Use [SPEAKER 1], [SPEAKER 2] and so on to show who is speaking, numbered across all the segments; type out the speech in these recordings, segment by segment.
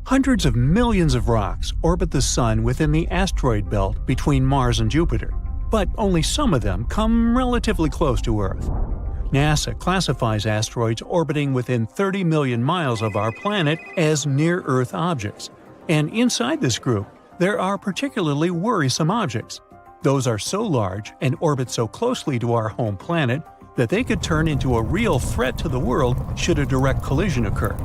[SPEAKER 1] Hundreds of millions of rocks orbit the Sun within the asteroid belt between Mars and Jupiter, but only some of them come relatively close to Earth. NASA classifies asteroids orbiting within 30 million miles of our planet as near-Earth objects, and inside this group, there are particularly worrisome objects. Those are so large and orbit so closely to our home planet that they could turn into a real threat to the world should a direct collision occur.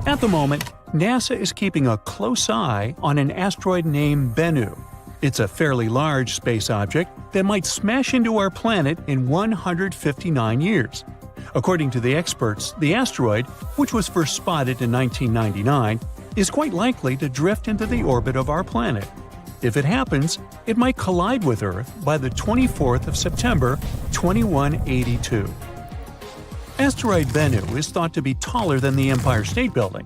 [SPEAKER 1] At the moment, NASA is keeping a close eye on an asteroid named Bennu. It's a fairly large space object that might smash into our planet in 159 years. According to the experts, the asteroid, which was first spotted in 1999, is quite likely to drift into the orbit of our planet. If it happens, it might collide with Earth by the 24th of September, 2182. Asteroid Bennu is thought to be taller than the Empire State Building.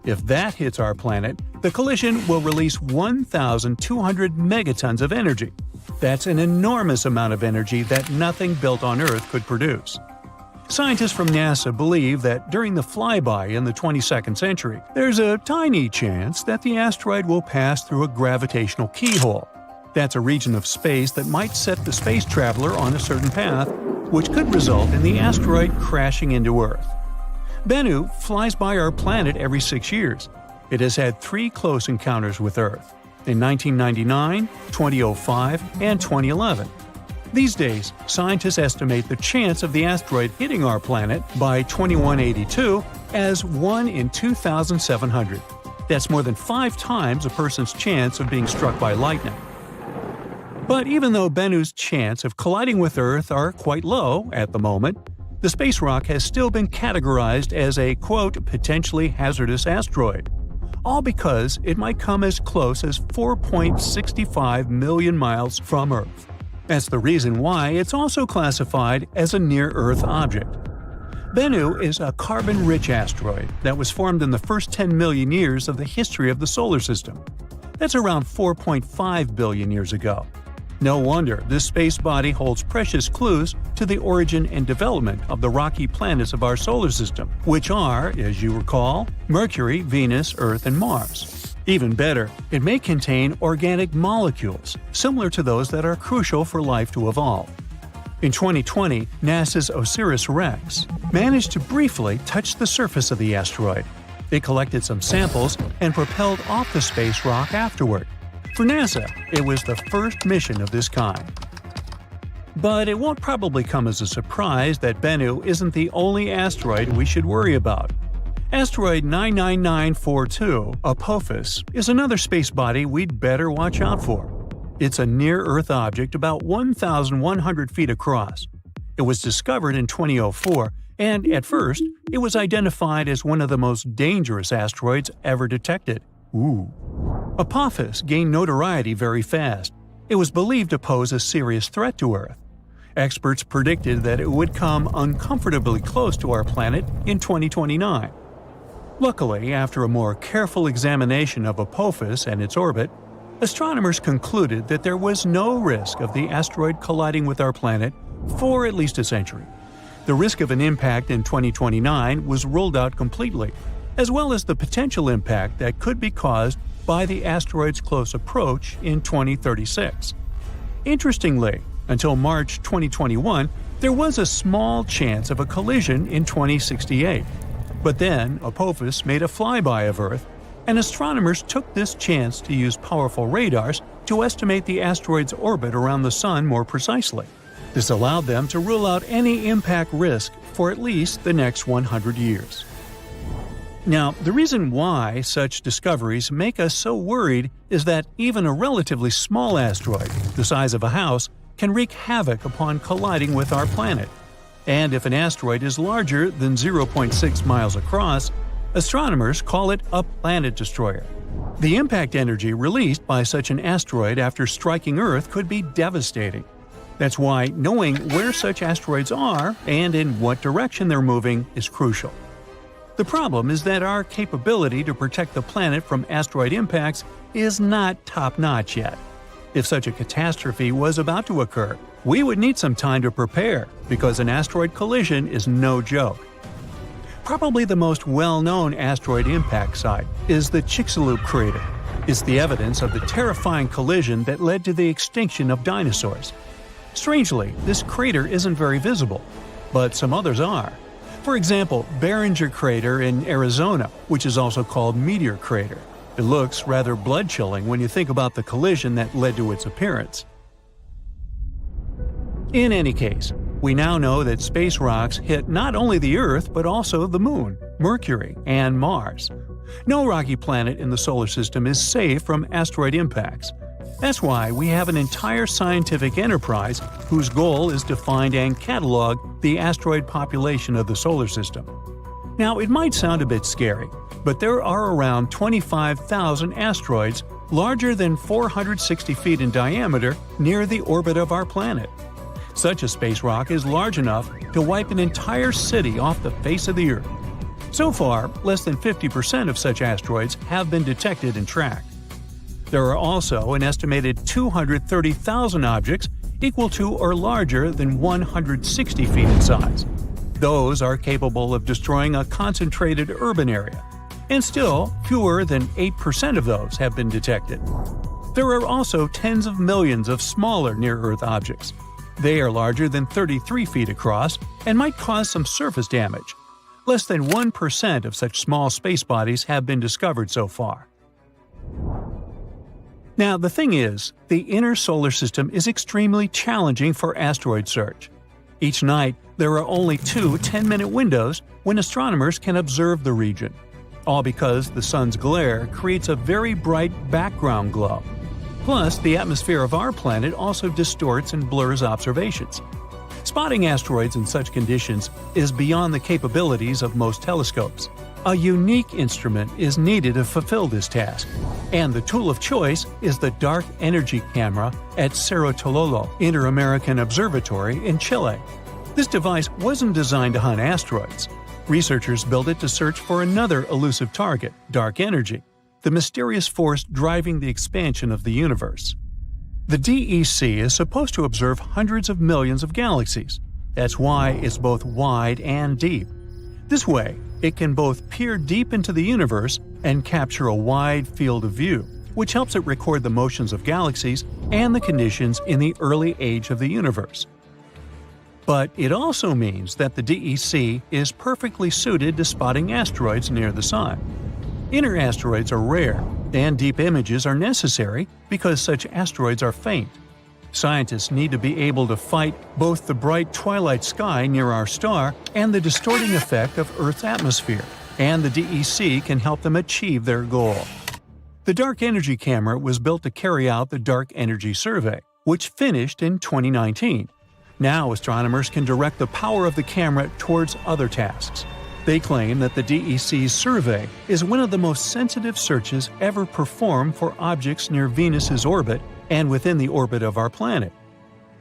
[SPEAKER 1] If that hits our planet, the collision will release 1,200 megatons of energy. That's an enormous amount of energy that nothing built on Earth could produce. Scientists from NASA believe that during the flyby in the 22nd century, there's a tiny chance that the asteroid will pass through a gravitational keyhole. That's a region of space that might set the space traveler on a certain path, which could result in the asteroid crashing into Earth. Bennu flies by our planet every 6 years. It has had 3 close encounters with Earth in 1999, 2005, and 2011. These days, scientists estimate the chance of the asteroid hitting our planet by 2182 as 1 in 2,700. That's more than 5 times a person's chance of being struck by lightning. But even though Bennu's chance of colliding with Earth are quite low at the moment, the space rock has still been categorized as a, quote, potentially hazardous asteroid, all because it might come as close as 4.65 million miles from Earth. That's the reason why it's also classified as a near-Earth object. Bennu is a carbon-rich asteroid that was formed in the first 10 million years of the history of the solar system. That's around 4.5 billion years ago. No wonder this space body holds precious clues to the origin and development of the rocky planets of our solar system, which are, as you recall, Mercury, Venus, Earth, and Mars. Even better, it may contain organic molecules, similar to those that are crucial for life to evolve. In 2020, NASA's OSIRIS-REx managed to briefly touch the surface of the asteroid. It collected some samples and propelled off the space rock afterward. For NASA, it was the first mission of this kind. But it won't probably come as a surprise that Bennu isn't the only asteroid we should worry about. Asteroid 99942 Apophis is another space body we'd better watch out for. It's a near-Earth object about 1,100 feet across. It was discovered in 2004, and at first, it was identified as one of the most dangerous asteroids ever detected. Apophis gained notoriety very fast. It was believed to pose a serious threat to Earth. Experts predicted that it would come uncomfortably close to our planet in 2029. Luckily, after a more careful examination of Apophis and its orbit, astronomers concluded that there was no risk of the asteroid colliding with our planet for at least a century. The risk of an impact in 2029 was ruled out completely, as well as the potential impact that could be caused by the asteroid's close approach in 2036. Interestingly, until March 2021, there was a small chance of a collision in 2068. But then, Apophis made a flyby of Earth, and astronomers took this chance to use powerful radars to estimate the asteroid's orbit around the Sun more precisely. This allowed them to rule out any impact risk for at least the next 100 years. Now, the reason why such discoveries make us so worried is that even a relatively small asteroid, the size of a house, can wreak havoc upon colliding with our planet. And if an asteroid is larger than 0.6 miles across, astronomers call it a planet destroyer. The impact energy released by such an asteroid after striking Earth could be devastating. That's why knowing where such asteroids are and in what direction they're moving is crucial. The problem is that our capability to protect the planet from asteroid impacts is not top-notch yet. If such a catastrophe was about to occur, we would need some time to prepare, because an asteroid collision is no joke. Probably the most well-known asteroid impact site is the Chicxulub crater. It's the evidence of the terrifying collision that led to the extinction of dinosaurs. Strangely, this crater isn't very visible, but some others are. For example, Barringer Crater in Arizona, which is also called Meteor Crater. It looks rather blood-chilling when you think about the collision that led to its appearance. In any case, we now know that space rocks hit not only the Earth but also the Moon, Mercury, and Mars. No rocky planet in the solar system is safe from asteroid impacts. That's why we have an entire scientific enterprise whose goal is to find and catalog the asteroid population of the solar system. Now, it might sound a bit scary, but there are around 25,000 asteroids larger than 460 feet in diameter near the orbit of our planet. Such a space rock is large enough to wipe an entire city off the face of the Earth. So far, less than 50% of such asteroids have been detected and tracked. There are also an estimated 230,000 objects equal to or larger than 160 feet in size. Those are capable of destroying a concentrated urban area, and still fewer than 8% of those have been detected. There are also tens of millions of smaller near-Earth objects. They are larger than 33 feet across and might cause some surface damage. Less than 1% of such small space bodies have been discovered so far. Now, the thing is, the inner solar system is extremely challenging for asteroid search. Each night, there are only 2 10-minute windows when astronomers can observe the region, all because the sun's glare creates a very bright background glow. Plus, the atmosphere of our planet also distorts and blurs observations. Spotting asteroids in such conditions is beyond the capabilities of most telescopes. A unique instrument is needed to fulfill this task, and the tool of choice is the Dark Energy Camera at Cerro Tololo Inter-American Observatory in Chile. This device wasn't designed to hunt asteroids. Researchers built it to search for another elusive target, dark energy, the mysterious force driving the expansion of the universe. The DEC is supposed to observe hundreds of millions of galaxies. That's why it's both wide and deep. This way, it can both peer deep into the universe and capture a wide field of view, which helps it record the motions of galaxies and the conditions in the early age of the universe. But it also means that the DEC is perfectly suited to spotting asteroids near the Sun. Inner asteroids are rare, and deep images are necessary because such asteroids are faint. Scientists need to be able to fight both the bright twilight sky near our star and the distorting effect of Earth's atmosphere, and the DEC can help them achieve their goal. The Dark Energy Camera was built to carry out the Dark Energy Survey, which finished in 2019. Now astronomers can direct the power of the camera towards other tasks. They claim that the DEC's survey is one of the most sensitive searches ever performed for objects near Venus's orbit and within the orbit of our planet.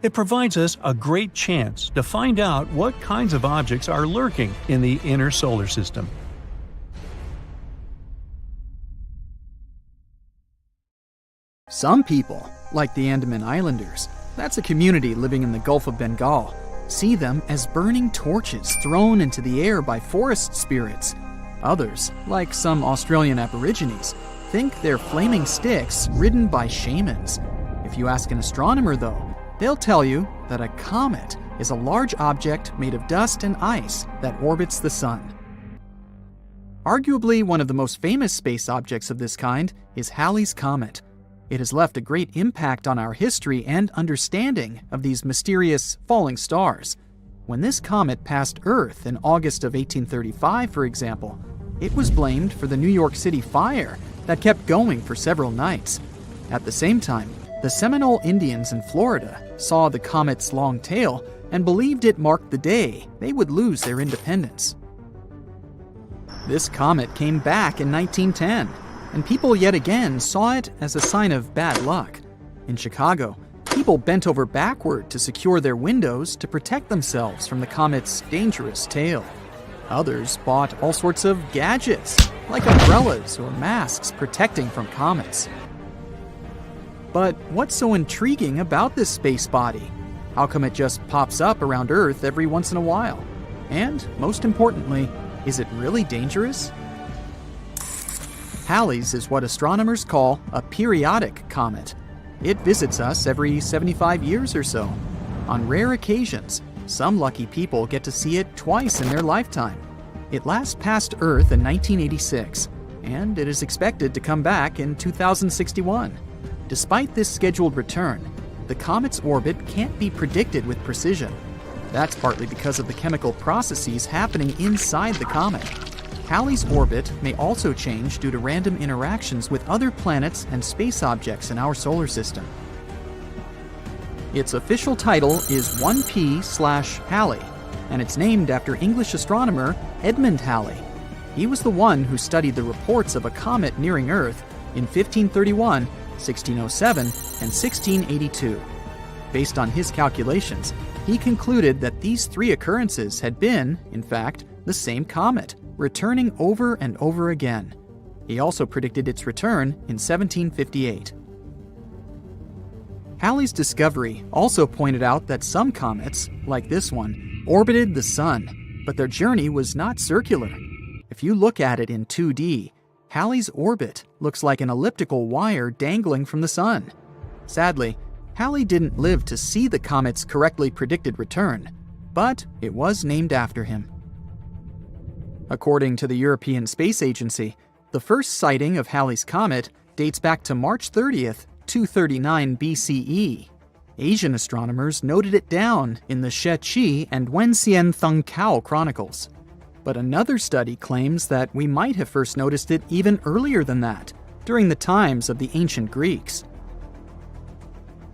[SPEAKER 1] It provides us a great chance to find out what kinds of objects are lurking in the inner solar system.
[SPEAKER 2] Some people, like the Andaman Islanders, that's a community living in the Gulf of Bengal, see them as burning torches thrown into the air by forest spirits. Others, like some Australian Aborigines, think they're flaming sticks ridden by shamans. If you ask an astronomer, though, they'll tell you that a comet is a large object made of dust and ice that orbits the sun. Arguably one of the most famous space objects of this kind is Halley's Comet. It has left a great impact on our history and understanding of these mysterious falling stars. When this comet passed Earth in August of 1835, for example, it was blamed for the New York City fire that kept going for several nights. At the same time, the Seminole Indians in Florida saw the comet's long tail and believed it marked the day they would lose their independence. This comet came back in 1910, and people yet again saw it as a sign of bad luck. In Chicago, people bent over backward to secure their windows to protect themselves from the comet's dangerous tail. Others bought all sorts of gadgets, like umbrellas or masks protecting from comets. But what's so intriguing about this space body? How come it just pops up around Earth every once in a while? And, most importantly, Is it really dangerous? Halley's is what astronomers call a periodic comet. It visits us every 75 years or so. On rare occasions, some lucky people get to see it twice in their lifetime. It last passed Earth in 1986, and it is expected to come back in 2061. Despite this scheduled return, the comet's orbit can't be predicted with precision. That's partly because of the chemical processes happening inside the comet. Halley's orbit may also change due to random interactions with other planets and space objects in our solar system. Its official title is 1P/Halley, and it's named after English astronomer Edmund Halley. He was the one who studied the reports of a comet nearing Earth in 1531, 1607, and 1682. Based on his calculations, he concluded that these three occurrences had been, in fact, the same comet, returning over and over again. He also predicted its return in 1758. Halley's discovery also pointed out that some comets, like this one, orbited the Sun, but their journey was not circular. If you look at it in 2D, Halley's orbit looks like an elliptical wire dangling from the Sun. Sadly, Halley didn't live to see the comet's correctly predicted return, but it was named after him. According to the European Space Agency, the first sighting of Halley's comet dates back to March 30th, 239 BCE. Asian astronomers noted it down in the Sheqi and Wenxian Thungkao chronicles. But another study claims that we might have first noticed it even earlier than that, during the times of the ancient Greeks.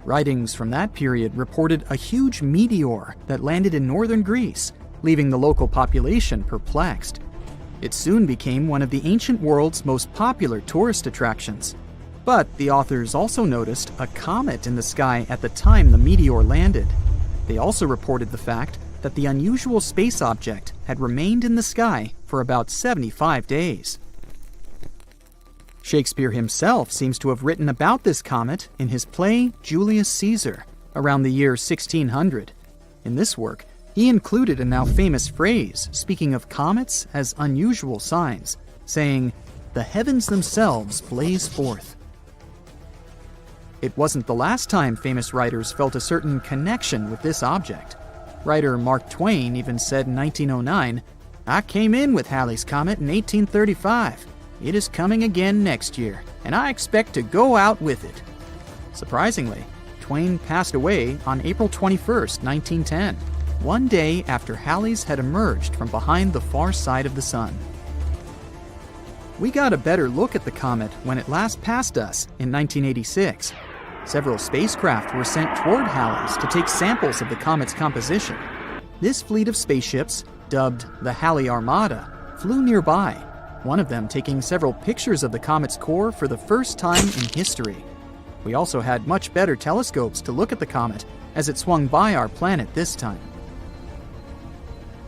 [SPEAKER 2] Writings from that period reported a huge meteor that landed in northern Greece, leaving the local population perplexed. It soon became one of the ancient world's most popular tourist attractions. But the authors also noticed a comet in the sky at the time the meteor landed. They also reported the fact that the unusual space object had remained in the sky for about 75 days. Shakespeare himself seems to have written about this comet in his play Julius Caesar around the year 1600. In this work, he included a now famous phrase speaking of comets as unusual signs, saying, "The heavens themselves blaze forth." It wasn't the last time famous writers felt a certain connection with this object. Writer Mark Twain even said in 1909, "I came in with Halley's Comet in 1835. It is coming again next year, and I expect to go out with it." Surprisingly, Twain passed away on April 21st, 1910, one day after Halley's had emerged from behind the far side of the Sun. We got a better look at the comet when it last passed us in 1986. Several spacecraft were sent toward Halley's to take samples of the comet's composition. This fleet of spaceships, dubbed the Halley Armada, flew nearby, one of them taking several pictures of the comet's core for the first time in history. We also had much better telescopes to look at the comet as it swung by our planet this time.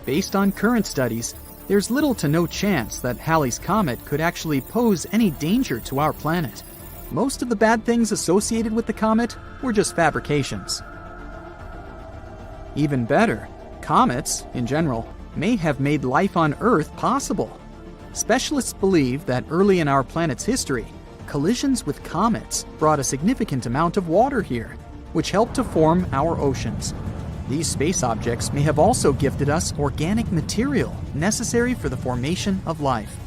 [SPEAKER 2] Based on current studies, there's little to no chance that Halley's Comet could actually pose any danger to our planet. Most of the bad things associated with the comet were just fabrications. Even better, comets, in general, may have made life on Earth possible. Specialists believe that early in our planet's history, collisions with comets brought a significant amount of water here, which helped to form our oceans. These space objects may have also gifted us organic material necessary for the formation of life.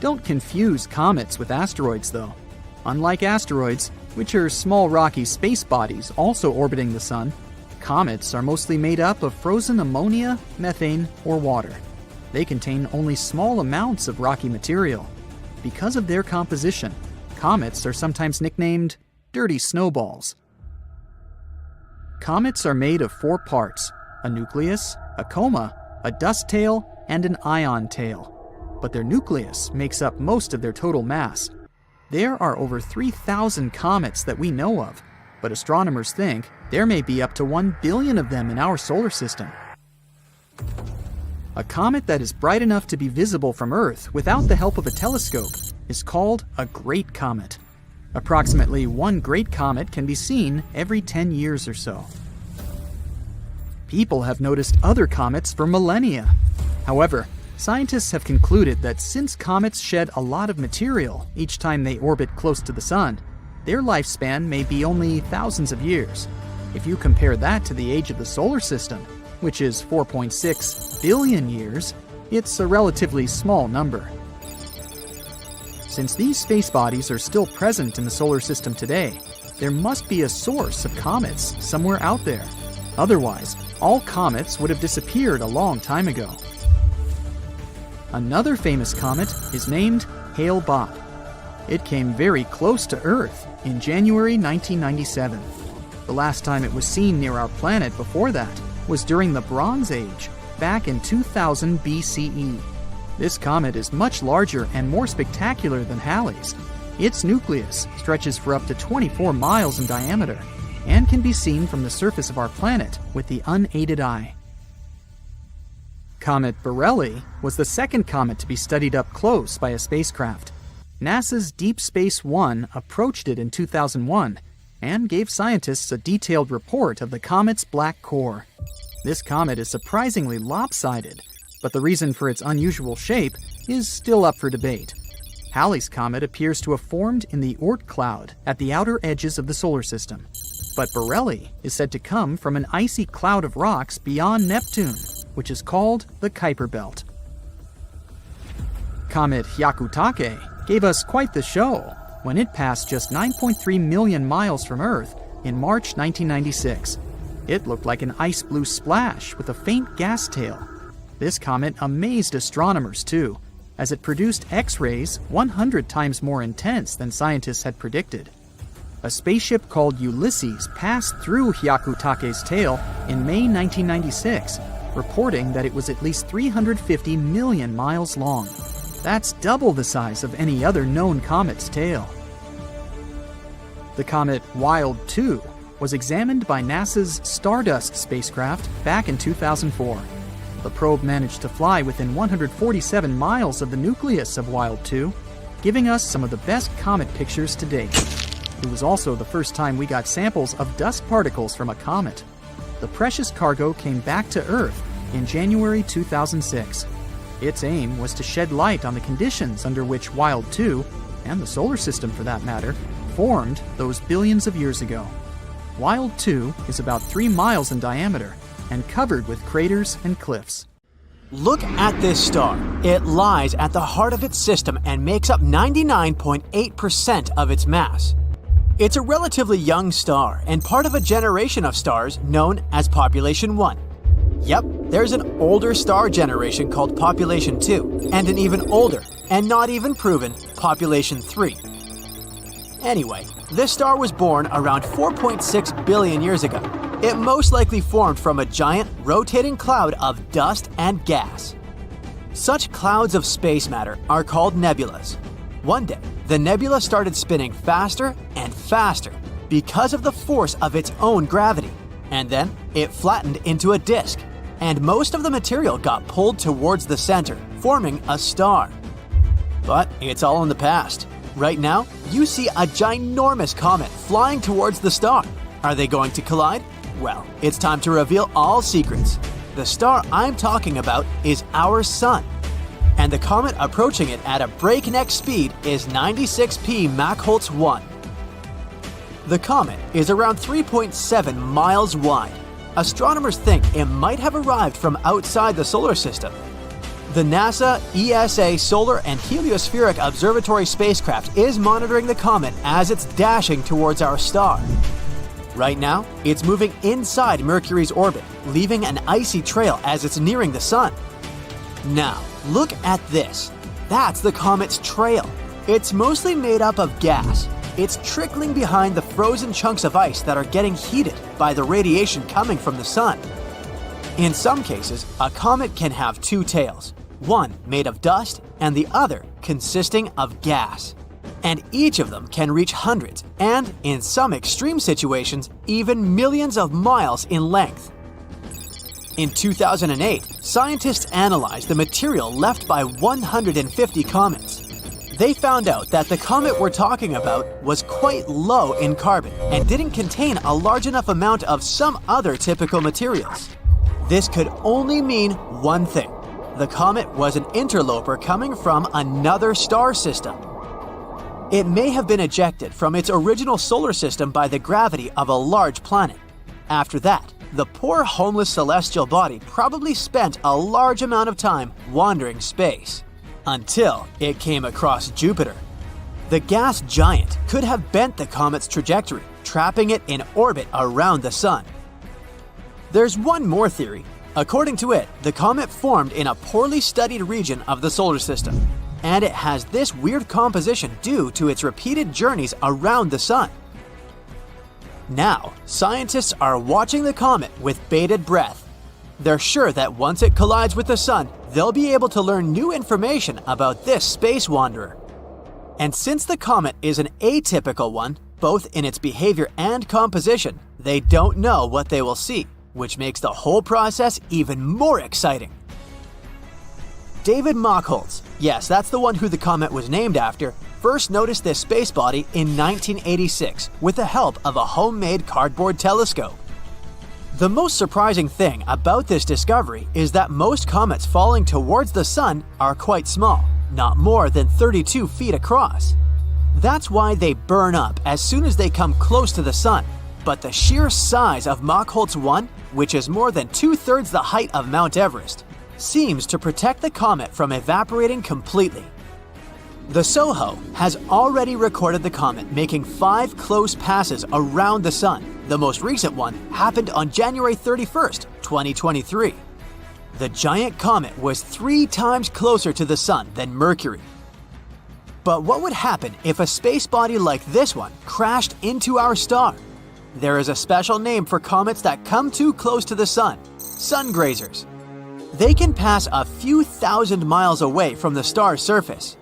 [SPEAKER 2] Don't confuse comets with asteroids, though. Unlike asteroids, which are small rocky space bodies also orbiting the Sun, comets are mostly made up of frozen ammonia, methane, or water. They contain only small amounts of rocky material. Because of their composition, comets are sometimes nicknamed dirty snowballs. Comets are made of 4 parts: a nucleus, a coma, a dust tail, and an ion tail. But their nucleus makes up most of their total mass. There are over 3,000 comets that we know of, but astronomers think there may be up to 1 billion of them in our solar system. A comet that is bright enough to be visible from Earth without the help of a telescope is called a great comet. Approximately 1 great comet can be seen every 10 years or so. People have noticed other comets for millennia. However, scientists have concluded that since comets shed a lot of material each time they orbit close to the Sun, their lifespan may be only thousands of years. If you compare that to the age of the solar system, which is 4.6 billion years, it's a relatively small number. Since these space bodies are still present in the solar system today, there must be a source of comets somewhere out there. Otherwise, all comets would have disappeared a long time ago. Another famous comet is named Hale-Bopp. It came very close to Earth in January 1997. The last time it was seen near our planet before that was during the Bronze Age, back in 2000 BCE. This comet is much larger and more spectacular than Halley's. Its nucleus stretches for up to 24 miles in diameter and can be seen from the surface of our planet with the unaided eye. Comet Borrelly was the second comet to be studied up close by a spacecraft. NASA's Deep Space One approached it in 2001 and gave scientists a detailed report of the comet's black core. This comet is surprisingly lopsided, but the reason for its unusual shape is still up for debate. Halley's comet appears to have formed in the Oort cloud at the outer edges of the solar system, but Borrelly is said to come from an icy cloud of rocks beyond Neptune, which is called the Kuiper belt. Comet Hyakutake gave us quite the show when it passed just 9.3 million miles from Earth in March 1996. It looked like an ice blue splash with a faint gas tail. This comet amazed astronomers too, as it produced X-rays 100 times more intense than scientists had predicted. A spaceship called Ulysses passed through Hyakutake's tail in May 1996, reporting that it was at least 350 million miles long. That's double the size of any other known comet's tail. The comet Wild 2 was examined by NASA's Stardust spacecraft back in 2004. The probe managed to fly within 147 miles of the nucleus of Wild 2, giving us some of the best comet pictures to date. It was also the first time we got samples of dust particles from a comet. The precious cargo came back to Earth in January 2006. Its aim was to shed light on the conditions under which Wild 2, and the solar system for that matter, formed those billions of years ago. Wild 2 is about 3 miles in diameter and covered with craters and cliffs.
[SPEAKER 3] Look at this star. It lies at the heart of its system and makes up 99.8% of its mass. It's a relatively young star and part of a generation of stars known as Population 1. Yep, there's an older star generation called Population 2, and an even older, and not even proven, Population 3. Anyway, this star was born around 4.6 billion years ago. It most likely formed from a giant, rotating cloud of dust and gas. Such clouds of space matter are called nebulas. One day, the nebula started spinning faster and faster because of the force of its own gravity, and then it flattened into a disk, and most of the material got pulled towards the center, forming a star. But it's all in the past. Right now, you see a ginormous comet flying towards the star. Are they going to collide? Well, it's time to reveal all secrets. The star I'm talking about is our Sun, and the comet approaching it at a breakneck speed is 96P Mach-Holtz 1. The comet is around 3.7 miles wide. Astronomers think it might have arrived from outside the solar system. The NASA ESA Solar and Heliospheric Observatory spacecraft is monitoring the comet as it's dashing towards our star. Right now, it's moving inside Mercury's orbit, leaving an icy trail as it's nearing the Sun. Now, look at this. That's the comet's trail. It's mostly made up of gas. It's trickling behind the frozen chunks of ice that are getting heated by the radiation coming from the Sun. In some cases, a comet can have two tails, one made of dust and the other consisting of gas. And each of them can reach hundreds, and in some extreme situations, even millions of miles in length. In 2008, scientists analyzed the material left by 150 comets. They found out that the comet we're talking about was quite low in carbon and didn't contain a large enough amount of some other typical materials. This could only mean one thing. the comet was an interloper coming from another star system. It may have been ejected from its original solar system by the gravity of a large planet. After that, the poor homeless celestial body probably spent a large amount of time wandering space, until it came across Jupiter. The gas giant could have bent the comet's trajectory, trapping it in orbit around the Sun. There's one more theory. According to it, the comet formed in a poorly studied region of the solar system, and it has this weird composition due to its repeated journeys around the Sun. Now, scientists are watching the comet with bated breath. They're sure that once it collides with the Sun, they'll be able to learn new information about this space wanderer. And since the comet is an atypical one, both in its behavior and composition, they don't know what they will see, which makes the whole process even more exciting. David Mockholtz, yes, that's the one who the comet was named after, first noticed this space body in 1986 with the help of a homemade cardboard telescope. The most surprising thing about this discovery is that most comets falling towards the Sun are quite small, not more than 32 feet across. That's why they burn up as soon as they come close to the Sun. But the sheer size of Mockholtz 1, which is more than 2/3 the height of Mount Everest, seems to protect the comet from evaporating completely. The SOHO has already recorded the comet making 5 close passes around the Sun. The most recent one happened on January 31st, 2023. The giant comet was 3 times closer to the Sun than Mercury. But what would happen if a space body like this one crashed into our star? There is a special name for comets that come too close to the Sun: sun-grazers. They can pass a few thousand miles away from the star's surface.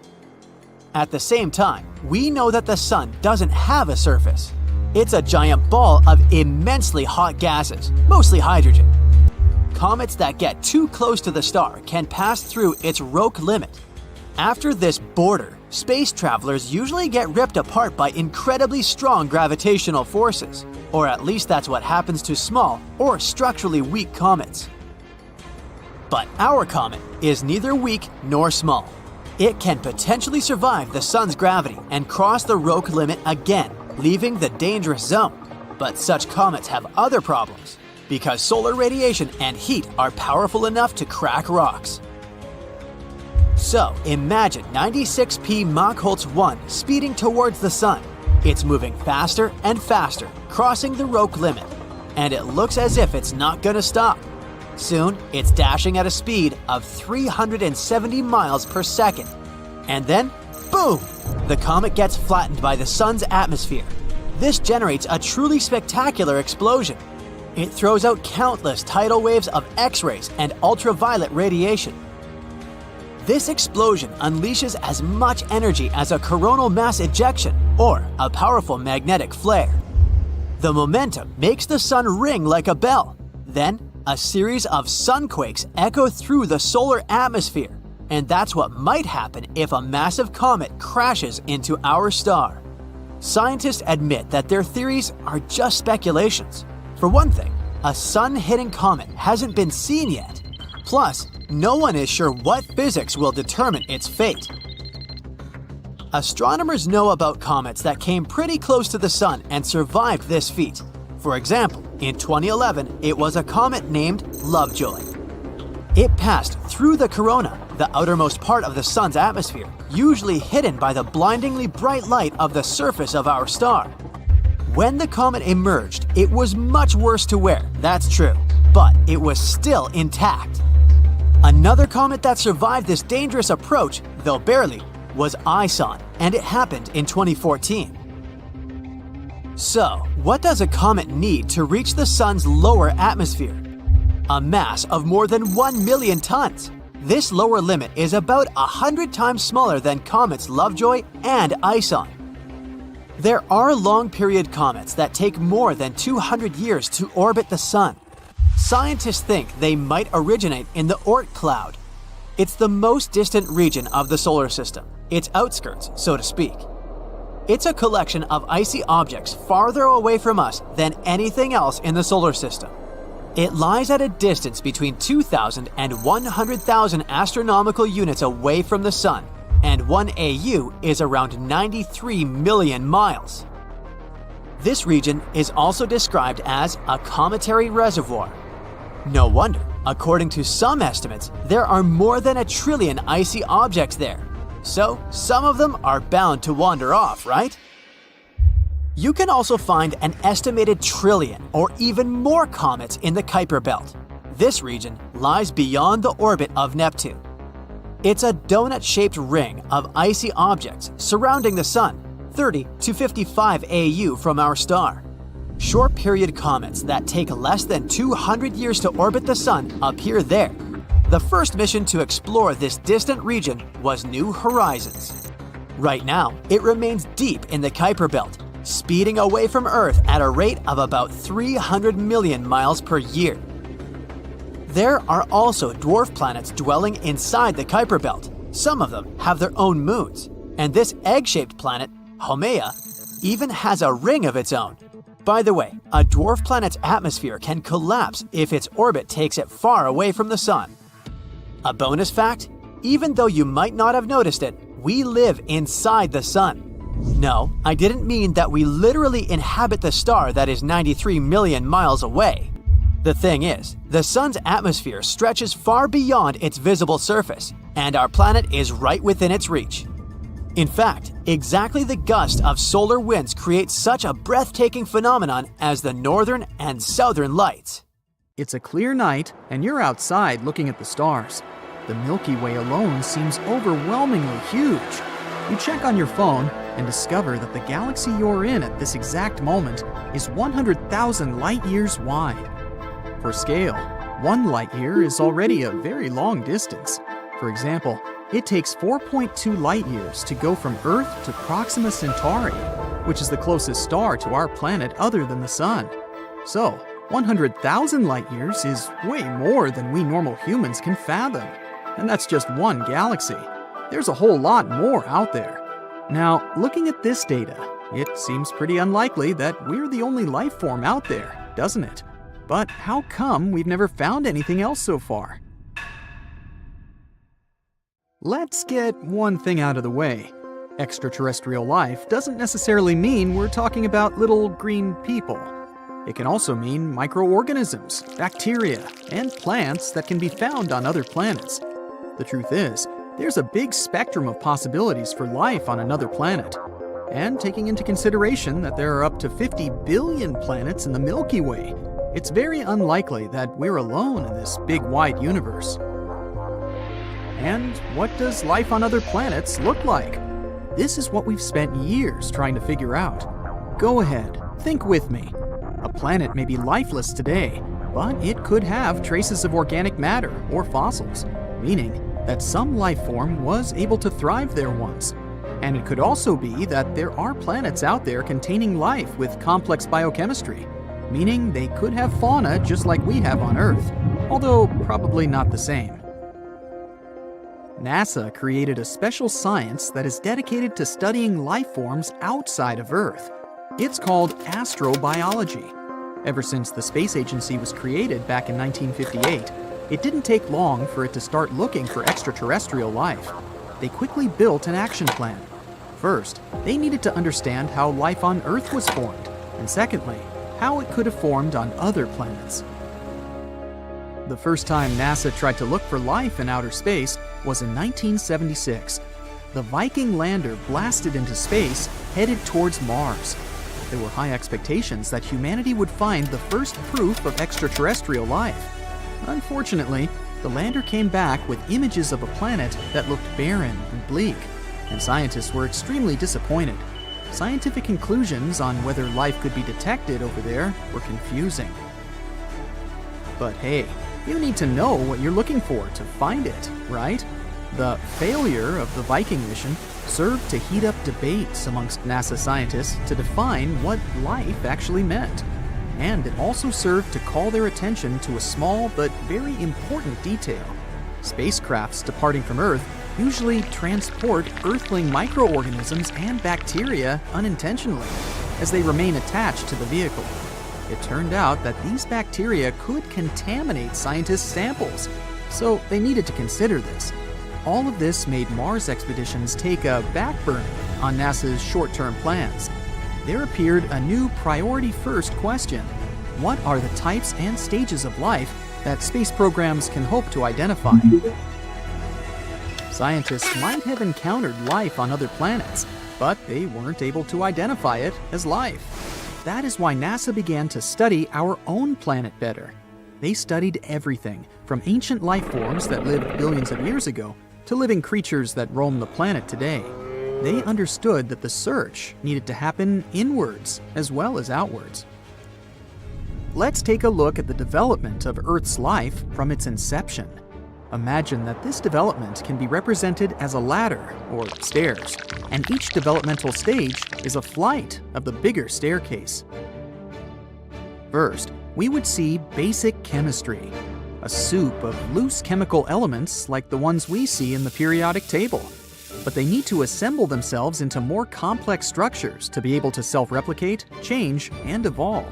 [SPEAKER 3] At the same time, we know that the Sun doesn't have a surface. It's a giant ball of immensely hot gases, mostly hydrogen. Comets that get too close to the star can pass through its Roche limit. After this border, space travelers usually get ripped apart by incredibly strong gravitational forces, or at least that's what happens to small or structurally weak comets. But our comet is neither weak nor small. It can potentially survive the Sun's gravity and cross the Roche limit again, leaving the dangerous zone. But such comets have other problems, because solar radiation and heat are powerful enough to crack rocks. So imagine 96P Mockholtz 1 speeding towards the Sun. It's moving faster and faster, crossing the Roche limit, and it looks as if it's not gonna stop. Soon, it's dashing at a speed of 370 miles per second. And then, boom! The comet gets flattened by the Sun's atmosphere. This generates a truly spectacular explosion. It throws out countless tidal waves of X-rays and ultraviolet radiation. This explosion unleashes as much energy as a coronal mass ejection or a powerful magnetic flare. The momentum makes the Sun ring like a bell. Then, a series of sunquakes echo through the solar atmosphere, and that's what might happen if a massive comet crashes into our star. Scientists admit that their theories are just speculations. For one thing, a sun-hitting comet hasn't been seen yet. Plus, no one is sure what physics will determine its fate. Astronomers know about comets that came pretty close to the Sun and survived this feat. For example, in 2011, it was a comet named Lovejoy. It passed through the corona, the outermost part of the Sun's atmosphere, usually hidden by the blindingly bright light of the surface of our star. When the comet emerged, it was much worse to wear, that's true, but it was still intact. Another comet that survived this dangerous approach, though barely, was Ison, and it happened in 2014. So, what does a comet need to reach the Sun's lower atmosphere? A mass of more than 1 million tons. This lower limit is about 100 times smaller than comets Lovejoy and Ison. There are long-period comets that take more than 200 years to orbit the Sun. Scientists think they might originate in the Oort Cloud. It's the most distant region of the solar system, its outskirts, so to speak. It's a collection of icy objects farther away from us than anything else in the solar system. It lies at a distance between 2,000 and 100,000 astronomical units away from the Sun, and 1 AU is around 93 million miles. This region is also described as a cometary reservoir. No wonder, according to some estimates, there are more than 1 trillion icy objects there. So, some of them are bound to wander off, right? You can also find an estimated trillion or even more comets in the Kuiper belt. This region lies beyond the orbit of Neptune. It's a donut-shaped ring of icy objects surrounding the Sun, 30 to 55 AU from our star. Short-period comets that take less than 200 years to orbit the Sun appear there. The first mission to explore this distant region was New Horizons. Right now, it remains deep in the Kuiper belt, speeding away from Earth at a rate of about 300 million miles per year. There are also dwarf planets dwelling inside the Kuiper belt. Some of them have their own moons, and this egg-shaped planet, Haumea, even has a ring of its own. By the way, a dwarf planet's atmosphere can collapse if its orbit takes it far away from the Sun. A bonus fact, even though you might not have noticed it, we live inside the Sun. No, I didn't mean that we literally inhabit the star that is 93 million miles away. The thing is, the Sun's atmosphere stretches far beyond its visible surface, and our planet is right within its reach. In fact, exactly the gust of solar winds create such a breathtaking phenomenon as the northern and southern lights.
[SPEAKER 2] It's a clear night, and you're outside looking at the stars. The Milky Way alone seems overwhelmingly huge. You check on your phone and discover that the galaxy you're in at this exact moment is 100,000 light-years wide. For scale, 1 light-year is already a very long distance. For example, it takes 4.2 light-years to go from Earth to Proxima Centauri, which is the closest star to our planet other than the Sun. So, 100,000 light-years is way more than we normal humans can fathom. And that's just one galaxy. There's a whole lot more out there. Now, looking at this data, it seems pretty unlikely that we're the only life form out there, doesn't it? But how come we've never found anything else so far? Let's get one thing out of the way. Extraterrestrial life doesn't necessarily mean we're talking about little green people. It can also mean microorganisms, bacteria, and plants that can be found on other planets. The truth is, there's a big spectrum of possibilities for life on another planet. And taking into consideration that there are up to 50 billion planets in the Milky Way, it's very unlikely that we're alone in this big wide universe. And what does life on other planets look like? This is what we've spent years trying to figure out. Go ahead, think with me. A planet may be lifeless today, but it could have traces of organic matter or fossils, meaning that some life form was able to thrive there once. And it could also be that there are planets out there containing life with complex biochemistry, meaning they could have fauna just like we have on Earth, although probably not the same. NASA created a special science that is dedicated to studying life forms outside of Earth. It's called astrobiology. Ever since the space agency was created back in 1958, it didn't take long for it to start looking for extraterrestrial life. They quickly built an action plan. First, they needed to understand how life on Earth was formed, and secondly, how it could have formed on other planets. The first time NASA tried to look for life in outer space was in 1976. The Viking lander blasted into space, headed towards Mars. There were high expectations that humanity would find the first proof of extraterrestrial life. Unfortunately, the lander came back with images of a planet that looked barren and bleak, and scientists were extremely disappointed. Scientific conclusions on whether life could be detected over there were confusing. But hey, you need to know what you're looking for to find it, right? The failure of the Viking mission served to heat up debates amongst NASA scientists to define what life actually meant. And it also served to call their attention to a small but very important detail. Spacecrafts departing from Earth usually transport Earthling microorganisms and bacteria unintentionally, as they remain attached to the vehicle. It turned out that these bacteria could contaminate scientists' samples, so they needed to consider this. All of this made Mars expeditions take a back burner on NASA's short-term plans. There appeared a new priority-first question: what are the types and stages of life that space programs can hope to identify? Scientists might have encountered life on other planets, but they weren't able to identify it as life. That is why NASA began to study our own planet better. They studied everything, from ancient life forms that lived billions of years ago to living creatures that roam the planet today. They understood that the search needed to happen inwards as well as outwards. Let's take a look at the development of Earth's life from its inception. Imagine that this development can be represented as a ladder, or stairs, and each developmental stage is a flight of the bigger staircase. First, we would see basic chemistry, a soup of loose chemical elements like the ones we see in the periodic table. But they need to assemble themselves into more complex structures to be able to self-replicate, change, and evolve.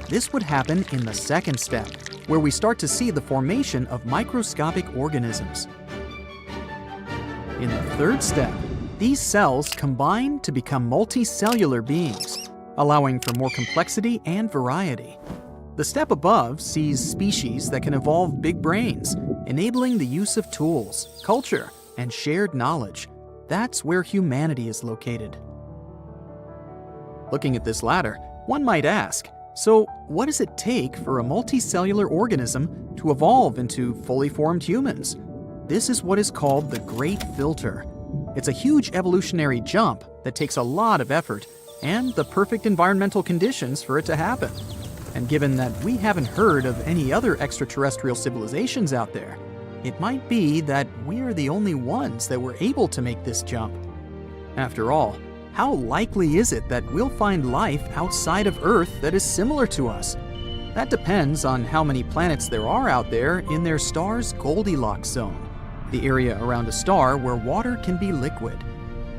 [SPEAKER 2] This would happen in the second step, where we start to see the formation of microscopic organisms. In the third step, these cells combine to become multicellular beings, allowing for more complexity and variety. The step above sees species that can evolve big brains, enabling the use of tools, culture, and shared knowledge. That's where humanity is located. Looking at this ladder, one might ask, so what does it take for a multicellular organism to evolve into fully formed humans? This is what is called the Great Filter. It's a huge evolutionary jump that takes a lot of effort and the perfect environmental conditions for it to happen. And given that we haven't heard of any other extraterrestrial civilizations out there, it might be that we're the only ones that were able to make this jump. After all, how likely is it that we'll find life outside of Earth that is similar to us? That depends on how many planets there are out there in their star's Goldilocks zone, the area around a star where water can be liquid.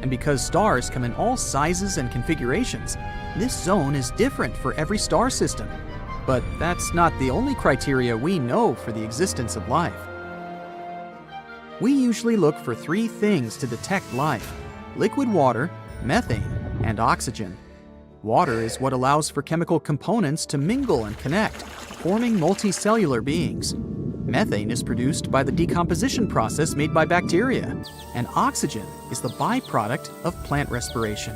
[SPEAKER 2] And because stars come in all sizes and configurations, this zone is different for every star system. But that's not the only criteria we know for the existence of life. We usually look for three things to detect life: liquid water, methane, and oxygen. Water is what allows for chemical components to mingle and connect, forming multicellular beings. Methane is produced by the decomposition process made by bacteria, and oxygen is the byproduct of plant respiration.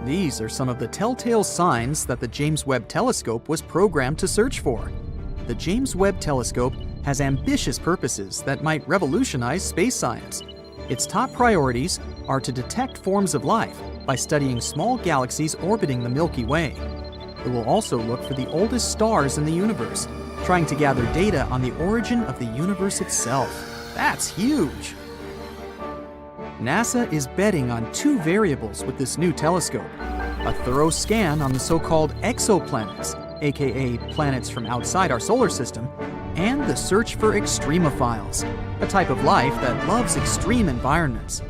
[SPEAKER 2] These are some of the telltale signs that the James Webb Telescope was programmed to search for. The James Webb Telescope has ambitious purposes that might revolutionize space science. Its top priorities are to detect forms of life by studying small galaxies orbiting the Milky Way. It will also look for the oldest stars in the universe, trying to gather data on the origin of the universe itself. That's huge! NASA is betting on two variables with this new telescope: a thorough scan on the so-called exoplanets, aka planets from outside our solar system, and the search for extremophiles, a type of life that loves extreme environments.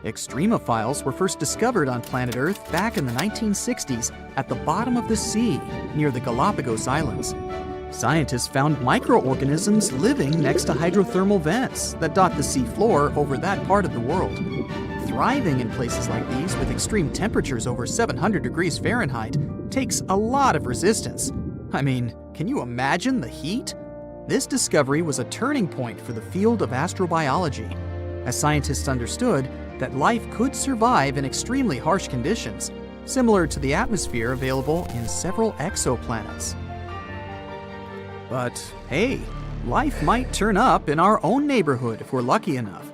[SPEAKER 2] Extremophiles were first discovered on planet Earth back in the 1960s at the bottom of the sea near the Galapagos Islands. Scientists found microorganisms living next to hydrothermal vents that dot the sea floor over that part of the world. Thriving in places like these with extreme temperatures over 700 degrees Fahrenheit takes a lot of resistance. I mean, can you imagine the heat? This discovery was a turning point for the field of astrobiology, as scientists understood that life could survive in extremely harsh conditions, similar to the atmosphere available in several exoplanets. But hey, life might turn up in our own neighborhood if we're lucky enough.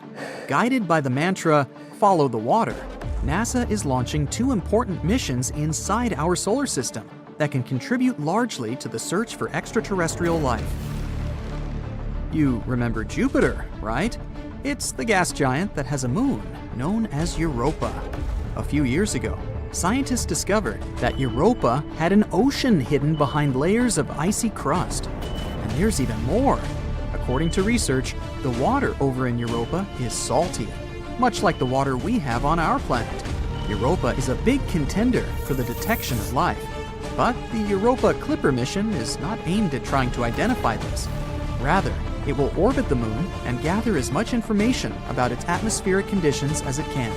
[SPEAKER 2] Guided by the mantra, "Follow the water," NASA is launching two important missions inside our solar system that can contribute largely to the search for extraterrestrial life. You remember Jupiter, right? It's the gas giant that has a moon known as Europa. A few years ago, scientists discovered that Europa had an ocean hidden behind layers of icy crust. And there's even more. According to research, the water over in Europa is salty, much like the water we have on our planet. Europa is a big contender for the detection of life. But the Europa Clipper mission is not aimed at trying to identify this. Rather, it will orbit the Moon and gather as much information about its atmospheric conditions as it can.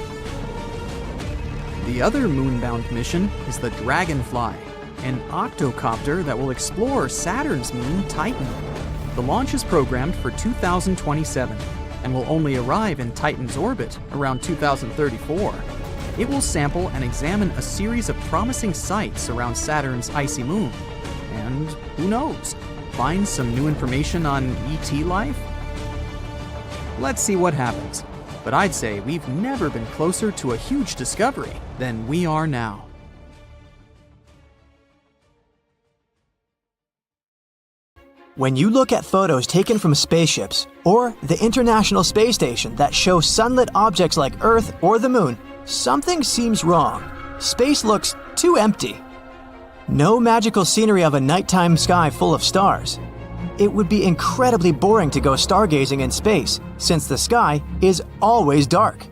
[SPEAKER 2] The other moon-bound mission is the Dragonfly, an octocopter that will explore Saturn's moon, Titan. The launch is programmed for 2027 and will only arrive in Titan's orbit around 2034. It will sample and examine a series of promising sites around Saturn's icy moon. And who knows, find some new information on ET life? Let's see what happens. But I'd say we've never been closer to a huge discovery than we are now.
[SPEAKER 3] When you look at photos taken from spaceships or the International Space Station that show sunlit objects like Earth or the Moon, something seems wrong. Space looks too empty. No magical scenery of a nighttime sky full of stars. It would be incredibly boring to go stargazing in space, since the sky is always dark.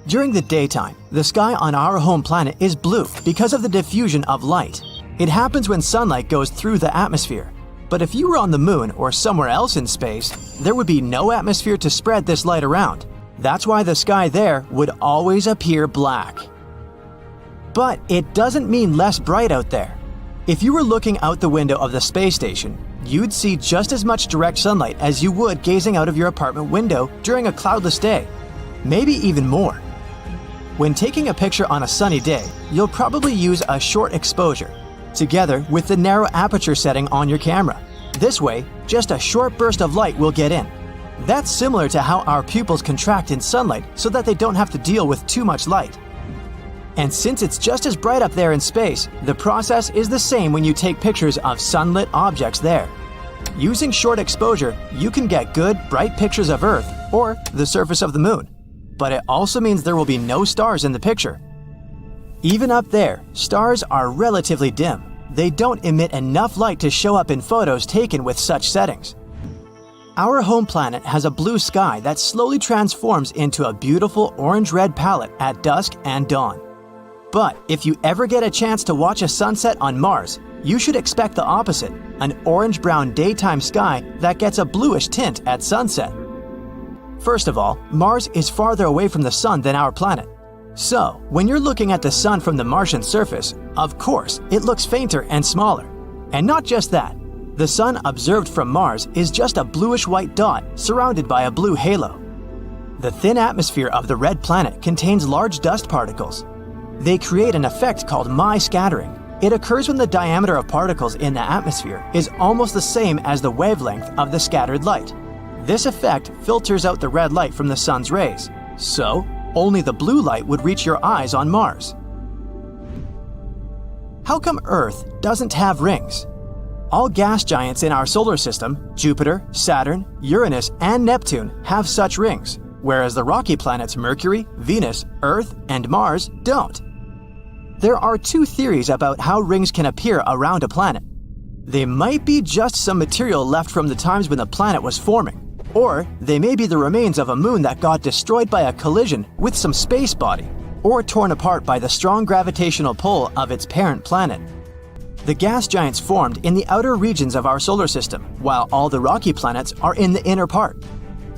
[SPEAKER 3] During the daytime, the sky on our home planet is blue because of the diffusion of light. It happens when sunlight goes through the atmosphere. But if you were on the Moon or somewhere else in space, there would be no atmosphere to spread this light around. That's why the sky there would always appear black. But it doesn't mean less bright out there. If you were looking out the window of the space station, you'd see just as much direct sunlight as you would gazing out of your apartment window during a cloudless day, maybe even more. When taking a picture on a sunny day, you'll probably use a short exposure, together with the narrow aperture setting on your camera. This way, just a short burst of light will get in. That's similar to how our pupils contract in sunlight so that they don't have to deal with too much light. And since it's just as bright up there in space, the process is the same when you take pictures of sunlit objects there. Using short exposure, you can get good, bright pictures of Earth or the surface of the Moon. But it also means there will be no stars in the picture. Even up there, stars are relatively dim. They don't emit enough light to show up in photos taken with such settings. Our home planet has a blue sky that slowly transforms into a beautiful orange-red palette at dusk and dawn. But if you ever get a chance to watch a sunset on Mars, you should expect the opposite, an orange-brown daytime sky that gets a bluish tint at sunset. First of all, Mars is farther away from the Sun than our planet. So, when you're looking at the Sun from the Martian surface, of course, it looks fainter and smaller. And not just that, the Sun observed from Mars is just a bluish-white dot surrounded by a blue halo. The thin atmosphere of the red planet contains large dust particles. They create an effect called scattering. It occurs when the diameter of particles in the atmosphere is almost the same as the wavelength of the scattered light. This effect filters out the red light from the Sun's rays, so only the blue light would reach your eyes on Mars. How come Earth doesn't have rings? All gas giants in our solar system, Jupiter, Saturn, Uranus, and Neptune, have such rings, whereas the rocky planets Mercury, Venus, Earth, and Mars don't. There are two theories about how rings can appear around a planet. They might be just some material left from the times when the planet was forming, or they may be the remains of a moon that got destroyed by a collision with some space body, or torn apart by the strong gravitational pull of its parent planet. The gas giants formed in the outer regions of our solar system, while all the rocky planets are in the inner part.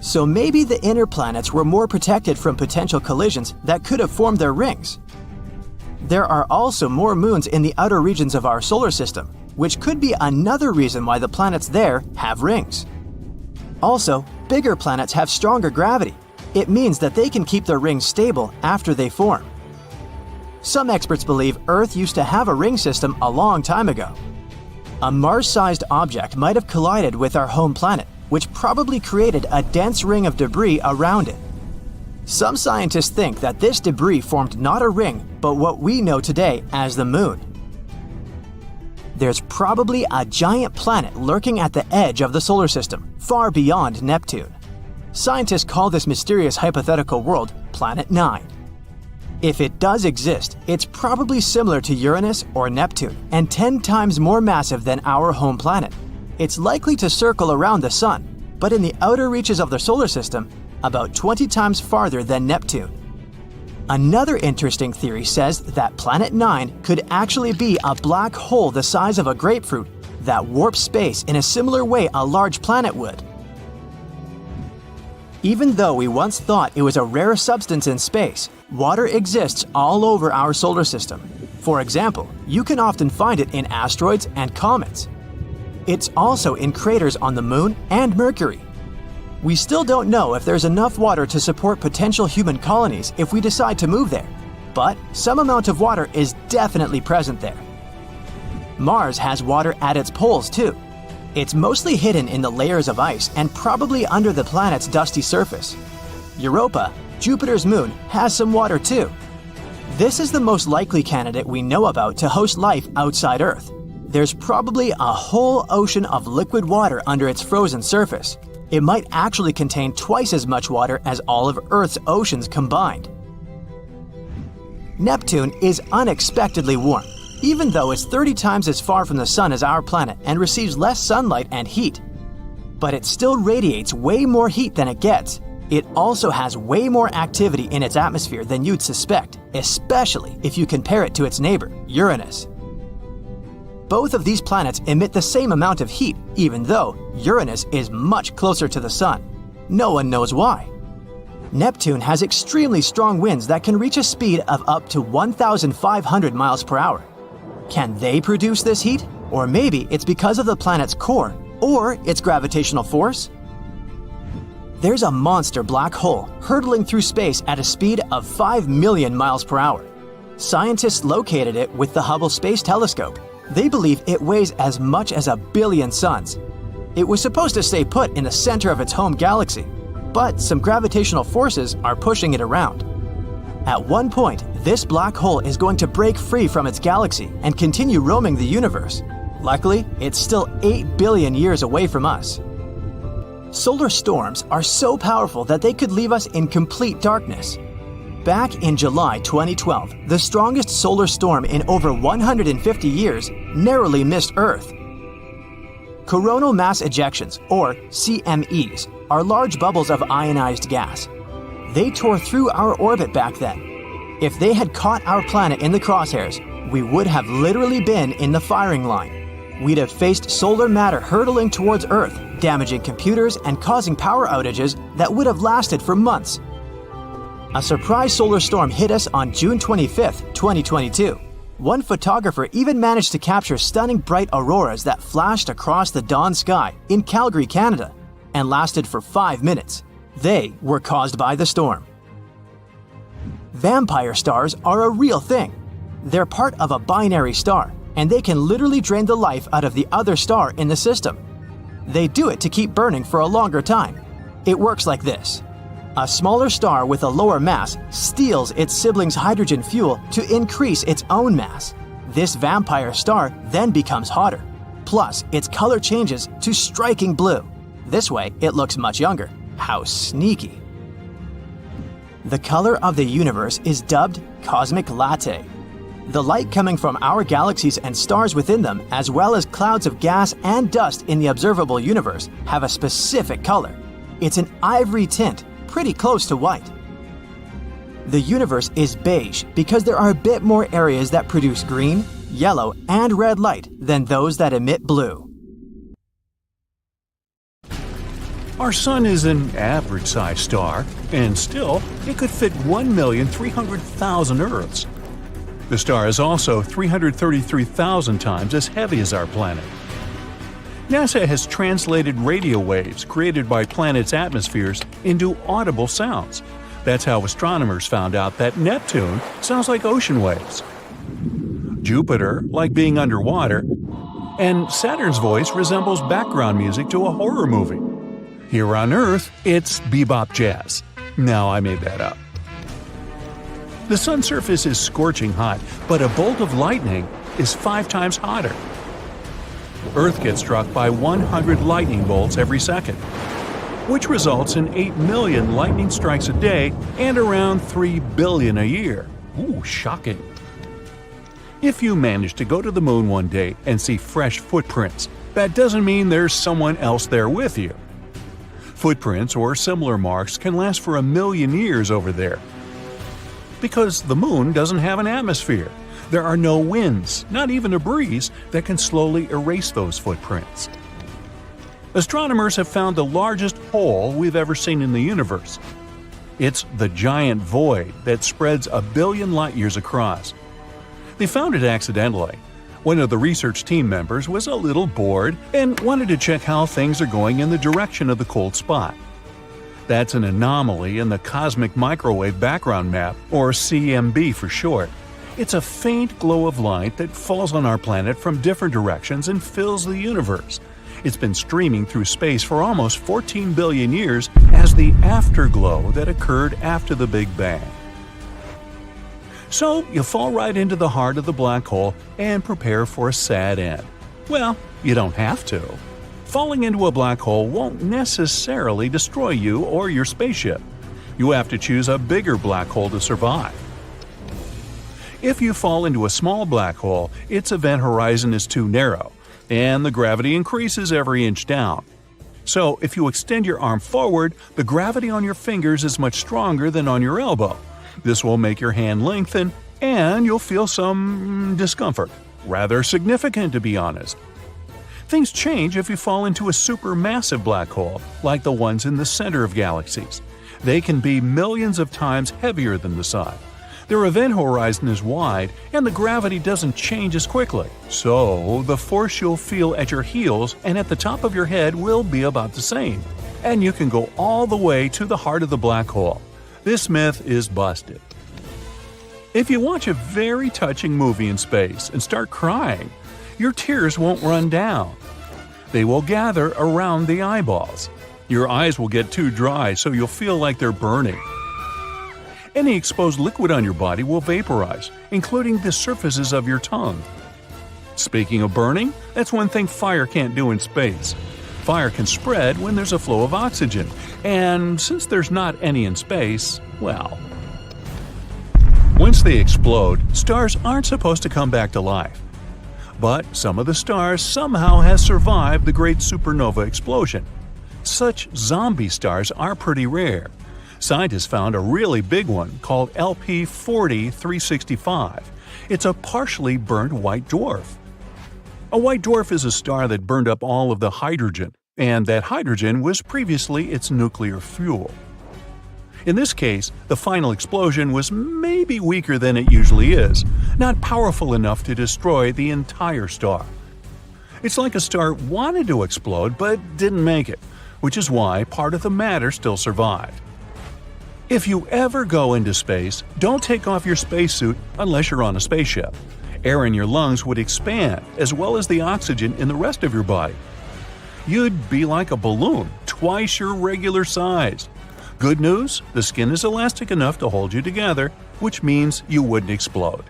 [SPEAKER 3] So maybe the inner planets were more protected from potential collisions that could have formed their rings. There are also more moons in the outer regions of our solar system, which could be another reason why the planets there have rings. Also, bigger planets have stronger gravity. It means that they can keep their rings stable after they form. Some experts believe Earth used to have a ring system a long time ago. A Mars-sized object might have collided with our home planet, which probably created a dense ring of debris around it. Some scientists think that this debris formed not a ring, but what we know today as the Moon. There's probably a giant planet lurking at the edge of the solar system, far beyond Neptune. Scientists call this mysterious hypothetical world Planet 9. If it does exist, it's probably similar to Uranus or Neptune and 10 times more massive than our home planet. It's likely to circle around the Sun, but in the outer reaches of the solar system, about 20 times farther than Neptune. Another interesting theory says that Planet 9 could actually be a black hole the size of a grapefruit that warps space in a similar way a large planet would. Even though we once thought it was a rare substance in space, water exists all over our solar system. For example, you can often find it in asteroids and comets. It's also in craters on the Moon and Mercury. We still don't know if there's enough water to support potential human colonies if we decide to move there, but some amount of water is definitely present there. Mars has water at its poles too. It's mostly hidden in the layers of ice and probably under the planet's dusty surface. Europa, Jupiter's moon, has some water too. This is the most likely candidate we know about to host life outside Earth. There's probably a whole ocean of liquid water under its frozen surface. It might actually contain twice as much water as all of Earth's oceans combined. Neptune is unexpectedly warm, even though it's 30 times as far from the Sun as our planet and receives less sunlight and heat. But it still radiates way more heat than it gets. It also has way more activity in its atmosphere than you'd suspect, especially if you compare it to its neighbor, Uranus. Both of these planets emit the same amount of heat, even though Uranus is much closer to the Sun. No one knows why. Neptune has extremely strong winds that can reach a speed of up to 1,500 miles per hour. Can they produce this heat? Or maybe it's because of the planet's core, or its gravitational force? There's a monster black hole hurtling through space at a speed of 5 million miles per hour. Scientists located it with the Hubble Space Telescope. They believe it weighs as much as 1 billion suns. It was supposed to stay put in the center of its home galaxy, but some gravitational forces are pushing it around. At one point, this black hole is going to break free from its galaxy and continue roaming the universe. Luckily, it's still 8 billion years away from us. Solar storms are so powerful that they could leave us in complete darkness. Back in July 2012, the strongest solar storm in over 150 years narrowly missed Earth. Coronal mass ejections, or CMEs, are large bubbles of ionized gas. They tore through our orbit back then. If they had caught our planet in the crosshairs, we would have literally been in the firing line. We'd have faced solar matter hurtling towards Earth, damaging computers and causing power outages that would have lasted for months. A surprise solar storm hit us on June 25, 2022. One photographer even managed to capture stunning bright auroras that flashed across the dawn sky in Calgary, Canada, and lasted for 5 minutes. They were caused by the storm. Vampire stars are a real thing. They're part of a binary star, and they can literally drain the life out of the other star in the system. They do it to keep burning for a longer time. It works like this. A smaller star with a lower mass steals its sibling's hydrogen fuel to increase its own mass. This vampire star then becomes hotter. Plus, its color changes to striking blue. This way, it looks much younger. How sneaky. The color of the universe is dubbed cosmic latte. The light coming from our galaxies and stars within them, as well as clouds of gas and dust in the observable universe, have a specific color. It's an ivory tint, pretty close to white. The universe is beige because there are a bit more areas that produce green, yellow, and red light than those that emit blue.
[SPEAKER 1] Our Sun is an average-sized star, and still, it could fit 1,300,000 Earths. The star is also 333,000 times as heavy as our planet. NASA has translated radio waves created by planets' atmospheres into audible sounds. That's how astronomers found out that Neptune sounds like ocean waves, Jupiter like being underwater, and Saturn's voice resembles background music to a horror movie. Here on Earth, it's bebop jazz. No, I made that up. The Sun's surface is scorching hot, but a bolt of lightning is 5 times hotter. Earth gets struck by 100 lightning bolts every second, which results in 8 million lightning strikes a day and around 3 billion a year. Ooh, shocking. If you manage to go to the moon one day and see fresh footprints, that doesn't mean there's someone else there with you. Footprints or similar marks can last for 1 million years over there. Because the Moon doesn't have an atmosphere. There are no winds, not even a breeze, that can slowly erase those footprints. Astronomers have found the largest hole we've ever seen in the universe. It's the giant void that spreads 1 billion light-years across. They found it accidentally. One of the research team members was a little bored and wanted to check how things are going in the direction of the cold spot. That's an anomaly in the Cosmic Microwave Background Map, or CMB for short. It's a faint glow of light that falls on our planet from different directions and fills the universe. It's been streaming through space for almost 14 billion years as the afterglow that occurred after the Big Bang. So you fall right into the heart of the black hole and prepare for a sad end. Well, you don't have to. Falling into a black hole won't necessarily destroy you or your spaceship. You have to choose a bigger black hole to survive. If you fall into a small black hole, its event horizon is too narrow, and the gravity increases every inch down. So if you extend your arm forward, the gravity on your fingers is much stronger than on your elbow. This will make your hand lengthen, and you'll feel some discomfort. Rather significant, to be honest. Things change if you fall into a supermassive black hole, like the ones in the center of galaxies. They can be millions of times heavier than the Sun. Their event horizon is wide, and the gravity doesn't change as quickly. So, the force you'll feel at your heels and at the top of your head will be about the same. And you can go all the way to the heart of the black hole. This myth is busted. If you watch a very touching movie in space and start crying, your tears won't run down. They will gather around the eyeballs. Your eyes will get too dry, so you'll feel like they're burning. Any exposed liquid on your body will vaporize, including the surfaces of your tongue. Speaking of burning, that's one thing fire can't do in space. Fire can spread when there's a flow of oxygen, and since there's not any in space, well. Once they explode, stars aren't supposed to come back to life. But some of the stars somehow have survived the great supernova explosion. Such zombie stars are pretty rare. Scientists found a really big one called LP 40-365. It's a partially burnt white dwarf. A white dwarf is a star that burned up all of the hydrogen, and that hydrogen was previously its nuclear fuel. In this case, the final explosion was maybe weaker than it usually is, not powerful enough to destroy the entire star. It's like a star wanted to explode but didn't make it, which is why part of the matter still survived. If you ever go into space, don't take off your spacesuit unless you're on a spaceship. Air in your lungs would expand, as well as the oxygen in the rest of your body. You'd be like a balloon, twice your regular size. Good news, the skin is elastic enough to hold you together, which means you wouldn't explode.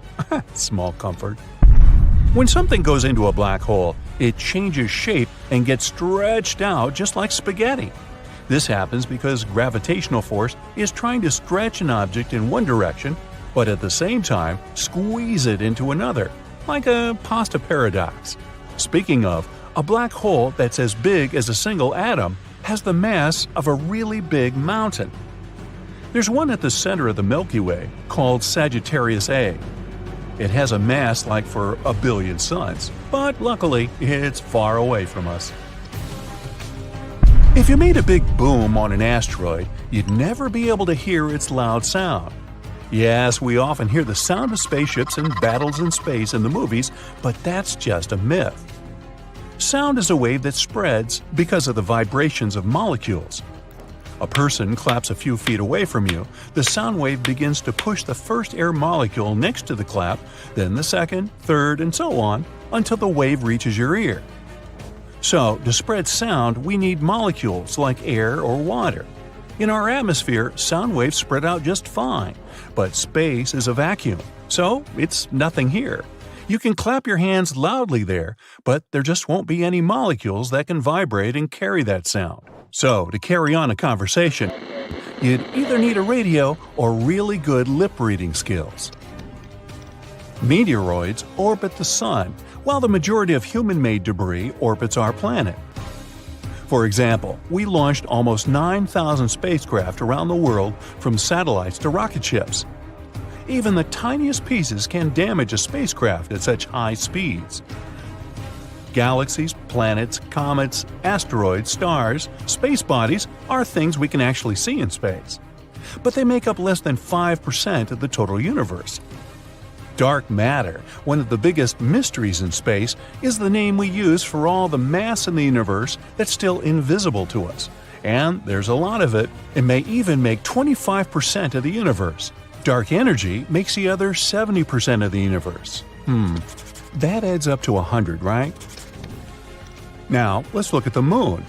[SPEAKER 1] Small comfort. When something goes into a black hole, it changes shape and gets stretched out just like spaghetti. This happens because gravitational force is trying to stretch an object in one direction, but at the same time squeeze it into another, like a pasta paradox. Speaking of, a black hole that's as big as a single atom has the mass of a really big mountain. There's one at the center of the Milky Way called Sagittarius A. It has a mass like for 1 billion suns, but luckily it's far away from us. If you made a big boom on an asteroid, you'd never be able to hear its loud sound. Yes, we often hear the sound of spaceships and battles in space in the movies, but that's just a myth. Sound is a wave that spreads because of the vibrations of molecules. A person claps a few feet away from you, the sound wave begins to push the first air molecule next to the clap, then the second, third, and so on, until the wave reaches your ear. So, to spread sound, we need molecules like air or water. In our atmosphere, sound waves spread out just fine, but space is a vacuum, so it's nothing here. You can clap your hands loudly there, but there just won't be any molecules that can vibrate and carry that sound. So, to carry on a conversation, you'd either need a radio or really good lip-reading skills. Meteoroids orbit the Sun, while the majority of human-made debris orbits our planet. For example, we launched almost 9,000 spacecraft around the world from satellites to rocket ships. Even the tiniest pieces can damage a spacecraft at such high speeds. Galaxies, planets, comets, asteroids, stars, space bodies are things we can actually see in space. But they make up less than 5% of the total universe. Dark matter, one of the biggest mysteries in space, is the name we use for all the mass in the universe that's still invisible to us. And there's a lot of it. It may even make 25% of the universe. Dark energy makes the other 70% of the universe. That adds up to 100, right? Now, let's look at the moon.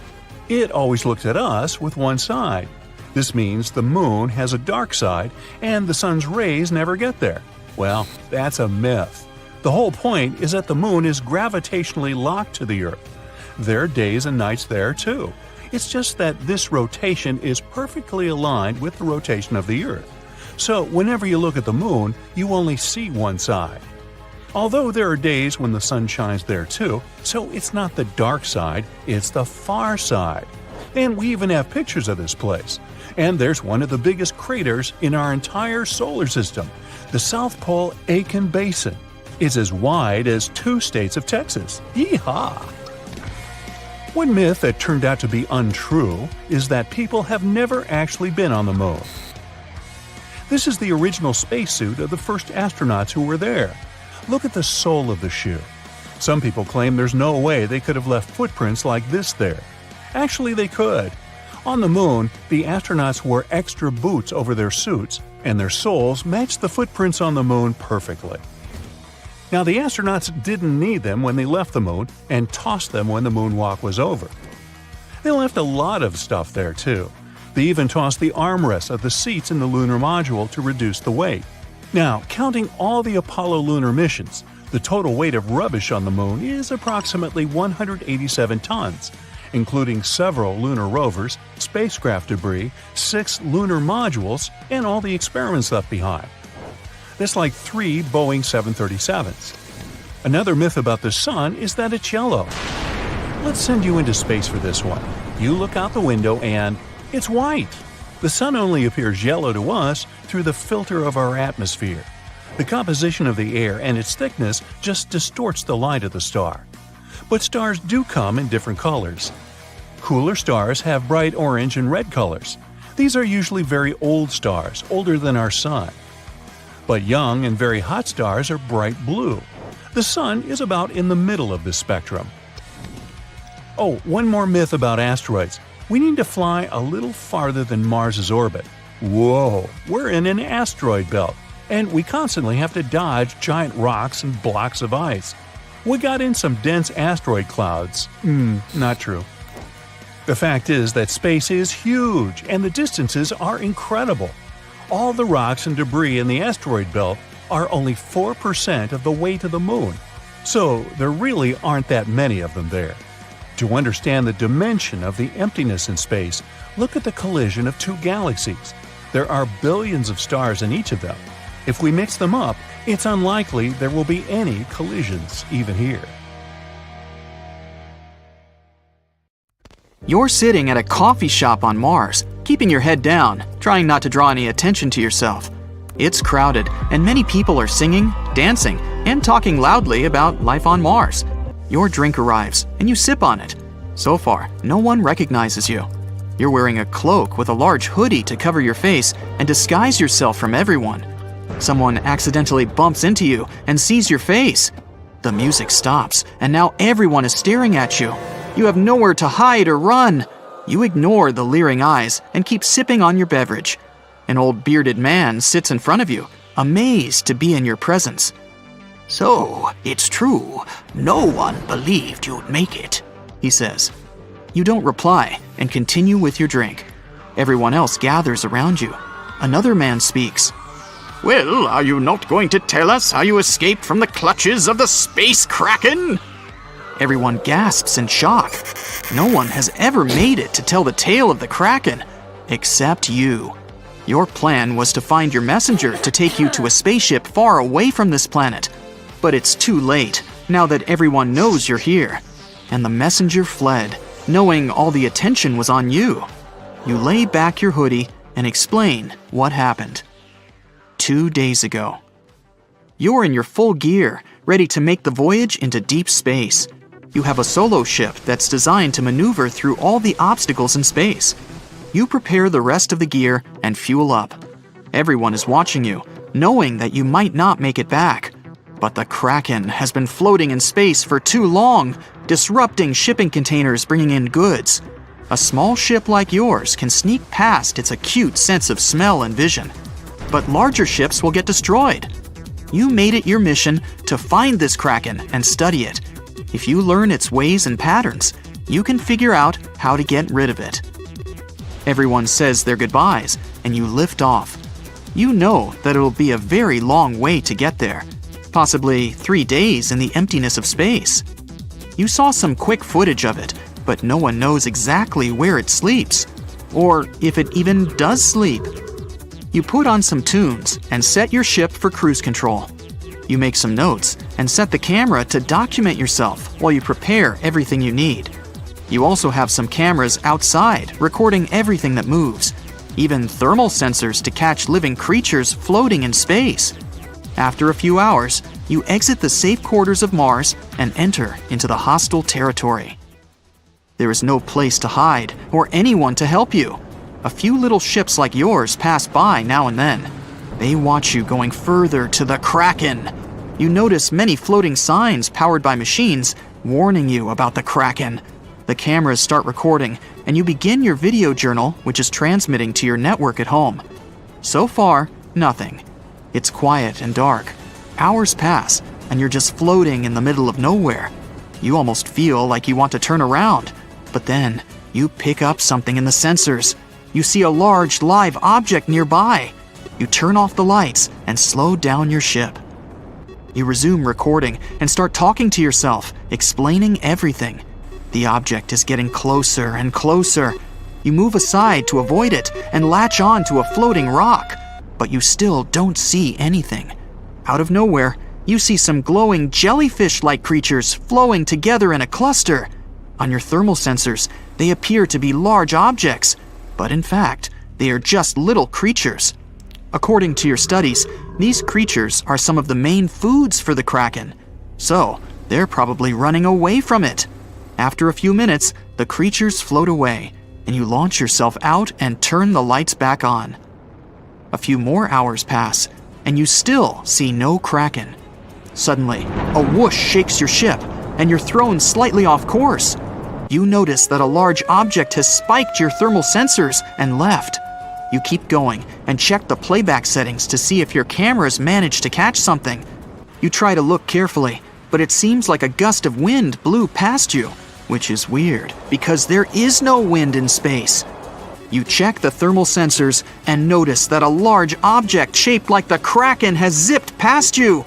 [SPEAKER 1] It always looks at us with one side. This means the moon has a dark side and the sun's rays never get there. Well, that's a myth. The whole point is that the moon is gravitationally locked to the Earth. There are days and nights there too. It's just that this rotation is perfectly aligned with the rotation of the Earth. So whenever you look at the moon, you only see one side. Although there are days when the sun shines there too, so it's not the dark side, it's the far side. And we even have pictures of this place. And there's one of the biggest craters in our entire solar system, the South Pole Aitken Basin. It's as wide as 2 states of Texas. Yeehaw! One myth that turned out to be untrue is that people have never actually been on the moon. This is the original spacesuit of the first astronauts who were there. Look at the sole of the shoe. Some people claim there's no way they could have left footprints like this there. Actually, they could. On the moon, the astronauts wore extra boots over their suits, and their soles matched the footprints on the moon perfectly. Now, the astronauts didn't need them when they left the moon and tossed them when the moonwalk was over. They left a lot of stuff there, too. They even tossed the armrests of the seats in the lunar module to reduce the weight. Now, counting all the Apollo lunar missions, the total weight of rubbish on the moon is approximately 187 tons, including several lunar rovers, spacecraft debris, 6 lunar modules, and all the experiments left behind. That's like 3 Boeing 737s. Another myth about the sun is that it's yellow. Let's send you into space for this one. You look out the window and it's white. The sun only appears yellow to us through the filter of our atmosphere. The composition of the air and its thickness just distorts the light of the star. But stars do come in different colors. Cooler stars have bright orange and red colors. These are usually very old stars, older than our sun. But young and very hot stars are bright blue. The sun is about in the middle of this spectrum. Oh, one more myth about asteroids. We need to fly a little farther than Mars's orbit. Whoa, we're in an asteroid belt, and we constantly have to dodge giant rocks and blocks of ice. We got in some dense asteroid clouds. Not true. The fact is that space is huge, and the distances are incredible. All the rocks and debris in the asteroid belt are only 4% of the weight of the moon, so there really aren't that many of them there. To understand the dimension of the emptiness in space, look at the collision of 2 galaxies. There are billions of stars in each of them. If we mix them up, it's unlikely there will be any collisions even here.
[SPEAKER 2] You're sitting at a coffee shop on Mars, keeping your head down, trying not to draw any attention to yourself. It's crowded, and many people are singing, dancing, and talking loudly about life on Mars. Your drink arrives, and you sip on it. So far, no one recognizes you. You're wearing a cloak with a large hoodie to cover your face and disguise yourself from everyone. Someone accidentally bumps into you and sees your face. The music stops, and now everyone is staring at you. You have nowhere to hide or run. You ignore the leering eyes and keep sipping on your beverage. An old bearded man sits in front of you, amazed to be in your presence.
[SPEAKER 4] "So, it's true. No one believed you'd make it,"
[SPEAKER 2] he says. You don't reply and continue with your drink. Everyone else gathers around you. Another man speaks.
[SPEAKER 4] "Well, are you not going to tell us how you escaped from the clutches of the Space Kraken?"
[SPEAKER 2] Everyone gasps in shock. No one has ever made it to tell the tale of the Kraken, except you. Your plan was to find your messenger to take you to a spaceship far away from this planet. But it's too late, now that everyone knows you're here. And the messenger fled, knowing all the attention was on you. You lay back your hoodie and explain what happened.
[SPEAKER 5] 2 days ago. You're in your full gear, ready to make the voyage into deep space. You have a solo ship that's designed to maneuver through all the obstacles in space. You prepare the rest of the gear and fuel up. Everyone is watching you, knowing that you might not make it back. But the Kraken has been floating in space for too long, disrupting shipping containers bringing in goods. A small ship like yours can sneak past its acute sense of smell and vision. But larger ships will get destroyed. You made it your mission to find this Kraken and study it. If you learn its ways and patterns, you can figure out how to get rid of it. Everyone says their goodbyes, and you lift off. You know that it'll be a very long way to get there, possibly 3 days in the emptiness of space. You saw some quick footage of it, but no one knows exactly where it sleeps, or if it even does sleep. You put on some tunes and set your ship for cruise control. You make some notes and set the camera to document yourself while you prepare everything you need. You also have some cameras outside recording everything that moves, even thermal sensors to catch living creatures floating in space. After a few hours, you exit the safe quarters of Mars and enter into the hostile territory. There is no place to hide or anyone to help you. A few little ships like yours pass by now and then. They watch you going further to the Kraken. You notice many floating signs powered by machines warning you about the Kraken. The cameras start recording, and you begin your video journal, which is transmitting to your network at home. So far, nothing. It's quiet and dark. Hours pass, and you're just floating in the middle of nowhere. You almost feel like you want to turn around, but then you pick up something in the sensors. You see a large live object nearby. You turn off the lights and slow down your ship. You resume recording and start talking to yourself, explaining everything. The object is getting closer and closer. You move aside to avoid it and latch on to a floating rock, but you still don't see anything. Out of nowhere, you see some glowing jellyfish-like creatures flowing together in a cluster. On your thermal sensors, they appear to be large objects, but in fact, they are just little creatures. According to your studies, these creatures are some of the main foods for the Kraken, so they're probably running away from it. After a few minutes, the creatures float away, and you launch yourself out and turn the lights back on. A few more hours pass, and you still see no Kraken. Suddenly, a whoosh shakes your ship, and you're thrown slightly off course. You notice that a large object has spiked your thermal sensors and left. You keep going and check the playback settings to see if your cameras manage to catch something. You try to look carefully, but it seems like a gust of wind blew past you, which is weird because there is no wind in space. You check the thermal sensors and notice that a large object shaped like the Kraken has zipped past you.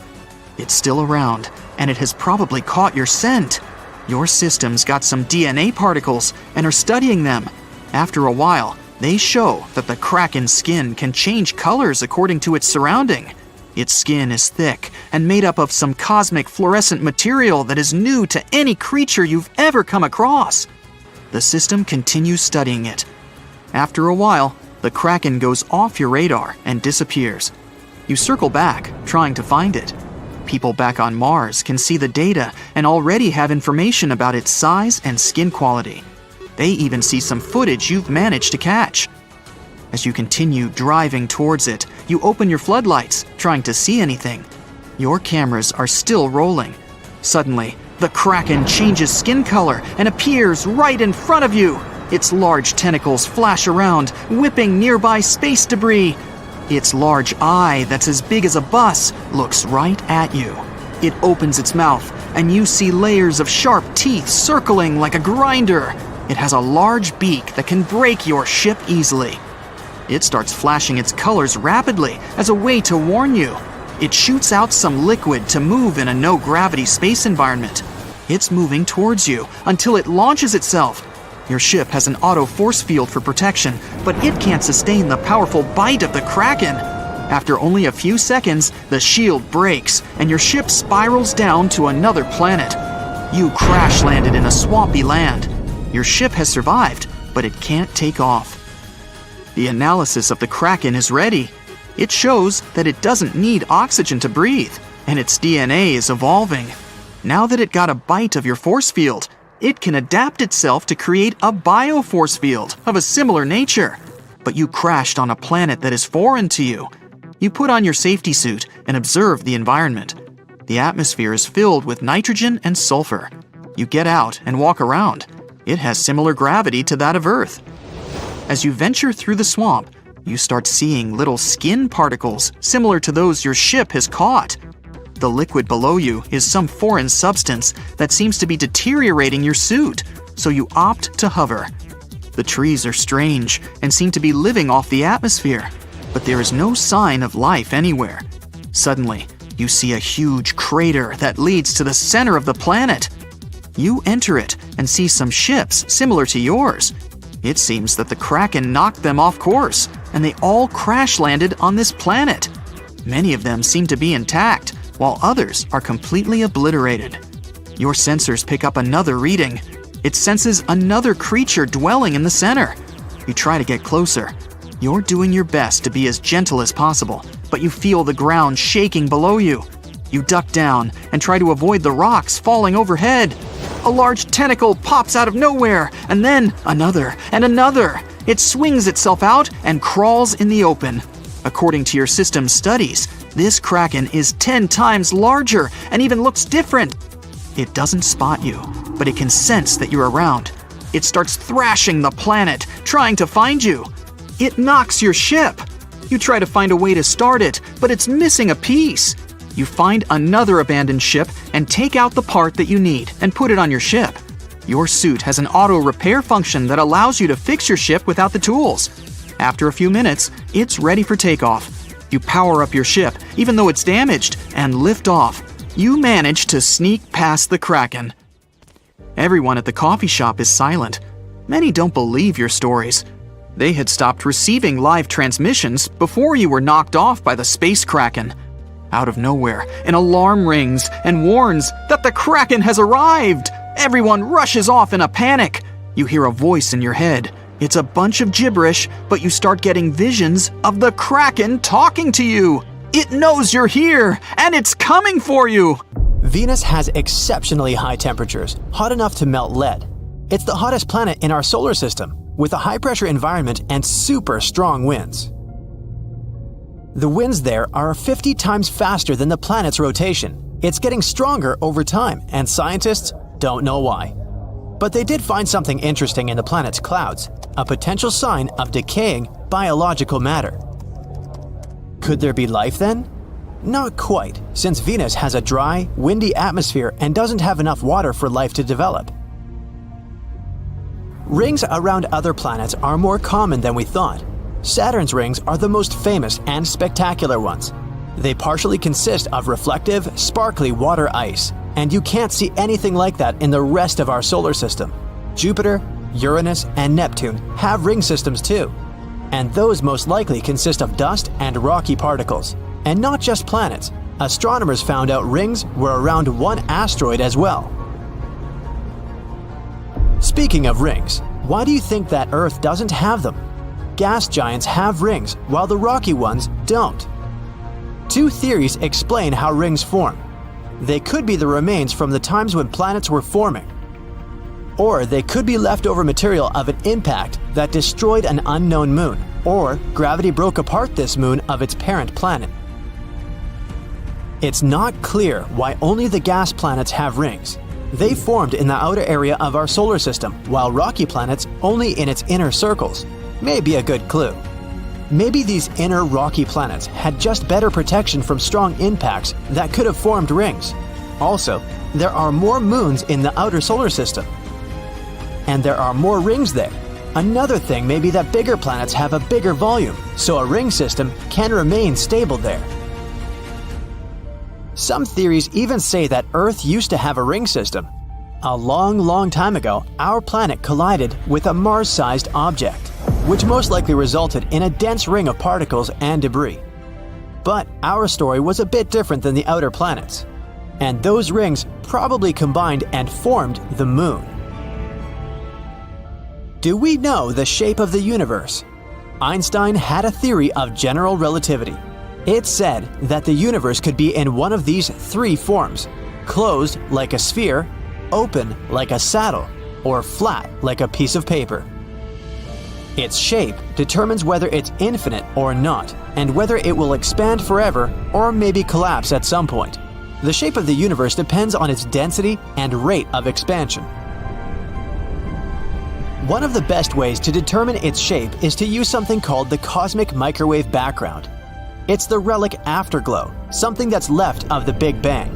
[SPEAKER 5] It's still around, and it has probably caught your scent. Your system's got some DNA particles and are studying them. After a while, they show that the Kraken's skin can change colors according to its surrounding. Its skin is thick and made up of some cosmic fluorescent material that is new to any creature you've ever come across. The system continues studying it. After a while, the Kraken goes off your radar and disappears. You circle back, trying to find it. People back on Mars can see the data and already have information about its size and skin quality. They even see some footage you've managed to catch. As you continue driving towards it, you open your floodlights, trying to see anything. Your cameras are still rolling. Suddenly, the Kraken changes skin color and appears right in front of you. Its large tentacles flash around, whipping nearby space debris. Its large eye that's as big as a bus looks right at you. It opens its mouth, and you see layers of sharp teeth circling like a grinder. It has a large beak that can break your ship easily. It starts flashing its colors rapidly as a way to warn you. It shoots out some liquid to move in a no-gravity space environment. It's moving towards you until it launches itself. Your ship has an auto force field for protection, but it can't sustain the powerful bite of the Kraken. After only a few seconds, the shield breaks, and your ship spirals down to another planet. You crash-landed in a swampy land. Your ship has survived, but it can't take off. The analysis of the Kraken is ready. It shows that it doesn't need oxygen to breathe, and its DNA is evolving. Now that it got a bite of your force field, it can adapt itself to create a bioforce field of a similar nature. But you crashed on a planet that is foreign to you. You put on your safety suit and observe the environment. The atmosphere is filled with nitrogen and sulfur. You get out and walk around. It has similar gravity to that of Earth. As you venture through the swamp, you start seeing little skin particles similar to those your ship has caught. The liquid below you is some foreign substance that seems to be deteriorating your suit, so you opt to hover. The trees are strange and seem to be living off the atmosphere, but there is no sign of life anywhere. Suddenly, you see a huge crater that leads to the center of the planet. You enter it and see some ships similar to yours. It seems that the Kraken knocked them off course, and they all crash-landed on this planet. Many of them seem to be intact, while others are completely obliterated. Your sensors pick up another reading. It senses another creature dwelling in the center. You try to get closer. You're doing your best to be as gentle as possible, but you feel the ground shaking below you. You duck down and try to avoid the rocks falling overhead. A large tentacle pops out of nowhere, and then another and another. It swings itself out and crawls in the open. According to your system's studies, this Kraken is 10 times larger and even looks different. It doesn't spot you, but it can sense that you're around. It starts thrashing the planet, trying to find you. It knocks your ship. You try to find a way to start it, but it's missing a piece. You find another abandoned ship and take out the part that you need and put it on your ship. Your suit has an auto repair function that allows you to fix your ship without the tools. After a few minutes, it's ready for takeoff. You power up your ship, even though it's damaged, and lift off. You manage to sneak past the Kraken. Everyone at the coffee shop is silent. Many don't believe your stories. They had stopped receiving live transmissions before you were knocked off by the Space Kraken. Out of nowhere, an alarm rings and warns that the Kraken has arrived. Everyone rushes off in a panic. You hear a voice in your head. It's a bunch of gibberish, but you start getting visions of the Kraken talking to you. It knows you're here, and it's coming for you.
[SPEAKER 3] Venus has exceptionally high temperatures, hot enough to melt lead. It's the hottest planet in our solar system, with a high-pressure environment and super strong winds. The winds there are 50 times faster than the planet's rotation. It's getting stronger over time, and scientists don't know why. But they did find something interesting in the planet's clouds, a potential sign of decaying biological matter. Could there be life then? Not quite, since Venus has a dry, windy atmosphere and doesn't have enough water for life to develop. Rings around other planets are more common than we thought. Saturn's rings are the most famous and spectacular ones. They partially consist of reflective, sparkly water ice, and you can't see anything like that in the rest of our solar system. Jupiter, Uranus, and Neptune have ring systems too, and those most likely consist of dust and rocky particles. And not just planets. Astronomers found out rings were around one asteroid as well. Speaking of rings, why do you think that Earth doesn't have them? Gas giants have rings, while the rocky ones don't. Two theories explain how rings form. They could be the remains from the times when planets were forming. Or they could be leftover material of an impact that destroyed an unknown moon, or gravity broke apart this moon of its parent planet. It's not clear why only the gas planets have rings. They formed in the outer area of our solar system, while rocky planets only in its inner circles. May be a good clue. Maybe these inner rocky planets had just better protection from strong impacts that could have formed rings. Also, there are more moons in the outer solar system. And there are more rings there. Another thing may be that bigger planets have a bigger volume, so a ring system can remain stable there. Some theories even say that Earth used to have a ring system. A long time ago, our planet collided with a Mars-sized object, which most likely resulted in a dense ring of particles and debris. But our story was a bit different than the outer planets, and those rings probably combined and formed the Moon. Do we know the shape of the universe? Einstein had a theory of general relativity. It's said that the universe could be in one of these three forms: closed like a sphere, open like a saddle, or flat like a piece of paper. Its shape determines whether it's infinite or not, and whether it will expand forever or maybe collapse at some point. The shape of the universe depends on its density and rate of expansion. One of the best ways to determine its shape is to use something called the cosmic microwave background. It's the relic afterglow, something that's left of the Big Bang.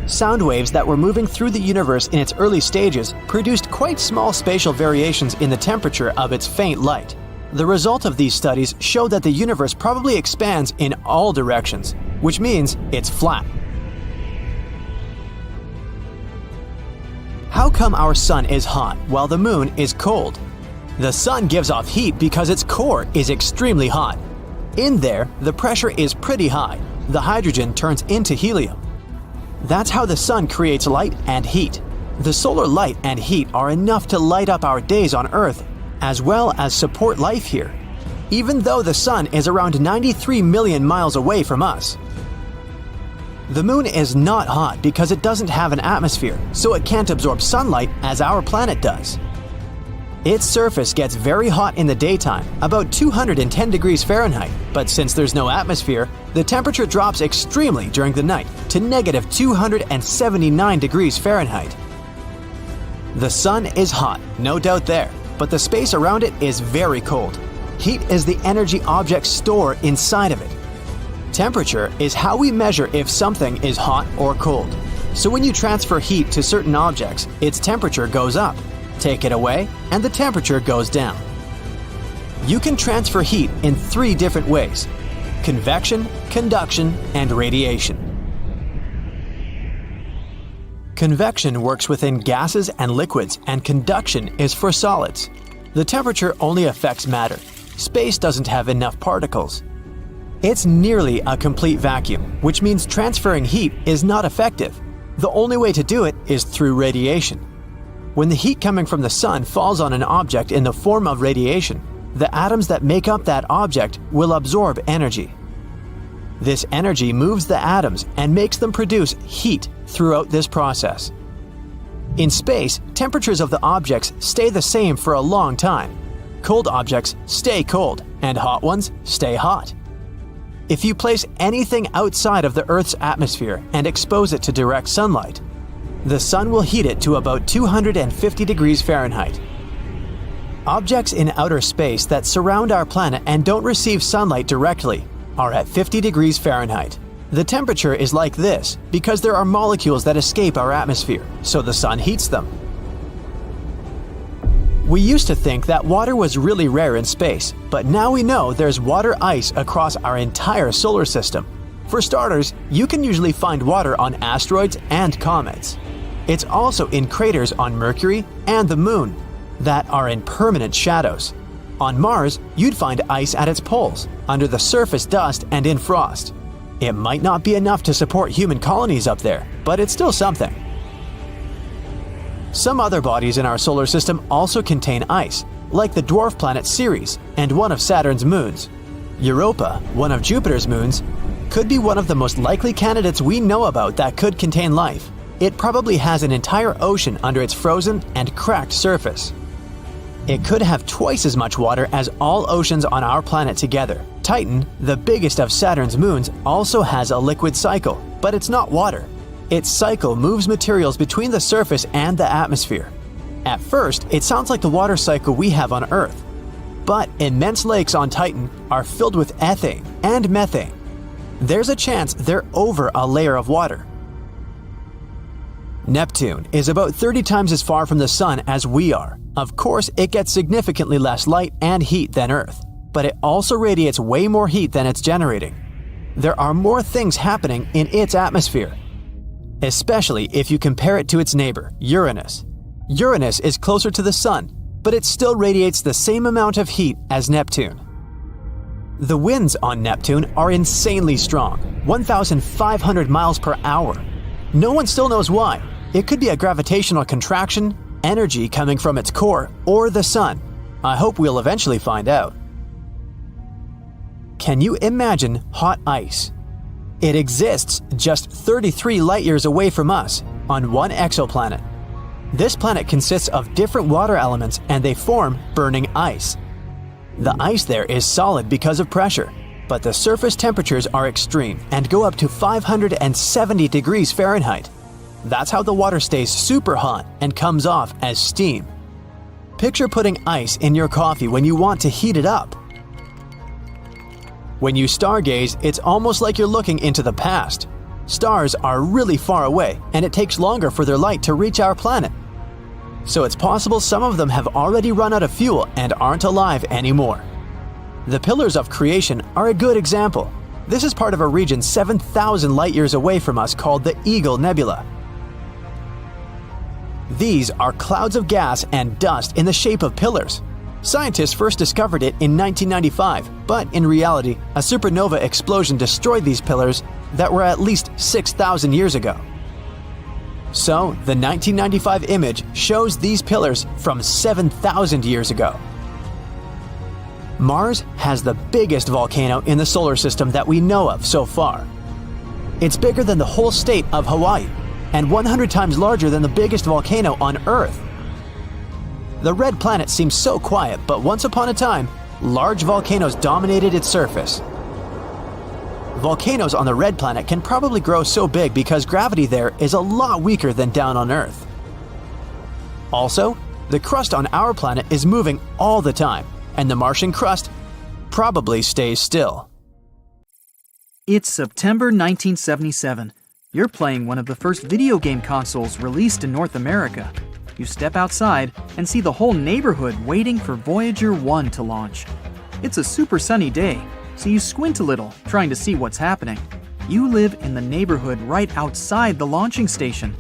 [SPEAKER 3] Sound waves that were moving through the universe in its early stages produced quite small spatial variations in the temperature of its faint light. The result of these studies show that the universe probably expands in all directions, which means it's flat. How come our sun is hot while the moon is cold? The sun gives off heat because its core is extremely hot. In there, the pressure is pretty high. The hydrogen turns into helium. That's how the sun creates light and heat. The solar light and heat are enough to light up our days on Earth, as well as support life here, even though the sun is around 93 million miles away from us. The moon is not hot because it doesn't have an atmosphere, so it can't absorb sunlight as our planet does. Its surface gets very hot in the daytime, about 210 degrees Fahrenheit, but since there's no atmosphere, the temperature drops extremely during the night to negative 279 degrees Fahrenheit. The sun is hot, no doubt there, but the space around it is very cold. Heat is the energy objects store inside of it. Temperature is how we measure if something is hot or cold. So when you transfer heat to certain objects, its temperature goes up. Take it away, and the temperature goes down. You can transfer heat in three different ways: convection, conduction, and radiation. Convection works within gases and liquids, and conduction is for solids. The temperature only affects matter. Space doesn't have enough particles. It's nearly a complete vacuum, which means transferring heat is not effective. The only way to do it is through radiation. When the heat coming from the sun falls on an object in the form of radiation, the atoms that make up that object will absorb energy. This energy moves the atoms and makes them produce heat throughout this process. In space, temperatures of the objects stay the same for a long time. Cold objects stay cold, and hot ones stay hot. If you place anything outside of the Earth's atmosphere and expose it to direct sunlight, the sun will heat it to about 250 degrees Fahrenheit. Objects in outer space that surround our planet and don't receive sunlight directly are at 50 degrees Fahrenheit. The temperature is like this because there are molecules that escape our atmosphere, so the sun heats them. We used to think that water was really rare in space, but now we know there's water ice across our entire solar system. For starters, you can usually find water on asteroids and comets. It's also in craters on Mercury and the Moon that are in permanent shadows. On Mars, you'd find ice at its poles, under the surface dust and in frost. It might not be enough to support human colonies up there, but it's still something. Some other bodies in our solar system also contain ice, like the Dwarf planet Ceres and one of Saturn's moons. Europa, one of Jupiter's moons, could be one of the most likely candidates we know about that could contain life. It probably has an entire ocean under its frozen and cracked surface. It could have twice as much water as all oceans on our planet together. Titan, the biggest of Saturn's moons, also has a liquid cycle, but it's not water. Its cycle moves materials between the surface and the atmosphere. At first, it sounds like the water cycle we have on Earth. But immense lakes on Titan are filled with ethane and methane. There's a chance they're over a layer of water. Neptune is about 30 times as far from the Sun as we are. Of course, it gets significantly less light and heat than Earth, but it also radiates way more heat than it's generating. There are more things happening in its atmosphere, especially if you compare it to its neighbor, Uranus. Uranus is closer to the Sun, but it still radiates the same amount of heat as Neptune. The winds on Neptune are insanely strong, 1,500 miles per hour. No one still knows why. It could be a gravitational contraction, energy coming from its core, or the Sun. I hope we'll eventually find out. Can you imagine hot ice? It exists just 33 light-years away from us, on one exoplanet. This planet consists of different water elements and they form burning ice. The ice there is solid because of pressure, but the surface temperatures are extreme and go up to 570 degrees Fahrenheit. That's how the water stays super hot and comes off as steam. Picture putting ice in your coffee when you want to heat it up. When you stargaze, it's almost like you're looking into the past. Stars are really far away, and it takes longer for their light to reach our planet. So it's possible some of them have already run out of fuel and aren't alive anymore. The pillars of creation are a good example. This is part of a region 7,000 light-years away from us called the Eagle Nebula. These are clouds of gas and dust in the shape of pillars. Scientists first discovered it in 1995, but in reality, a supernova explosion destroyed these pillars that were at least 6,000 years ago. So, the 1995 image shows these pillars from 7,000 years ago. Mars has the biggest volcano in the solar system that we know of so far. It's bigger than the whole state of Hawaii, and 100 times larger than the biggest volcano on Earth. The red planet seems so quiet, but once upon a time, large volcanoes dominated its surface. Volcanoes on the red planet can probably grow so big because gravity there is a lot weaker than down on Earth. Also, the crust on our planet is moving all the time, and the Martian crust probably stays still.
[SPEAKER 2] It's September 1977. You're playing one of the first video game consoles released in North America. You step outside and see the whole neighborhood waiting for Voyager 1 to launch. It's a super sunny day, so you squint a little, trying to see what's happening. You live in the neighborhood right outside the launching station.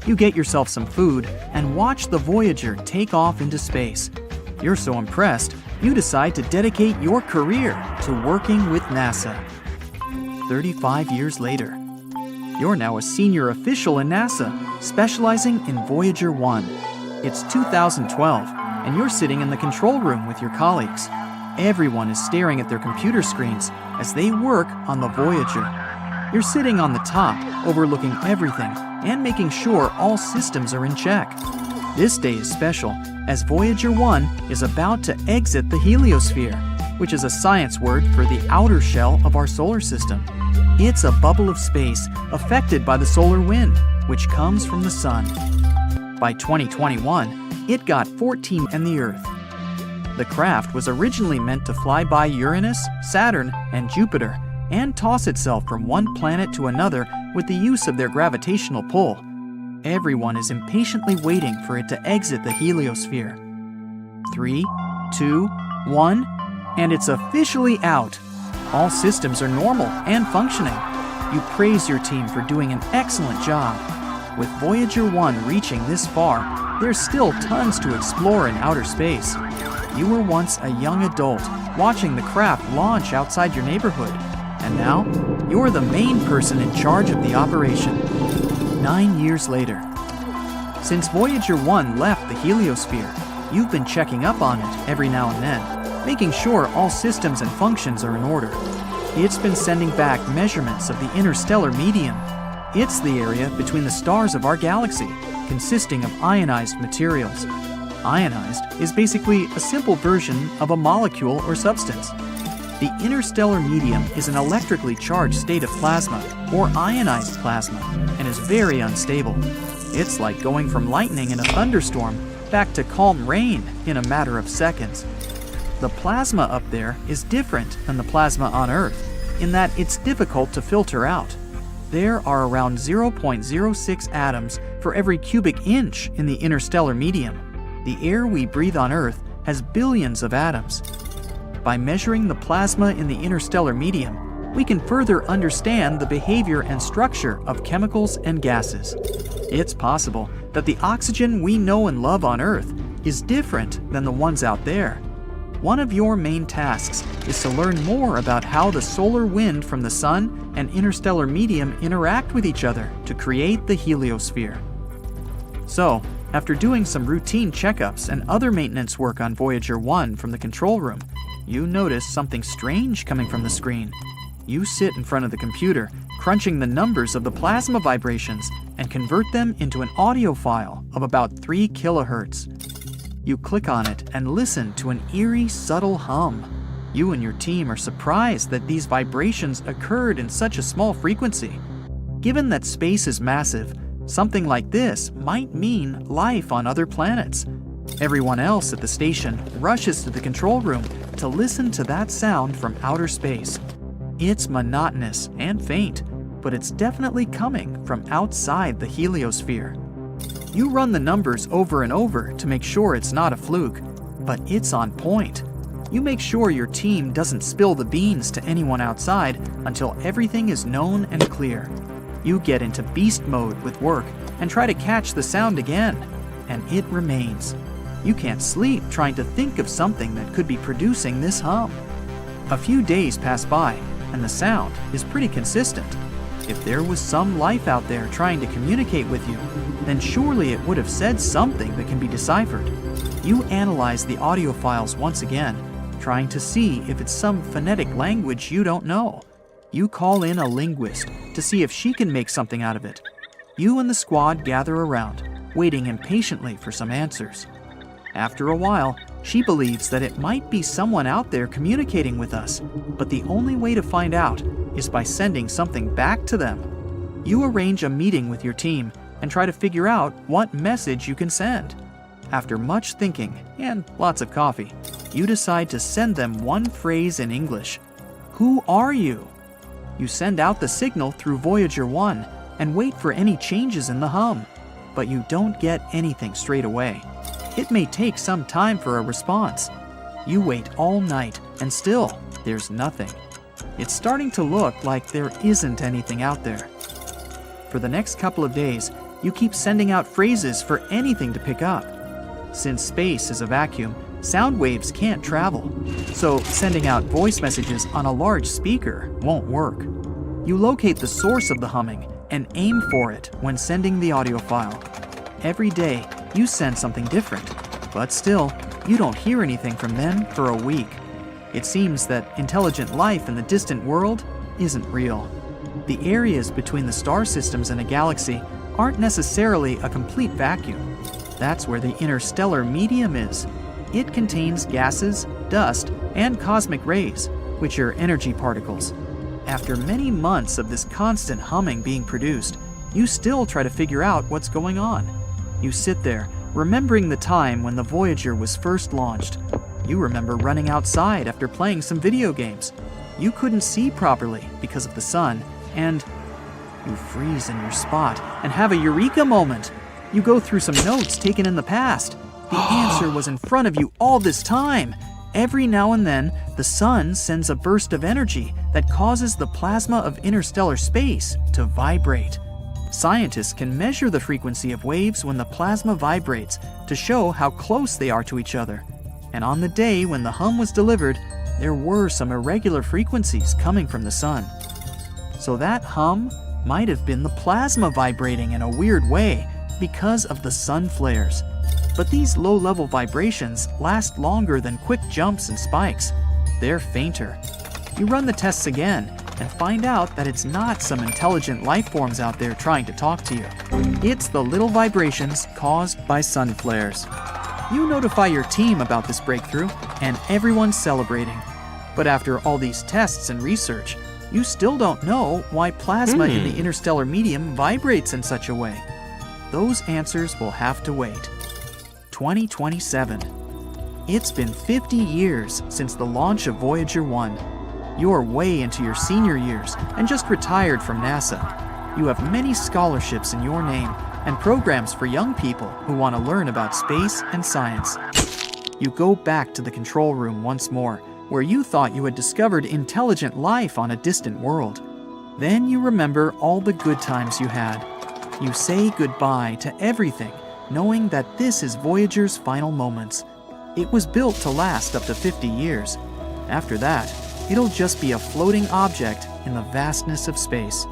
[SPEAKER 2] You get yourself some food and watch the Voyager take off into space. You're so impressed, you decide to dedicate your career to working with NASA. 35 years later. You're now a senior official in NASA, specializing in Voyager 1. It's 2012, and you're sitting in the control room with your colleagues. Everyone is staring at their computer screens as they work on the Voyager. You're sitting on the top, overlooking everything and making sure all systems are in check. This day is special, as Voyager 1 is about to exit the heliosphere, which is a science word for the outer shell of our solar system. It's a bubble of space affected by the solar wind, which comes from the sun. By 2021, it got 14 and the Earth. The craft was originally meant to fly by Uranus, Saturn, and Jupiter, and toss itself from one planet to another with the use of their gravitational pull. Everyone is impatiently waiting for it to exit the heliosphere. 3, 2, 1, and it's officially out. All systems are normal and functioning. You praise your team for doing an excellent job. With Voyager 1 reaching this far, there's still tons to explore in outer space. You were once a young adult watching the craft launch outside your neighborhood, and now you're the main person in charge of the operation. 9 years later. Since Voyager 1 left the heliosphere, you've been checking up on it every now and then, making sure all systems and functions are in order. It's been sending back measurements of the interstellar medium. It's the area between the stars of our galaxy, consisting of ionized materials. Ionized is basically a simple version of a molecule or substance. The interstellar medium is an electrically charged state of plasma, or ionized plasma, and is very unstable. It's like going from lightning in a thunderstorm back to calm rain in a matter of seconds. The plasma up there is different than the plasma on Earth, in that it's difficult to filter out. There are around 0.06 atoms for every cubic inch in the interstellar medium. The air we breathe on Earth has billions of atoms. By measuring the plasma in the interstellar medium, we can further understand the behavior and structure of chemicals and gases. It's possible that the oxygen we know and love on Earth is different than the ones out there. One of your main tasks is to learn more about how the solar wind from the sun and interstellar medium interact with each other to create the heliosphere. So, after doing some routine checkups and other maintenance work on Voyager 1 from the control room, You notice something strange coming from the screen. You sit in front of the computer, crunching the numbers of the plasma vibrations and convert them into an audio file of about 3 kilohertz. You click on it and listen to an eerie, subtle hum. You and your team are surprised that these vibrations occurred in such a small frequency. Given that space is massive, something like this might mean life on other planets. Everyone else at the station rushes to the control room to listen to that sound from outer space. It's monotonous and faint, but it's definitely coming from outside the heliosphere. You run the numbers over and over to make sure it's not a fluke, but it's on point. You make sure your team doesn't spill the beans to anyone outside until everything is known and clear. You get into beast mode with work and try to catch the sound again, and it remains. You can't sleep trying to think of something that could be producing this hum. A few days pass by, and the sound is pretty consistent. If there was some life out there trying to communicate with you, then surely it would have said something that can be deciphered. You analyze the audio files once again, trying to see if it's some phonetic language you don't know. You call in a linguist to see if she can make something out of it. You and the squad gather around, waiting impatiently for some answers. After a while, she believes that it might be someone out there communicating with us, but the only way to find out is by sending something back to them. You arrange a meeting with your team and try to figure out what message you can send. After much thinking and lots of coffee, you decide to send them one phrase in English. Who are you? You send out the signal through Voyager 1 and wait for any changes in the hum, but you don't get anything straight away. It may take some time for a response. You wait all night, and still, there's nothing. It's starting to look like there isn't anything out there. For the next couple of days, you keep sending out phrases for anything to pick up. Since space is a vacuum, sound waves can't travel, so sending out voice messages on a large speaker won't work. You locate the source of the humming and aim for it when sending the audio file. Every day, you send something different, but still, you don't hear anything from them for a week. It seems that intelligent life in the distant world isn't real. The areas between the star systems in a galaxy aren't necessarily a complete vacuum. That's where the interstellar medium is. It contains gases, dust, and cosmic rays, which are energy particles. After many months of this constant humming being produced, you still try to figure out what's going on. You sit there, remembering the time when the Voyager was first launched. You remember running outside after playing some video games. You couldn't see properly because of the sun, and you freeze in your spot and have a eureka moment. You go through some notes taken in the past. The answer was in front of you all this time. Every now and then, the sun sends a burst of energy that causes the plasma of interstellar space to vibrate. Scientists can measure the frequency of waves when the plasma vibrates to show how close they are to each other. And on the day when the hum was delivered, there were some irregular frequencies coming from the sun. So that hum might have been the plasma vibrating in a weird way because of the sun flares. But these low-level vibrations last longer than quick jumps and spikes. They're fainter. You run the tests again and find out that it's not some intelligent life forms out there trying to talk to you. It's the little vibrations caused by sun flares. You notify your team about this breakthrough, and everyone's celebrating. But after all these tests and research, you still don't know why plasma in the interstellar medium vibrates in such a way. Those answers will have to wait. 2027. It's been 50 years since the launch of Voyager 1. You're way into your senior years and just retired from NASA. You have many scholarships in your name and programs for young people who want to learn about space and science. You go back to the control room once more, where you thought you had discovered intelligent life on a distant world. Then you remember all the good times you had. You say goodbye to everything, knowing that this is Voyager's final moments. It was built to last up to 50 years. After that, it'll just be a floating object in the vastness of space.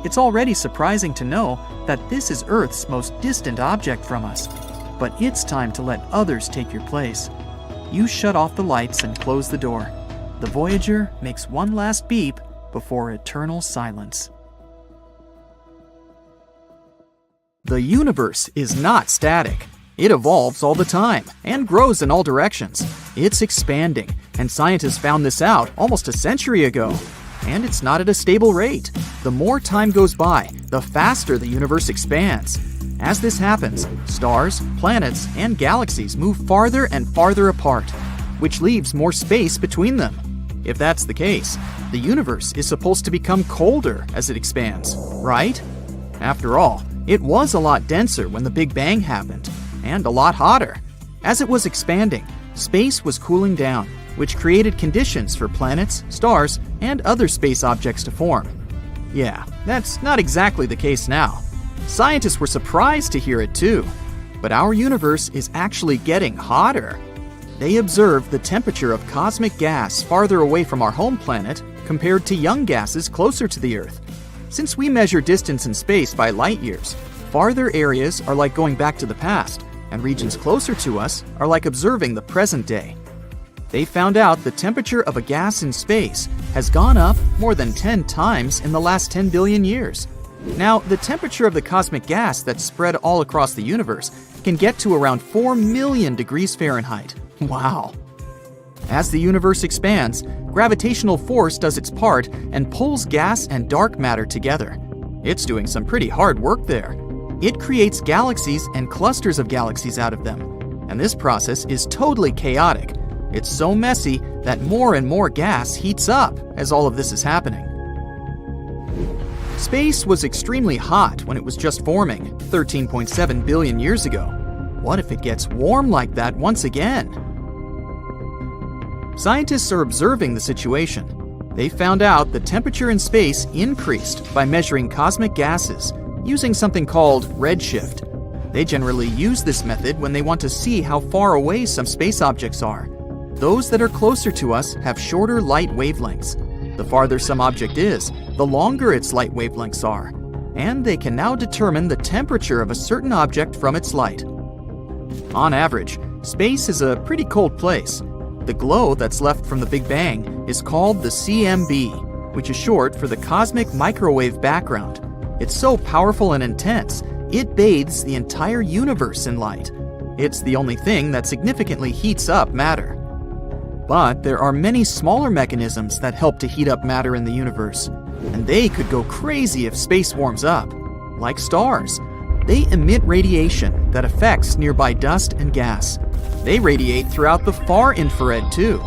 [SPEAKER 2] It's already surprising to know that this is Earth's most distant object from us, but it's time to let others take your place. You shut off the lights and close the door. The Voyager makes one last beep before eternal silence. The universe is not static. It evolves all the time and grows in all directions. It's expanding, and scientists found this out almost a century ago. And it's not at a stable rate. The more time goes by, the faster the universe expands. As this happens, stars, planets, and galaxies move farther and farther apart, which leaves more space between them. If that's the case, the universe is supposed to become colder as it expands, right? After all, it was a lot denser when the Big Bang happened, and a lot hotter. As it was expanding, space was cooling down, which created conditions for planets, stars, and other space objects to form. Yeah, that's not exactly the case now. Scientists were surprised to hear it too. But our universe is actually getting hotter. They observed the temperature of cosmic gas farther away from our home planet compared to young gases closer to the Earth. Since we measure distance in space by light years, farther areas are like going back to the past, and regions closer to us are like observing the present day. They found out the temperature of a gas in space has gone up more than 10 times in the last 10 billion years. Now, the temperature of the cosmic gas that's spread all across the universe can get to around 4 million degrees Fahrenheit. Wow! As the universe expands, gravitational force does its part and pulls gas and dark matter together. It's doing some pretty hard work there. It creates galaxies and clusters of galaxies out of them. And this process is totally chaotic. It's so messy that more and more gas heats up as all of this is happening. Space was extremely hot when it was just forming 13.7 billion years ago. What if it gets warm like that once again? Scientists are observing the situation. They found out the temperature in space increased by measuring cosmic gases using something called redshift. They generally use this method when they want to see how far away some space objects are. Those that are closer to us have shorter light wavelengths. The farther some object is, the longer its light wavelengths are. And they can now determine the temperature of a certain object from its light. On average, space is a pretty cold place. The glow that's left from the Big Bang is called the CMB, which is short for the cosmic microwave background. It's so powerful and intense, it bathes the entire universe in light. It's the only thing that significantly heats up matter. But there are many smaller mechanisms that help to heat up matter in the universe, and they could go crazy if space warms up, like stars. They emit radiation that affects nearby dust and gas. They radiate throughout the far infrared too.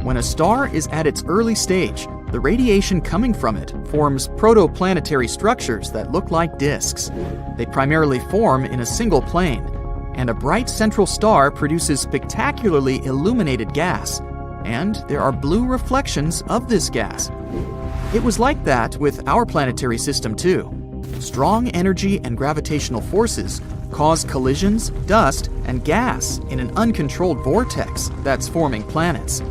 [SPEAKER 2] When a star is at its early stage, the radiation coming from it forms protoplanetary structures that look like disks. They primarily form in a single plane, and a bright central star produces spectacularly illuminated gas, and there are blue reflections of this gas. It was like that with our planetary system too. Strong energy and gravitational forces cause collisions, dust, and gas in an uncontrolled vortex that's forming planets.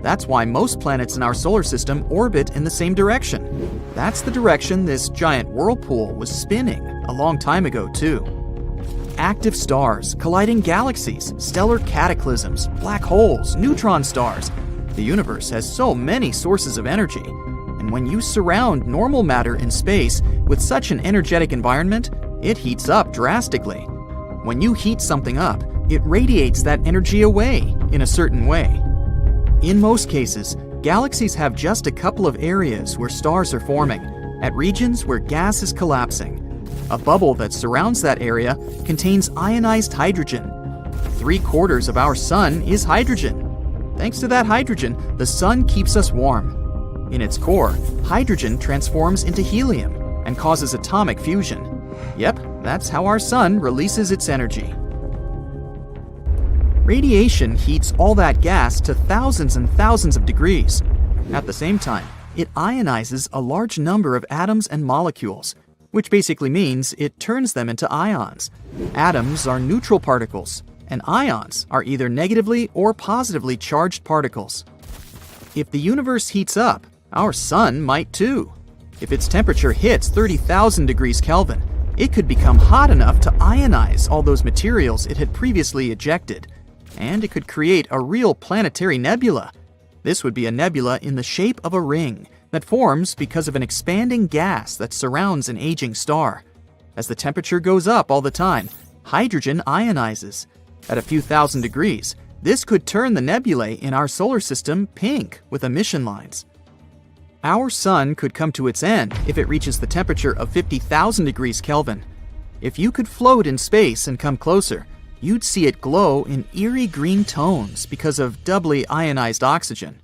[SPEAKER 2] That's why most planets in our solar system orbit in the same direction. That's the direction this giant whirlpool was spinning a long time ago too. Active stars, colliding galaxies, stellar cataclysms, black holes, neutron stars. The universe has so many sources of energy. And when you surround normal matter in space with such an energetic environment, it heats up drastically. When you heat something up, it radiates that energy away in a certain way. In most cases, galaxies have just a couple of areas where stars are forming, at regions where gas is collapsing. A bubble that surrounds that area contains ionized hydrogen. 3/4 of our sun is hydrogen. Thanks to that hydrogen, the sun keeps us warm. In its core, hydrogen transforms into helium and causes atomic fusion. Yep, that's how our sun releases its energy. Radiation heats all that gas to thousands and thousands of degrees. At the same time, it ionizes a large number of atoms and molecules, which basically means it turns them into ions. Atoms are neutral particles, and ions are either negatively or positively charged particles. If the universe heats up, our sun might too. If its temperature hits 30,000 degrees Kelvin, it could become hot enough to ionize all those materials it had previously ejected. And it could create a real planetary nebula. This would be a nebula in the shape of a ring that forms because of an expanding gas that surrounds an aging star. As the temperature goes up all the time, hydrogen ionizes. At a few thousand degrees, this could turn the nebulae in our solar system pink with emission lines. Our sun could come to its end if it reaches the temperature of 50,000 degrees Kelvin. If you could float in space and come closer, you'd see it glow in eerie green tones because of doubly ionized oxygen.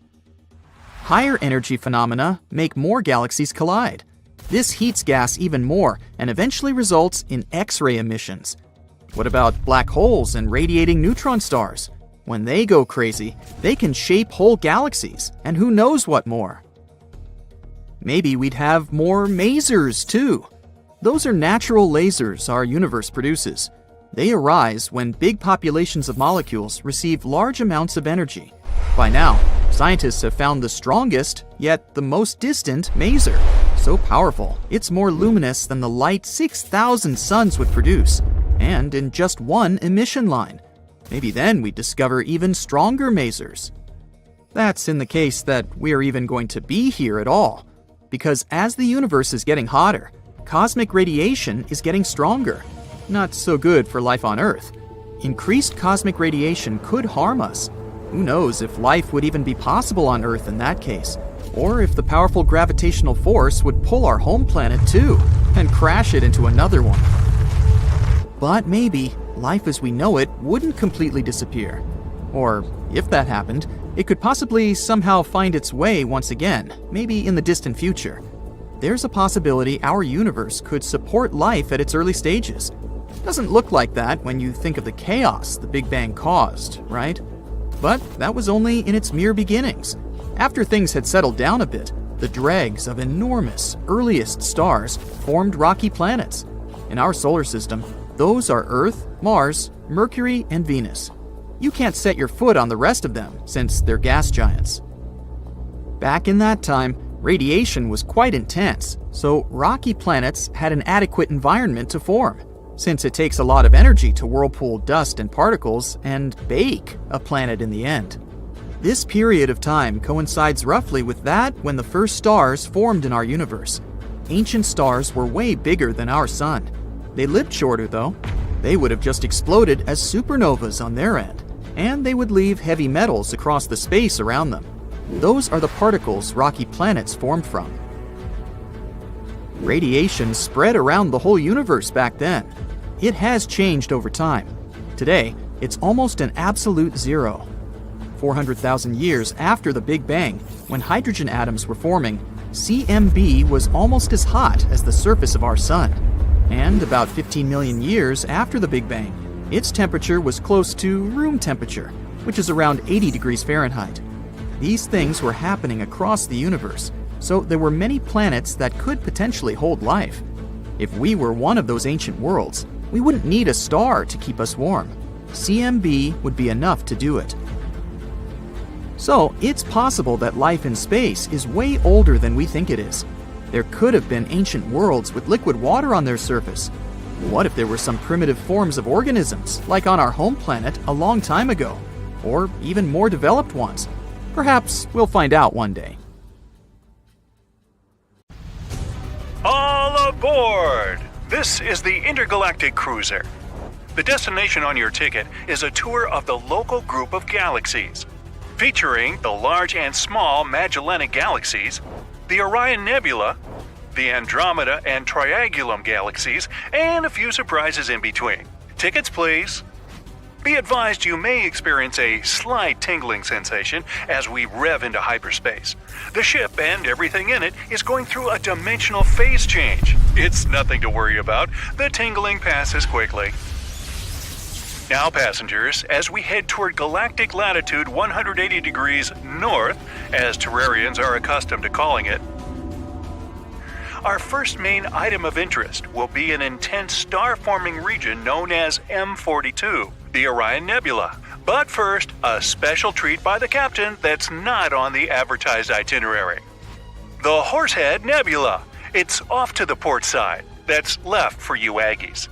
[SPEAKER 2] Higher energy phenomena make more galaxies collide. This heats gas even more and eventually results in X-ray emissions. What about black holes and radiating neutron stars? When they go crazy, they can shape whole galaxies, and who knows what more. Maybe we'd have more masers too. Those are natural lasers our universe produces. They arise when big populations of molecules receive large amounts of energy. By now, scientists have found the strongest, yet the most distant maser. So powerful, it's more luminous than the light 6,000 suns would produce, and in just one emission line. Maybe then we'd discover even stronger masers. That's in the case that we're even going to be here at all. Because as the universe is getting hotter, cosmic radiation is getting stronger. Not so good for life on Earth. Increased cosmic radiation could harm us. Who knows if life would even be possible on Earth in that case, or if the powerful gravitational force would pull our home planet too, and crash it into another one. But maybe life as we know it wouldn't completely disappear. Or, if that happened, it could possibly somehow find its way once again, maybe in the distant future. There's a possibility our universe could support life at its early stages. Doesn't look like that when you think of the chaos the Big Bang caused, right? But that was only in its mere beginnings. After things had settled down a bit, the dregs of enormous, earliest stars formed rocky planets. In our solar system, those are Earth, Mars, Mercury, and Venus. You can't set your foot on the rest of them since they're gas giants. Back in that time, radiation was quite intense, so rocky planets had an adequate environment to form, since it takes a lot of energy to whirlpool dust and particles and bake a planet in the end. This period of time coincides roughly with that when the first stars formed in our universe. Ancient stars were way bigger than our sun. They lived shorter though. They would have just exploded as supernovas on their end, and they would leave heavy metals across the space around them. Those are the particles rocky planets formed from. Radiation spread around the whole universe back then. It has changed over time. Today, it's almost an absolute zero. 400,000 years after the Big Bang, when hydrogen atoms were forming, CMB was almost as hot as the surface of our sun. And about 15 million years after the Big Bang, its temperature was close to room temperature, which is around 80 degrees Fahrenheit. These things were happening across the universe, so there were many planets that could potentially hold life. If we were one of those ancient worlds, we wouldn't need a star to keep us warm. CMB would be enough to do it. So, it's possible that life in space is way older than we think it is. There could have been ancient worlds with liquid water on their surface. What if there were some primitive forms of organisms, like on our home planet a long time ago? Or even more developed ones? Perhaps we'll find out one day.
[SPEAKER 6] All aboard! This is the Intergalactic Cruiser. The destination on your ticket is a tour of the local group of galaxies, featuring the large and small Magellanic galaxies, the Orion Nebula, the Andromeda and Triangulum galaxies, and a few surprises in between. Tickets, please. Be advised you may experience a slight tingling sensation as we rev into hyperspace. The ship and everything in it is going through a dimensional phase change. It's nothing to worry about. The tingling passes quickly. Now, passengers, as we head toward galactic latitude 180 degrees north, as Terrarians are accustomed to calling it, our first main item of interest will be an intense star-forming region known as M42, the Orion Nebula. But first, a special treat by the captain that's not on the advertised itinerary. The Horsehead Nebula. It's off to the port side. That's left for you Aggies.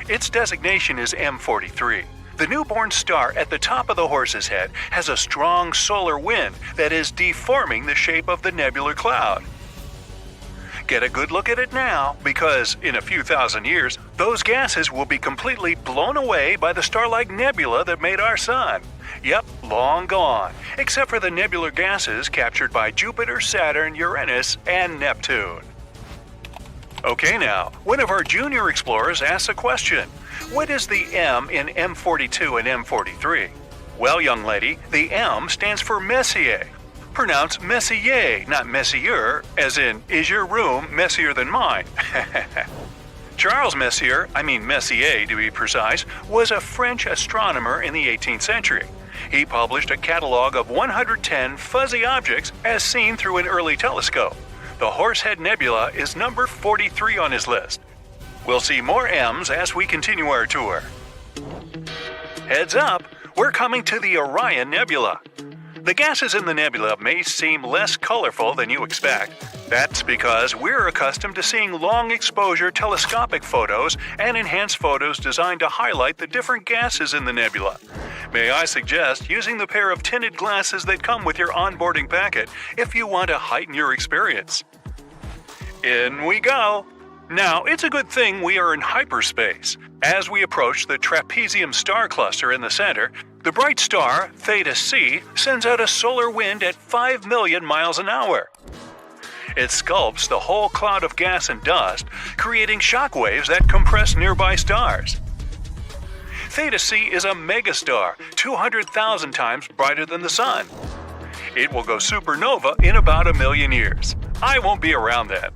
[SPEAKER 6] Its designation is M43. The newborn star at the top of the horse's head has a strong solar wind that is deforming the shape of the nebular cloud. Get a good look at it now, because in a few thousand years, those gases will be completely blown away by the star-like nebula that made our sun. Yep, long gone, except for the nebular gases captured by Jupiter, Saturn, Uranus, and Neptune. Okay now, one of our junior explorers asks a question. What is the M in M42 and M43? Well, young lady, the M stands for Messier. Pronounced Messier, not Messier, as in, is your room messier than mine? Charles Messier to be precise, was a French astronomer in the 18th century. He published a catalog of 110 fuzzy objects as seen through an early telescope. The Horsehead Nebula is number 43 on his list. We'll see more M's as we continue our tour. Heads up, we're coming to the Orion Nebula. The gases in the nebula may seem less colorful than you expect. That's because we're accustomed to seeing long-exposure telescopic photos and enhanced photos designed to highlight the different gases in the nebula. May I suggest using the pair of tinted glasses that come with your onboarding packet if you want to heighten your experience. In we go! Now, it's a good thing we are in hyperspace. As we approach the trapezium star cluster in the center, the bright star, Theta C, sends out a solar wind at 5 million miles an hour. It sculpts the whole cloud of gas and dust, creating shock waves that compress nearby stars. Theta C is a megastar, 200,000 times brighter than the Sun. It will go supernova in about 1 million years. I won't be around then.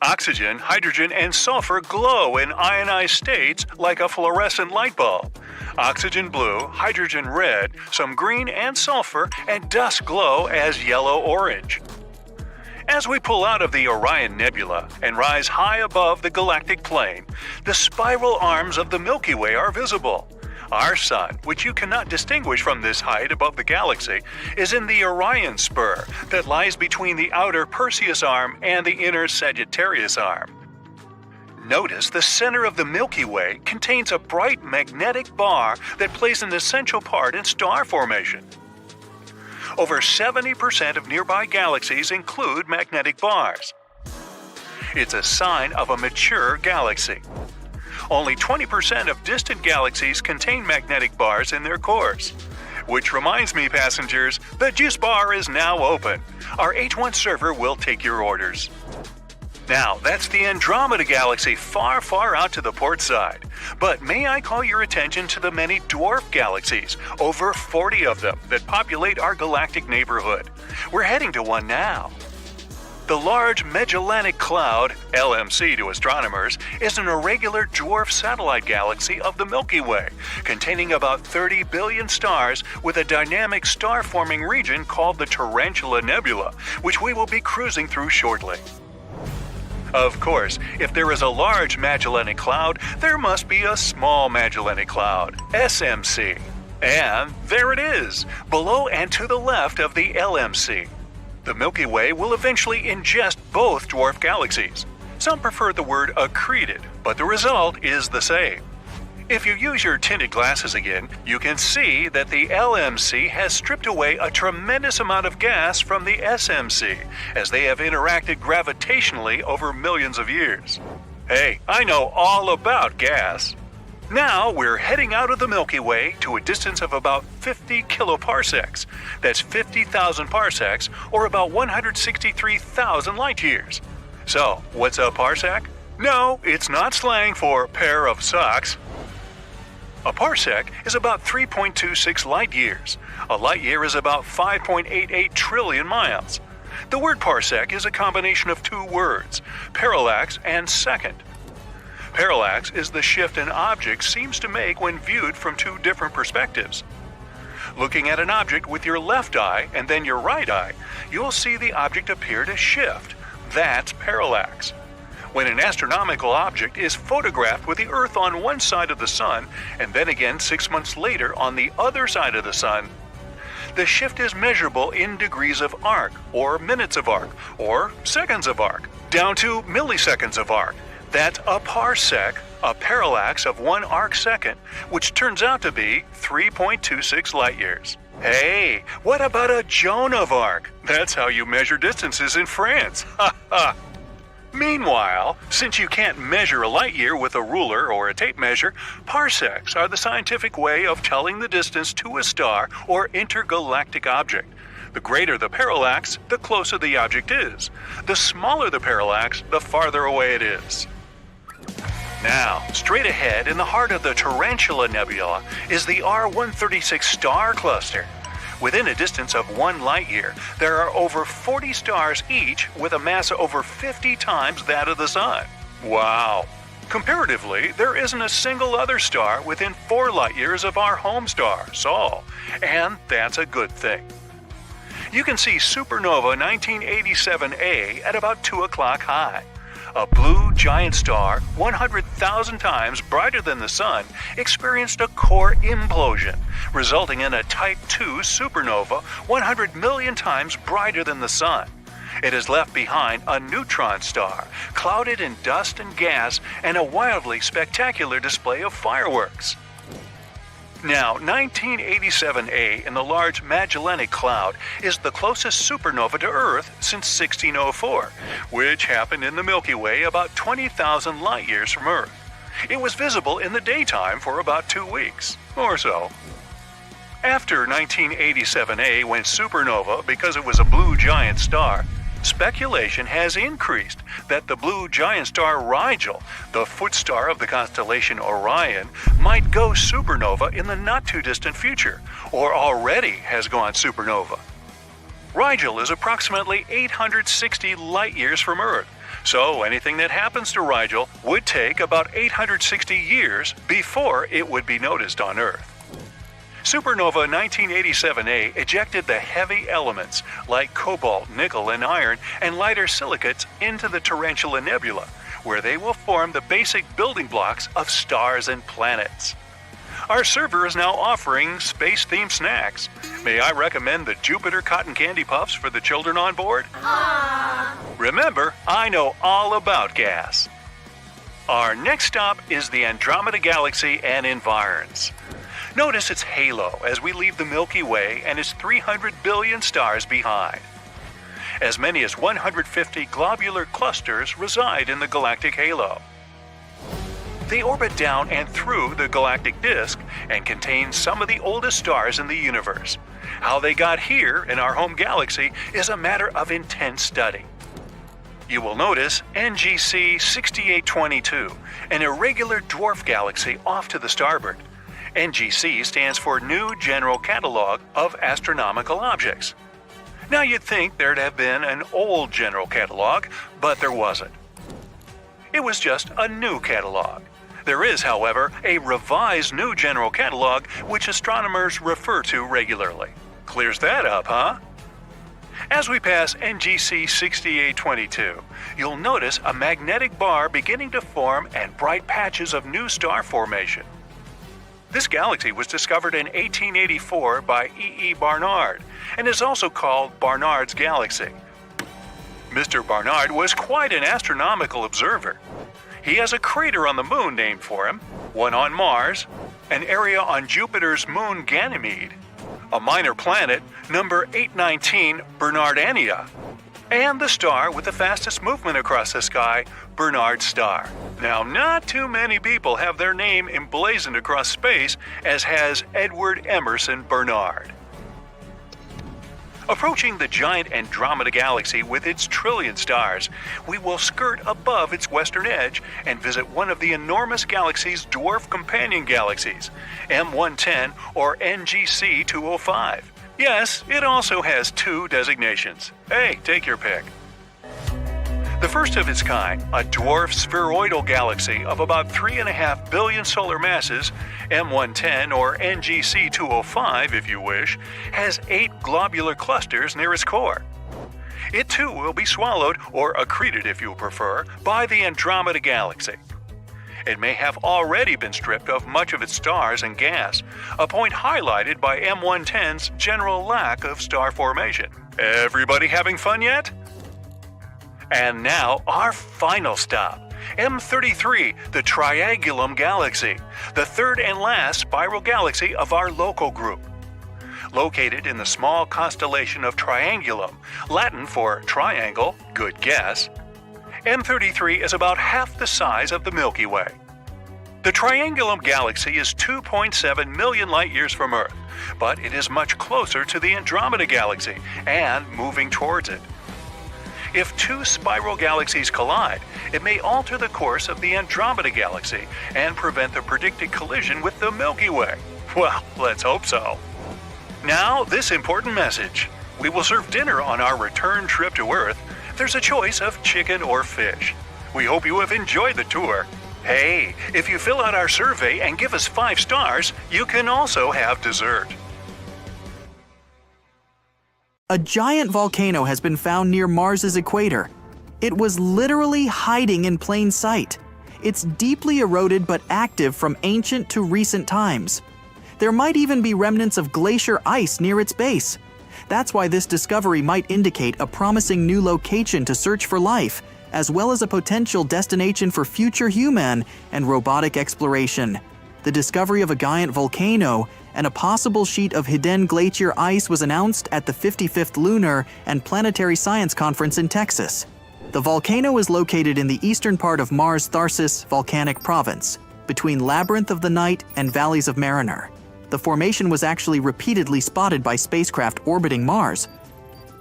[SPEAKER 6] Oxygen, hydrogen, and sulfur glow in ionized states like a fluorescent light bulb. Oxygen blue, hydrogen red, some green and sulfur, and dust glow as yellow-orange. As we pull out of the Orion Nebula and rise high above the galactic plane, the spiral arms of the Milky Way are visible. Our sun, which you cannot distinguish from this height above the galaxy, is in the Orion spur that lies between the outer Perseus arm and the inner Sagittarius arm. Notice the center of the Milky Way contains a bright magnetic bar that plays an essential part in star formation. Over 70% of nearby galaxies include magnetic bars. It's a sign of a mature galaxy. Only 20% of distant galaxies contain magnetic bars in their cores. Which reminds me, passengers, the juice bar is now open. Our H1 server will take your orders. Now, that's the Andromeda galaxy far, far out to the port side. But may I call your attention to the many dwarf galaxies, over 40 of them, that populate our galactic neighborhood. We're heading to one now. The Large Magellanic Cloud, LMC to astronomers, is an irregular dwarf satellite galaxy of the Milky Way, containing about 30 billion stars with a dynamic star-forming region called the Tarantula Nebula, which we will be cruising through shortly. Of course, if there is a large Magellanic Cloud, there must be a small Magellanic Cloud, SMC. And there it is, below and to the left of the LMC. The Milky Way will eventually ingest both dwarf galaxies. Some prefer the word accreted, but the result is the same. If you use your tinted glasses again, you can see that the LMC has stripped away a tremendous amount of gas from the SMC, as they have interacted gravitationally over millions of years. Hey, I know all about gas. Now we're heading out of the Milky Way to a distance of about 50 kiloparsecs. That's 50,000 parsecs, or about 163,000 light years. So, what's a parsec? No, it's not slang for pair of socks. A parsec is about 3.26 light years. A light year is about 5.88 trillion miles. The word parsec is a combination of two words, parallax and second. Parallax is the shift an object seems to make when viewed from two different perspectives. Looking at an object with your left eye and then your right eye, you'll see the object appear to shift. That's parallax. When an astronomical object is photographed with the Earth on one side of the Sun and then again 6 months later on the other side of the Sun, the shift is measurable in degrees of arc, or minutes of arc, or seconds of arc, down to milliseconds of arc. That's a parsec, a parallax of 1 arcsecond, which turns out to be 3.26 light years. Hey, what about a Joan of Arc? That's how you measure distances in France. Ha ha! Meanwhile, since you can't measure a light year with a ruler or a tape measure, parsecs are the scientific way of telling the distance to a star or intergalactic object. The greater the parallax, the closer the object is. The smaller the parallax, the farther away it is. Now, straight ahead in the heart of the Tarantula Nebula is the R136 star cluster. Within a distance of 1 light year, there are over 40 stars each with a mass over 50 times that of the Sun. Wow! Comparatively, there isn't a single other star within 4 light years of our home star, Sol, and that's a good thing. You can see Supernova 1987A at about 2 o'clock high. A blue giant star, 100,000 times brighter than the Sun, experienced a core implosion, resulting in a Type II supernova 100 million times brighter than the Sun. It has left behind a neutron star, clouded in dust and gas, and a wildly spectacular display of fireworks. Now, 1987A in the Large Magellanic Cloud is the closest supernova to Earth since 1604, which happened in the Milky Way about 20,000 light-years from Earth. It was visible in the daytime for about 2 weeks, or so. After 1987A went supernova because it was a blue giant star, speculation has increased that the blue giant star Rigel, the foot star of the constellation Orion, might go supernova in the not-too-distant future, or already has gone supernova. Rigel is approximately 860 light-years from Earth, so anything that happens to Rigel would take about 860 years before it would be noticed on Earth. Supernova 1987A ejected the heavy elements like cobalt, nickel, and iron and lighter silicates into the Tarantula Nebula, where they will form the basic building blocks of stars and planets. Our server is now offering space-themed snacks. May I recommend the Jupiter Cotton Candy Puffs for the children on board? Remember, I know all about gas. Our next stop is the Andromeda Galaxy and environs. Notice its halo as we leave the Milky Way and its 300 billion stars behind. As many as 150 globular clusters reside in the galactic halo. They orbit down and through the galactic disk and contain some of the oldest stars in the universe. How they got here in our home galaxy is a matter of intense study. You will notice NGC 6822, an irregular dwarf galaxy off to the starboard. NGC stands for New General Catalog of Astronomical Objects. Now you'd think there'd have been an old general catalog, but there wasn't. It was just a new catalog. There is, however, a revised new general catalog which astronomers refer to regularly. Clears that up, huh? As we pass NGC 6822, you'll notice a magnetic bar beginning to form and bright patches of new star formation. This galaxy was discovered in 1884 by E. Barnard and is also called Barnard's Galaxy. Mr. Barnard was quite an astronomical observer. He has a crater on the moon named for him, one on Mars, an area on Jupiter's moon Ganymede, a minor planet, number 819 Bernardiana, and the star with the fastest movement across the sky, Bernard's Star. Now, not too many people have their name emblazoned across space, as has Edward Emerson Bernard. Approaching the giant Andromeda Galaxy with its trillion stars, we will skirt above its western edge and visit one of the enormous galaxy's dwarf companion galaxies, M110 or NGC 205. Yes, it also has 2 designations. Hey, take your pick. The first of its kind, a dwarf spheroidal galaxy of about 3.5 billion solar masses, M110 or NGC 205 if you wish, has 8 globular clusters near its core. It too will be swallowed, or accreted if you prefer, by the Andromeda Galaxy. It may have already been stripped of much of its stars and gas, a point highlighted by M110's general lack of star formation. Everybody having fun yet? And now our final stop. M33, the Triangulum galaxy, the third and last spiral galaxy of our local group. Located in the small constellation of Triangulum, Latin for triangle, good guess, M33 is about half the size of the Milky Way. The Triangulum galaxy is 2.7 million light-years from Earth, but it is much closer to the Andromeda galaxy and moving towards it. If two spiral galaxies collide, it may alter the course of the Andromeda galaxy and prevent the predicted collision with the Milky Way. Well, let's hope so. Now, this important message. We will serve dinner on our return trip to Earth. There's a choice of chicken or fish. We hope you have enjoyed the tour. Hey, if you fill out our survey and give us 5 stars, you can also have dessert.
[SPEAKER 5] A giant volcano has been found near Mars's equator. It was literally hiding in plain sight. It's deeply eroded but active from ancient to recent times. There might even be remnants of glacier ice near its base. That's why this discovery might indicate a promising new location to search for life, as well as a potential destination for future human and robotic exploration. The discovery of a giant volcano and a possible sheet of hidden glacier ice was announced at the 55th Lunar and Planetary Science Conference in Texas. The volcano is located in the eastern part of Mars' Tharsis volcanic province, between Labyrinth of the Night and Valleys of Mariner. The formation was actually repeatedly spotted by spacecraft orbiting Mars,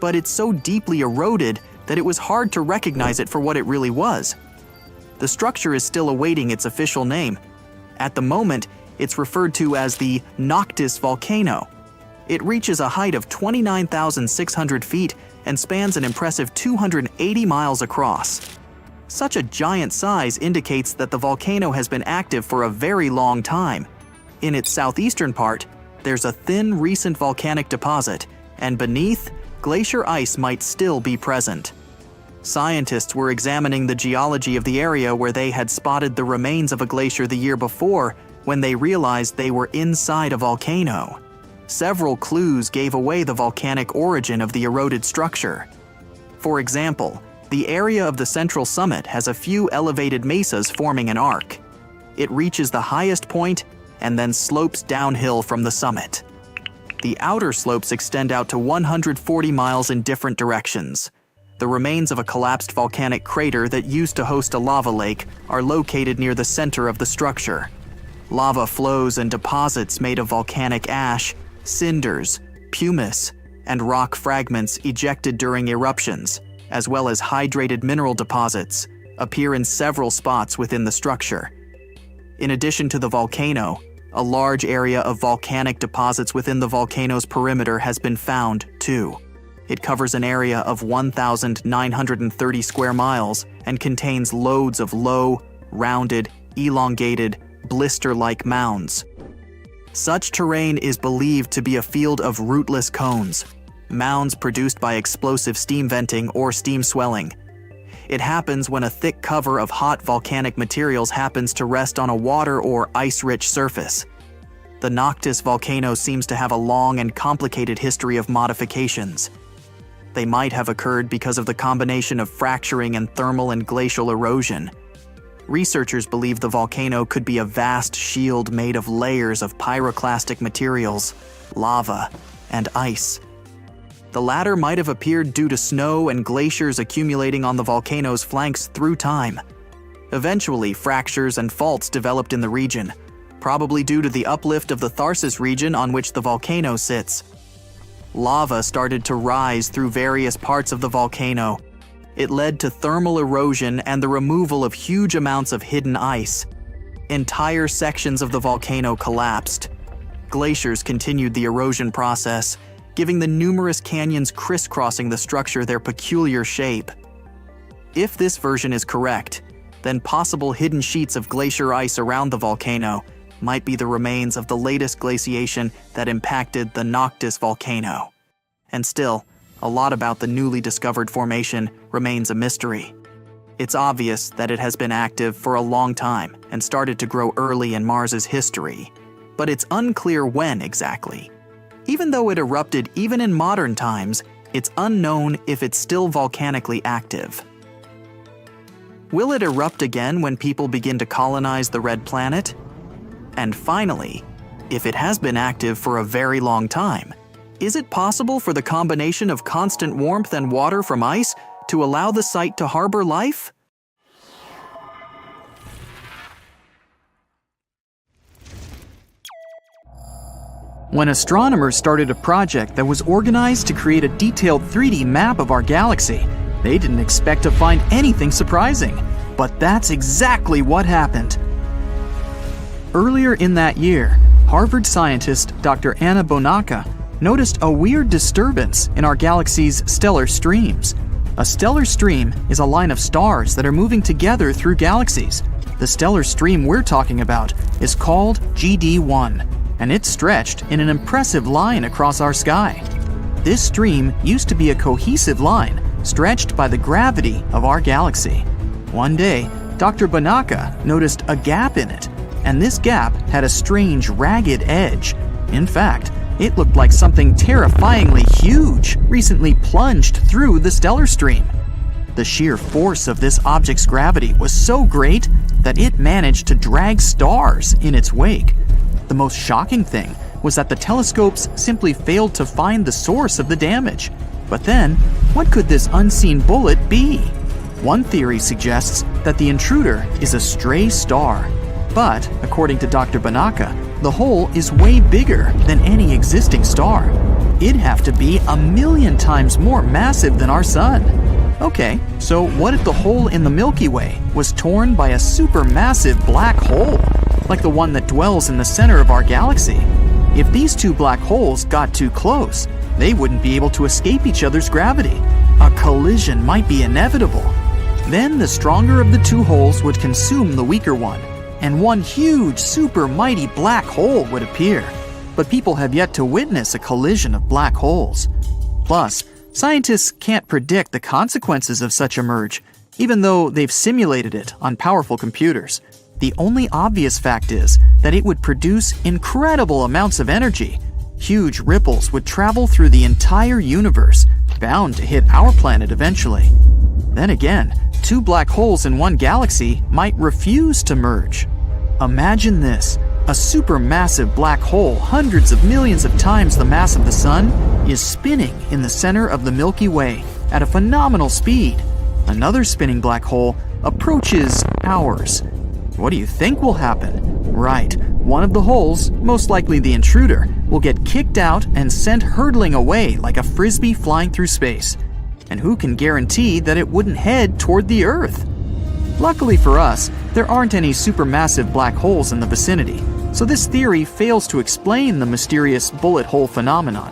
[SPEAKER 5] but it's so deeply eroded that it was hard to recognize it for what it really was. The structure is still awaiting its official name. At the moment, it's referred to as the Noctis volcano. It reaches a height of 29,600 feet and spans an impressive 280 miles across. Such a giant size indicates that the volcano has been active for a very long time. In its southeastern part, there's a thin recent volcanic deposit, and beneath, glacier ice might still be present. Scientists were examining the geology of the area where they had spotted the remains of a glacier the year before when they realized they were inside a volcano. Several clues gave away the volcanic origin of the eroded structure. For example, the area of the central summit has a few elevated mesas forming an arc. It reaches the highest point and then slopes downhill from the summit. The outer slopes extend out to 140 miles in different directions. The remains of a collapsed volcanic crater that used to host a lava lake are located near the center of the structure. Lava flows and deposits made of volcanic ash, cinders, pumice, and rock fragments ejected during eruptions, as well as hydrated mineral deposits, appear in several spots within the structure. In addition to the volcano, a large area of volcanic deposits within the volcano's perimeter has been found, too. It covers an area of 1,930 square miles and contains loads of low, rounded, elongated, blister-like mounds. Such terrain is believed to be a field of rootless cones, mounds produced by explosive steam venting or steam swelling. It happens when a thick cover of hot volcanic materials happens to rest on a water or ice-rich surface. The Noctis volcano seems to have a long and complicated history of modifications. They might have occurred because of the combination of fracturing and thermal and glacial erosion. Researchers believe the volcano could be a vast shield made of layers of pyroclastic materials, lava, and ice. The latter might have appeared due to snow and glaciers accumulating on the volcano's flanks through time. Eventually, fractures and faults developed in the region, probably due to the uplift of the Tharsis region on which the volcano sits. Lava started to rise through various parts of the volcano. It led to thermal erosion and the removal of huge amounts of hidden ice. Entire sections of the volcano collapsed. Glaciers continued the erosion process, giving the numerous canyons crisscrossing the structure their peculiar shape. If this version is correct, then possible hidden sheets of glacier ice around the volcano might be the remains of the latest glaciation that impacted the Noctis volcano. And still, a lot about the newly discovered formation remains a mystery. It's obvious that it has been active for a long time and started to grow early in Mars's history, but it's unclear when exactly. Even though it erupted even in modern times, it's unknown if it's still volcanically active. Will it erupt again when people begin to colonize the red planet? And finally, if it has been active for a very long time, is it possible for the combination of constant warmth and water from ice to allow the site to harbor life?
[SPEAKER 2] When astronomers started a project that was organized to create a detailed 3D map of our galaxy, they didn't expect to find anything surprising. But that's exactly what happened. Earlier in that year, Harvard scientist Dr. Anna Bonacca noticed a weird disturbance in our galaxy's stellar streams. A stellar stream is a line of stars that are moving together through galaxies. The stellar stream we're talking about is called GD1, and it's stretched in an impressive line across our sky. This stream used to be a cohesive line, stretched by the gravity of our galaxy. One day, Dr. Bonacca noticed a gap in it, and this gap had a strange, ragged edge. In fact, it looked like something terrifyingly huge recently plunged through the stellar stream. The sheer force of this object's gravity was so great that it managed to drag stars in its wake. The most shocking thing was that the telescopes simply failed to find the source of the damage. But then, what could this unseen bullet be? One theory suggests that the intruder is a stray star. But, according to Dr. Bonacca, the hole is way bigger than any existing star. It'd have to be 1,000,000 times more massive than our Sun. Okay, so what if the hole in the Milky Way was torn by a supermassive black hole, like the one that dwells in the center of our galaxy? If these two black holes got too close, they wouldn't be able to escape each other's gravity. A collision might be inevitable. Then the stronger of the two holes would consume the weaker one, and one huge, super mighty black hole would appear. But people have yet to witness a collision of black holes. Plus, scientists can't predict the consequences of such a merge, even though they've simulated it on powerful computers. The only obvious fact is that it would produce incredible amounts of energy. Huge ripples would travel through the entire universe, bound to hit our planet eventually. Then again, two black holes in one galaxy might refuse to merge. Imagine this. A supermassive black hole hundreds of millions of times the mass of the Sun is spinning in the center of the Milky Way at a phenomenal speed. Another spinning black hole approaches ours. What do you think will happen? Right, one of the holes, most likely the intruder, will get kicked out and sent hurtling away like a frisbee flying through space. And who can guarantee that it wouldn't head toward the Earth? Luckily for us, there aren't any supermassive black holes in the vicinity, so this theory fails to explain the mysterious bullet hole phenomenon.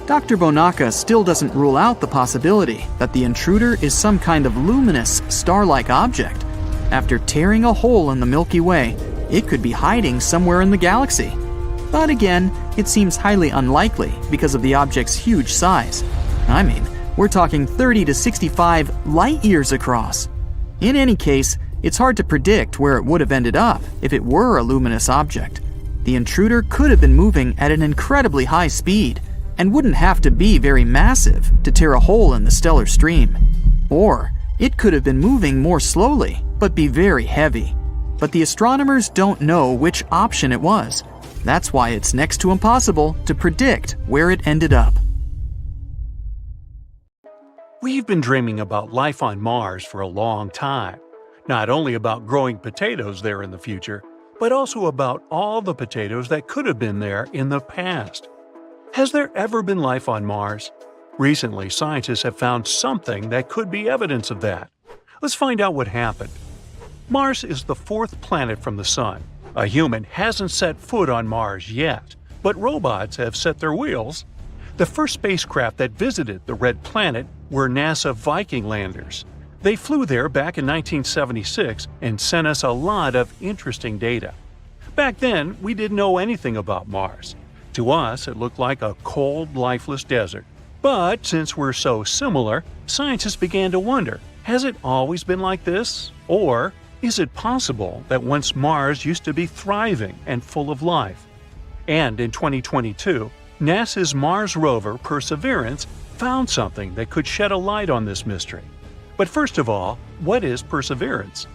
[SPEAKER 2] Dr. Bonacca still doesn't rule out the possibility that the intruder is some kind of luminous, star-like object. After tearing a hole in the Milky Way, it could be hiding somewhere in the galaxy. But again, it seems highly unlikely because of the object's huge size. I mean, we're talking 30 to 65 light-years across. In any case, it's hard to predict where it would have ended up if it were a luminous object. The intruder could have been moving at an incredibly high speed and wouldn't have to be very massive to tear a hole in the stellar stream. Or it could have been moving more slowly, but be very heavy. But the astronomers don't know which option it was. That's why it's next to impossible to predict where it ended up.
[SPEAKER 1] We've been dreaming about life on Mars for a long time. Not only about growing potatoes there in the future, but also about all the potatoes that could have been there in the past. Has there ever been life on Mars? Recently, scientists have found something that could be evidence of that. Let's find out what happened. Mars is the fourth planet from the Sun. A human hasn't set foot on Mars yet, but robots have set their wheels. The first spacecraft that visited the red planet were NASA Viking landers. They flew there back in 1976 and sent us a lot of interesting data. Back then, we didn't know anything about Mars. To us, it looked like a cold, lifeless desert. But since we're so similar, scientists began to wonder, has it always been like this? Or is it possible that once Mars used to be thriving and full of life? And in 2022, NASA's Mars rover Perseverance found something that could shed a light on this mystery. But first of all, what is Perseverance?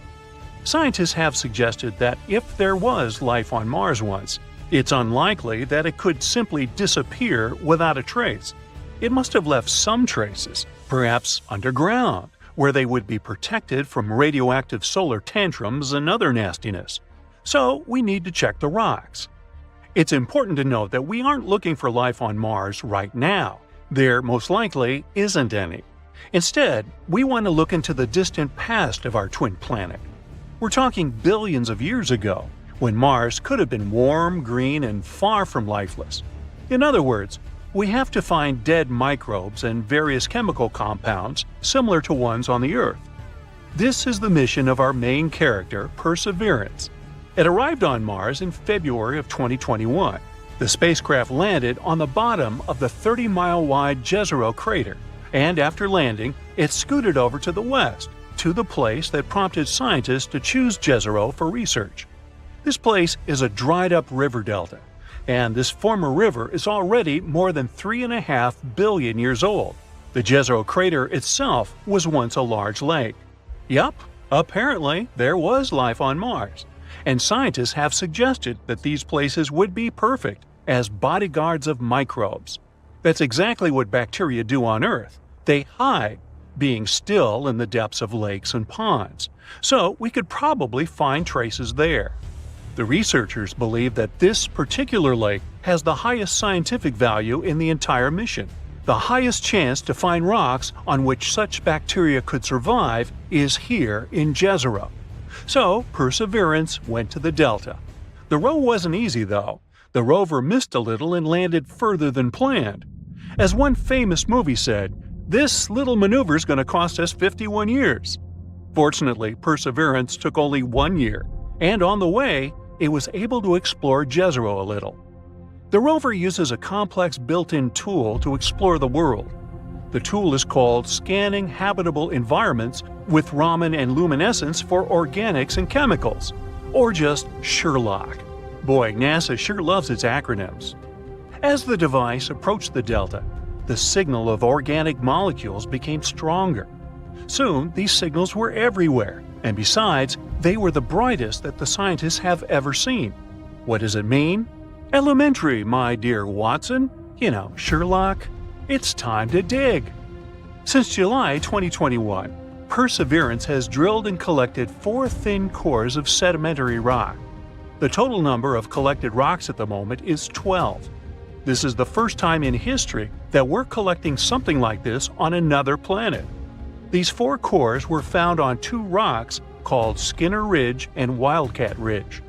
[SPEAKER 1] Scientists have suggested that if there was life on Mars once, it's unlikely that it could simply disappear without a trace. It must have left some traces, perhaps underground, where they would be protected from radioactive solar tantrums and other nastiness. So we need to check the rocks. It's important to note that we aren't looking for life on Mars right now. There most likely isn't any. Instead, we want to look into the distant past of our twin planet. We're talking billions of years ago, when Mars could have been warm, green, and far from lifeless. In other words, we have to find dead microbes and various chemical compounds similar to ones on the Earth. This is the mission of our main character, Perseverance. It arrived on Mars in February of 2021. The spacecraft landed on the bottom of the 30-mile-wide Jezero crater, and after landing, it scooted over to the west, to the place that prompted scientists to choose Jezero for research. This place is a dried-up river delta, and this former river is already more than 3.5 billion years old. The Jezero crater itself was once a large lake. Yup, apparently there was life on Mars, and scientists have suggested that these places would be perfect as bodyguards of microbes. That's exactly what bacteria do on Earth. They hide, being still in the depths of lakes and ponds, so we could probably find traces there. The researchers believe that this particular lake has the highest scientific value in the entire mission. The highest chance to find rocks on which such bacteria could survive is here in Jezero. So Perseverance went to the delta. The row wasn't easy though. The rover missed a little and landed further than planned. As one famous movie said, "This little maneuver's going to cost us 51 years." Fortunately, Perseverance took only 1 year, and on the way, it was able to explore Jezero a little. The rover uses a complex built-in tool to explore the world. The tool is called Scanning Habitable Environments with Raman and Luminescence for Organics and Chemicals, or just SHERLOC. Boy, NASA sure loves its acronyms. As the device approached the delta, the signal of organic molecules became stronger. Soon, these signals were everywhere, and besides, they were the brightest that the scientists have ever seen. What does it mean? Elementary, my dear Watson. You know, Sherlock. It's time to dig. Since July 2021, Perseverance has drilled and collected 4 thin cores of sedimentary rock. The total number of collected rocks at the moment is 12. This is the first time in history that we're collecting something like this on another planet. These 4 cores were found on 2 rocks called Skinner Ridge and Wildcat Ridge.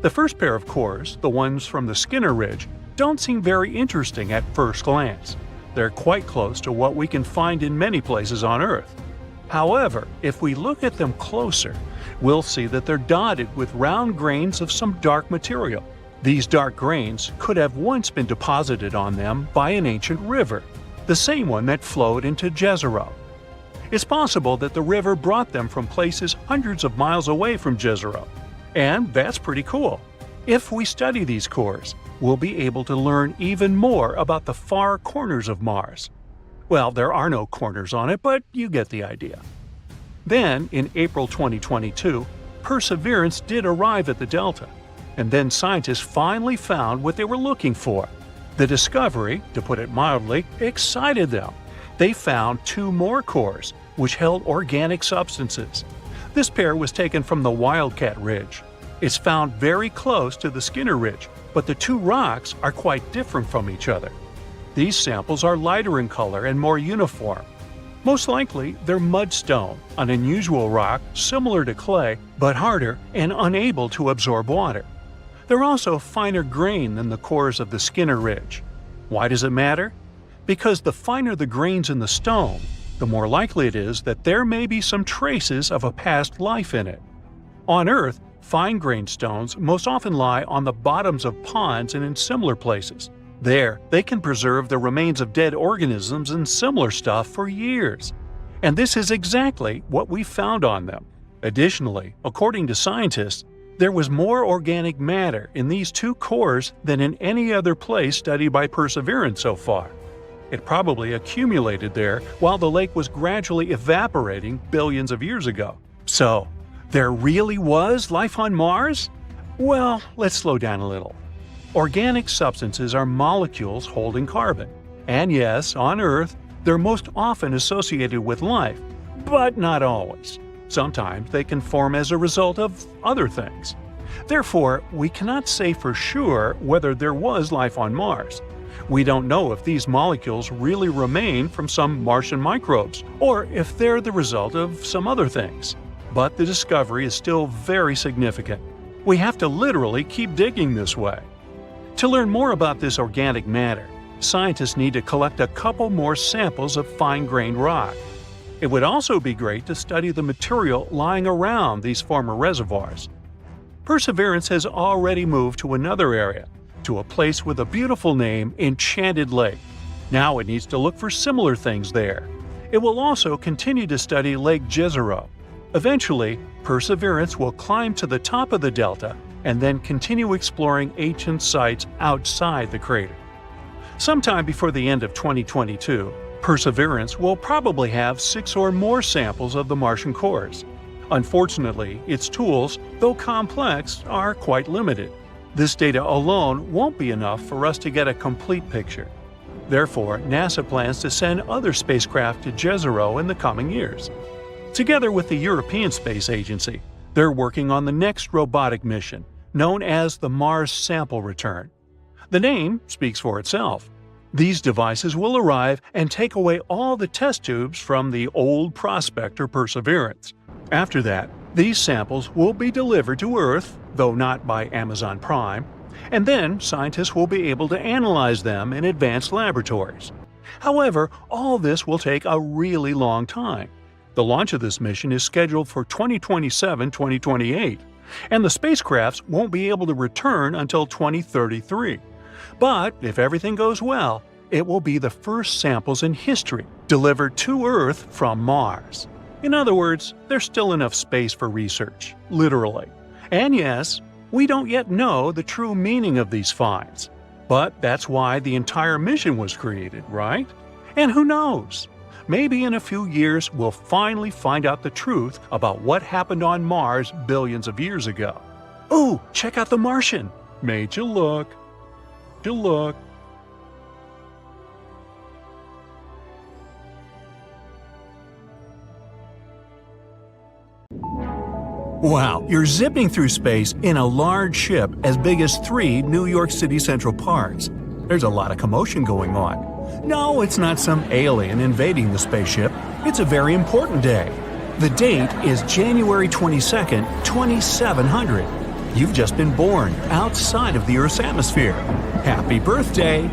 [SPEAKER 1] The first pair of cores, the ones from the Skinner Ridge, don't seem very interesting at first glance. They're quite close to what we can find in many places on Earth. However, if we look at them closer, we'll see that they're dotted with round grains of some dark material. These dark grains could have once been deposited on them by an ancient river, the same one that flowed into Jezero. It's possible that the river brought them from places hundreds of miles away from Jezero, and that's pretty cool. If we study these cores, we'll be able to learn even more about the far corners of Mars. Well, there are no corners on it, but you get the idea. Then, in April 2022, Perseverance did arrive at the delta, and then scientists finally found what they were looking for. The discovery, to put it mildly, excited them. They found 2 more cores, which held organic substances. This pair was taken from the Wildcat Ridge. It's found very close to the Skinner Ridge, but the 2 rocks are quite different from each other. These samples are lighter in color and more uniform. Most likely, they're mudstone, an unusual rock similar to clay, but harder and unable to absorb water. They're also finer grain than the cores of the Skinner Ridge. Why does it matter? Because the finer the grains in the stone, the more likely it is that there may be some traces of a past life in it. On Earth, fine-grained stones most often lie on the bottoms of ponds and in similar places. There, they can preserve the remains of dead organisms and similar stuff for years. And this is exactly what we found on them. Additionally, according to scientists, there was more organic matter in these 2 cores than in any other place studied by Perseverance so far. It probably accumulated there while the lake was gradually evaporating billions of years ago. So, there really was life on Mars? Well, let's slow down a little. Organic substances are molecules holding carbon. And yes, on Earth, they're most often associated with life, but not always. Sometimes they can form as a result of other things. Therefore, we cannot say for sure whether there was life on Mars. We don't know if these molecules really remain from some Martian microbes, or if they're the result of some other things. But the discovery is still very significant. We have to literally keep digging this way. To learn more about this organic matter, scientists need to collect a couple more samples of fine-grained rock. It would also be great to study the material lying around these former reservoirs. Perseverance has already moved to another area, to a place with a beautiful name, Enchanted Lake. Now it needs to look for similar things there. It will also continue to study Lake Jezero. Eventually, Perseverance will climb to the top of the delta and then continue exploring ancient sites outside the crater. Sometime before the end of 2022, Perseverance will probably have 6 or more samples of the Martian cores. Unfortunately, its tools, though complex, are quite limited. This data alone won't be enough for us to get a complete picture. Therefore, NASA plans to send other spacecraft to Jezero in the coming years. Together with the European Space Agency, they're working on the next robotic mission, known as the Mars Sample Return. The name speaks for itself. These devices will arrive and take away all the test tubes from the old Prospector Perseverance. After that, these samples will be delivered to Earth, though not by Amazon Prime, and then scientists will be able to analyze them in advanced laboratories. However, all this will take a really long time. The launch of this mission is scheduled for 2027-2028, and the spacecrafts won't be able to return until 2033. But if everything goes well, it will be the first samples in history delivered to Earth from Mars. In other words, there's still enough space for research, literally. And yes, we don't yet know the true meaning of these finds. But that's why the entire mission was created, right? And who knows? Maybe in a few years we'll finally find out the truth about what happened on Mars billions of years ago. Ooh, check out The Martian! Made you look. Wow, you're zipping through space in a large ship as big as 3 New York City Central Parks. There's a lot of commotion going on. No, it's not some alien invading the spaceship. It's a very important day. The date is January 22nd, 2700. You've just been born outside of the Earth's atmosphere. Happy birthday!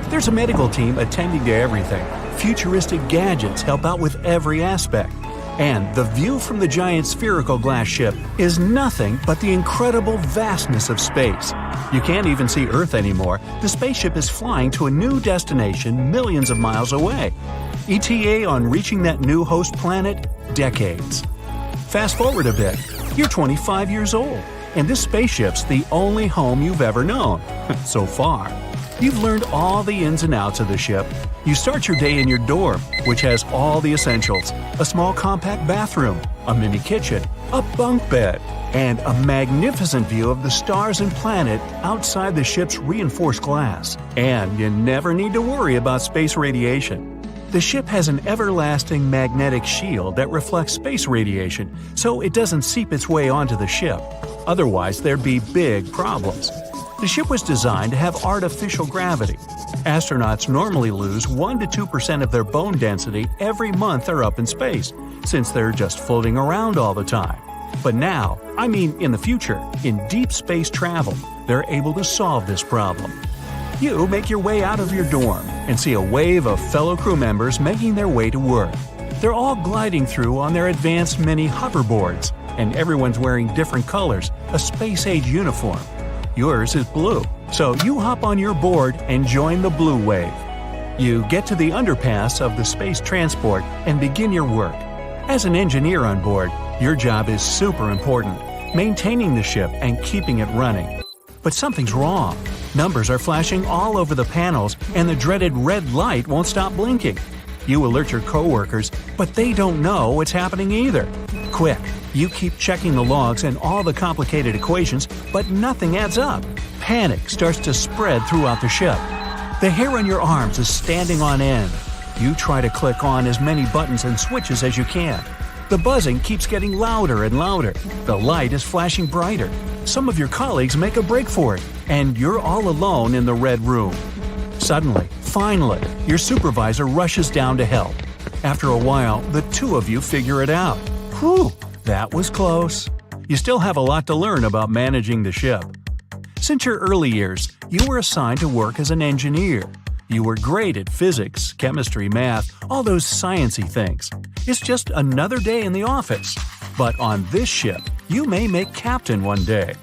[SPEAKER 1] There's a medical team attending to everything. Futuristic gadgets help out with every aspect. And the view from the giant spherical glass ship is nothing but the incredible vastness of space. You can't even see Earth anymore. The spaceship is flying to a new destination millions of miles away. ETA on reaching that new host planet? Decades. Fast forward a bit. You're 25 years old, and this spaceship's the only home you've ever known. So far. You've learned all the ins and outs of the ship. You start your day in your dorm, which has all the essentials: a small compact bathroom, a mini kitchen, a bunk bed, and a magnificent view of the stars and planet outside the ship's reinforced glass. And you never need to worry about space radiation. The ship has an everlasting magnetic shield that reflects space radiation, so it doesn't seep its way onto the ship. Otherwise, there'd be big problems. The ship was designed to have artificial gravity. Astronauts normally lose 1 to 2% of their bone density every month they're up in space, since they're just floating around all the time. But now, I mean in the future, in deep space travel, they're able to solve this problem. You make your way out of your dorm and see a wave of fellow crew members making their way to work. They're all gliding through on their advanced mini hoverboards, and everyone's wearing different colors, a space-age uniform. Yours is blue, so you hop on your board and join the blue wave. You get to the underpass of the space transport and begin your work. As an engineer on board, your job is super important, maintaining the ship and keeping it running. But something's wrong. Numbers are flashing all over the panels, and the dreaded red light won't stop blinking. You alert your coworkers, but they don't know what's happening either. Quick, you keep checking the logs and all the complicated equations, but nothing adds up. Panic starts to spread throughout the ship. The hair on your arms is standing on end. You try to click on as many buttons and switches as you can. The buzzing keeps getting louder and louder. The light is flashing brighter. Some of your colleagues make a break for it, and you're all alone in the red room. Suddenly, finally, your supervisor rushes down to help. After a while, the two of you figure it out. Whew, that was close. You still have a lot to learn about managing the ship. Since your early years, you were assigned to work as an engineer. You were great at physics, chemistry, math, all those sciencey things. It's just another day in the office. But on this ship, you may make captain one day.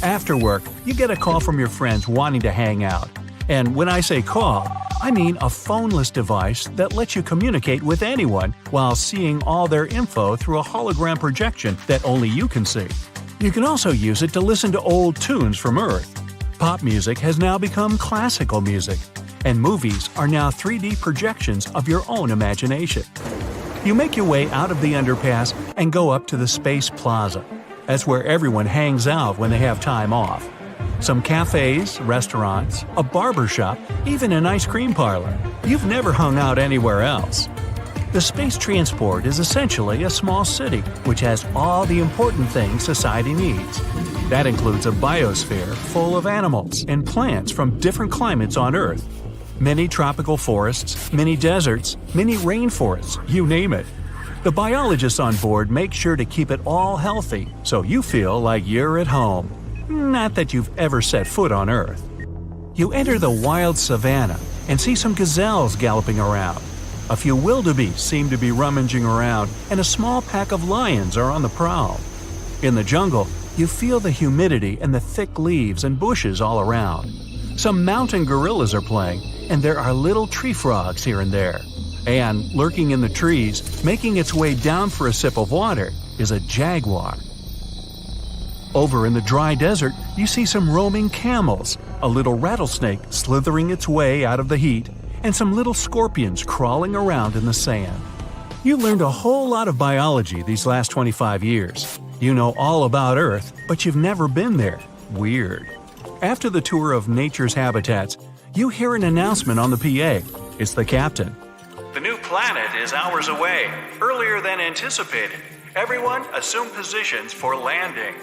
[SPEAKER 1] After work, you get a call from your friends wanting to hang out. And when I say call, I mean a phoneless device that lets you communicate with anyone while seeing all their info through a hologram projection that only you can see. You can also use it to listen to old tunes from Earth. Pop music has now become classical music, and movies are now 3D projections of your own imagination. You make your way out of the underpass and go up to the Space Plaza. That's where everyone hangs out when they have time off. Some cafes, restaurants, a barber shop, even an ice cream parlor. You've never hung out anywhere else. The space transport is essentially a small city which has all the important things society needs. That includes a biosphere full of animals and plants from different climates on Earth. Many tropical forests, many deserts, many rainforests, you name it. The biologists on board make sure to keep it all healthy so you feel like you're at home. Not that you've ever set foot on Earth. You enter the wild savanna and see some gazelles galloping around. A few wildebeest seem to be rummaging around, and a small pack of lions are on the prowl. In the jungle, you feel the humidity and the thick leaves and bushes all around. Some mountain gorillas are playing, and there are little tree frogs here and there. And lurking in the trees, making its way down for a sip of water, is a jaguar. Over in the dry desert, you see some roaming camels, a little rattlesnake slithering its way out of the heat, and some little scorpions crawling around in the sand. You learned a whole lot of biology these last 25 years. You know all about Earth, but you've never been there. Weird. After the tour of nature's habitats, you hear an announcement on the PA. It's the captain.
[SPEAKER 6] The new planet is hours away, earlier than anticipated. Everyone assume positions for landing.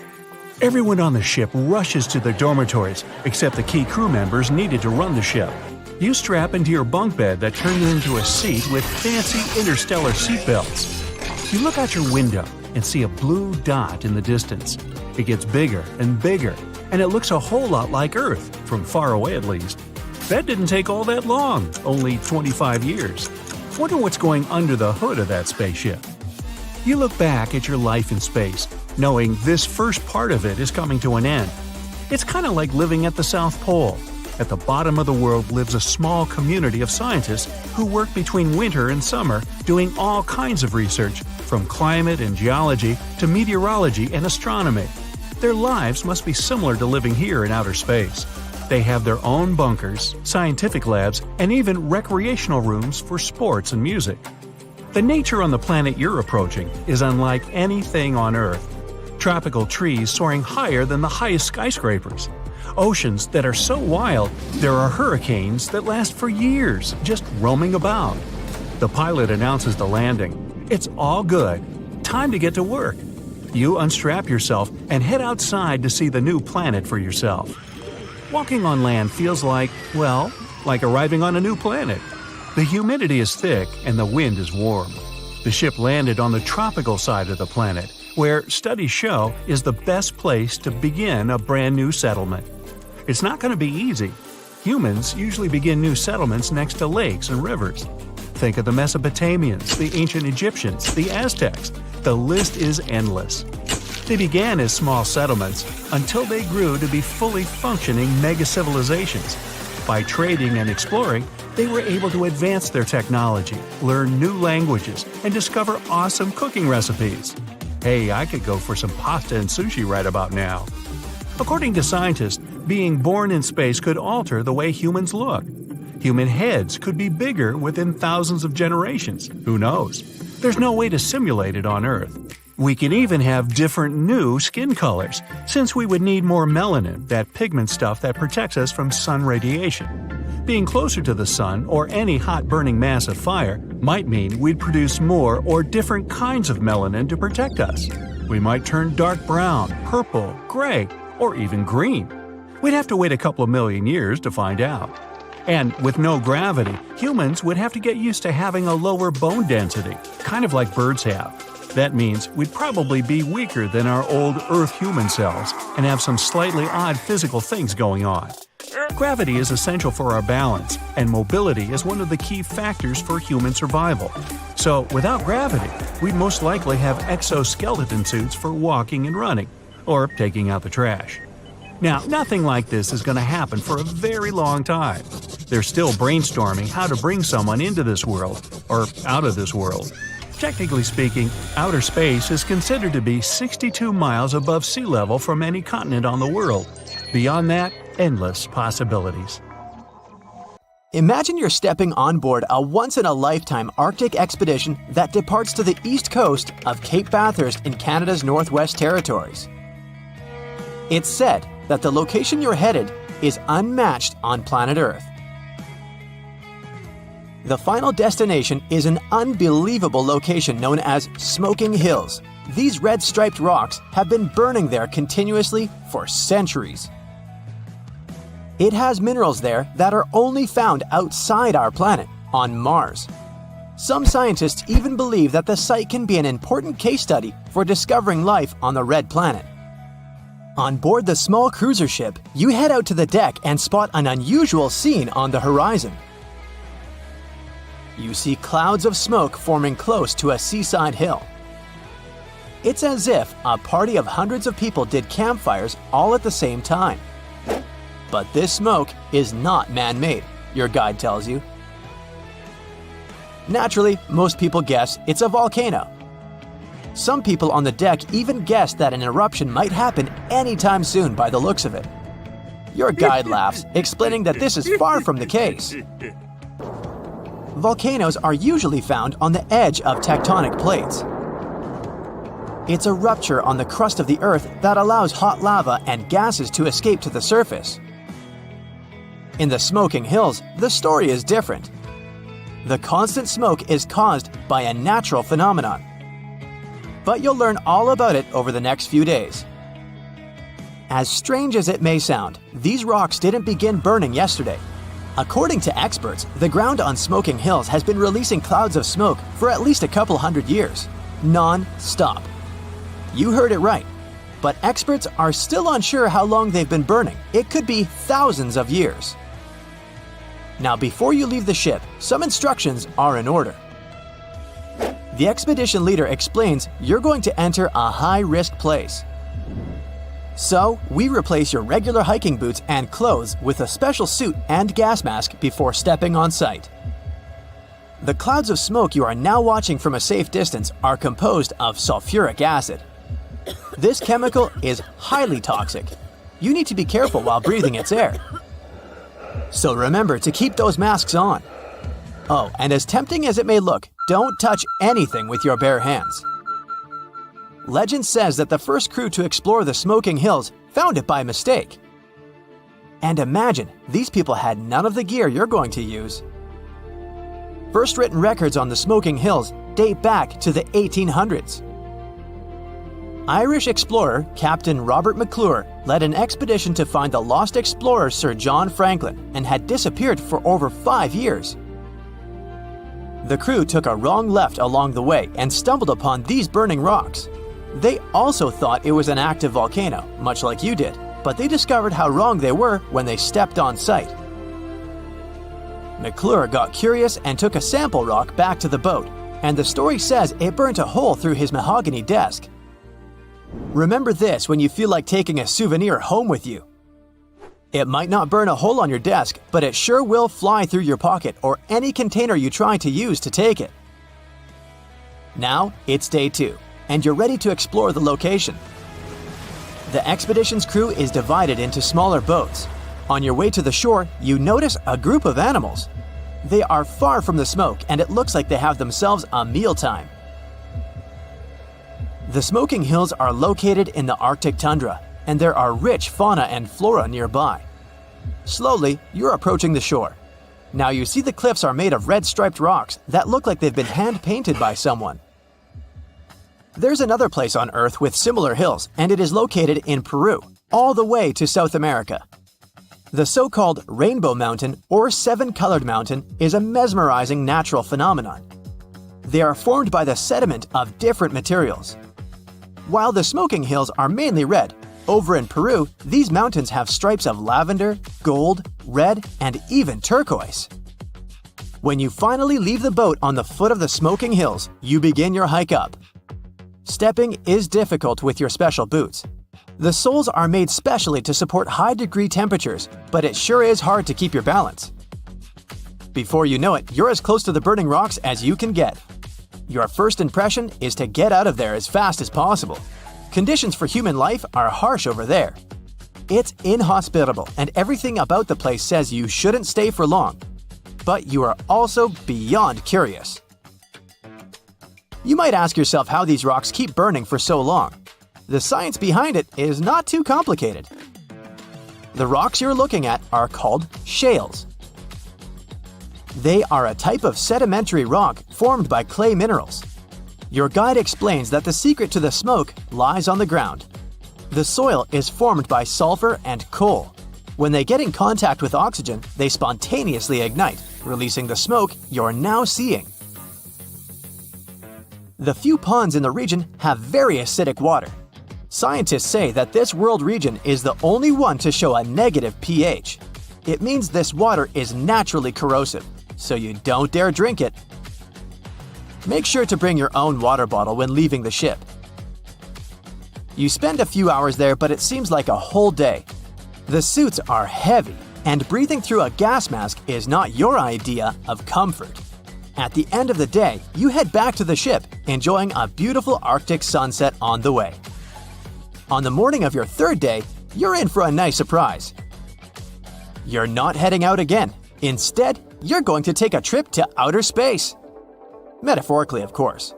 [SPEAKER 1] Everyone on the ship rushes to their dormitories, except the key crew members needed to run the ship. You strap into your bunk bed that turns into a seat with fancy interstellar seatbelts. You look out your window and see a blue dot in the distance. It gets bigger and bigger, and it looks a whole lot like Earth, from far away at least. That didn't take all that long, only 25 years. Wonder what's going under the hood of that spaceship. You look back at your life in space, knowing this first part of it is coming to an end. It's kind of like living at the South Pole. At the bottom of the world lives a small community of scientists who work between winter and summer doing all kinds of research, from climate and geology to meteorology and astronomy. Their lives must be similar to living here in outer space. They have their own bunkers, scientific labs, and even recreational rooms for sports and music. The nature on the planet you're approaching is unlike anything on Earth. Tropical trees soaring higher than the highest skyscrapers. Oceans that are so wild, there are hurricanes that last for years, just roaming about. The pilot announces the landing. It's all good. Time to get to work. You unstrap yourself and head outside to see the new planet for yourself. Walking on land feels like arriving on a new planet. The humidity is thick and the wind is warm. The ship landed on the tropical side of the planet, where studies show is the best place to begin a brand new settlement. It's not going to be easy. Humans usually begin new settlements next to lakes and rivers. Think of the Mesopotamians, the ancient Egyptians, the Aztecs. The list is endless. They began as small settlements until they grew to be fully functioning mega-civilizations. By trading and exploring, they were able to advance their technology, learn new languages, and discover awesome cooking recipes. Hey, I could go for some pasta and sushi right about now. According to scientists, Being born in space could alter the way humans look. Human heads could be bigger within thousands of generations. Who knows? There's no way to simulate it on Earth. We could even have different new skin colors, since we would need more melanin, that pigment stuff that protects us from sun radiation. Being closer to the sun or any hot burning mass of fire might mean we'd produce more or different kinds of melanin to protect us. We might turn dark brown, purple, gray, or even green. We'd have to wait a couple of million years to find out. And with no gravity, humans would have to get used to having a lower bone density, kind of like birds have. That means we'd probably be weaker than our old Earth human selves and have some slightly odd physical things going on. Gravity is essential for our balance, and mobility is one of the key factors for human survival. So, without gravity, we'd most likely have exoskeleton suits for walking and running, or taking out the trash. Now, nothing like this is going to happen for a very long time. They're still brainstorming how to bring someone into this world, or out of this world. Technically speaking, outer space is considered to be 62 miles above sea level from any continent on the world. Beyond that, endless possibilities.
[SPEAKER 3] Imagine you're stepping on board a once-in-a-lifetime Arctic expedition that departs to the east coast of Cape Bathurst in Canada's Northwest Territories. It's said that the location you're headed is unmatched on planet Earth. The final destination is an unbelievable location known as Smoking Hills. These red-striped rocks have been burning there continuously for centuries. It has minerals there that are only found outside our planet, on Mars. Some scientists even believe that the site can be an important case study for discovering life on the red planet. On board the small cruiser ship, you head out to the deck and spot an unusual scene on the horizon. You see clouds of smoke forming close to a seaside hill. It's as if a party of hundreds of people did campfires all at the same time. But this smoke is not man-made, your guide tells you. Naturally, most people guess it's a volcano. Some people on the deck even guess that an eruption might happen anytime soon by the looks of it. Your guide laughs, explaining that this is far from the case. Volcanoes are usually found on the edge of tectonic plates. It's a rupture on the crust of the Earth that allows hot lava and gases to escape to the surface. In the Smoking Hills, the story is different. The constant smoke is caused by a natural phenomenon. But you'll learn all about it over the next few days. As strange as it may sound, these rocks didn't begin burning yesterday. According to experts, the ground on Smoking Hills has been releasing clouds of smoke for at least a couple hundred years, non-stop. You heard it right, but experts are still unsure how long they've been burning. It could be thousands of years. Now, before you leave the ship, some instructions are in order. The expedition leader explains you're going to enter a high-risk place. So, we replace your regular hiking boots and clothes with a special suit and gas mask before stepping on site. The clouds of smoke you are now watching from a safe distance are composed of sulfuric acid. This chemical is highly toxic. You need to be careful while breathing its air. So remember to keep those masks on. Oh, and as tempting as it may look, don't touch anything with your bare hands. Legend says that the first crew to explore the Smoking Hills found it by mistake. And imagine, these people had none of the gear you're going to use. First written records on the Smoking Hills date back to the 1800s. Irish explorer Captain Robert McClure led an expedition to find the lost explorer Sir John Franklin and had disappeared for over 5 years. The crew took a wrong left along the way and stumbled upon these burning rocks. They also thought it was an active volcano, much like you did, but they discovered how wrong they were when they stepped on site. McClure got curious and took a sample rock back to the boat, and the story says it burnt a hole through his mahogany desk. Remember this when you feel like taking a souvenir home with you. It might not burn a hole on your desk, but it sure will fly through your pocket or any container you try to use to take it. Now, it's day 2, and you're ready to explore the location. The expedition's crew is divided into smaller boats. On your way to the shore, you notice a group of animals. They are far from the smoke, and it looks like they have themselves a mealtime. The smoking hills are located in the Arctic tundra, and there are rich fauna and flora nearby. Slowly, you're approaching the shore. Now you see the cliffs are made of red striped rocks that look like they've been hand-painted by someone. There's another place on Earth with similar hills, and it is located in Peru, all the way to South America. The so-called Rainbow Mountain or Seven-Colored Mountain is a mesmerizing natural phenomenon. They are formed by the sediment of different materials. While the smoking hills are mainly red, over in Peru, these mountains have stripes of lavender, gold, red, and even turquoise. When you finally leave the boat on the foot of the smoking hills, you begin your hike up. Stepping is difficult with your special boots. The soles are made specially to support high-degree temperatures, but it sure is hard to keep your balance. Before you know it, you're as close to the burning rocks as you can get. Your first impression is to get out of there as fast as possible. Conditions for human life are harsh over there. It's inhospitable, and everything about the place says you shouldn't stay for long. But you are also beyond curious. You might ask yourself how these rocks keep burning for so long. The science behind it is not too complicated. The rocks you're looking at are called shales. They are a type of sedimentary rock formed by clay minerals. Your guide explains that the secret to the smoke lies on the ground. The soil is formed by sulfur and coal. When they get in contact with oxygen, they spontaneously ignite, releasing the smoke you're now seeing. The few ponds in the region have very acidic water. Scientists say that this world region is the only one to show a negative pH. It means this water is naturally corrosive, so you don't dare drink it. Make sure to bring your own water bottle when leaving the ship. You spend a few hours there, but it seems like a whole day. The suits are heavy, and breathing through a gas mask is not your idea of comfort. At the end of the day, you head back to the ship, enjoying a beautiful Arctic sunset on the way. On the morning of your third day, you're in for a nice surprise. You're not heading out again. Instead, you're going to take a trip to outer space. Metaphorically, of course.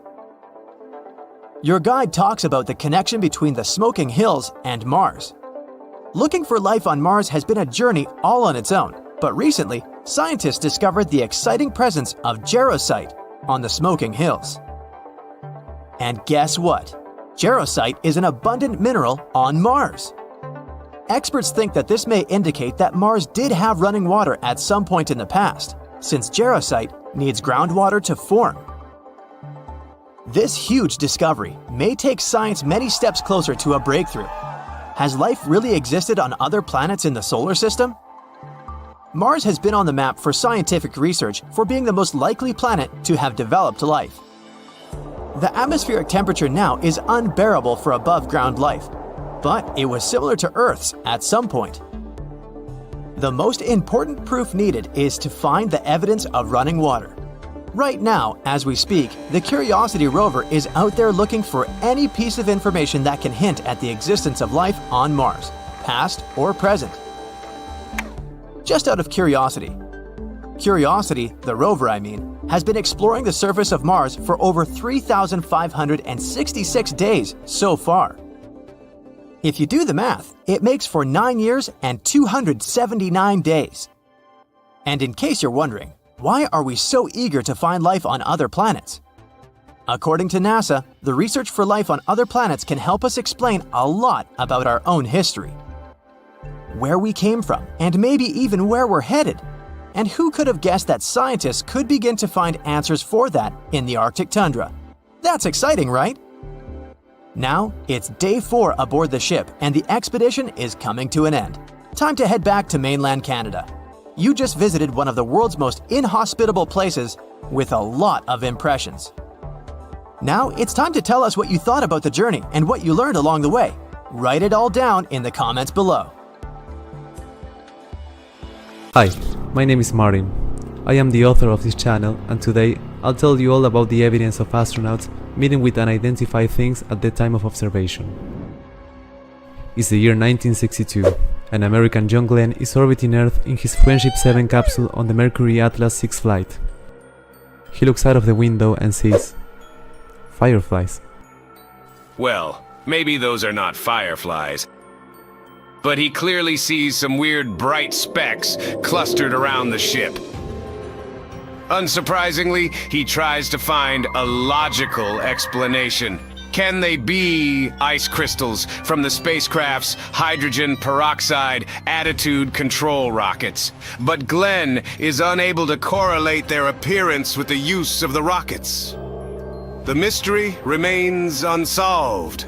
[SPEAKER 3] Your guide talks about the connection between the smoking hills and Mars. Looking for life on Mars has been a journey all on its own, but recently, scientists discovered the exciting presence of jarosite on the smoking hills. And guess what? Jarosite is an abundant mineral on Mars. Experts think that this may indicate that Mars did have running water at some point in the past, since jarosite needs groundwater to form. This huge discovery may take science many steps closer to a breakthrough. Has life really existed on other planets in the solar system? Mars has been on the map for scientific research for being the most likely planet to have developed life. The atmospheric temperature now is unbearable for above-ground life, but it was similar to Earth's at some point. The most important proof needed is to find the evidence of running water. Right now, as we speak, the Curiosity rover is out there looking for any piece of information that can hint at the existence of life on Mars, past or present. Just out of curiosity. Curiosity, the rover has been exploring the surface of Mars for over 3,566 days so far. If you do the math, it makes for 9 years and 279 days. And in case you're wondering, why are we so eager to find life on other planets? According to NASA, the research for life on other planets can help us explain a lot about our own history. Where we came from, and maybe even where we're headed. And who could have guessed that scientists could begin to find answers for that in the Arctic tundra? That's exciting, right? Now, it's day 4 aboard the ship, and the expedition is coming to an end. Time to head back to mainland Canada. You just visited one of the world's most inhospitable places with a lot of impressions. Now, it's time to tell us what you thought about the journey and what you learned along the way. Write it all down in the comments below.
[SPEAKER 7] Hi, my name is Martin. I am the author of this channel, and today I'll tell you all about the evidence of astronauts meeting with unidentified things at the time of observation. is the year 1962, and American John Glenn is orbiting Earth in his Friendship 7 capsule on the Mercury Atlas 6 flight. He looks out of the window and sees fireflies.
[SPEAKER 8] Well, maybe those are not fireflies, but he clearly sees some weird bright specks clustered around the ship. Unsurprisingly, he tries to find a logical explanation. Can they be ice crystals from the spacecraft's hydrogen peroxide attitude control rockets? But Glenn is unable to correlate their appearance with the use of the rockets. The mystery remains unsolved.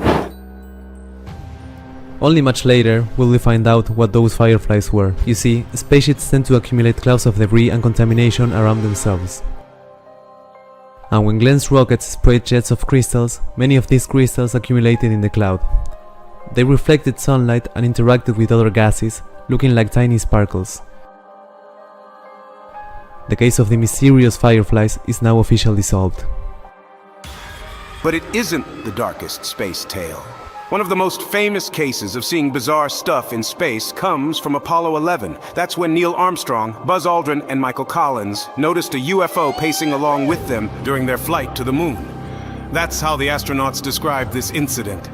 [SPEAKER 7] Only much later will we find out what those fireflies were. You see, spaceships tend to accumulate clouds of debris and contamination around themselves. And when Glenn's rockets sprayed jets of crystals, many of these crystals accumulated in the cloud. They reflected sunlight and interacted with other gases, looking like tiny sparkles. The case of the mysterious fireflies is now officially solved.
[SPEAKER 8] But it isn't the darkest space tale. One of the most famous cases of seeing bizarre stuff in space comes from Apollo 11. That's when Neil Armstrong, Buzz Aldrin, and Michael Collins noticed a UFO pacing along with them during their flight to the moon. That's how the astronauts described this incident.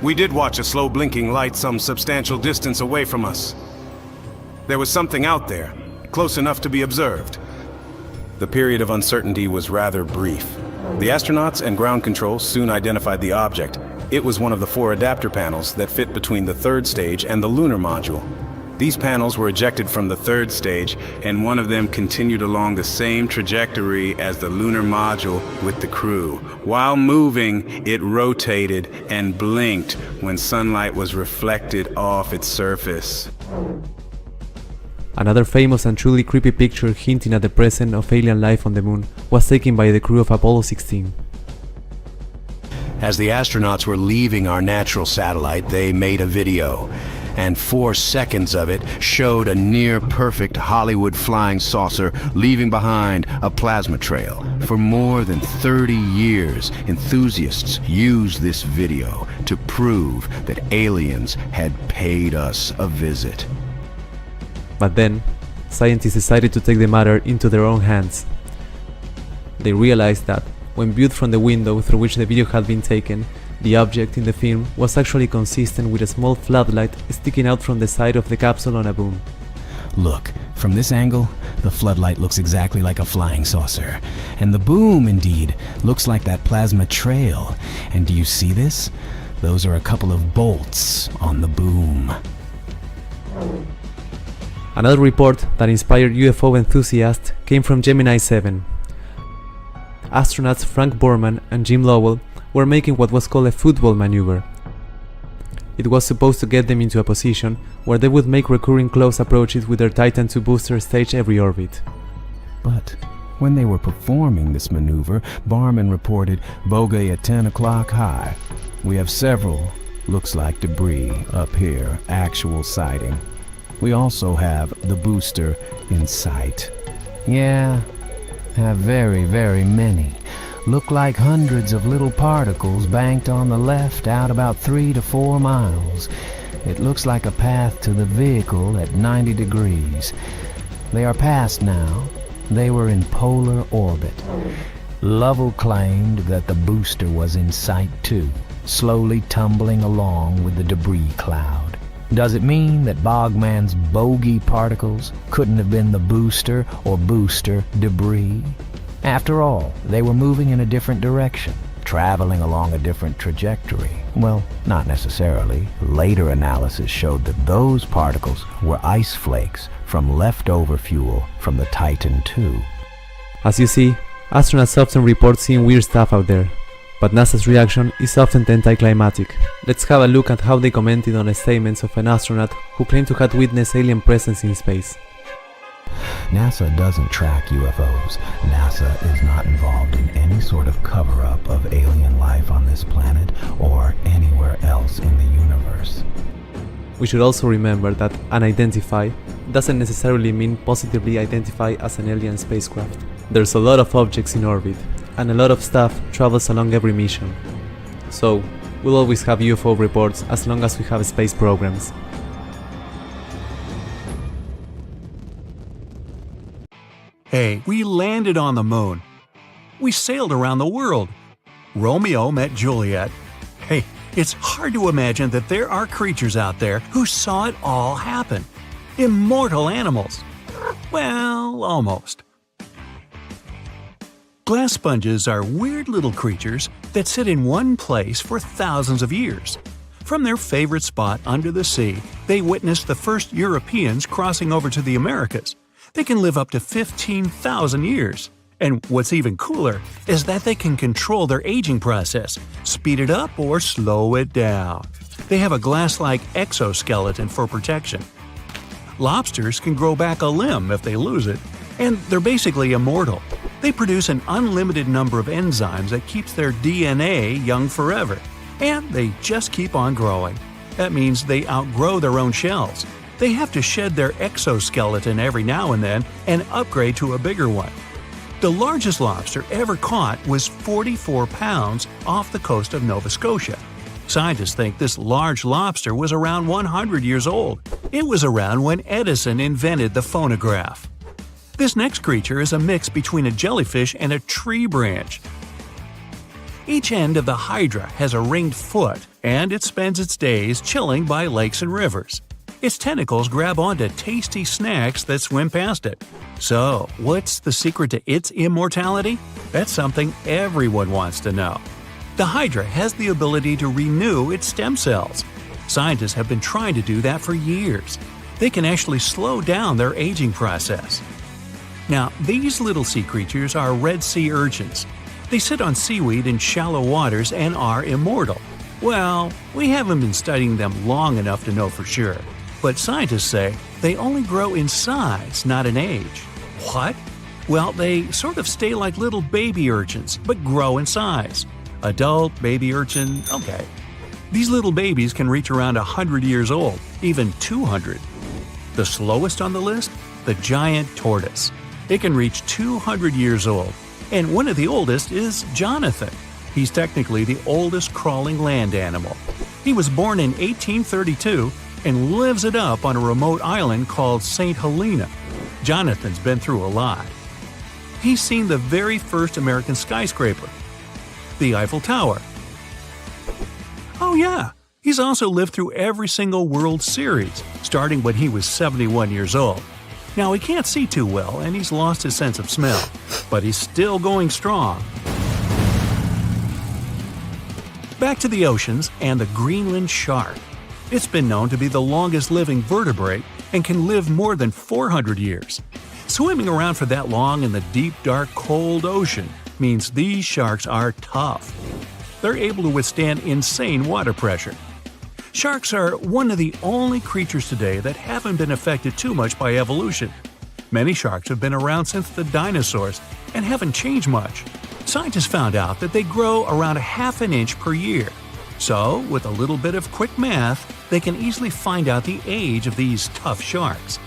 [SPEAKER 8] We did watch a slow blinking light some substantial distance away from us. There was something out there, close enough to be observed. The period of uncertainty was rather brief. The astronauts and ground control soon identified the object. It was one of the 4 adapter panels that fit between the 3rd stage and the lunar module. These panels were ejected from the 3rd stage, and one of them continued along the same trajectory as the lunar module with the crew. While moving, it rotated and blinked when sunlight was reflected off its surface.
[SPEAKER 7] Another famous and truly creepy picture hinting at the presence of alien life on the moon was taken by the crew of Apollo 16.
[SPEAKER 8] As the astronauts were leaving our natural satellite, they made a video, and 4 seconds of it showed a near-perfect Hollywood flying saucer leaving behind a plasma trail. For more than 30 years, enthusiasts used this video to prove that aliens had paid us a visit.
[SPEAKER 7] But then, scientists decided to take the matter into their own hands. They realized that, when viewed from the window through which the video had been taken, the object in the film was actually consistent with a small floodlight sticking out from the side of the capsule on a boom.
[SPEAKER 9] Look, from this angle, the floodlight looks exactly like a flying saucer. And the boom, indeed, looks like that plasma trail. And do you see this? Those are a couple of bolts on the boom.
[SPEAKER 7] Another report that inspired UFO enthusiasts came from Gemini 7. Astronauts Frank Borman and Jim Lovell were making what was called a football maneuver. It was supposed to get them into a position where they would make recurring close approaches with their Titan II booster stage every orbit.
[SPEAKER 9] But when they were performing this maneuver, Barman reported bogey at 10 o'clock high. We have several, looks like debris, up here, actual sighting. We also have the booster in sight. Yeah, have very, very many. Look like hundreds of little particles banked on the left out about 3 to 4 miles. It looks like a path to the vehicle at 90 degrees. They are past now. They were in polar orbit. Lovell claimed that the booster was in sight too, slowly tumbling along with the debris cloud. Does it mean that Bogman's bogey particles couldn't have been the booster or booster debris? After all, they were moving in a different direction, traveling along a different trajectory. Well, not necessarily. Later analysis showed that those particles were ice flakes from leftover fuel from the Titan II.
[SPEAKER 7] As you see, astronauts often report seeing weird stuff out there, but NASA's reaction is often anticlimactic. Let's have a look at how they commented on the statements of an astronaut who claimed to have witnessed alien presence in space.
[SPEAKER 9] NASA doesn't track UFOs. NASA is not involved in any sort of cover-up of alien life on this planet or anywhere else in the universe.
[SPEAKER 7] We should also remember that unidentify doesn't necessarily mean positively identify as an alien spacecraft. There's a lot of objects in orbit, and a lot of stuff travels along every mission. So, We'll always have UFO reports as long as we have space programs.
[SPEAKER 1] Hey, we landed on the moon. We sailed around the world. Romeo met Juliet. Hey, it's hard to imagine that there are creatures out there who saw it all happen. Immortal animals. Well, almost. Glass sponges are weird little creatures that sit in one place for thousands of years. From their favorite spot under the sea, they witnessed the first Europeans crossing over to the Americas. They can live up to 15,000 years. And what's even cooler is that they can control their aging process, speed it up or slow it down. They have a glass-like exoskeleton for protection. Lobsters can grow back a limb if they lose it, and they're basically immortal. They produce an unlimited number of enzymes that keeps their DNA young forever, and they just keep on growing. That means they outgrow their own shells. They have to shed their exoskeleton every now and then and upgrade to a bigger one. The largest lobster ever caught was 44 pounds off the coast of Nova Scotia. Scientists think this large lobster was around 100 years old. It was around when Edison invented the phonograph. This next creature is a mix between a jellyfish and a tree branch. Each end of the hydra has a ringed foot, and it spends its days chilling by lakes and rivers. Its tentacles grab onto tasty snacks that swim past it. So, what's the secret to its immortality? That's something everyone wants to know. The hydra has the ability to renew its stem cells. Scientists have been trying to do that for years. They can actually slow down their aging process. Now, these little sea creatures are red sea urchins. They sit on seaweed in shallow waters and are immortal. Well, we haven't been studying them long enough to know for sure. But scientists say they only grow in size, not in age. What? Well, they sort of stay like little baby urchins, but grow in size. Adult, baby urchin, okay. These little babies can reach around 100 years old, even 200. The slowest on the list? The giant tortoise. It can reach 200 years old. And one of the oldest is Jonathan. He's technically the oldest crawling land animal. He was born in 1832 and lives it up on a remote island called St. Helena. Jonathan's been through a lot. He's seen the very first American skyscraper, the Eiffel Tower. Oh yeah, he's also lived through every single World Series, starting when he was 71 years old. Now he can't see too well and he's lost his sense of smell, but he's still going strong. Back to the oceans and the Greenland shark. It's been known to be the longest living vertebrate and can live more than 400 years. Swimming around for that long in the deep, dark, cold ocean means these sharks are tough. They're able to withstand insane water pressure. Sharks are one of the only creatures today that haven't been affected too much by evolution. Many sharks have been around since the dinosaurs and haven't changed much. Scientists found out that they grow around a half an inch per year. So, with a little bit of quick math, they can easily find out the age of these tough sharks.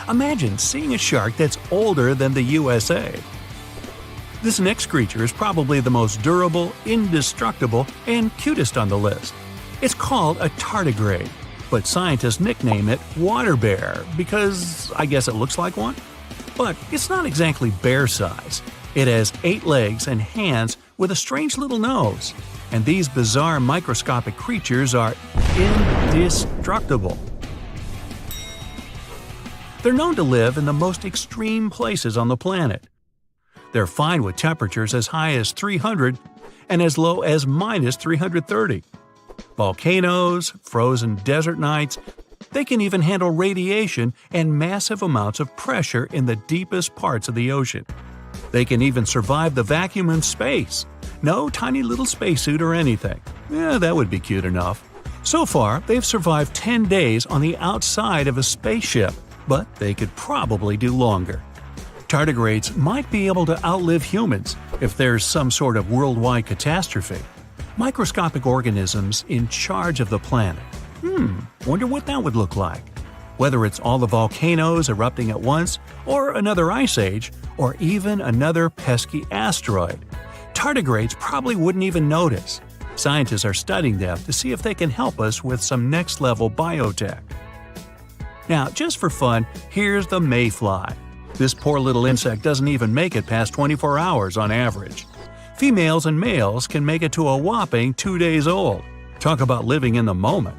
[SPEAKER 1] Imagine seeing a shark that's older than the USA. This next creature is probably the most durable, indestructible, and cutest on the list. It's called a tardigrade, but scientists nickname it water bear because I guess it looks like one. But it's not exactly bear size. It has 8 legs and hands with a strange little nose. And these bizarre microscopic creatures are indestructible. They're known to live in the most extreme places on the planet. They're fine with temperatures as high as 300 and as low as minus 330. Volcanoes, frozen desert nights, they can even handle radiation and massive amounts of pressure in the deepest parts of the ocean. They can even survive the vacuum in space. No tiny little spacesuit or anything. Yeah, that would be cute enough. So far, they've survived 10 days on the outside of a spaceship, but they could probably do longer. Tardigrades might be able to outlive humans if there's some sort of worldwide catastrophe. Microscopic organisms in charge of the planet. Wonder what that would look like. Whether it's all the volcanoes erupting at once, or another ice age, or even another pesky asteroid. Tardigrades probably wouldn't even notice. Scientists are studying them to see if they can help us with some next-level biotech. Now, just for fun, here's the mayfly. This poor little insect doesn't even make it past 24 hours on average. Females and males can make it to a whopping 2 days old. Talk about living in the moment.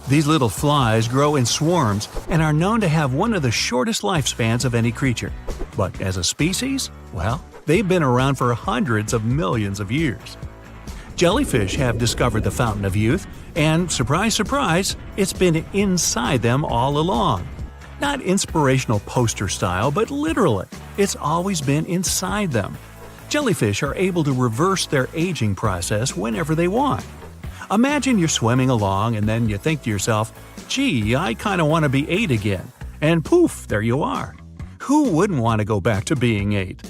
[SPEAKER 1] These little flies grow in swarms and are known to have one of the shortest lifespans of any creature. But as a species, well, they've been around for hundreds of millions of years. Jellyfish have discovered the fountain of youth, and surprise, surprise, it's been inside them all along. Not inspirational poster style, but literally, it's always been inside them. Jellyfish are able to reverse their aging process whenever they want. Imagine you're swimming along and then you think to yourself, gee, I kind of want to be 8 again. And poof, there you are. Who wouldn't want to go back to being 8?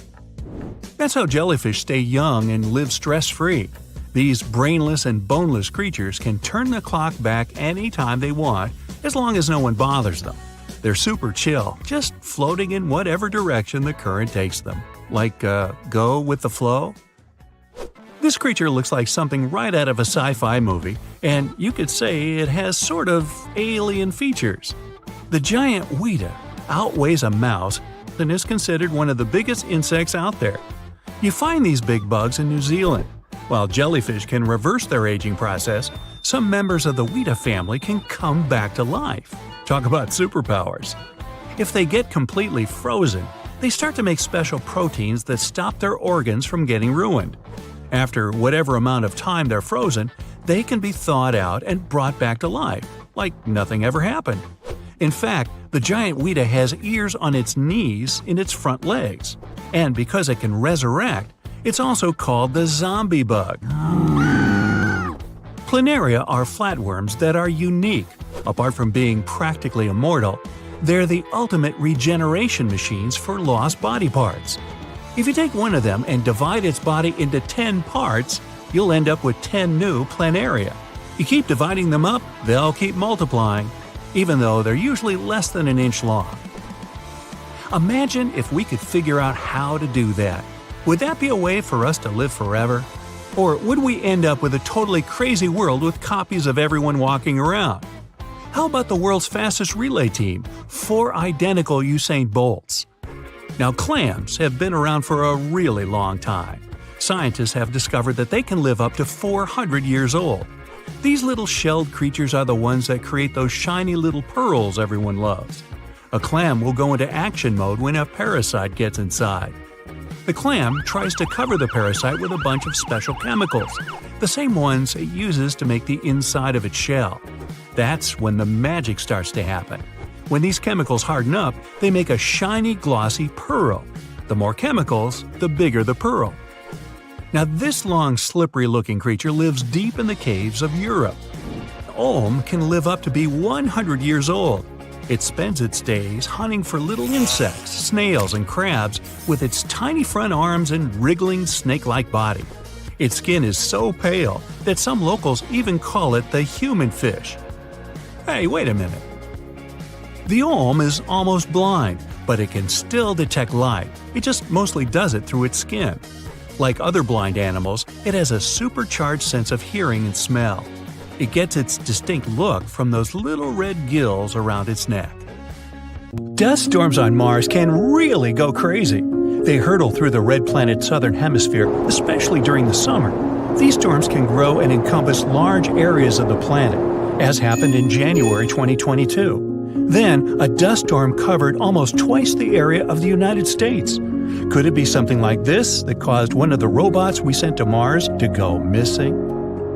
[SPEAKER 1] That's how jellyfish stay young and live stress-free. These brainless and boneless creatures can turn the clock back anytime they want, as long as no one bothers them. They're super chill, just floating in whatever direction the current takes them. Like, go with the flow? This creature looks like something right out of a sci-fi movie, and you could say it has sort of alien features. The giant weta outweighs a mouse and is considered one of the biggest insects out there. You find these big bugs in New Zealand. While jellyfish can reverse their aging process, some members of the weta family can come back to life. Talk about superpowers. If they get completely frozen, they start to make special proteins that stop their organs from getting ruined. After whatever amount of time they're frozen, they can be thawed out and brought back to life, like nothing ever happened. In fact, the giant weta has ears on its knees in its front legs. And because it can resurrect, it's also called the zombie bug. Planaria are flatworms that are unique. Apart from being practically immortal, they're the ultimate regeneration machines for lost body parts. If you take one of them and divide its body into 10 parts, you'll end up with 10 new planaria. You keep dividing them up, they'll keep multiplying, even though they're usually less than an inch long. Imagine if we could figure out how to do that. Would that be a way for us to live forever? Or would we end up with a totally crazy world with copies of everyone walking around? How about the world's fastest relay team, 4 identical Usain Bolts? Now, clams have been around for a really long time. Scientists have discovered that they can live up to 400 years old. These little shelled creatures are the ones that create those shiny little pearls everyone loves. A clam will go into action mode when a parasite gets inside. The clam tries to cover the parasite with a bunch of special chemicals, the same ones it uses to make the inside of its shell. That's when the magic starts to happen. When these chemicals harden up, they make a shiny, glossy pearl. The more chemicals, the bigger the pearl. Now, this long, slippery-looking creature lives deep in the caves of Europe. Olm can live up to be 100 years old. It spends its days hunting for little insects, snails, and crabs with its tiny front arms and wriggling snake-like body. Its skin is so pale that some locals even call it the human fish. Hey, wait a minute. The olm is almost blind, but it can still detect light. It just mostly does it through its skin. Like other blind animals, it has a supercharged sense of hearing and smell. It gets its distinct look from those little red gills around its neck. Dust storms on Mars can really go crazy. They hurtle through the red planet's southern hemisphere, especially during the summer. These storms can grow and encompass large areas of the planet, as happened in January 2022. Then, a dust storm covered almost twice the area of the United States. Could it be something like this that caused one of the robots we sent to Mars to go missing?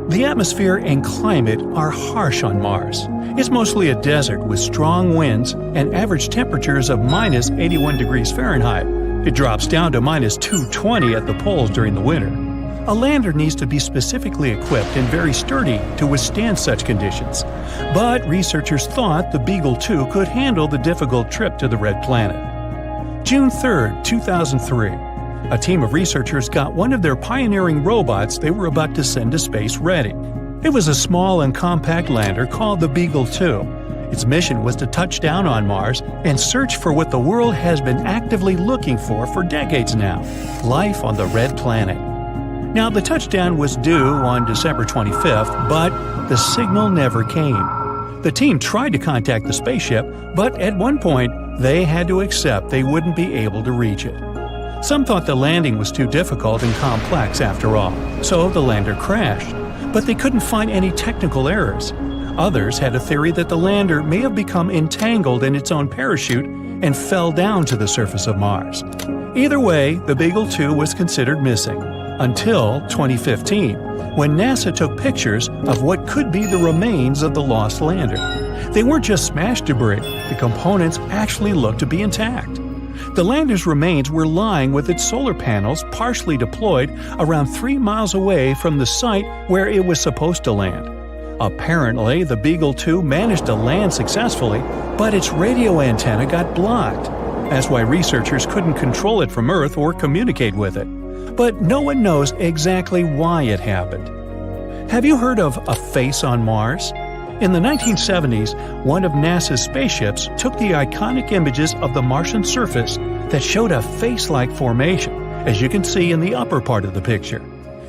[SPEAKER 1] The atmosphere and climate are harsh on Mars. It's mostly a desert with strong winds and average temperatures of minus 81 degrees Fahrenheit. It drops down to minus 220 at the poles during the winter. A lander needs to be specifically equipped and very sturdy to withstand such conditions. But researchers thought the Beagle 2 could handle the difficult trip to the red planet. June 3, 2003. A team of researchers got one of their pioneering robots they were about to send to space ready. It was a small and compact lander called the Beagle 2. Its mission was to touch down on Mars and search for what the world has been actively looking for decades now: life on the red planet. Now, the touchdown was due on December 25th, but the signal never came. The team tried to contact the spaceship, but at one point, they had to accept they wouldn't be able to reach it. Some thought the landing was too difficult and complex after all, so the lander crashed. But they couldn't find any technical errors. Others had a theory that the lander may have become entangled in its own parachute and fell down to the surface of Mars. Either way, the Beagle 2 was considered missing, until 2015, when NASA took pictures of what could be the remains of the lost lander. They weren't just smashed debris, the components actually looked to be intact. The lander's remains were lying with its solar panels partially deployed around 3 miles away from the site where it was supposed to land. Apparently, the Beagle 2 managed to land successfully, but its radio antenna got blocked. That's why researchers couldn't control it from Earth or communicate with it. But no one knows exactly why it happened. Have you heard of a face on Mars? In the 1970s, one of NASA's spaceships took the iconic images of the Martian surface that showed a face-like formation, as you can see in the upper part of the picture.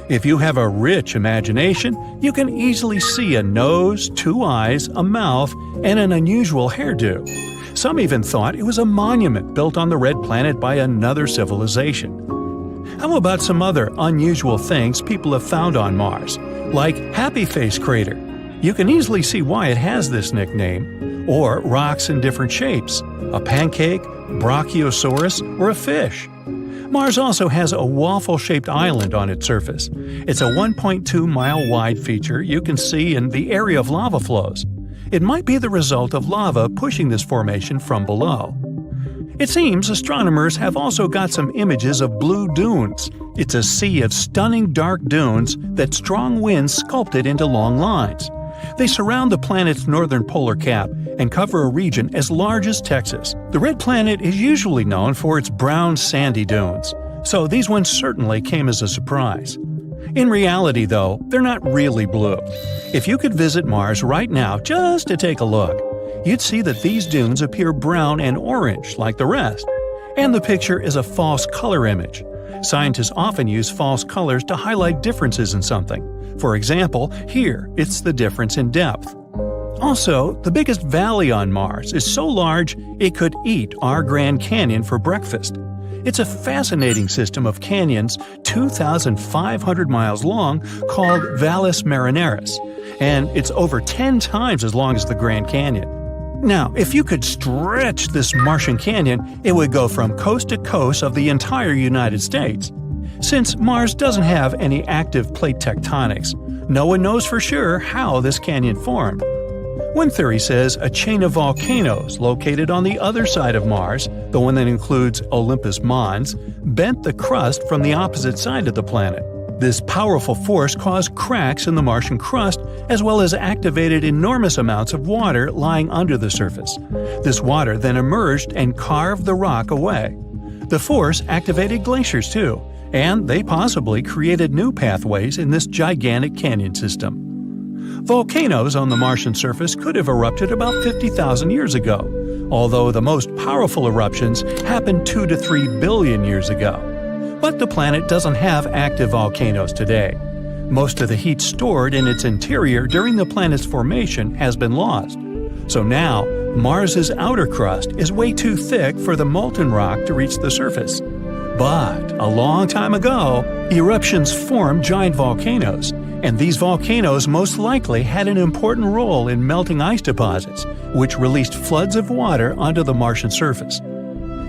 [SPEAKER 1] If you have a rich imagination, you can easily see a nose, 2 eyes, a mouth, and an unusual hairdo. Some even thought it was a monument built on the red planet by another civilization. How about some other unusual things people have found on Mars, like Happy Face Crater? You can easily see why it has this nickname. Or rocks in different shapes, a pancake, brachiosaurus, or a fish. Mars also has a waffle-shaped island on its surface. It's a 1.2-mile-wide feature you can see in the area of lava flows. It might be the result of lava pushing this formation from below. It seems astronomers have also got some images of blue dunes. It's a sea of stunning dark dunes that strong winds sculpted into long lines. They surround the planet's northern polar cap and cover a region as large as Texas. The red planet is usually known for its brown sandy dunes, so these ones certainly came as a surprise. In reality, though, they're not really blue. If you could visit Mars right now just to take a look, you'd see that these dunes appear brown and orange like the rest. And the picture is a false color image. Scientists often use false colors to highlight differences in something. For example, here it's the difference in depth. Also, the biggest valley on Mars is so large it could eat our Grand Canyon for breakfast. It's a fascinating system of canyons 2,500 miles long called Valles Marineris, and it's over 10 times as long as the Grand Canyon. Now, if you could stretch this Martian canyon, it would go from coast to coast of the entire United States. Since Mars doesn't have any active plate tectonics, no one knows for sure how this canyon formed. One theory says a chain of volcanoes located on the other side of Mars, the one that includes Olympus Mons, bent the crust from the opposite side of the planet. This powerful force caused cracks in the Martian crust as well as activated enormous amounts of water lying under the surface. This water then emerged and carved the rock away. The force activated glaciers too, and they possibly created new pathways in this gigantic canyon system. Volcanoes on the Martian surface could have erupted about 50,000 years ago, although the most powerful eruptions happened 2 to 3 billion years ago. But the planet doesn't have active volcanoes today. Most of the heat stored in its interior during the planet's formation has been lost. So now, Mars's outer crust is way too thick for the molten rock to reach the surface. But a long time ago, eruptions formed giant volcanoes, and these volcanoes most likely had an important role in melting ice deposits, which released floods of water onto the Martian surface.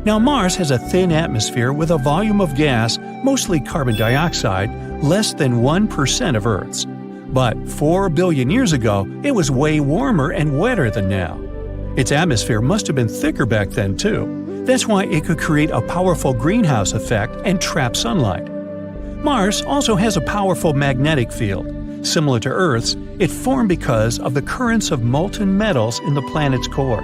[SPEAKER 1] Now, Mars has a thin atmosphere with a volume of gas, mostly carbon dioxide, less than 1% of Earth's. But 4 billion years ago, it was way warmer and wetter than now. Its atmosphere must have been thicker back then, too. That's why it could create a powerful greenhouse effect and trap sunlight. Mars also has a powerful magnetic field. Similar to Earth's, it formed because of the currents of molten metals in the planet's core.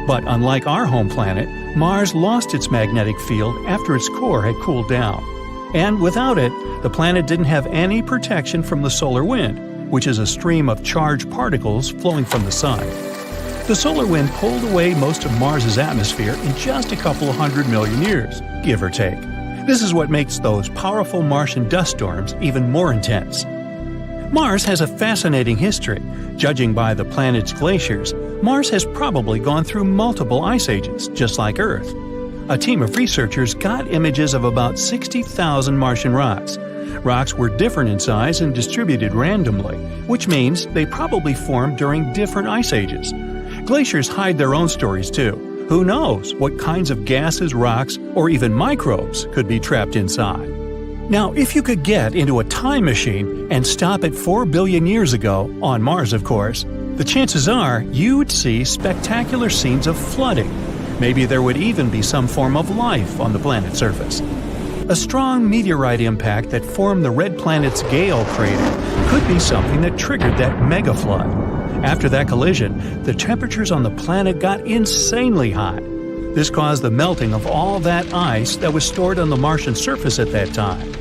[SPEAKER 1] But unlike our home planet, Mars lost its magnetic field after its core had cooled down. And without it, the planet didn't have any protection from the solar wind, which is a stream of charged particles flowing from the sun. The solar wind pulled away most of Mars's atmosphere in just a couple of 100 million years, give or take. This is what makes those powerful Martian dust storms even more intense. Mars has a fascinating history. Judging by the planet's glaciers, Mars has probably gone through multiple ice ages, just like Earth. A team of researchers got images of about 60,000 Martian rocks. Rocks were different in size and distributed randomly, which means they probably formed during different ice ages. Glaciers hide their own stories too. Who knows what kinds of gases, rocks, or even microbes could be trapped inside? Now, if you could get into a time machine and stop at 4 billion years ago, on Mars of course, the chances are you'd see spectacular scenes of flooding. Maybe there would even be some form of life on the planet's surface. A strong meteorite impact that formed the red planet's Gale crater could be something that triggered that mega flood. After that collision, the temperatures on the planet got insanely hot. This caused the melting of all that ice that was stored on the Martian surface at that time.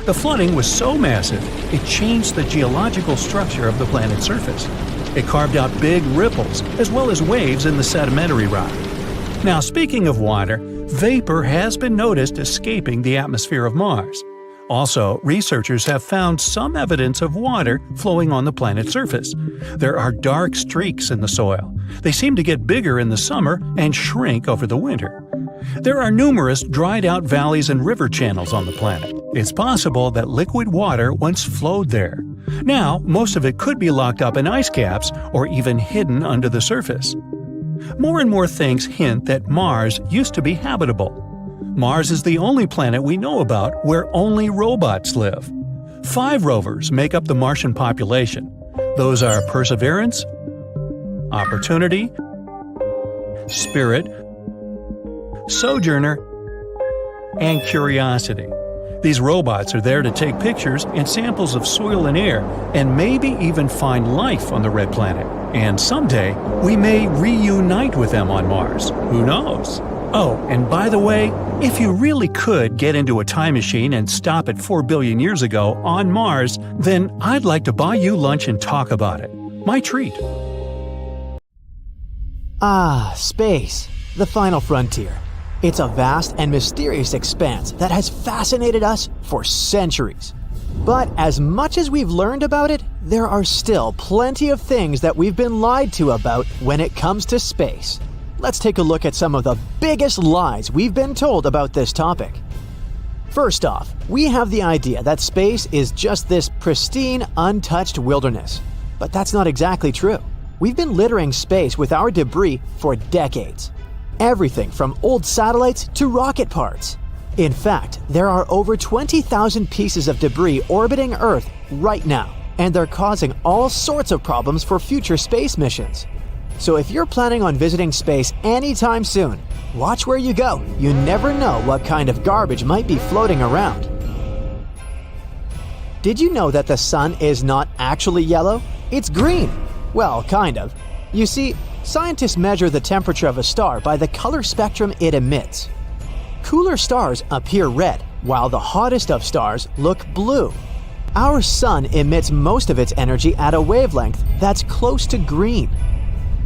[SPEAKER 1] The flooding was so massive, it changed the geological structure of the planet's surface. It carved out big ripples, as well as waves in the sedimentary rock. Now, speaking of water, vapor has been noticed escaping the atmosphere of Mars. Also, researchers have found some evidence of water flowing on the planet's surface. There are dark streaks in the soil. They seem to get bigger in the summer and shrink over the winter. There are numerous dried-out valleys and river channels on the planet. It's possible that liquid water once flowed there. Now, most of it could be locked up in ice caps or even hidden under the surface. More and more things hint that Mars used to be habitable. Mars is the only planet we know about where only robots live. 5 rovers make up the Martian population. Those are Perseverance, Opportunity, Spirit, Sojourner, and Curiosity. These robots are there to take pictures and samples of soil and air, and maybe even find life on the red planet. And someday, we may reunite with them on Mars. Who knows? Oh, and by the way, if you really could get into a time machine and stop at 4 billion years ago on Mars, then I'd like to buy you lunch and talk about it. My treat.
[SPEAKER 3] Space. The final frontier. It's a vast and mysterious expanse that has fascinated us for centuries. But as much as we've learned about it, there are still plenty of things that we've been lied to about when it comes to space. Let's take a look at some of the biggest lies we've been told about this topic. First off, we have the idea that space is just this pristine, untouched wilderness. But that's not exactly true. We've been littering space with our debris for decades. Everything from old satellites to rocket parts. In fact, there are over 20,000 pieces of debris orbiting Earth right now, and they're causing all sorts of problems for future space missions. So if you're planning on visiting space anytime soon, watch where you go. You never know what kind of garbage might be floating around. Did you know that the sun is not actually yellow? It's green. Well, kind of. You see, scientists measure the temperature of a star by the color spectrum it emits. Cooler stars appear red, while the hottest of stars look blue. Our sun emits most of its energy at a wavelength that's close to green.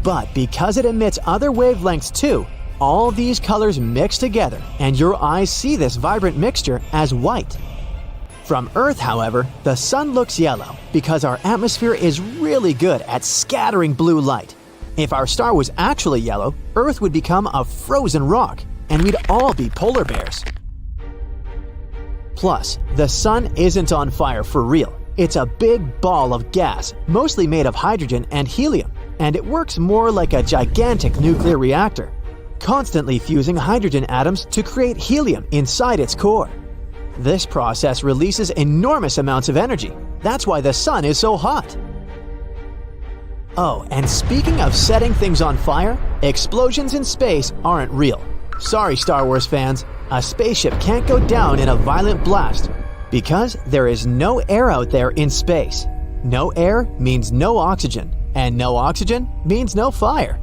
[SPEAKER 3] But because it emits other wavelengths too, all these colors mix together, and your eyes see this vibrant mixture as white. From Earth, however, the sun looks yellow because our atmosphere is really good at scattering blue light. If our star was actually yellow, Earth would become a frozen rock, and we'd all be polar bears. Plus, the sun isn't on fire for real. It's a big ball of gas, mostly made of hydrogen and helium, and it works more like a gigantic nuclear reactor, constantly fusing hydrogen atoms to create helium inside its core. This process releases enormous amounts of energy. That's why the sun is so hot. Oh, and speaking of setting things on fire, explosions in space aren't real. Sorry, Star Wars fans, a spaceship can't go down in a violent blast because there is no air out there in space. No air means no oxygen, and no oxygen means no fire.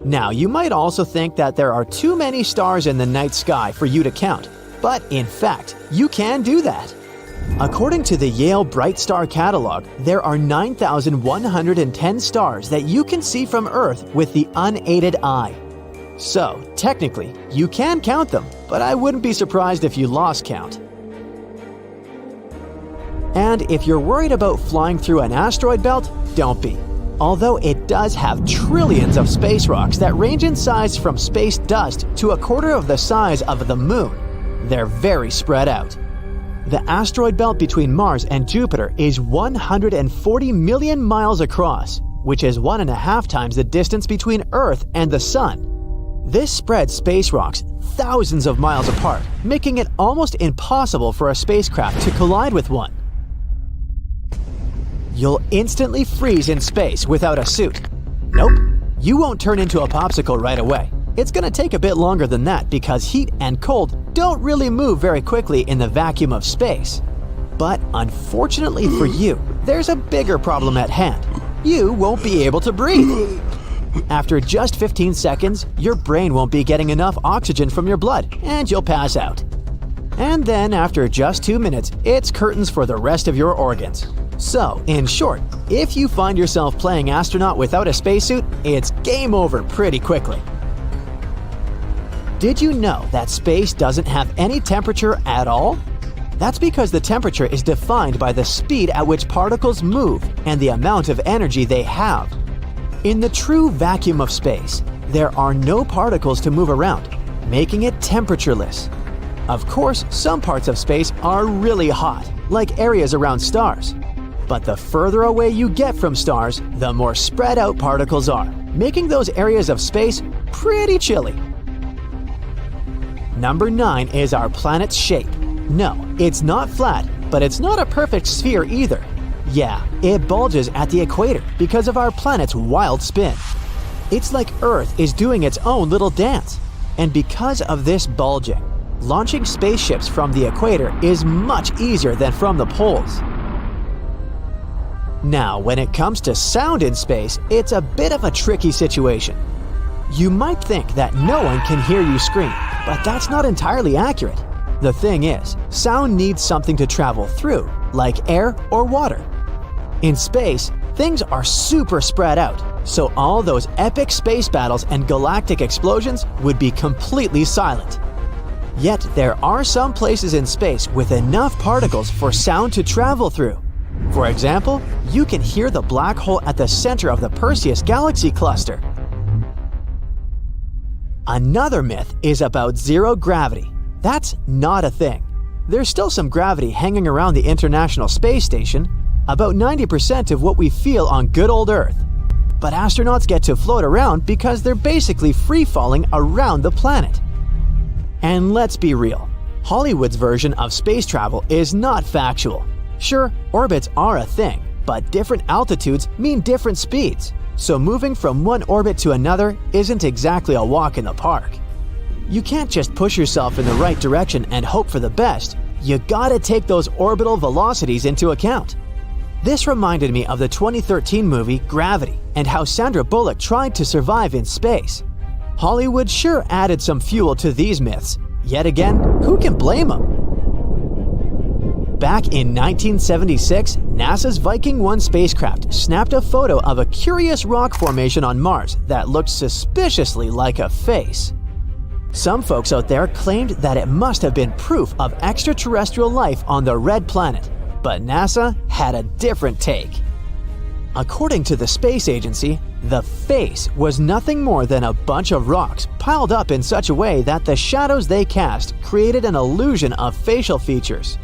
[SPEAKER 3] Now, you might also think that there are too many stars in the night sky for you to count, but in fact, you can do that. According to the Yale Bright Star Catalog, there are 9,110 stars that you can see from Earth with the unaided eye. So, technically, you can count them, but I wouldn't be surprised if you lost count. And if you're worried about flying through an asteroid belt, don't be. Although it does have trillions of space rocks that range in size from space dust to a quarter of the size of the Moon, they're very spread out. The asteroid belt between Mars and Jupiter is 140 million miles across, which is 1.5 times the distance between Earth and the Sun. This spreads space rocks thousands of miles apart, making it almost impossible for a spacecraft to collide with one. You'll instantly freeze in space without a suit. Nope, you won't turn into a popsicle right away. It's gonna take a bit longer than that because heat and cold don't really move very quickly in the vacuum of space. But unfortunately for you, there's a bigger problem at hand. You won't be able to breathe. After just 15 seconds, your brain won't be getting enough oxygen from your blood, and you'll pass out. And then after just 2 minutes, it's curtains for the rest of your organs. So, in short, if you find yourself playing astronaut without a spacesuit, it's game over pretty quickly. Did you know that space doesn't have any temperature at all? That's because the temperature is defined by the speed at which particles move and the amount of energy they have. In the true vacuum of space, there are no particles to move around, making it temperatureless. Of course, some parts of space are really hot, like areas around stars. But the further away you get from stars, the more spread out particles are, making those areas of space pretty chilly. Number 9 is our planet's shape. No, it's not flat, but it's not a perfect sphere either. Yeah, it bulges at the equator because of our planet's wild spin. It's like Earth is doing its own little dance. And because of this bulging, launching spaceships from the equator is much easier than from the poles. Now, when it comes to sound in space, it's a bit of a tricky situation. You might think that no one can hear you scream, but that's not entirely accurate. The thing is, sound needs something to travel through, like air or water. In space, things are super spread out, so all those epic space battles and galactic explosions would be completely silent. Yet there are some places in space with enough particles for sound to travel through. For example, you can hear the black hole at the center of the Perseus galaxy cluster. Another myth is about zero gravity. That's not a thing. There's still some gravity hanging around the International Space Station, about 90% of what we feel on good old Earth. But astronauts get to float around because they're basically free-falling around the planet. And let's be real, Hollywood's version of space travel is not factual. Sure, orbits are a thing, but different altitudes mean different speeds. So moving from one orbit to another isn't exactly a walk in the park. You can't just push yourself in the right direction and hope for the best. You gotta take those orbital velocities into account. This reminded me of the 2013 movie Gravity and how Sandra Bullock tried to survive in space. Hollywood sure added some fuel to these myths. Yet again, who can blame them? Back in 1976, NASA's Viking 1 spacecraft snapped a photo of a curious rock formation on Mars that looked suspiciously like a face. Some folks out there claimed that it must have been proof of extraterrestrial life on the red planet, but NASA had a different take. According to the space agency, the face was nothing more than a bunch of rocks piled up in such a way that the shadows they cast created an illusion of facial features.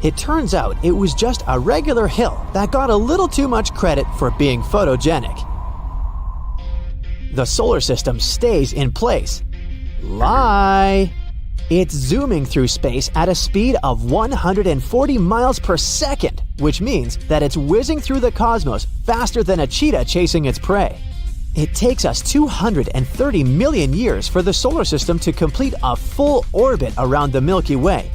[SPEAKER 3] It turns out it was just a regular hill that got a little too much credit for being photogenic. The solar system stays in place. Lie! It's zooming through space at a speed of 140 miles per second, which means that it's whizzing through the cosmos faster than a cheetah chasing its prey. It takes us 230 million years for the solar system to complete a full orbit around the Milky Way.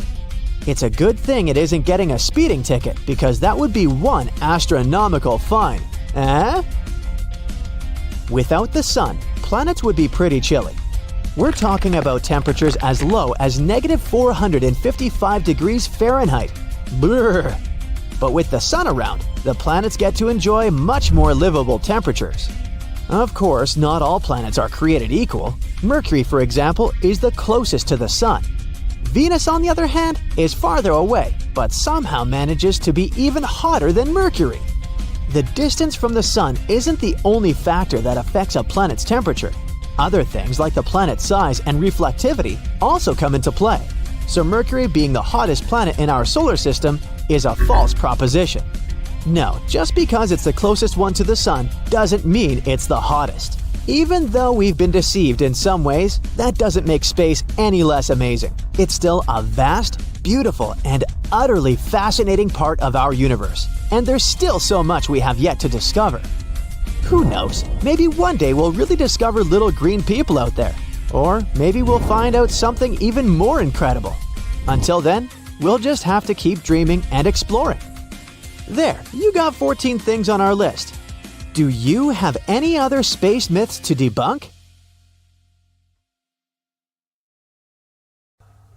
[SPEAKER 3] It's a good thing it isn't getting a speeding ticket, because that would be one astronomical fine. Eh? Without the sun, planets would be pretty chilly. We're talking about temperatures as low as -455 degrees Fahrenheit. Brr. But with the sun around, the planets get to enjoy much more livable temperatures. Of course, not all planets are created equal. Mercury, for example, is the closest to the Sun. Venus, on the other hand, is farther away, but somehow manages to be even hotter than Mercury. The distance from the Sun isn't the only factor that affects a planet's temperature. Other things like the planet's size and reflectivity also come into play. So Mercury being the hottest planet in our solar system is a false proposition. No, just because it's the closest one to the Sun doesn't mean it's the hottest. Even though we've been deceived in some ways, that doesn't make space any less amazing. It's still a vast, beautiful, and utterly fascinating part of our universe. And there's still so much we have yet to discover. Who knows, maybe one day we'll really discover little green people out there. Or maybe we'll find out something even more incredible. Until then, we'll just have to keep dreaming and exploring. There, you got 14 things on our list. Do you have any other space myths to debunk?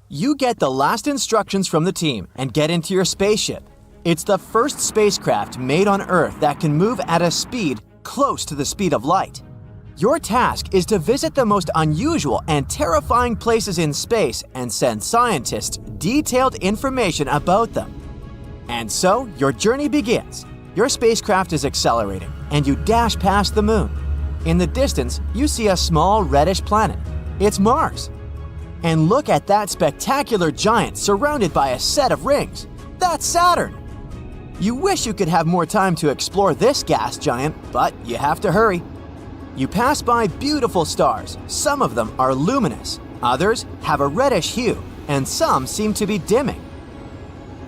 [SPEAKER 3] You get the last instructions from the team and get into your spaceship. It's the first spacecraft made on Earth that can move at a speed close to the speed of light. Your task is to visit the most unusual and terrifying places in space and send scientists detailed information about them. And so, your journey begins. Your spacecraft is accelerating, and you dash past the moon. In the distance, you see a small reddish planet. It's Mars. And look at that spectacular giant surrounded by a set of rings. That's Saturn. You wish you could have more time to explore this gas giant, but you have to hurry. You pass by beautiful stars. Some of them are luminous, others have a reddish hue, and some seem to be dimming.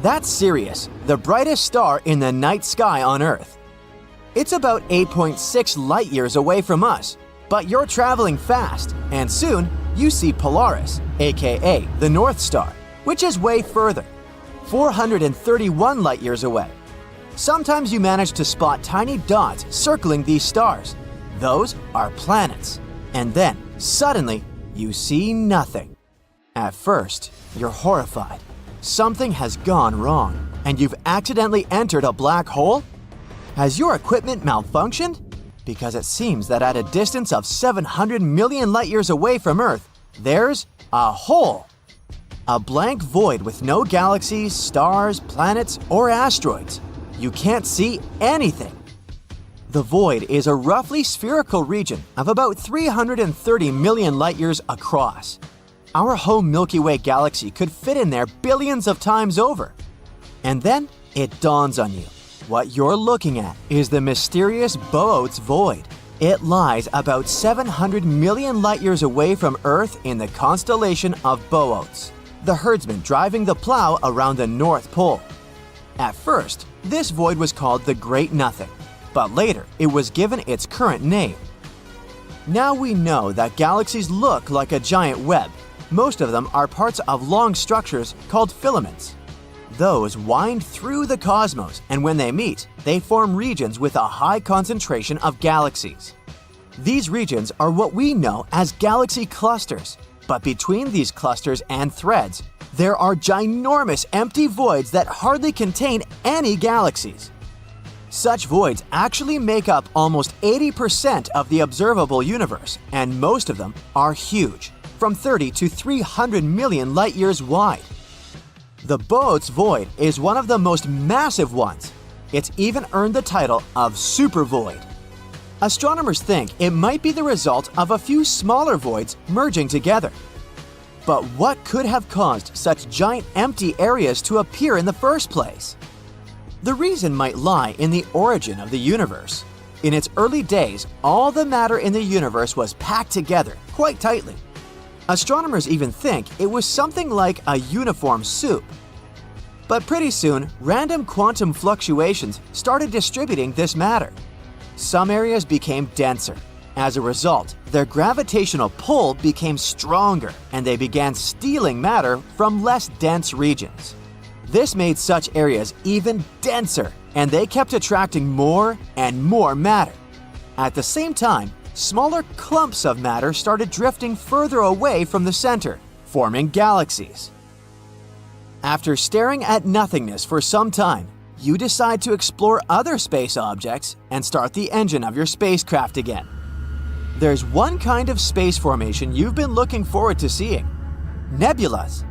[SPEAKER 3] That's Sirius, the brightest star in the night sky on Earth. It's about 8.6 light-years away from us, but you're traveling fast, and soon you see Polaris, aka the North Star, which is way further, 431 light-years away. Sometimes you manage to spot tiny dots circling these stars. Those are planets. And then, suddenly, you see nothing. At first, you're horrified. Something has gone wrong, and you've accidentally entered a black hole? Has your equipment malfunctioned? Because it seems that at a distance of 700 million light-years away from Earth, there's a hole. A blank void with no galaxies, stars, planets, or asteroids. You can't see anything. The void is a roughly spherical region of about 330 million light-years across. Our home Milky Way galaxy could fit in there billions of times over. And then it dawns on you. What you're looking at is the mysterious Boötes void. It lies about 700 million light-years away from Earth in the constellation of Boötes, the herdsman driving the plow around the North Pole. At first, this void was called the Great Nothing, but later it was given its current name. Now we know that galaxies look like a giant web. Most of them are parts of long structures called filaments. Those wind through the cosmos, and when they meet, they form regions with a high concentration of galaxies. These regions are what we know as galaxy clusters, but between these clusters and threads, there are ginormous empty voids that hardly contain any galaxies. Such voids actually make up almost 80% of the observable universe, and most of them are huge, from 30 to 300 million light-years wide. The Boötes void is one of the most massive ones. It's even earned the title of supervoid. Astronomers think it might be the result of a few smaller voids merging together. But what could have caused such giant empty areas to appear in the first place? The reason might lie in the origin of the universe. In its early days, all the matter in the universe was packed together quite tightly. Astronomers even think it was something like a uniform soup. But pretty soon, random quantum fluctuations started distributing this matter. Some areas became denser. As a result, their gravitational pull became stronger, and they began stealing matter from less dense regions. This made such areas even denser, and they kept attracting more and more matter. At the same time, smaller clumps of matter started drifting further away from the center, forming galaxies. After staring at nothingness for some time, you decide to explore other space objects and start the engine of your spacecraft again. There's one kind of space formation you've been looking forward to seeing: nebulas.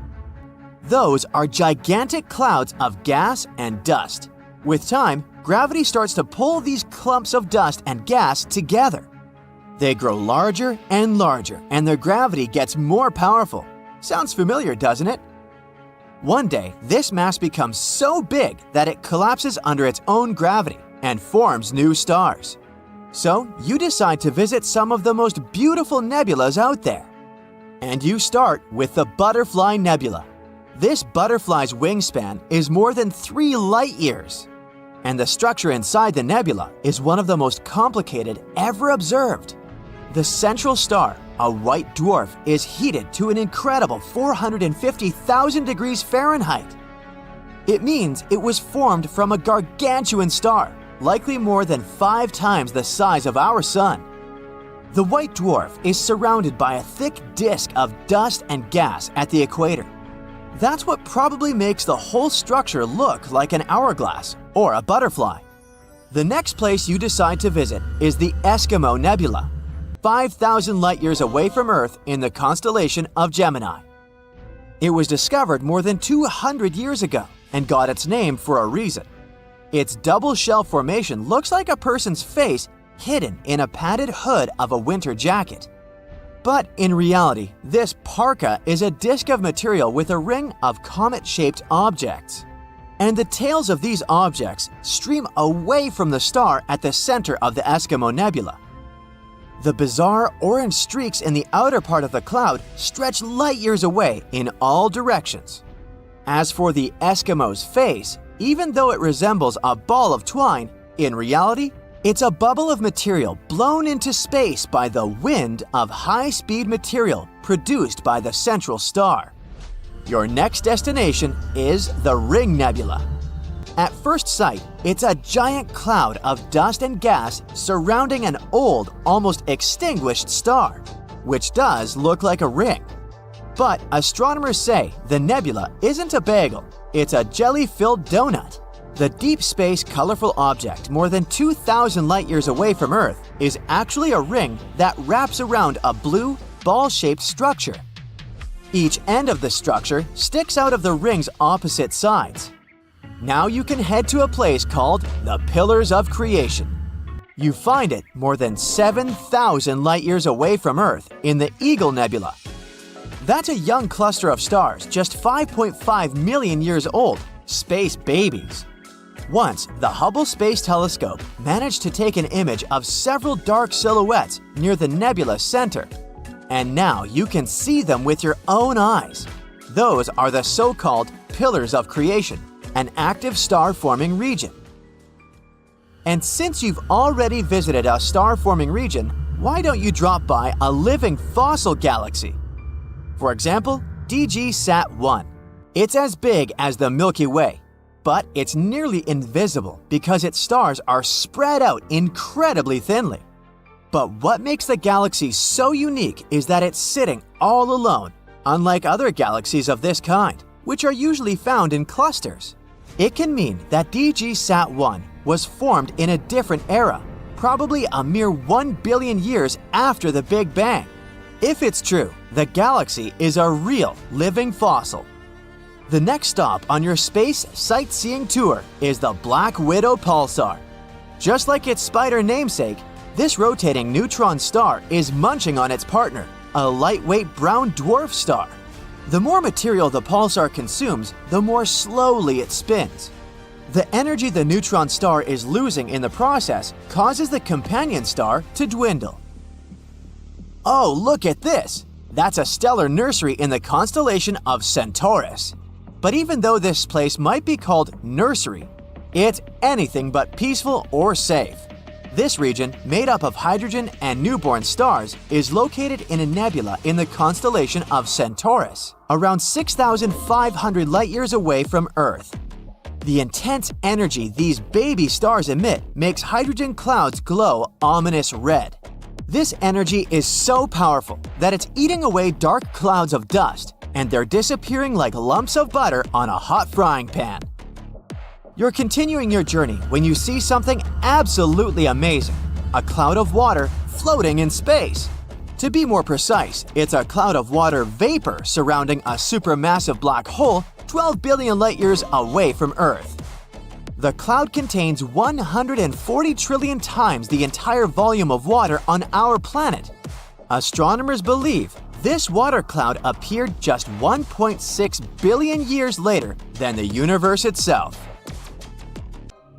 [SPEAKER 3] Those are gigantic clouds of gas and dust. With time, gravity starts to pull these clumps of dust and gas together. They grow larger and larger, and their gravity gets more powerful. Sounds familiar, doesn't it? One day, this mass becomes so big that it collapses under its own gravity and forms new stars. So, you decide to visit some of the most beautiful nebulas out there. And you start with the Butterfly Nebula. This butterfly's wingspan is more than 3 light years. And the structure inside the nebula is one of the most complicated ever observed. The central star, a white dwarf, is heated to an incredible 450,000 degrees Fahrenheit. It means it was formed from a gargantuan star, likely more than 5 times the size of our Sun. The white dwarf is surrounded by a thick disk of dust and gas at the equator. That's what probably makes the whole structure look like an hourglass or a butterfly. The next place you decide to visit is the Eskimo Nebula, 5,000 light-years away from Earth in the constellation of Gemini. It was discovered more than 200 years ago and got its name for a reason. Its double shell formation looks like a person's face hidden in a padded hood of a winter jacket. But in reality, this parka is a disk of material with a ring of comet-shaped objects. And the tails of these objects stream away from the star at the center of the Eskimo Nebula. The bizarre orange streaks in the outer part of the cloud stretch light-years away in all directions. As for the Eskimo's face, even though it resembles a ball of twine, in reality, it's a bubble of material blown into space by the wind of high-speed material produced by the central star. Your next destination is the Ring Nebula. At first sight, it's a giant cloud of dust and gas surrounding an old, almost extinguished star, which does look like a ring. But astronomers say the nebula isn't a bagel, it's a jelly-filled donut. The deep space colorful object more than 2,000 light-years away from Earth is actually a ring that wraps around a blue, ball-shaped structure. Each end of the structure sticks out of the ring's opposite sides. Now you can head to a place called the Pillars of Creation. You find it more than 7,000 light-years away from Earth in the Eagle Nebula. That's a young cluster of stars just 5.5 million years old, space babies. Once, the Hubble Space Telescope managed to take an image of several dark silhouettes near the nebula's center. And now you can see them with your own eyes. Those are the so-called Pillars of Creation, an active star-forming region. And since you've already visited a star-forming region, why don't you drop by a living fossil galaxy? For example, DG-SAT-1. It's as big as the Milky Way, but it's nearly invisible because its stars are spread out incredibly thinly. But what makes the galaxy so unique is that it's sitting all alone, unlike other galaxies of this kind, which are usually found in clusters. It can mean that DG-SAT-1 was formed in a different era, probably a mere 1 billion years after the Big Bang. If it's true, the galaxy is a real living fossil. The next stop on your space sightseeing tour is the Black Widow Pulsar. Just like its spider namesake, this rotating neutron star is munching on its partner, a lightweight brown dwarf star. The more material the pulsar consumes, the more slowly it spins. The energy the neutron star is losing in the process causes the companion star to dwindle. Oh, look at this! That's a stellar nursery in the constellation of Centaurus. But even though this place might be called nursery, it's anything but peaceful or safe. This region, made up of hydrogen and newborn stars, is located in a nebula in the constellation of Centaurus, around 6,500 light-years away from Earth. The intense energy these baby stars emit makes hydrogen clouds glow ominous red. This energy is so powerful that it's eating away dark clouds of dust, and they're disappearing like lumps of butter on a hot frying pan. You're continuing your journey when you see something absolutely amazing. A cloud of water floating in space. To be more precise, it's a cloud of water vapor surrounding a supermassive black hole 12 billion light-years away from Earth. The cloud contains 140 trillion times the entire volume of water on our planet. Astronomers believe this water cloud appeared just 1.6 billion years later than the universe itself.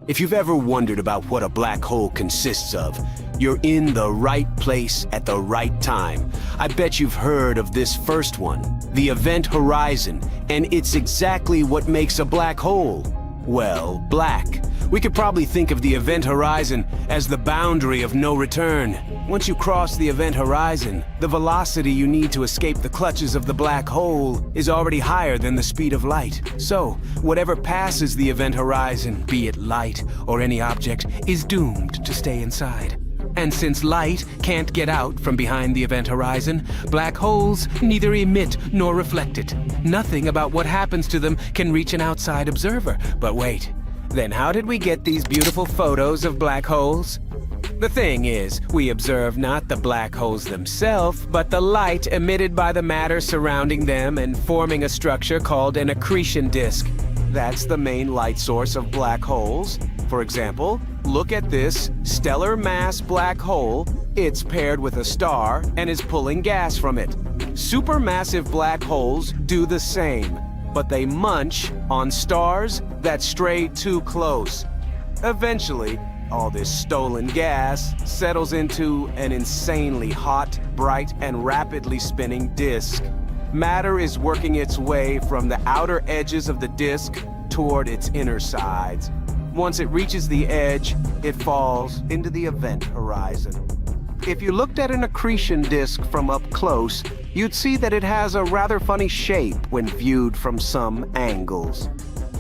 [SPEAKER 8] If you've ever wondered about what a black hole consists of, you're in the right place at the right time. I bet you've heard of this first one, the event horizon, and it's exactly what makes a black hole. Well, black. We could probably think of the event horizon as the boundary of no return. Once you cross the event horizon, the velocity you need to escape the clutches of the black hole is already higher than the speed of light. So, whatever passes the event horizon, be it light or any object, is doomed to stay inside. And since light can't get out from behind the event horizon, black holes neither emit nor reflect it. Nothing about what happens to them can reach an outside observer. But wait, then how did we get these beautiful photos of black holes? The thing is, we observe not the black holes themselves, but the light emitted by the matter surrounding them and forming a structure called an accretion disk. That's the main light source of black holes. For example, look at this stellar mass black hole. It's paired with a star and is pulling gas from it. Supermassive black holes do the same, but they munch on stars that stray too close. Eventually, all this stolen gas settles into an insanely hot, bright, and rapidly spinning disk. Matter is working its way from the outer edges of the disk toward its inner sides. Once it reaches the edge, it falls into the event horizon. If you looked at an accretion disk from up close, you'd see that it has a rather funny shape when viewed from some angles.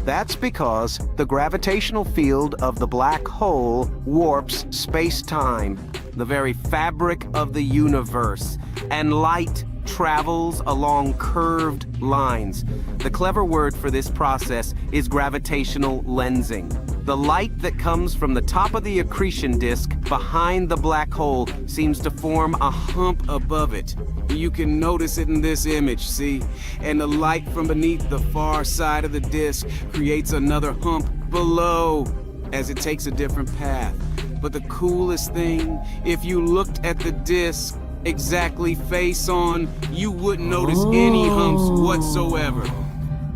[SPEAKER 8] That's because the gravitational field of the black hole warps space-time, the very fabric of the universe, and light travels along curved lines. The clever word for this process is gravitational lensing. The light that comes from the top of the accretion disk behind the black hole seems to form a hump above it. You can notice it in this image, see? And the light from beneath the far side of the disk creates another hump below as it takes a different path. But the coolest thing, if you looked at the disk exactly face on, you wouldn't notice any humps whatsoever.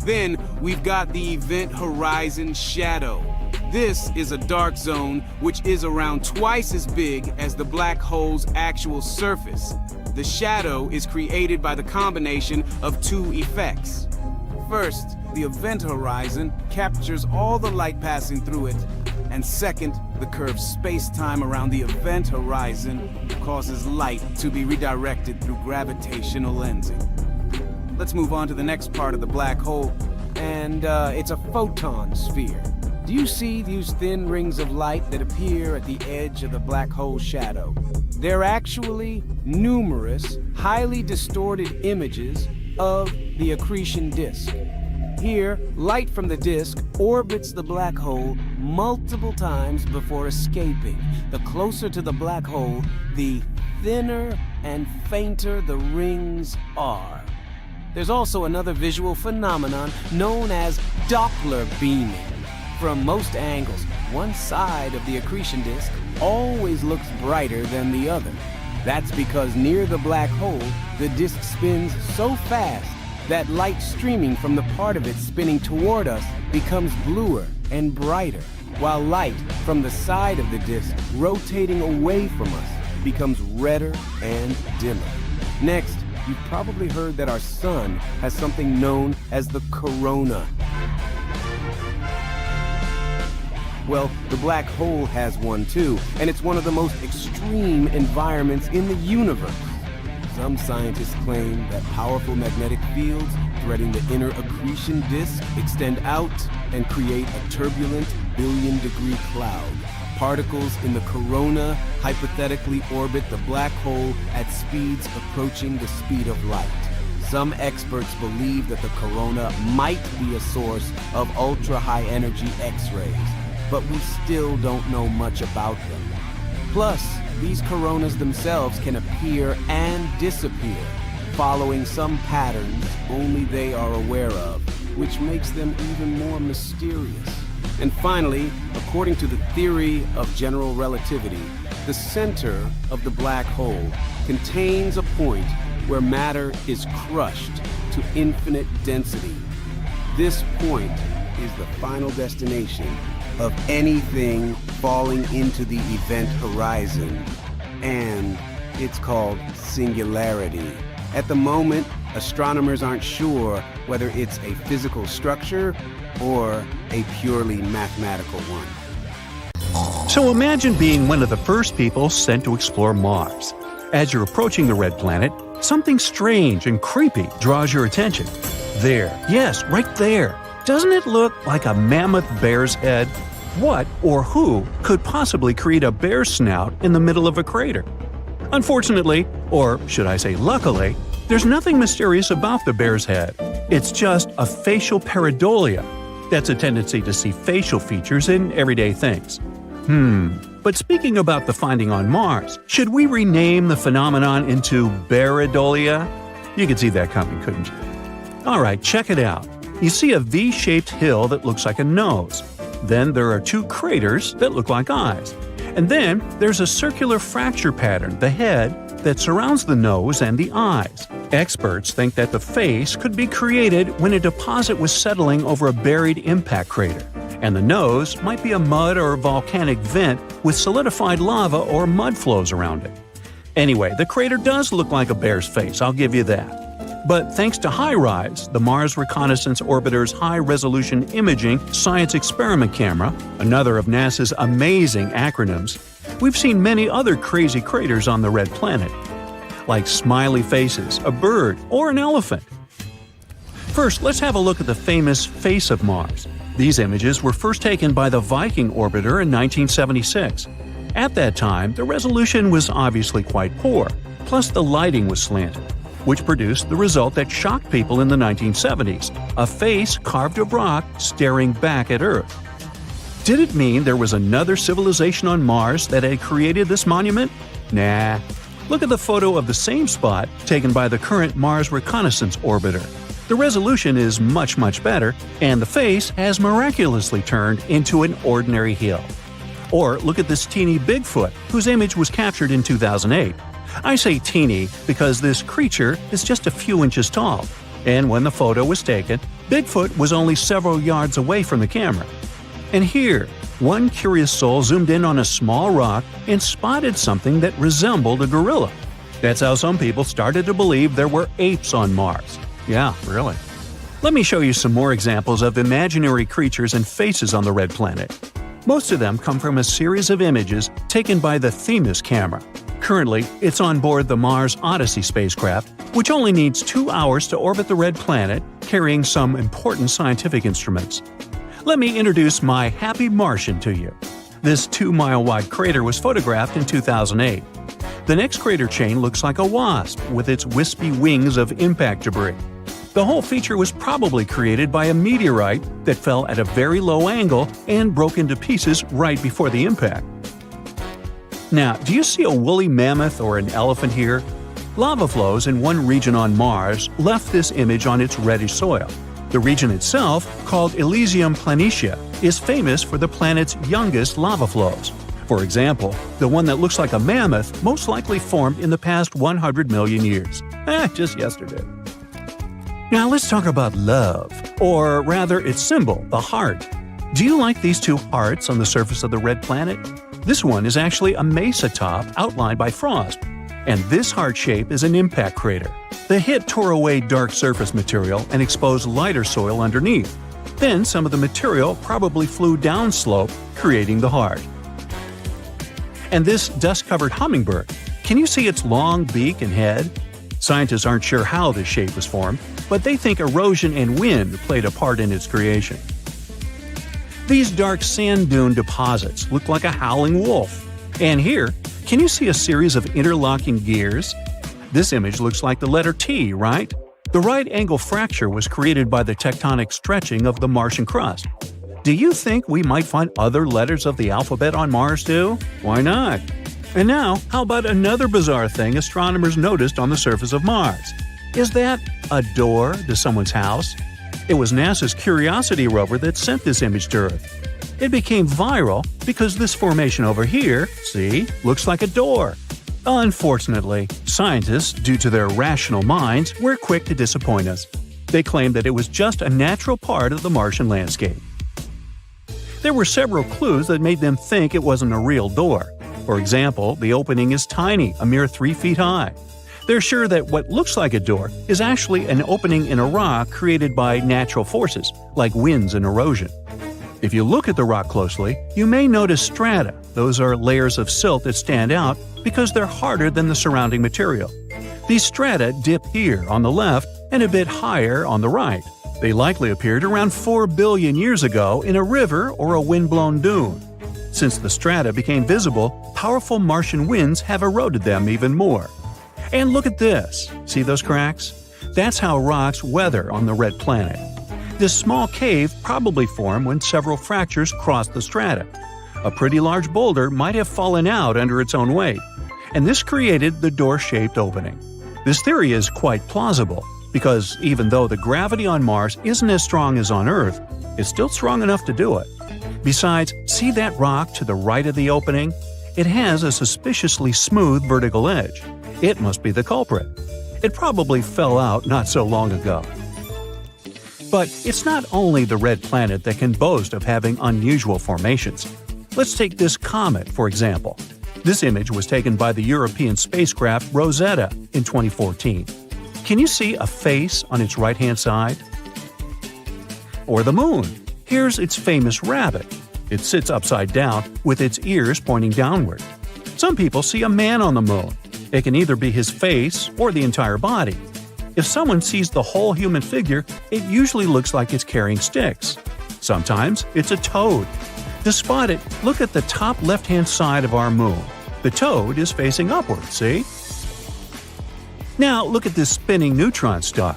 [SPEAKER 8] Then we've got the event horizon shadow. This is a dark zone which is around twice as big as the black hole's actual surface. The shadow is created by the combination of two effects. First, the event horizon captures all the light passing through it, and second, the curved space-time around the event horizon causes light to be redirected through gravitational lensing. Let's move on to the next part of the black hole, and it's a photon sphere. Do you see these thin rings of light that appear at the edge of the black hole shadow? They're actually numerous, highly distorted images of the accretion disk. Here, light from the disk orbits the black hole multiple times before escaping. The closer to the black hole, the thinner and fainter the rings are. There's also another visual phenomenon known as Doppler beaming. From most angles, one side of the accretion disk always looks brighter than the other. That's because near the black hole, the disk spins so fast that light streaming from the part of it spinning toward us becomes bluer and brighter, while light from the side of the disk rotating away from us becomes redder and dimmer. Next, you've probably heard that our sun has something known as the corona. Well, the black hole has one too, and it's one of the most extreme environments in the universe. Some scientists claim that powerful magnetic fields threading the inner accretion disk extend out and create a turbulent billion-degree cloud. Particles in the corona hypothetically orbit the black hole at speeds approaching the speed of light. Some experts believe that the corona might be a source of ultra-high energy X-rays, but we still don't know much about them. Plus, these coronas themselves can appear and disappear, following some patterns only they are aware of, which makes them even more mysterious. And finally, according to the theory of general relativity, the center of the black hole contains a point where matter is crushed to infinite density. This point is the final destination of anything falling into the event horizon, and it's called singularity. At the moment, astronomers aren't sure whether it's a physical structure or a purely mathematical one.
[SPEAKER 1] So imagine being one of the first people sent to explore Mars. As you're approaching the red planet, something strange and creepy draws your attention. There, yes, right there. Doesn't it look like a mammoth bear's head? What or who could possibly create a bear's snout in the middle of a crater? Unfortunately, or should I say luckily, there's nothing mysterious about the bear's head. It's just a facial pareidolia. That's a tendency to see facial features in everyday things. But speaking about the finding on Mars, should we rename the phenomenon into Bearidolia? You could see that coming, couldn't you? Alright, check it out. You see a V-shaped hill that looks like a nose. Then there are two craters that look like eyes. And then there's a circular fracture pattern, the head, that surrounds the nose and the eyes. Experts think that the face could be created when a deposit was settling over a buried impact crater, and the nose might be a mud or volcanic vent with solidified lava or mud flows around it. Anyway, the crater does look like a bear's face, I'll give you that. But thanks to HiRISE, the Mars Reconnaissance Orbiter's high-resolution imaging science experiment camera, another of NASA's amazing acronyms, we've seen many other crazy craters on the red planet, like smiley faces, a bird, or an elephant. First, let's have a look at the famous face of Mars. These images were first taken by the Viking orbiter in 1976. At that time, the resolution was obviously quite poor, plus the lighting was slanted, which produced the result that shocked people in the 1970s, a face carved of rock staring back at Earth. Did it mean there was another civilization on Mars that had created this monument? Nah. Look at the photo of the same spot taken by the current Mars Reconnaissance Orbiter. The resolution is much, much better, and the face has miraculously turned into an ordinary hill. Or look at this teeny Bigfoot, whose image was captured in 2008. I say teeny because this creature is just a few inches tall, and when the photo was taken, Bigfoot was only several yards away from the camera. And here, one curious soul zoomed in on a small rock and spotted something that resembled a gorilla. That's how some people started to believe there were apes on Mars. Yeah, really. Let me show you some more examples of imaginary creatures and faces on the red planet. Most of them come from a series of images taken by the Themis camera. Currently, it's on board the Mars Odyssey spacecraft, which only needs 2 hours to orbit the red planet, carrying some important scientific instruments. Let me introduce my Happy Martian to you. This 2-mile-wide crater was photographed in 2008. The next crater chain looks like a wasp with its wispy wings of impact debris. The whole feature was probably created by a meteorite that fell at a very low angle and broke into pieces right before the impact. Now, do you see a woolly mammoth or an elephant here? Lava flows in one region on Mars left this image on its reddish soil. The region itself, called Elysium Planitia, is famous for the planet's youngest lava flows. For example, the one that looks like a mammoth most likely formed in the past 100 million years. Just yesterday. Now let's talk about love, or rather its symbol, the heart. Do you like these two hearts on the surface of the red planet? This one is actually a mesa top outlined by frost, and this heart shape is an impact crater. The hit tore away dark surface material and exposed lighter soil underneath. Then some of the material probably flew downslope, creating the heart. And this dust-covered hummingbird, can you see its long beak and head? Scientists aren't sure how this shape was formed, but they think erosion and wind played a part in its creation. These dark sand dune deposits look like a howling wolf. And here, can you see a series of interlocking gears? This image looks like the letter T, right? The right angle fracture was created by the tectonic stretching of the Martian crust. Do you think we might find other letters of the alphabet on Mars too? Why not? And now, how about another bizarre thing astronomers noticed on the surface of Mars? Is that a door to someone's house? It was NASA's Curiosity rover that sent this image to Earth. It became viral because this formation over here, see, looks like a door. Unfortunately, scientists, due to their rational minds, were quick to disappoint us. They claimed that it was just a natural part of the Martian landscape. There were several clues that made them think it wasn't a real door. For example, the opening is tiny, a mere 3 feet high. They're sure that what looks like a door is actually an opening in a rock created by natural forces, like winds and erosion. If you look at the rock closely, you may notice strata. Those are layers of silt that stand out because they're harder than the surrounding material. These strata dip here on the left and a bit higher on the right. They likely appeared around 4 billion years ago in a river or a wind-blown dune. Since the strata became visible, powerful Martian winds have eroded them even more. And look at this. See those cracks? That's how rocks weather on the red planet. This small cave probably formed when several fractures crossed the strata. A pretty large boulder might have fallen out under its own weight, and this created the door-shaped opening. This theory is quite plausible, because even though the gravity on Mars isn't as strong as on Earth, it's still strong enough to do it. Besides, see that rock to the right of the opening? It has a suspiciously smooth vertical edge. It must be the culprit. It probably fell out not so long ago. But it's not only the red planet that can boast of having unusual formations. Let's take this comet, for example. This image was taken by the European spacecraft Rosetta in 2014. Can you see a face on its right-hand side? Or the moon. Here's its famous rabbit. It sits upside down with its ears pointing downward. Some people see a man on the moon. It can either be his face or the entire body. If someone sees the whole human figure, it usually looks like it's carrying sticks. Sometimes it's a toad. To spot it, look at the top left-hand side of our moon. The toad is facing upward, see? Now look at this spinning neutron star.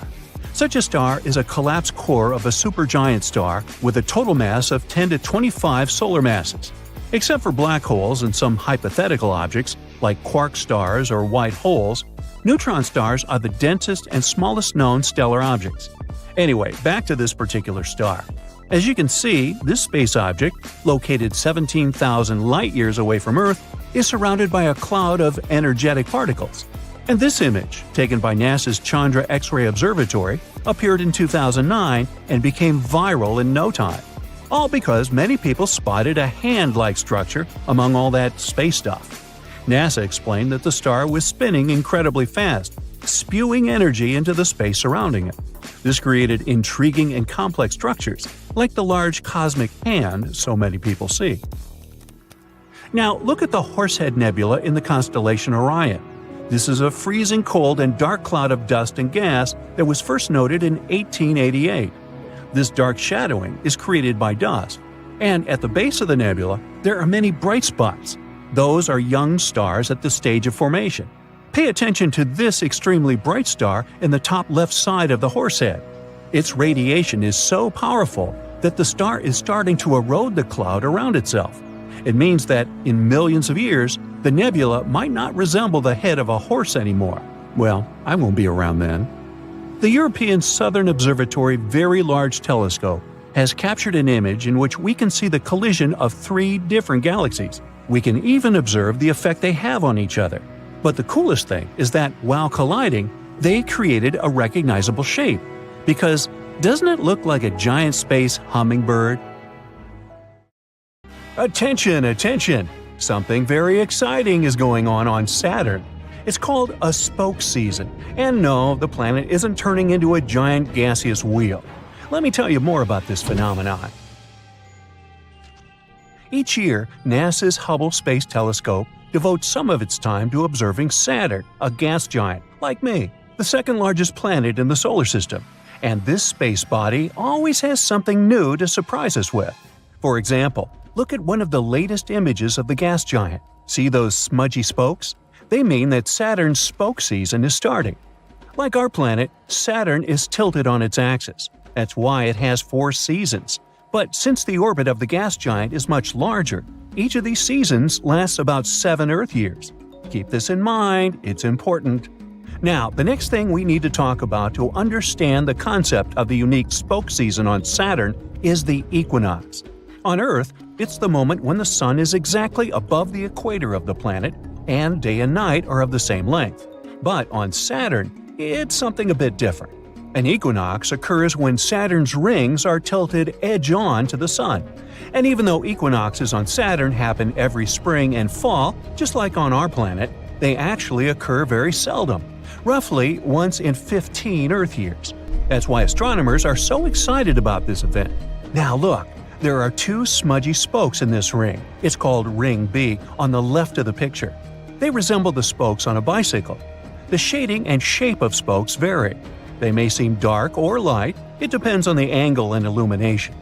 [SPEAKER 1] Such a star is a collapsed core of a supergiant star with a total mass of 10 to 25 solar masses. Except for black holes and some hypothetical objects, like quark stars or white holes, neutron stars are the densest and smallest known stellar objects. Anyway, back to this particular star. As you can see, this space object, located 17,000 light-years away from Earth, is surrounded by a cloud of energetic particles. And this image, taken by NASA's Chandra X-ray Observatory, appeared in 2009 and became viral in no time. All because many people spotted a hand-like structure among all that space stuff. NASA explained that the star was spinning incredibly fast, spewing energy into the space surrounding it. This created intriguing and complex structures, like the large cosmic hand so many people see. Now look at the Horsehead Nebula in the constellation Orion. This is a freezing cold and dark cloud of dust and gas that was first noted in 1888. This dark shadowing is created by dust, and at the base of the nebula, there are many bright spots. Those are young stars at the stage of formation. Pay attention to this extremely bright star in the top left side of the Horsehead. Its radiation is so powerful that the star is starting to erode the cloud around itself. It means that, in millions of years, the nebula might not resemble the head of a horse anymore. Well, I won't be around then. The European Southern Observatory Very Large Telescope has captured an image in which we can see the collision of 3 different galaxies. We can even observe the effect they have on each other. But the coolest thing is that, while colliding, they created a recognizable shape. Because doesn't it look like a giant space hummingbird? Attention, attention! Something very exciting is going on Saturn. It's called a spoke season, and no, the planet isn't turning into a giant gaseous wheel. Let me tell you more about this phenomenon. Each year, NASA's Hubble Space Telescope devotes some of its time to observing Saturn, a gas giant, like me, the second largest planet in the solar system. And this space body always has something new to surprise us with. For example, look at one of the latest images of the gas giant. See those smudgy spokes? They mean that Saturn's spoke season is starting. Like our planet, Saturn is tilted on its axis. That's why it has 4 seasons. But since the orbit of the gas giant is much larger, Each of these seasons lasts about 7 Earth years. Keep this in mind, it's important. Now, the next thing we need to talk about to understand the concept of the unique spoke season on Saturn is the equinox. On Earth, it's the moment when the sun is exactly above the equator of the planet, and day and night are of the same length. But on Saturn, it's something a bit different. An equinox occurs when Saturn's rings are tilted edge-on to the sun. And even though equinoxes on Saturn happen every spring and fall, just like on our planet, they actually occur very seldom, roughly once in 15 Earth years. That's why astronomers are so excited about this event. Now look, there are 2 smudgy spokes in this ring. It's called Ring B on the left of the picture. They resemble the spokes on a bicycle. The shading and shape of spokes vary. They may seem dark or light, it depends on the angle and illumination.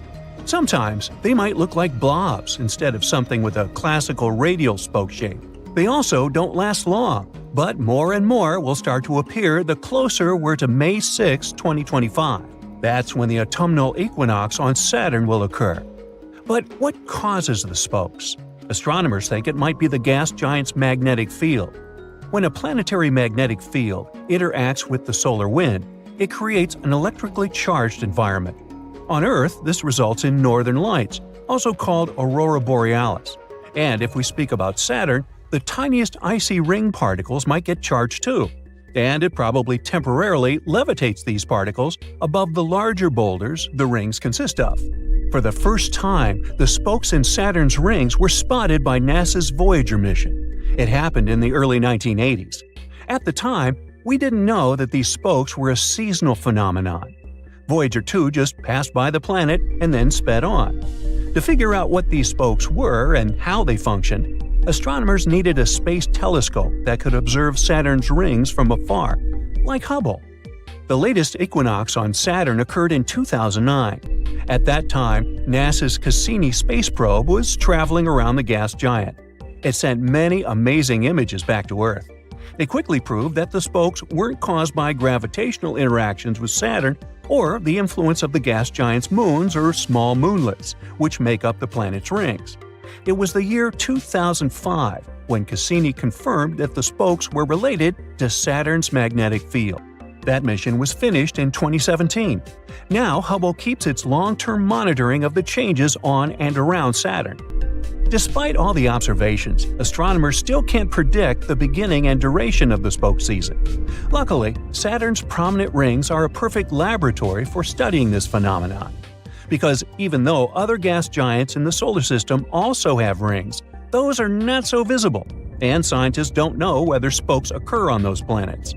[SPEAKER 1] Sometimes they might look like blobs instead of something with a classical radial spoke shape. They also don't last long, but more and more will start to appear the closer we're to May 6, 2025. That's when the autumnal equinox on Saturn will occur. But what causes the spokes? Astronomers think it might be the gas giant's magnetic field. When a planetary magnetic field interacts with the solar wind, it creates an electrically charged environment. On Earth, this results in northern lights, also called aurora borealis. And if we speak about Saturn, the tiniest icy ring particles might get charged too. And it probably temporarily levitates these particles above the larger boulders the rings consist of. For the first time, the spokes in Saturn's rings were spotted by NASA's Voyager mission. It happened in the early 1980s. At the time, we didn't know that these spokes were a seasonal phenomenon. Voyager 2 just passed by the planet and then sped on. To figure out what these spokes were and how they functioned, astronomers needed a space telescope that could observe Saturn's rings from afar, like Hubble. The latest equinox on Saturn occurred in 2009. At that time, NASA's Cassini space probe was traveling around the gas giant. It sent many amazing images back to Earth. They quickly proved that the spokes weren't caused by gravitational interactions with Saturn or the influence of the gas giant's moons or small moonlets, which make up the planet's rings. It was the year 2005 when Cassini confirmed that the spokes were related to Saturn's magnetic field. That mission was finished in 2017. Now Hubble keeps its long-term monitoring of the changes on and around Saturn. Despite all the observations, astronomers still can't predict the beginning and duration of the spoke season. Luckily, Saturn's prominent rings are a perfect laboratory for studying this phenomenon. Because even though other gas giants in the solar system also have rings, those are not so visible, and scientists don't know whether spokes occur on those planets.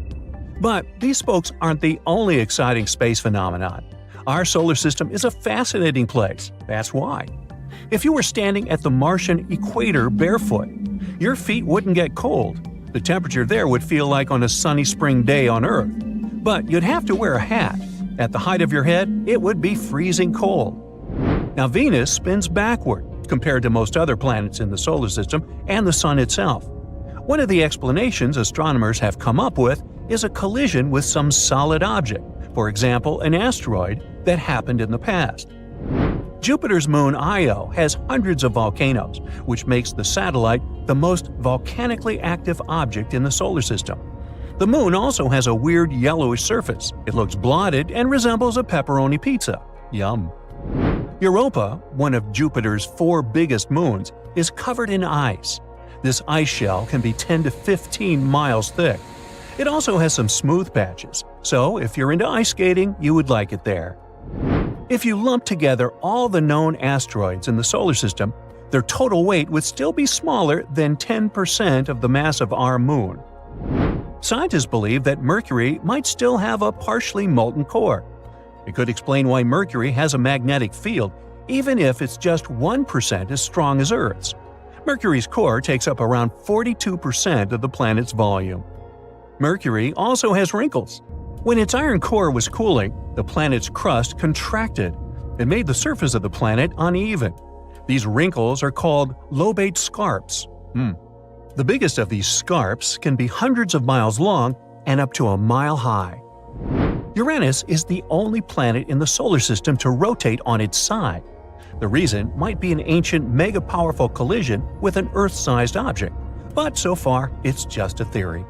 [SPEAKER 1] But these spokes aren't the only exciting space phenomenon. Our solar system is a fascinating place, that's why. If you were standing at the Martian equator barefoot, your feet wouldn't get cold. The temperature there would feel like on a sunny spring day on Earth. But you'd have to wear a hat. At the height of your head, it would be freezing cold. Now Venus spins backward compared to most other planets in the solar system and the Sun itself. One of the explanations astronomers have come up with is a collision with some solid object, for example an asteroid, that happened in the past. Jupiter's moon Io has hundreds of volcanoes, which makes the satellite the most volcanically active object in the solar system. The moon also has a weird yellowish surface. It looks blotted and resembles a pepperoni pizza. Yum. Europa, one of Jupiter's 4 biggest moons, is covered in ice. This ice shell can be 10 to 15 miles thick. It also has some smooth patches, so if you're into ice skating, you would like it there. If you lump together all the known asteroids in the solar system, their total weight would still be smaller than 10% of the mass of our moon. Scientists believe that Mercury might still have a partially molten core. It could explain why Mercury has a magnetic field, even if it's just 1% as strong as Earth's. Mercury's core takes up around 42% of the planet's volume. Mercury also has wrinkles. When its iron core was cooling, the planet's crust contracted. It made the surface of the planet uneven. These wrinkles are called lobate scarps. The biggest of these scarps can be hundreds of miles long and up to a mile high. Uranus is the only planet in the solar system to rotate on its side. The reason might be an ancient mega-powerful collision with an Earth-sized object, but so far it's just a theory.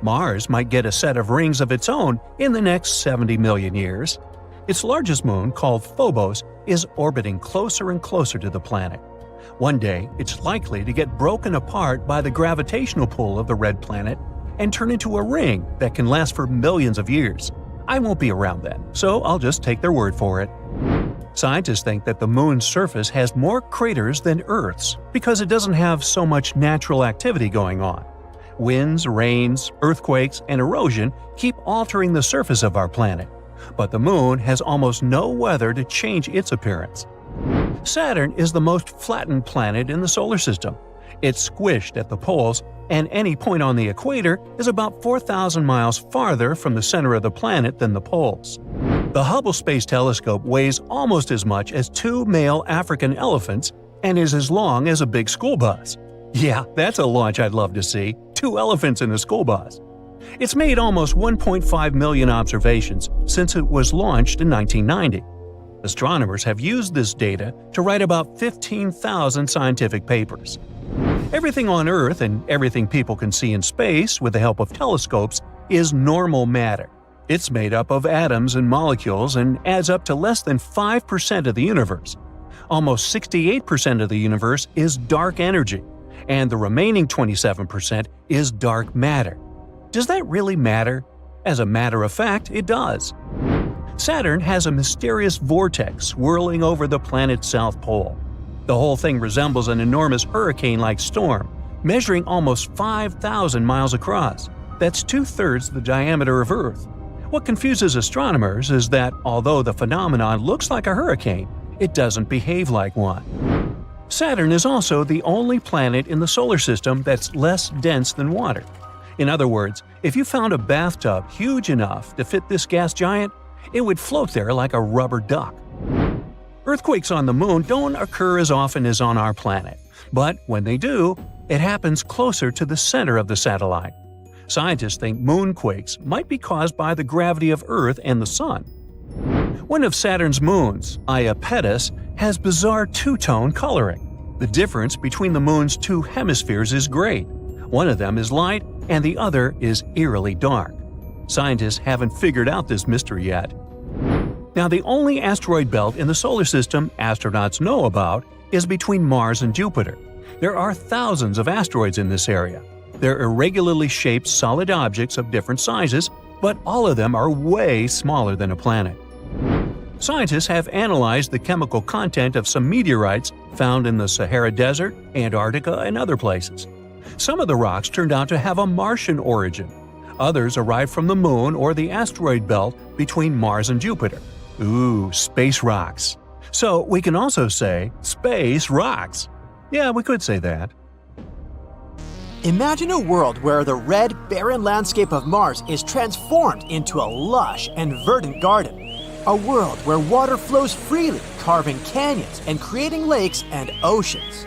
[SPEAKER 1] Mars might get a set of rings of its own in the next 70 million years. Its largest moon, called Phobos, is orbiting closer and closer to the planet. One day, it's likely to get broken apart by the gravitational pull of the red planet and turn into a ring that can last for millions of years. I won't be around then, so I'll just take their word for it. Scientists think that the moon's surface has more craters than Earth's because it doesn't have so much natural activity going on. Winds, rains, earthquakes, and erosion keep altering the surface of our planet, but the moon has almost no weather to change its appearance. Saturn is the most flattened planet in the solar system. It's squished at the poles, and any point on the equator is about 4,000 miles farther from the center of the planet than the poles. The Hubble Space Telescope weighs almost as much as 2 male African elephants and is as long as a big school bus. Yeah, that's a launch I'd love to see. 2 elephants in a school bus. It's made almost 1.5 million observations since it was launched in 1990. Astronomers have used this data to write about 15,000 scientific papers. Everything on Earth and everything people can see in space with the help of telescopes is normal matter. It's made up of atoms and molecules and adds up to less than 5% of the universe. Almost 68% of the universe is dark energy, and the remaining 27% is dark matter. Does that really matter? As a matter of fact, it does. Saturn has a mysterious vortex swirling over the planet's south pole. The whole thing resembles an enormous hurricane-like storm, measuring almost 5,000 miles across. That's 2/3 the diameter of Earth. What confuses astronomers is that although the phenomenon looks like a hurricane, it doesn't behave like one. Saturn is also the only planet in the solar system that's less dense than water. In other words, if you found a bathtub huge enough to fit this gas giant, it would float there like a rubber duck. Earthquakes on the moon don't occur as often as on our planet, but when they do, it happens closer to the center of the satellite. Scientists think moonquakes might be caused by the gravity of Earth and the Sun. One of Saturn's moons, Iapetus, has bizarre two-tone coloring. The difference between the moon's two hemispheres is great. One of them is light and the other is eerily dark. Scientists haven't figured out this mystery yet. Now, the only asteroid belt in the solar system astronauts know about is between Mars and Jupiter. There are thousands of asteroids in this area. They're irregularly shaped solid objects of different sizes, but all of them are way smaller than a planet. Scientists have analyzed the chemical content of some meteorites found in the Sahara Desert, Antarctica, and other places. Some of the rocks turned out to have a Martian origin. Others arrived from the Moon or the asteroid belt between Mars and Jupiter. Ooh, space rocks. So we can also say, space rocks. Yeah, we could say that.
[SPEAKER 3] Imagine a world where the red, barren landscape of Mars is transformed into a lush and verdant garden. A world where water flows freely, carving canyons and creating lakes and oceans.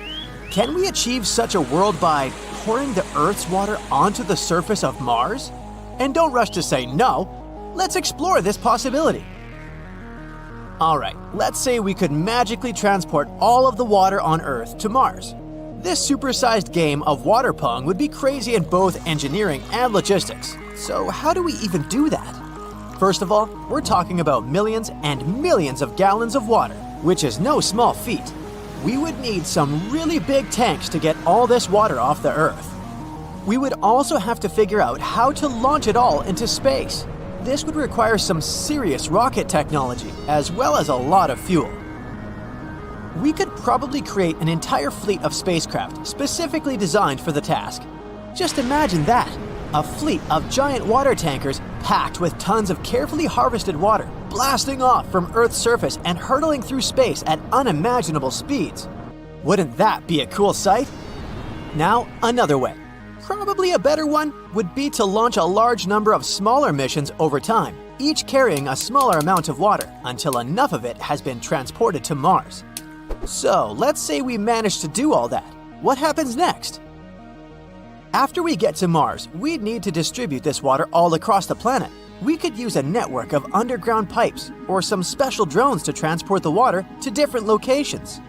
[SPEAKER 3] Can we achieve such a world by pouring the Earth's water onto the surface of Mars? And don't rush to say no. Let's explore this possibility. Alright, let's say we could magically transport all of the water on Earth to Mars. This supersized game of water pong would be crazy in both engineering and logistics. So how do we even do that? First of all, we're talking about millions and millions of gallons of water, which is no small feat. We would need some really big tanks to get all this water off the Earth. We would also have to figure out how to launch it all into space. This would require some serious rocket technology, as well as a lot of fuel. We could probably create an entire fleet of spacecraft specifically designed for the task. Just imagine that, a fleet of giant water tankers packed with tons of carefully harvested water, blasting off from Earth's surface and hurtling through space at unimaginable speeds. Wouldn't that be a cool sight? Now, another way. Probably a better one would be to launch a large number of smaller missions over time, each carrying a smaller amount of water until enough of it has been transported to Mars. So, let's say we manage to do all that. What happens next? After we get to Mars, we'd need to distribute this water all across the planet. we could use a network of underground pipes or some special drones to transport the water to different locations.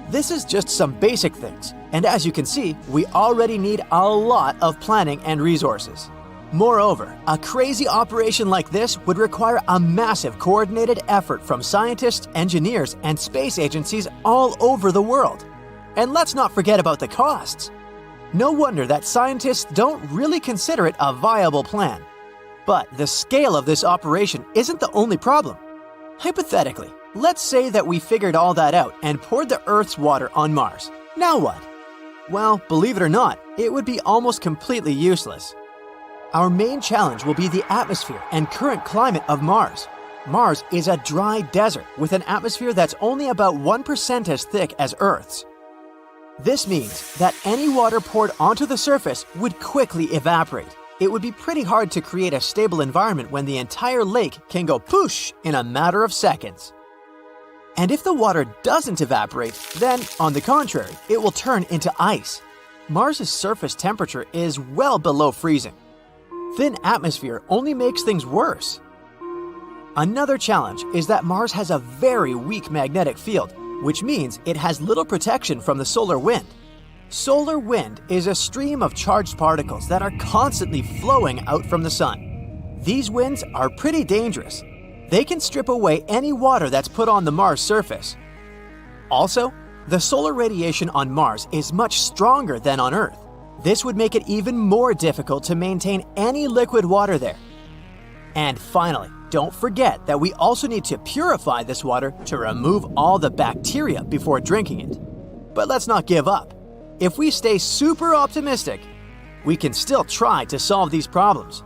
[SPEAKER 3] This is just some basic things, and as you can see, we already need a lot of planning and resources. Moreover, a crazy operation like this would require a massive coordinated effort from scientists, engineers, and space agencies all over the world. And let's not forget about the costs. No wonder that scientists don't really consider it a viable plan. But the scale of this operation isn't the only problem. Hypothetically, let's say that we figured all that out and poured the Earth's water on Mars. Now what? Well, believe it or not, it would be almost completely useless. Our main challenge will be the atmosphere and current climate of Mars. Mars is a dry desert with an atmosphere that's only about 1% as thick as Earth's. This means that any water poured onto the surface would quickly evaporate. It would be pretty hard to create a stable environment when the entire lake can go poosh in a matter of seconds. And if the water doesn't evaporate, then, on the contrary, it will turn into ice. Mars' surface temperature is well below freezing. Thin atmosphere only makes things worse. Another challenge is that Mars has a very weak magnetic field, which means it has little protection from the solar wind. Solar wind is a stream of charged particles that are constantly flowing out from the sun. These winds are pretty dangerous. They can strip away any water that's put on the Mars surface. Also, the solar radiation on Mars is much stronger than on Earth. This would make it even more difficult to maintain any liquid water there. And finally, don't forget that we also need to purify this water to remove all the bacteria before drinking it. But let's not give up. If we stay super optimistic, we can still try to solve these problems.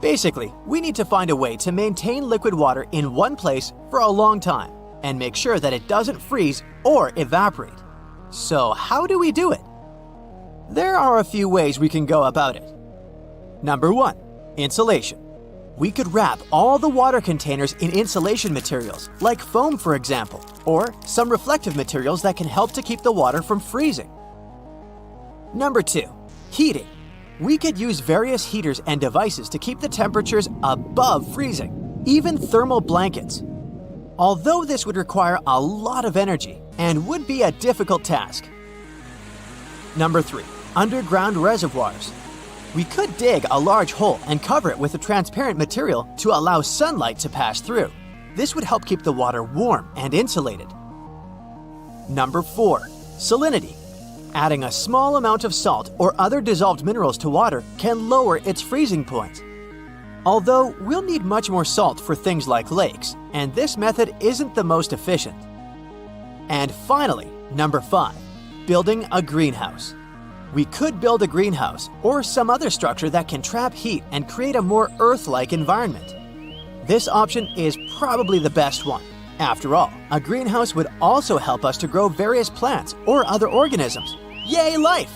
[SPEAKER 3] Basically, we need to find a way to maintain liquid water in one place for a long time and make sure that it doesn't freeze or evaporate. So how do we do it? There are a few ways we can go about it. Number 1, insulation. We could wrap all the water containers in insulation materials, like foam for example, or some reflective materials that can help to keep the water from freezing. Number 2, heating. We could use various heaters and devices to keep the temperatures above freezing, even thermal blankets. Although this would require a lot of energy and would be a difficult task. Number 3, underground reservoirs. We could dig a large hole and cover it with a transparent material to allow sunlight to pass through. This would help keep the water warm and insulated. Number 4, salinity. Adding a small amount of salt or other dissolved minerals to water can lower its freezing point. Although we'll need much more salt for things like lakes, and this method isn't the most efficient. And finally, number 5, building a greenhouse. We could build a greenhouse or some other structure that can trap heat and create a more Earth-like environment. This option is probably the best one. After all, a greenhouse would also help us to grow various plants or other organisms. Yay, life!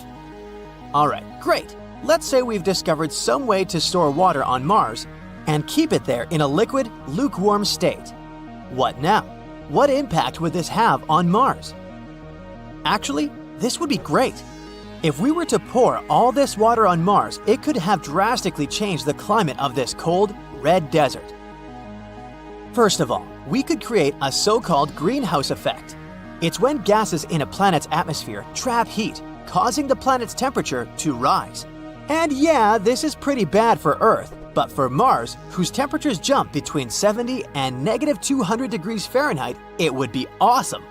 [SPEAKER 3] Alright, great. Let's say we've discovered some way to store water on Mars and keep it there in a liquid, lukewarm state. What now? What impact would this have on Mars? Actually, this would be great. If we were to pour all this water on Mars, it could have drastically changed the climate of this cold, red desert. First of all, we could create a so-called greenhouse effect. It's when gases in a planet's atmosphere trap heat, causing the planet's temperature to rise. And yeah, this is pretty bad for Earth, but for Mars, whose temperatures jump between 70 and negative 200 degrees Fahrenheit, it would be awesome.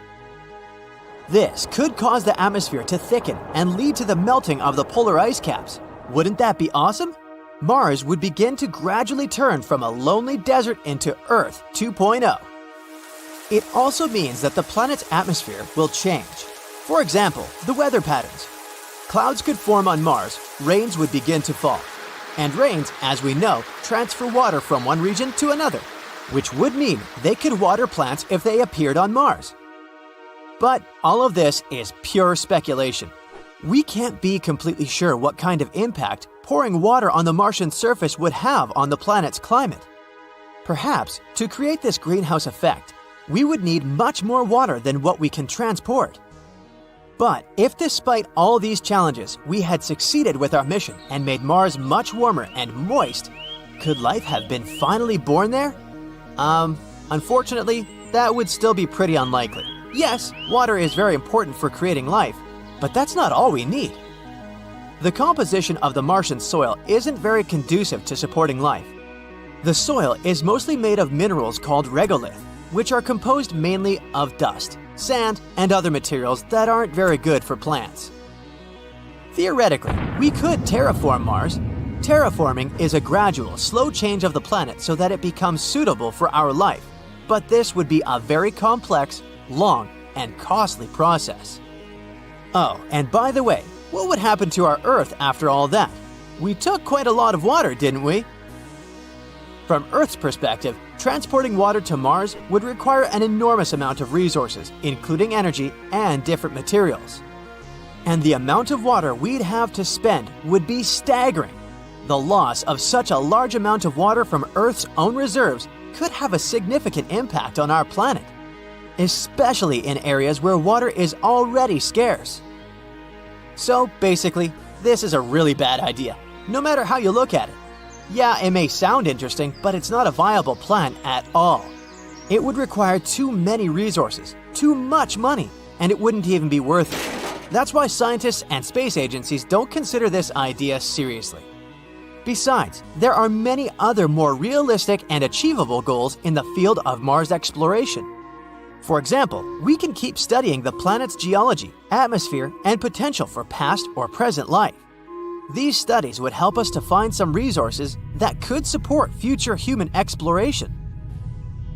[SPEAKER 3] This could cause the atmosphere to thicken and lead to the melting of the polar ice caps. Wouldn't that be awesome? Mars would begin to gradually turn from a lonely desert into Earth 2.0. It also means that the planet's atmosphere will change. For example, the weather patterns. Clouds could form on Mars, rains would begin to fall. And rains, as we know, transfer water from one region to another, which would mean they could water plants if they appeared on Mars. But all of this is pure speculation. We can't be completely sure what kind of impact pouring water on the Martian surface would have on the planet's climate. Perhaps, to create this greenhouse effect, we would need much more water than what we can transport. But if despite all these challenges we had succeeded with our mission and made Mars much warmer and moist, Could life have been finally born there? Unfortunately, that would still be pretty unlikely. Yes, water is very important for creating life, but that's not all we need. The composition of the Martian soil isn't very conducive to supporting life. The soil is mostly made of minerals called regolith, which are composed mainly of dust, sand, and other materials that aren't very good for plants. Theoretically, we could terraform Mars. Terraforming is a gradual, slow change of the planet so that it becomes suitable for our life, but this would be a very complex, long, and costly process. Oh, and by the way, what would happen to our Earth after all that? We took quite a lot of water, didn't we? From Earth's perspective, transporting water to Mars would require an enormous amount of resources, including energy and different materials. And the amount of water we'd have to spend would be staggering. The loss of such a large amount of water from Earth's own reserves could have a significant impact on our planet, especially in areas where water is already scarce. So basically, this is a really bad idea, no matter how you look at it. Yeah, it may sound interesting, but it's not a viable plan at all. It would require too many resources, too much money, and it wouldn't even be worth it. That's why scientists and space agencies don't consider this idea seriously. Besides, there are many other more realistic and achievable goals in the field of Mars exploration. For example, we can keep studying the planet's geology, atmosphere, and potential for past or present life. These studies would help us to find some resources that could support future human exploration.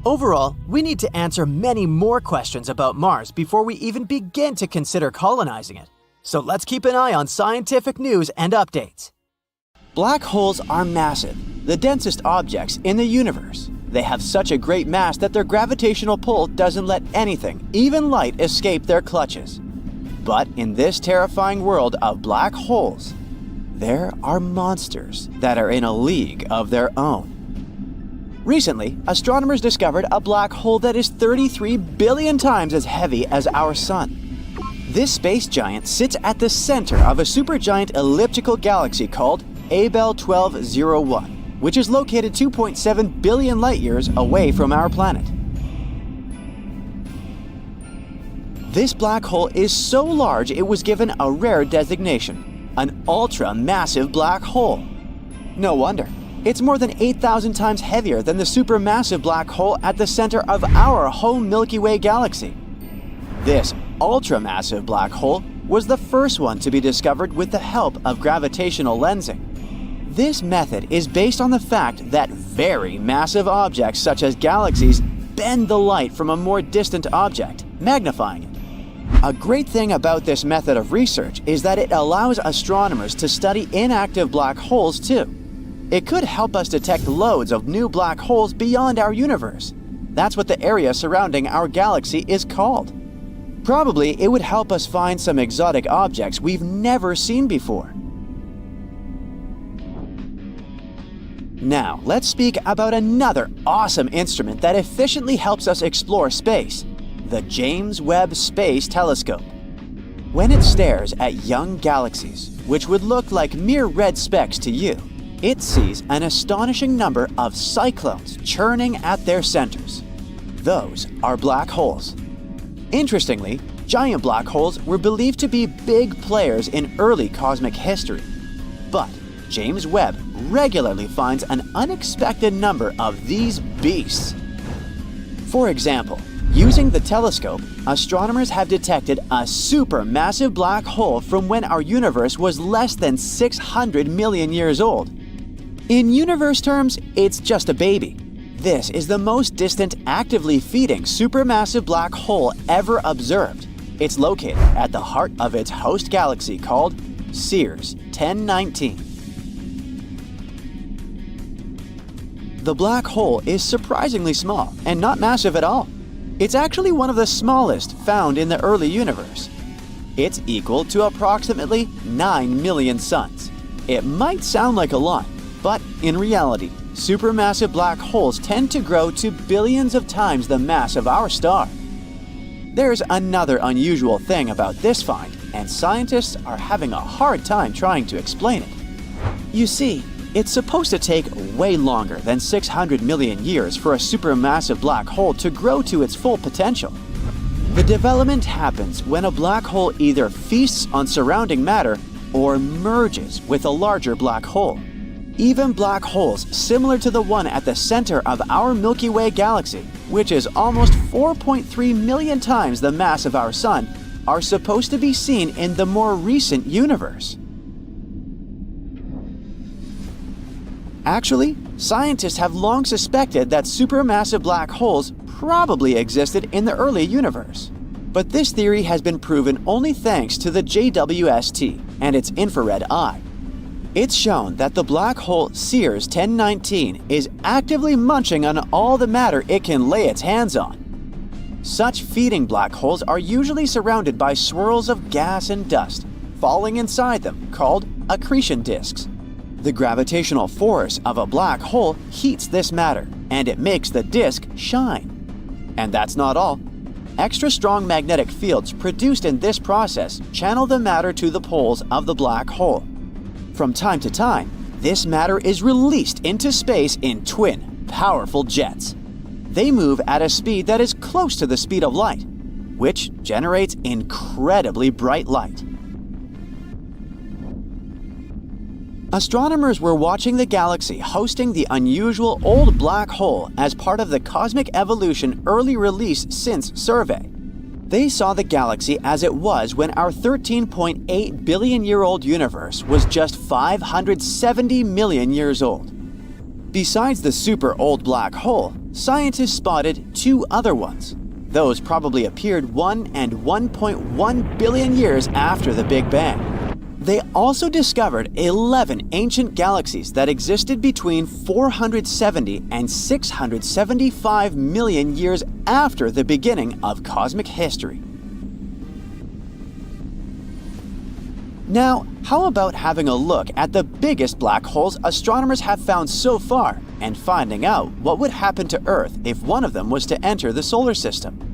[SPEAKER 3] Overall, we need to answer many more questions about Mars before we even begin to consider colonizing it. So let's keep an eye on scientific news and updates. Black holes are massive, the densest objects in the universe. They have such a great mass that their gravitational pull doesn't let anything, even light, escape their clutches. But in this terrifying world of black holes, there are monsters that are in a league of their own. Recently, astronomers discovered a black hole that is 33 billion times as heavy as our Sun. This space giant sits at the center of a supergiant elliptical galaxy called Abell 1201, which is located 2.7 billion light-years away from our planet. This black hole is so large it was given a rare designation, an ultra-massive black hole. No wonder. It's more than 8,000 times heavier than the supermassive black hole at the center of our home Milky Way galaxy. This ultramassive black hole was the first one to be discovered with the help of gravitational lensing. This method is based on the fact that very massive objects such as galaxies bend the light from a more distant object, magnifying it. A great thing about this method of research is that it allows astronomers to study inactive black holes too. It could help us detect loads of new black holes beyond our universe. That's what the area surrounding our galaxy is called. Probably it would help us find some exotic objects we've never seen before. Now, let's speak about another awesome instrument that efficiently helps us explore space, the James Webb Space Telescope. When it stares at young galaxies, which would look like mere red specks to you, it sees an astonishing number of cyclones churning at their centers. Those are black holes. Interestingly, giant black holes were believed to be big players in early cosmic history. But James Webb regularly finds an unexpected number of these beasts. For example, using the telescope, astronomers have detected a supermassive black hole from when our universe was less than 600 million years old. In universe terms, it's just a baby. This is the most distant actively feeding supermassive black hole ever observed. It's located at the heart of its host galaxy called Sears 1019. The black hole is surprisingly small and not massive at all. It's actually one of the smallest found in the early universe. It's equal to approximately 9 million suns. It might sound like a lot, but in reality, supermassive black holes tend to grow to billions of times the mass of our star. There's another unusual thing about this find, and scientists are having a hard time trying to explain it. You see, It's supposed to take way longer than 600 million years for a supermassive black hole to grow to its full potential. The development happens when a black hole either feasts on surrounding matter or merges with a larger black hole. Even black holes similar to the one at the center of our Milky Way galaxy, which is almost 4.3 million times the mass of our Sun, are supposed to be seen in the more recent universe. Actually, scientists have long suspected that supermassive black holes probably existed in the early universe. But this theory has been proven only thanks to the JWST and its infrared eye. It's shown that the black hole Sears 1019 is actively munching on all the matter it can lay its hands on. Such feeding black holes are usually surrounded by swirls of gas and dust, falling inside them, called accretion disks. The gravitational force of a black hole heats this matter, and it makes the disk shine. And that's not all. Extra strong magnetic fields produced in this process channel the matter to the poles of the black hole. From time to time, this matter is released into space in twin, powerful jets. They move at a speed that is close to the speed of light, which generates incredibly bright light. Astronomers were watching the galaxy hosting the unusual old black hole as part of the Cosmic Evolution Early Release Since survey. They saw the galaxy as it was when our 13.8 billion-year-old universe was just 570 million years old. Besides the super old black hole, scientists spotted two other ones. Those probably appeared 1 and 1.1 billion years after the Big Bang. They also discovered 11 ancient galaxies that existed between 470 and 675 million years after the beginning of cosmic history. Now, how about having a look at the biggest black holes astronomers have found so far and finding out what would happen to Earth if one of them was to enter the solar system?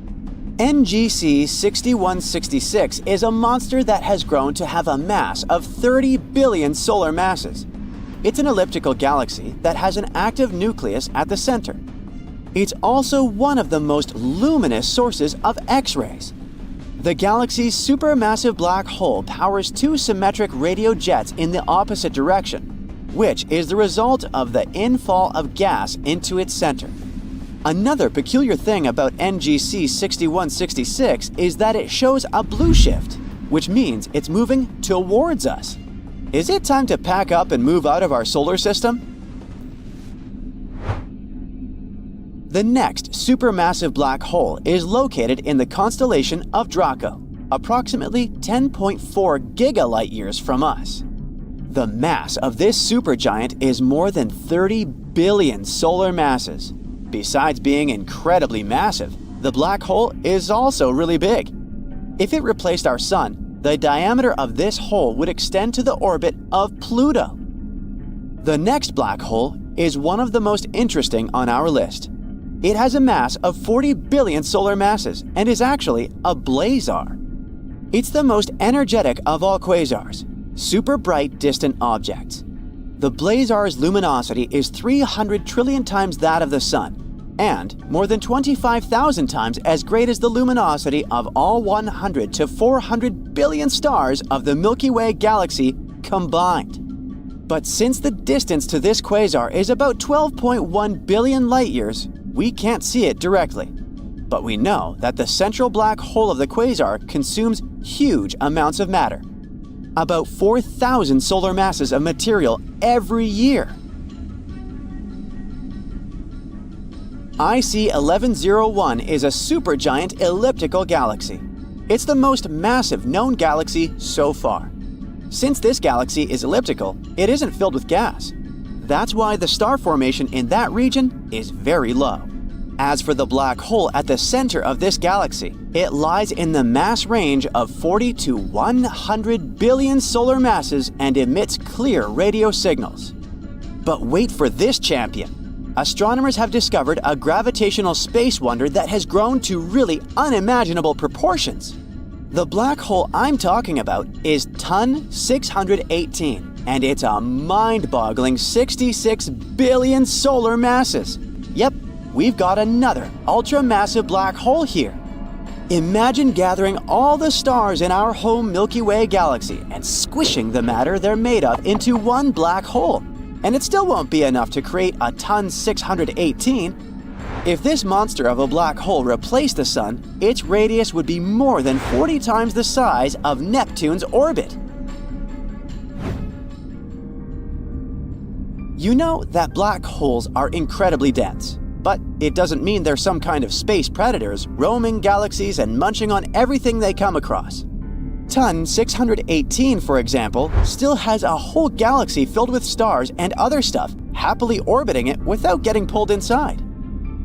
[SPEAKER 3] NGC 6166 is a monster that has grown to have a mass of 30 billion solar masses. It's an elliptical galaxy that has an active nucleus at the center. It's also one of the most luminous sources of X-rays. The galaxy's supermassive black hole powers two symmetric radio jets in the opposite direction, which is the result of the infall of gas into its center. Another peculiar thing about NGC 6166 is that it shows a blue shift, which means it's moving towards us. Is it time to pack up and move out of our solar system? The next supermassive black hole is located in the constellation of Draco, approximately 10.4 gigalight-years from us. The mass of this supergiant is more than 30 billion solar masses. Besides being incredibly massive, the black hole is also really big. If it replaced our Sun, the diameter of this hole would extend to the orbit of Pluto. The next black hole is one of the most interesting on our list. It has a mass of 40 billion solar masses and is actually a blazar. It's the most energetic of all quasars, super bright distant objects. The blazar's luminosity is 300 trillion times that of the Sun, and more than 25,000 times as great as the luminosity of all 100 to 400 billion stars of the Milky Way galaxy combined. But since the distance to this quasar is about 12.1 billion light-years, we can't see it directly. But we know that the central black hole of the quasar consumes huge amounts of matter, about 4,000 solar masses of material every year. IC 1101 is a supergiant elliptical galaxy. It's the most massive known galaxy so far. Since this galaxy is elliptical, it isn't filled with gas. That's why the star formation in that region is very low. As for the black hole at the center of this galaxy, it lies in the mass range of 40 to 100 billion solar masses and emits clear radio signals. But wait for this champion. Astronomers have discovered a gravitational space wonder that has grown to really unimaginable proportions. The black hole I'm talking about is TON 618. and it's a mind-boggling 66 billion solar masses. Yep, we've got another ultra-massive black hole here. Imagine gathering all the stars in our home Milky Way galaxy and squishing the matter they're made of into one black hole. And it still won't be enough to create a ton 618. If this monster of a black hole replaced the Sun, its radius would be more than 40 times the size of Neptune's orbit. You know that black holes are incredibly dense, but it doesn't mean they're some kind of space predators roaming galaxies and munching on everything they come across. Ton 618, for example, still has a whole galaxy filled with stars and other stuff happily orbiting it without getting pulled inside.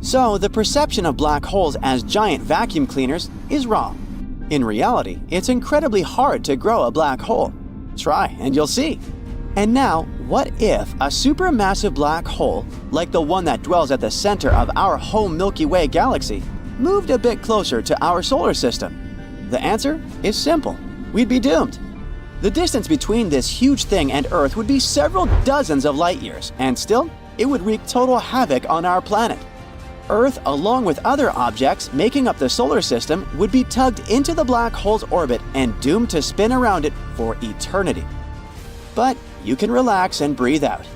[SPEAKER 3] So the perception of black holes as giant vacuum cleaners is wrong. In reality, it's incredibly hard to grow a black hole. Try and you'll see. And now, what if a supermassive black hole, like the one that dwells at the center of our home Milky Way galaxy, moved a bit closer to our solar system? The answer is simple. We'd be doomed. The distance between this huge thing and Earth would be several dozens of light years, and still, it would wreak total havoc on our planet. Earth, along with other objects making up the solar system, would be tugged into the black hole's orbit and doomed to spin around it for eternity. But you can relax and breathe out.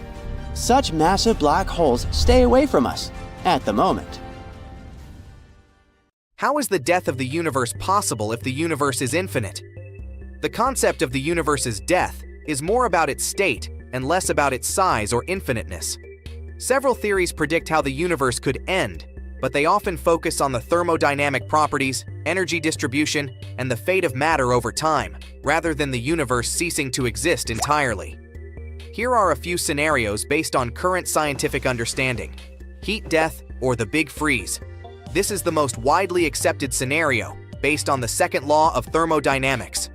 [SPEAKER 3] Such massive black holes stay away from us at the moment.
[SPEAKER 10] How is the death of the universe possible if the universe is infinite? The concept of the universe's death is more about its state and less about its size or infiniteness. Several theories predict how the universe could end, but they often focus on the thermodynamic properties, energy distribution, and the fate of matter over time, rather than the universe ceasing to exist entirely. Here are a few scenarios based on current scientific understanding: heat death or the Big Freeze. This is the most widely accepted scenario, based on the second law of thermodynamics.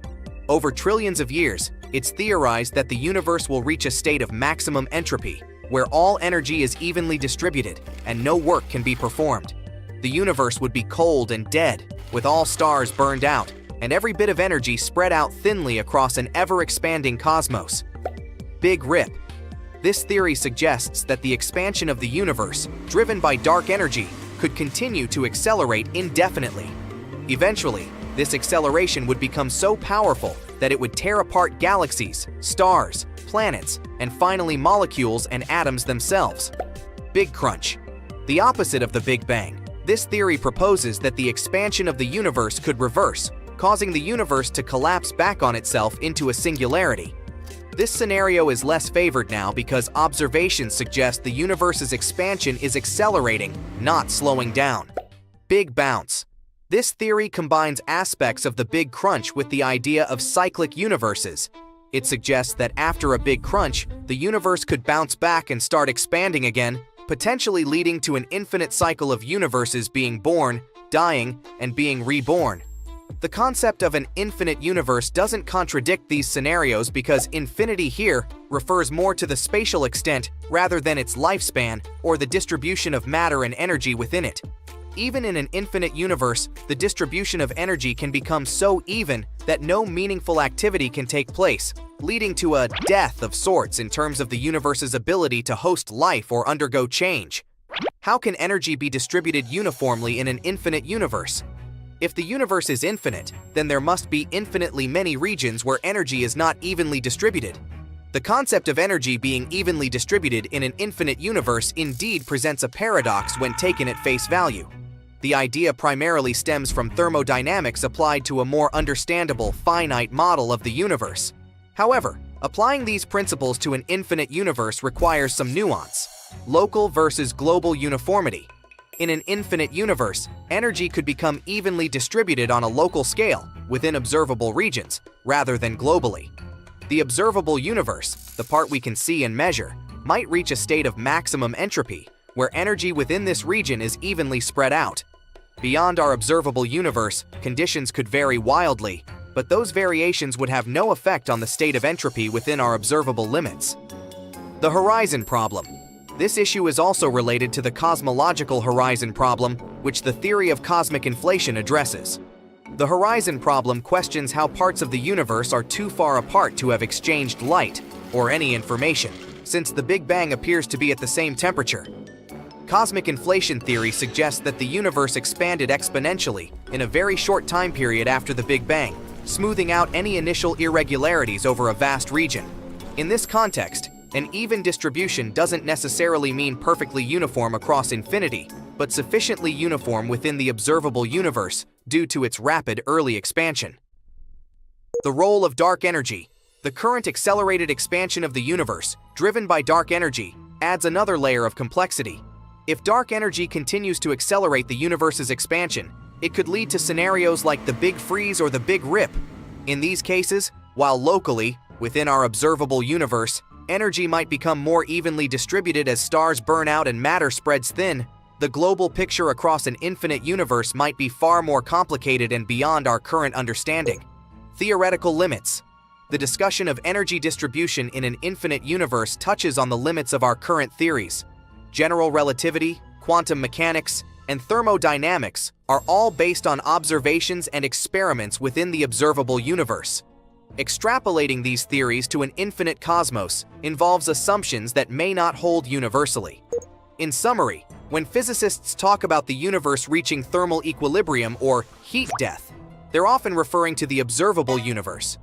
[SPEAKER 10] Over trillions of years, it's theorized that the universe will reach a state of maximum entropy, where all energy is evenly distributed and no work can be performed. The universe would be cold and dead, with all stars burned out, and every bit of energy spread out thinly across an ever-expanding cosmos. Big Rip. This theory suggests that the expansion of the universe, driven by dark energy, could continue to accelerate indefinitely. Eventually, this acceleration would become so powerful that it would tear apart galaxies, stars, planets, and finally molecules and atoms themselves. Big Crunch. The opposite of the Big Bang, this theory proposes that the expansion of the universe could reverse, causing the universe to collapse back on itself into a singularity. This scenario is less favored now because observations suggest the universe's expansion is accelerating, not slowing down. Big Bounce. This theory combines aspects of the Big Crunch with the idea of cyclic universes. It suggests that after a big crunch, the universe could bounce back and start expanding again, potentially leading to an infinite cycle of universes being born, dying, and being reborn. The concept of an infinite universe doesn't contradict these scenarios because infinity here refers more to the spatial extent rather than its lifespan or the distribution of matter and energy within it. Even in an infinite universe, the distribution of energy can become so even that no meaningful activity can take place, leading to a death of sorts in terms of the universe's ability to host life or undergo change. How can energy be distributed uniformly in an infinite universe? If the universe is infinite, then there must be infinitely many regions where energy is not evenly distributed. The concept of energy being evenly distributed in an infinite universe indeed presents a paradox when taken at face value. The idea primarily stems from thermodynamics applied to a more understandable, finite model of the universe. However, applying these principles to an infinite universe requires some nuance: local versus global uniformity. In an infinite universe, energy could become evenly distributed on a local scale, within observable regions, rather than globally. The observable universe, the part we can see and measure, might reach a state of maximum entropy, where energy within this region is evenly spread out. Beyond our observable universe, conditions could vary wildly, but those variations would have no effect on the state of entropy within our observable limits. The horizon problem. This issue is also related to the cosmological horizon problem, which the theory of cosmic inflation addresses. The horizon problem questions how parts of the universe are too far apart to have exchanged light, or any information, since the Big Bang appears to be at the same temperature. Cosmic inflation theory suggests that the universe expanded exponentially in a very short time period after the Big Bang, smoothing out any initial irregularities over a vast region. In this context, an even distribution doesn't necessarily mean perfectly uniform across infinity, but sufficiently uniform within the observable universe due to its rapid early expansion. The role of dark energy. The current accelerated expansion of the universe, driven by dark energy, adds another layer of complexity. If dark energy continues to accelerate the universe's expansion, it could lead to scenarios like the Big Freeze or the Big Rip. In these cases, while locally, within our observable universe, energy might become more evenly distributed as stars burn out and matter spreads thin, the global picture across an infinite universe might be far more complicated and beyond our current understanding. Theoretical limits. The discussion of energy distribution in an infinite universe touches on the limits of our current theories. General relativity, quantum mechanics, and thermodynamics are all based on observations and experiments within the observable universe. Extrapolating these theories to an infinite cosmos involves assumptions that may not hold universally. In summary, when physicists talk about the universe reaching thermal equilibrium or heat death, they're often referring to the observable universe.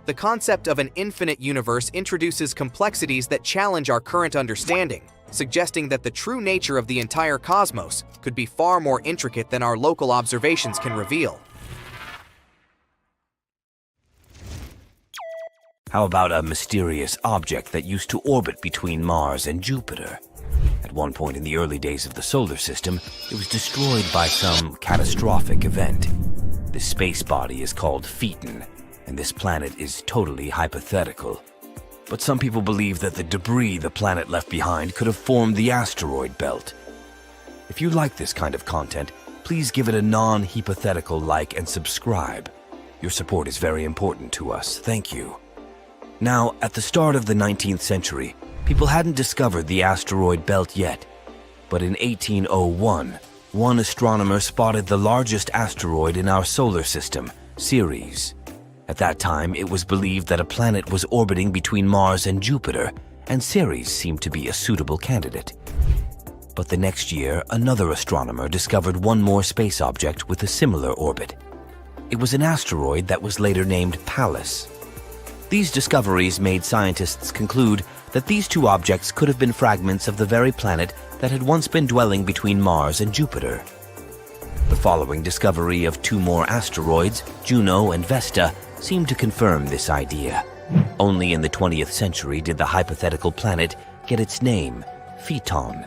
[SPEAKER 10] The concept of an infinite universe introduces complexities that challenge our current understanding, suggesting that the true nature of the entire cosmos could be far more intricate than our local observations can reveal.
[SPEAKER 11] How about a mysterious object that used to orbit between Mars and Jupiter? At one point in the early days of the solar system, it was destroyed by some catastrophic event. This space body is called Phaeton, and this planet is totally hypothetical. But some people believe that the debris the planet left behind could have formed the asteroid belt. If you like this kind of content, please give it a non-hypothetical like and subscribe. Your support is very important to us. Thank you. Now, at the start of the 19th century, people hadn't discovered the asteroid belt yet. But in 1801, one astronomer spotted the largest asteroid in our solar system, Ceres. At that time, it was believed that a planet was orbiting between Mars and Jupiter, and Ceres seemed to be a suitable candidate. But the next year, another astronomer discovered one more space object with a similar orbit. It was an asteroid that was later named Pallas. These discoveries made scientists conclude that these two objects could have been fragments of the very planet that had once been dwelling between Mars and Jupiter. The following discovery of two more asteroids, Juno and Vesta, seemed to confirm this idea. Only in the 20th century did the hypothetical planet get its name, Phaeton.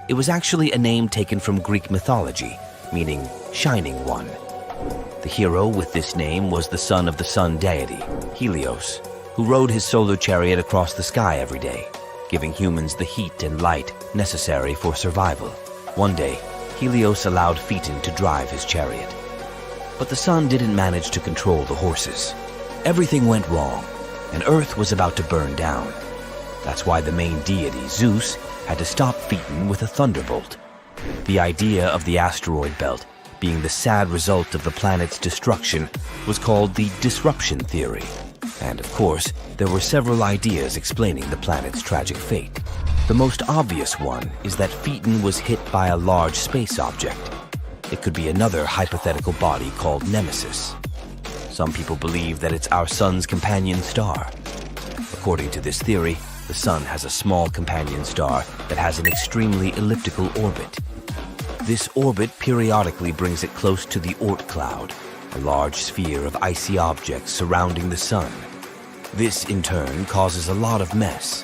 [SPEAKER 11] It was actually a name taken from Greek mythology, meaning shining one. The hero with this name was the son of the sun deity, Helios, who rode his solar chariot across the sky every day, giving humans the heat and light necessary for survival. One day, Helios allowed Phaeton to drive his chariot. But the sun didn't manage to control the horses. Everything went wrong, and Earth was about to burn down. That's why the main deity, Zeus, had to stop Phaeton with a thunderbolt. The idea of the asteroid belt being the sad result of the planet's destruction was called the disruption theory. And of course, there were several ideas explaining the planet's tragic fate. The most obvious one is that Phaeton was hit by a large space object. It could be another hypothetical body called Nemesis. Some people believe that it's our sun's companion star. According to this theory, the sun has a small companion star that has an extremely elliptical orbit. This orbit periodically brings it close to the Oort cloud, a large sphere of icy objects surrounding the sun. This, in turn, causes a lot of mess.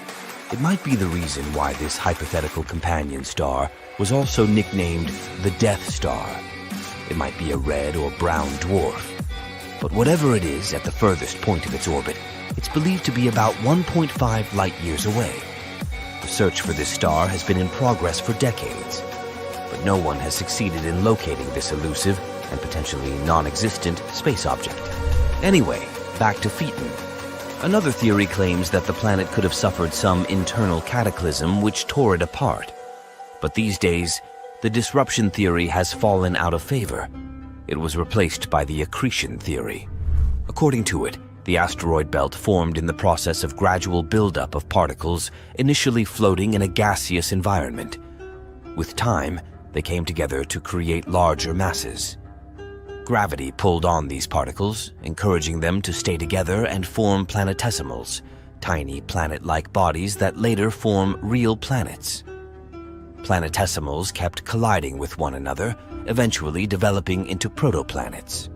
[SPEAKER 11] It might be the reason why this hypothetical companion star was also nicknamed the Death Star. It might be a red or brown dwarf. But whatever it is at the furthest point of its orbit, it's believed to be about 1.5 light-years away. The search for this star has been in progress for decades, but no one has succeeded in locating this elusive and potentially non-existent space object. Anyway, back to Phaeton. Another theory claims that the planet could have suffered some internal cataclysm which tore it apart. But these days, the disruption theory has fallen out of favor. It was replaced by the accretion theory. According to it, The asteroid belt formed in the process of gradual buildup of particles initially floating in a gaseous environment. With time, they came together to create larger masses. Gravity pulled on these particles, encouraging them to stay together and form planetesimals, tiny planet-like bodies that later form real planets. Planetesimals kept colliding with one another, eventually developing into protoplanets.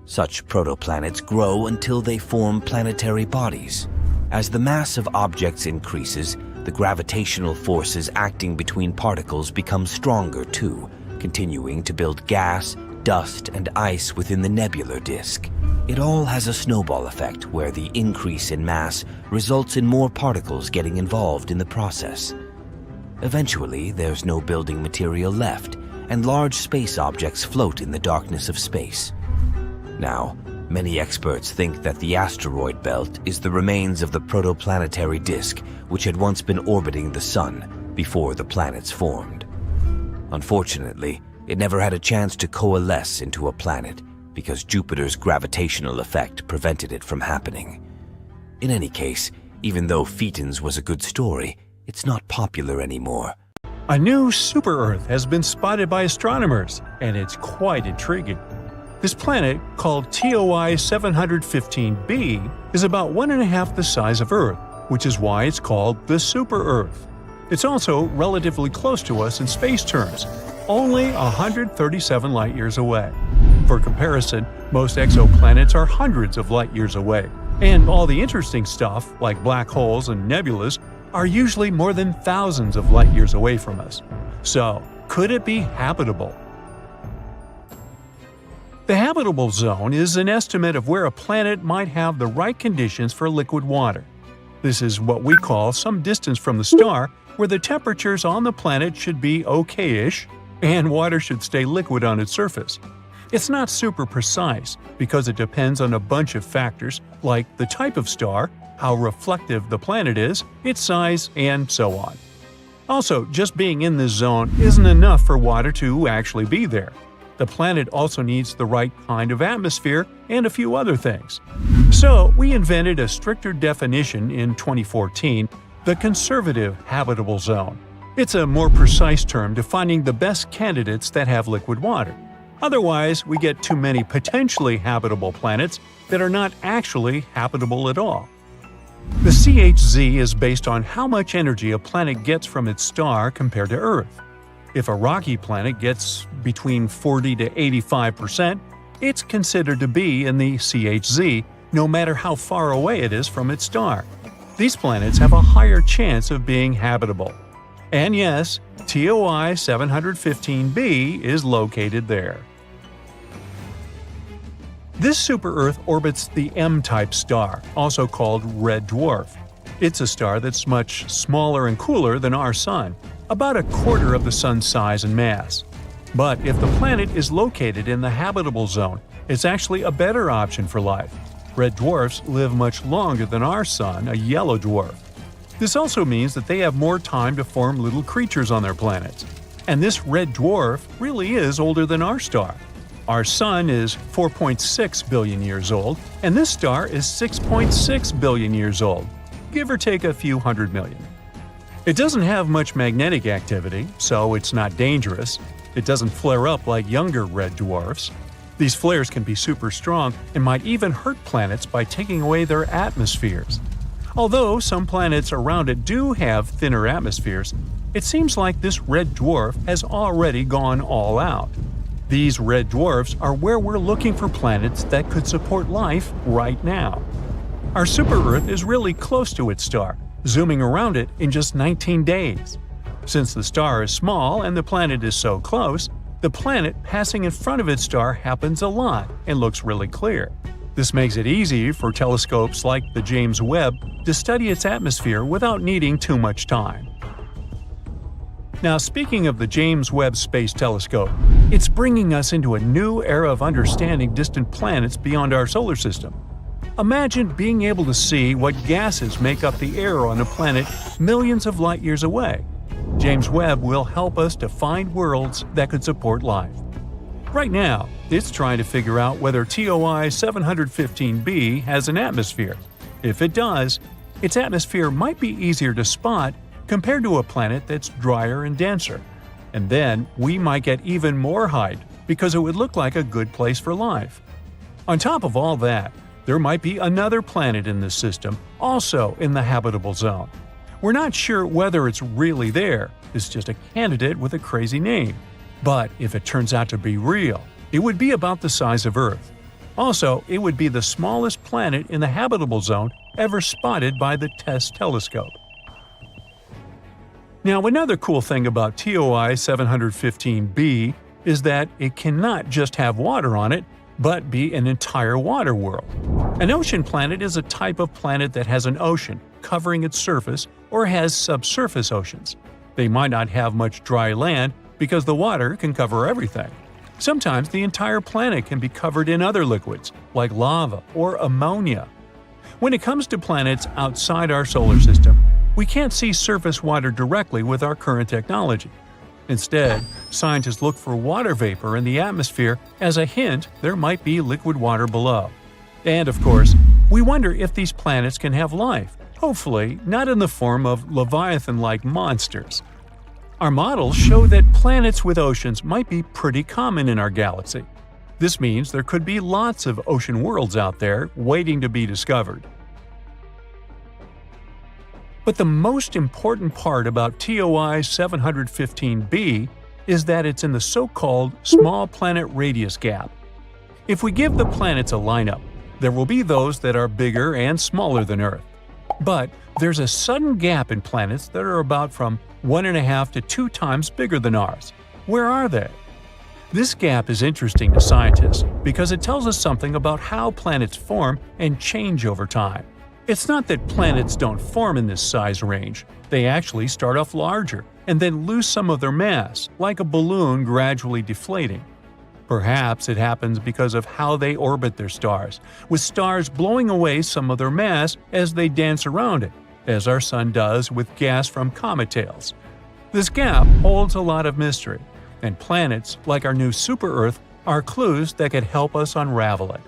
[SPEAKER 11] Such protoplanets grow until they form planetary bodies. As the mass of objects increases, the gravitational forces acting between particles become stronger too, continuing to build gas, dust, and ice within the nebular disk. It all has a snowball effect where the increase in mass results in more particles getting involved in the process. Eventually, there's no building material left, and large space objects float in the darkness of space. Now, many experts think that the asteroid belt is the remains of the protoplanetary disk which had once been orbiting the Sun before the planets formed. Unfortunately, it never had a chance to coalesce into a planet because Jupiter's gravitational effect prevented it from happening. In any case, even though Phaeton's was a good story, it's not popular anymore.
[SPEAKER 1] A new super-Earth has been spotted by astronomers, and it's quite intriguing. This planet, called TOI 715b, is about 1.5 the size of Earth, which is why it's called the super-Earth. It's also relatively close to us in space terms, only 137 light-years away. For comparison, most exoplanets are hundreds of light-years away, and all the interesting stuff, like black holes and nebulas, are usually more than thousands of light-years away from us. So, could it be habitable? The habitable zone is an estimate of where a planet might have the right conditions for liquid water. This is what we call some distance from the star, where the temperatures on the planet should be okay-ish, and water should stay liquid on its surface. It's not super precise, because it depends on a bunch of factors like the type of star, how reflective the planet is, its size, and so on. Also, just being in this zone isn't enough for water to actually be there. The planet also needs the right kind of atmosphere and a few other things. So, we invented a stricter definition in 2014, the conservative habitable zone. It's a more precise term defining the best candidates that have liquid water. Otherwise, we get too many potentially habitable planets that are not actually habitable at all. The CHZ is based on how much energy a planet gets from its star compared to Earth. If a rocky planet gets between 40 to 85%, it's considered to be in the CHZ, no matter how far away it is from its star. These planets have a higher chance of being habitable. And yes, TOI 715b is located there. This super-Earth orbits the M-type star, also called Red Dwarf. It's a star that's much smaller and cooler than our Sun, about a quarter of the Sun's size and mass. But if the planet is located in the habitable zone, it's actually a better option for life. Red dwarfs live much longer than our Sun, a yellow dwarf. This also means that they have more time to form little creatures on their planets. And this red dwarf really is older than our star. Our Sun is 4.6 billion years old, and this star is 6.6 billion years old, give or take a few hundred million. It doesn't have much magnetic activity, so it's not dangerous. It doesn't flare up like younger red dwarfs. These flares can be super strong and might even hurt planets by taking away their atmospheres. Although some planets around it do have thinner atmospheres, it seems like this red dwarf has already gone all out. These red dwarfs are where we're looking for planets that could support life right now. Our super-Earth is really close to its star, zooming around it in just 19 days. Since the star is small and the planet is so close, the planet passing in front of its star happens a lot and looks really clear. This makes it easy for telescopes like the James Webb to study its atmosphere without needing too much time. Now, speaking of the James Webb Space Telescope, it's bringing us into a new era of understanding distant planets beyond our solar system. Imagine being able to see what gases make up the air on a planet millions of light years away. James Webb will help us to find worlds that could support life. Right now, it's trying to figure out whether TOI 715b has an atmosphere. If it does, its atmosphere might be easier to spot compared to a planet that's drier and denser. And then we might get even more hyped because it would look like a good place for life. On top of all that, there might be another planet in this system, also in the habitable zone. We're not sure whether it's really there, it's just a candidate with a crazy name. But if it turns out to be real, it would be about the size of Earth. Also, it would be the smallest planet in the habitable zone ever spotted by the TESS telescope. Now, another cool thing about TOI 715b is that it cannot just have water on it, but be an entire water world. An ocean planet is a type of planet that has an ocean covering its surface or has subsurface oceans. They might not have much dry land because the water can cover everything. Sometimes the entire planet can be covered in other liquids, like lava or ammonia. When it comes to planets outside our solar system, we can't see surface water directly with our current technology. Instead, scientists look for water vapor in the atmosphere as a hint there might be liquid water below. And of course, we wonder if these planets can have life, hopefully not in the form of Leviathan-like monsters. Our models show that planets with oceans might be pretty common in our galaxy. This means there could be lots of ocean worlds out there waiting to be discovered. But the most important part about TOI 715b is that it's in the so-called small planet radius gap. If we give the planets a lineup, there will be those that are bigger and smaller than Earth. But there's a sudden gap in planets that are about from 1.5 to 2 times bigger than ours. Where are they? This gap is interesting to scientists because it tells us something about how planets form and change over time. It's not that planets don't form in this size range. They actually start off larger and then lose some of their mass, like a balloon gradually deflating. Perhaps it happens because of how they orbit their stars, with stars blowing away some of their mass as they dance around it, as our Sun does with gas from comet tails. This gap holds a lot of mystery, and planets, like our new super-Earth, are clues that could help us unravel it.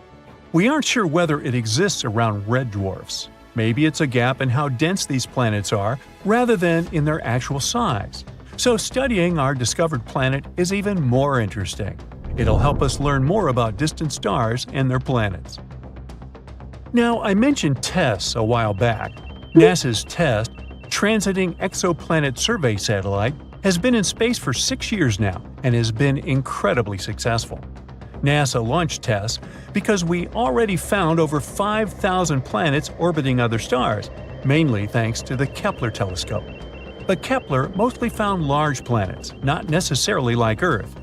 [SPEAKER 1] We aren't sure whether it exists around red dwarfs. Maybe it's a gap in how dense these planets are, rather than in their actual size. So studying our discovered planet is even more interesting. It'll help us learn more about distant stars and their planets. Now, I mentioned TESS a while back. NASA's TESS, Transiting Exoplanet Survey Satellite, has been in space for 6 years now and has been incredibly successful. NASA launched TESS because we already found over 5,000 planets orbiting other stars, mainly thanks to the Kepler telescope. But Kepler mostly found large planets, not necessarily like Earth.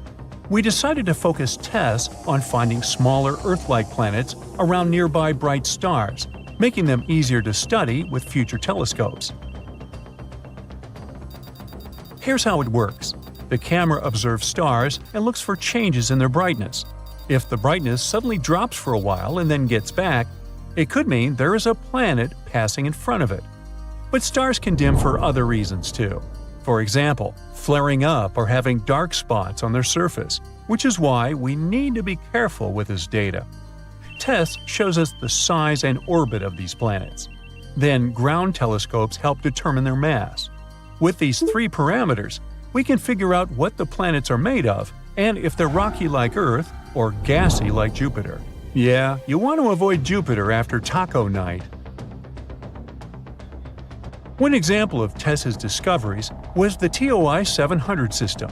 [SPEAKER 1] We decided to focus TESS on finding smaller Earth-like planets around nearby bright stars, making them easier to study with future telescopes. Here's how it works. The camera observes stars and looks for changes in their brightness. If the brightness suddenly drops for a while and then gets back, it could mean there is a planet passing in front of it. But stars can dim for other reasons too. For example, flaring up or having dark spots on their surface, which is why we need to be careful with this data. TESS shows us the size and orbit of these planets. Then ground telescopes help determine their mass. With these 3 parameters, we can figure out what the planets are made of and if they're rocky like Earth or gassy like Jupiter. Yeah, you want to avoid Jupiter after taco night. One example of TESS's discoveries was the TOI 700 system.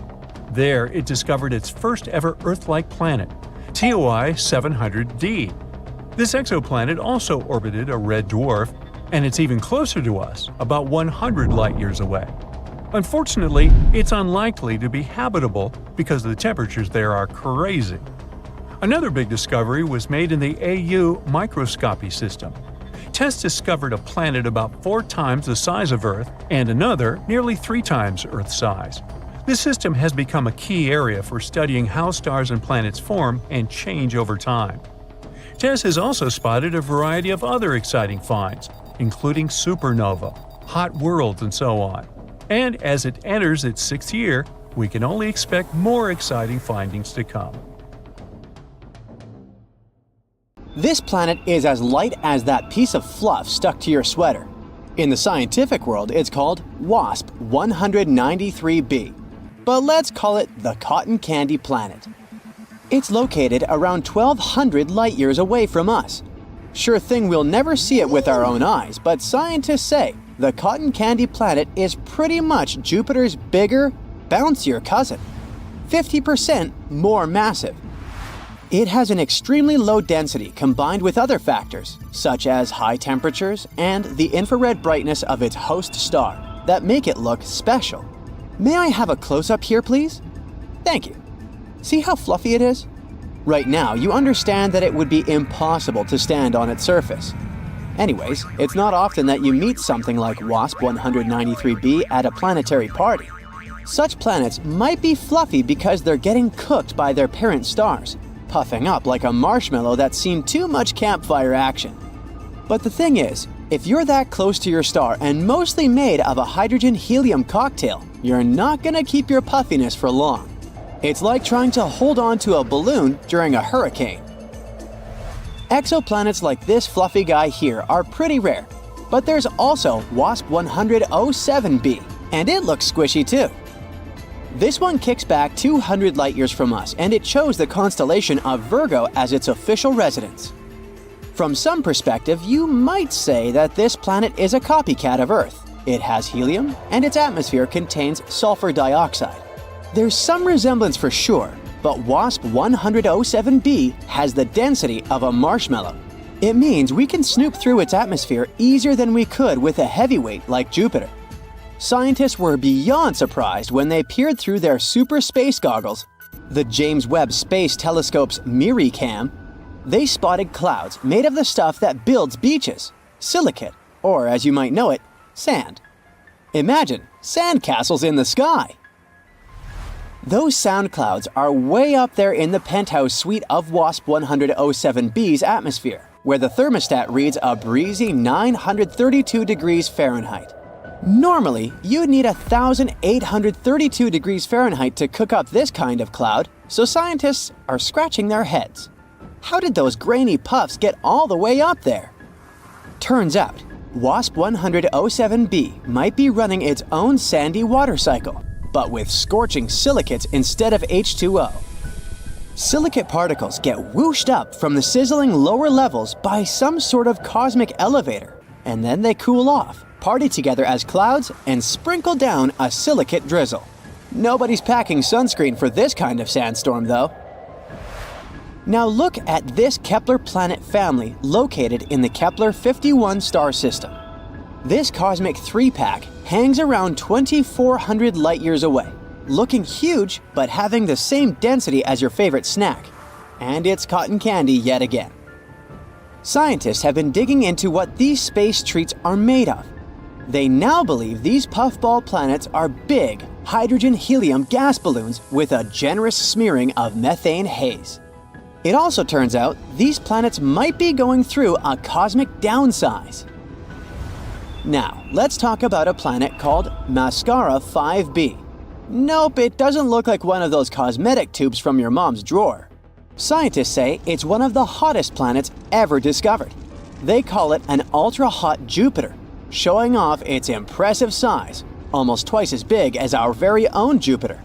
[SPEAKER 1] There, it discovered its first ever Earth-like planet, TOI 700d. This exoplanet also orbited a red dwarf, and it's even closer to us, about 100 light-years away. Unfortunately, it's unlikely to be habitable because the temperatures there are crazy. Another big discovery was made in the AU microscopy system. TESS discovered a planet about 4 times the size of Earth and another nearly 3 times Earth's size. This system has become a key area for studying how stars and planets form and change over time. TESS has also spotted a variety of other exciting finds, including supernova, hot worlds, and so on. And as it enters its 6th year, we can only expect more exciting findings to come.
[SPEAKER 3] This planet is as light as that piece of fluff stuck to your sweater. In the scientific world, it's called WASP 193b, but let's call it the Cotton Candy Planet. It's located around 1,200 light-years away from us. Sure thing we'll never see it with our own eyes, but scientists say the Cotton Candy Planet is pretty much Jupiter's bigger, bouncier cousin, 50% more massive. It has an extremely low density combined with other factors, such as high temperatures and the infrared brightness of its host star, that make it look special. May I have a close-up here, please? Thank you. See how fluffy it is? Right now, you understand that it would be impossible to stand on its surface. Anyways, it's not often that you meet something like WASP 193b at a planetary party. Such planets might be fluffy because they're getting cooked by their parent stars, puffing up like a marshmallow that's seen too much campfire action. But the thing is, if you're that close to your star and mostly made of a hydrogen-helium cocktail, you're not gonna keep your puffiness for long. It's like trying to hold on to a balloon during a hurricane. Exoplanets like this fluffy guy here are pretty rare, but there's also WASP 100-07b, and it looks squishy too. This one kicks back 200 light-years from us, and it chose the constellation of Virgo as its official residence. From some perspective, you might say that this planet is a copycat of Earth. It has helium, and its atmosphere contains sulfur dioxide. There's some resemblance for sure, but WASP 100-07b has the density of a marshmallow. It means we can snoop through its atmosphere easier than we could with a heavyweight like Jupiter. Scientists were beyond surprised when they peered through their super space goggles, the James Webb Space Telescope's MIRI-cam. They spotted clouds made of the stuff that builds beaches, silicate, or as you might know it, sand. Imagine sandcastles in the sky. Those sound clouds are way up there in the penthouse suite of WASP 100-07b's atmosphere, where the thermostat reads a breezy 932 degrees Fahrenheit. Normally, you'd need 1,832 degrees Fahrenheit to cook up this kind of cloud, so scientists are scratching their heads. How did those grainy puffs get all the way up there? Turns out, WASP 100-07b might be running its own sandy water cycle, but with scorching silicates instead of H2O. Silicate particles get whooshed up from the sizzling lower levels by some sort of cosmic elevator, and then they cool off, party together as clouds, and sprinkle down a silicate drizzle. Nobody's packing sunscreen for this kind of sandstorm, though. Now look at this Kepler planet family located in the Kepler 51 star system. This cosmic three-pack hangs around 2,400 light-years away, looking huge but having the same density as your favorite snack. And it's cotton candy yet again. Scientists have been digging into what these space treats are made of. They now believe these puffball planets are big hydrogen-helium gas balloons with a generous smearing of methane haze. It also turns out these planets might be going through a cosmic downsize. Now, let's talk about a planet called Mascara 5b. Nope, it doesn't look like one of those cosmetic tubes from your mom's drawer. Scientists say it's one of the hottest planets ever discovered. They call it an ultra-hot Jupiter, showing off its impressive size, almost twice as big as our very own Jupiter.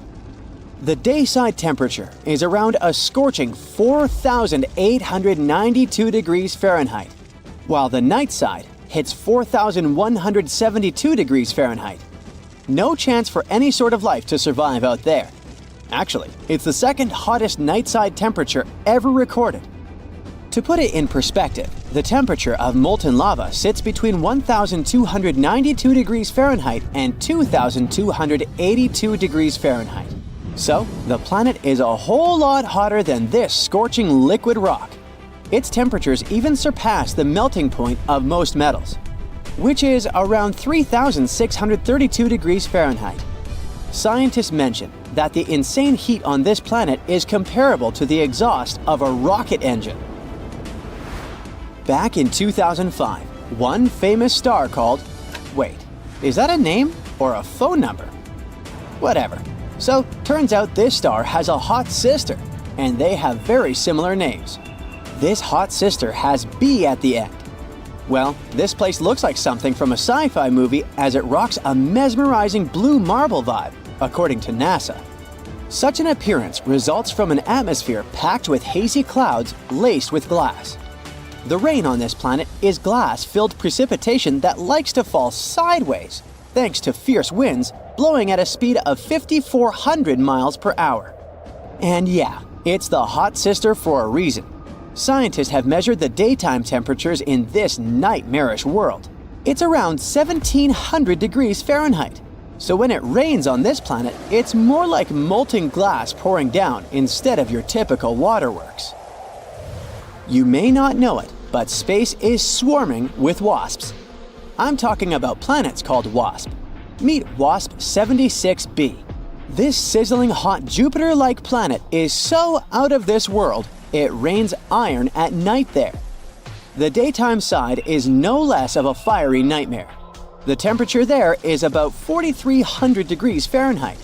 [SPEAKER 3] The dayside temperature is around a scorching 4,892 degrees Fahrenheit, while the night side hits 4,172 degrees Fahrenheit. No chance for any sort of life to survive out there. Actually, it's the second hottest nightside temperature ever recorded. To put it in perspective, the temperature of molten lava sits between 1,292 degrees Fahrenheit and 2,282 degrees Fahrenheit. So, the planet is a whole lot hotter than this scorching liquid rock. Its temperatures even surpass the melting point of most metals, which is around 3,632 degrees Fahrenheit. Scientists mention that the insane heat on this planet is comparable to the exhaust of a rocket engine. Back in 2005, one famous star called... Wait, is that a name or a phone number? Whatever. So, turns out this star has a hot sister, and they have very similar names. This hot sister has B at the end. Well, this place looks like something from a sci-fi movie as it rocks a mesmerizing blue marble vibe, according to NASA. Such an appearance results from an atmosphere packed with hazy clouds laced with glass. The rain on this planet is glass-filled precipitation that likes to fall sideways, thanks to fierce winds blowing at a speed of 5,400 miles per hour. And yeah, it's the hot sister for a reason. Scientists have measured the daytime temperatures in this nightmarish world. It's around 1,700 degrees Fahrenheit. So when it rains on this planet, it's more like molten glass pouring down instead of your typical waterworks. You may not know it, but space is swarming with WASPs. I'm talking about planets called WASP. Meet WASP 76b. This sizzling hot Jupiter-like planet is so out of this world, it rains iron at night there. The daytime side is no less of a fiery nightmare. The temperature there is about 4,300 degrees Fahrenheit.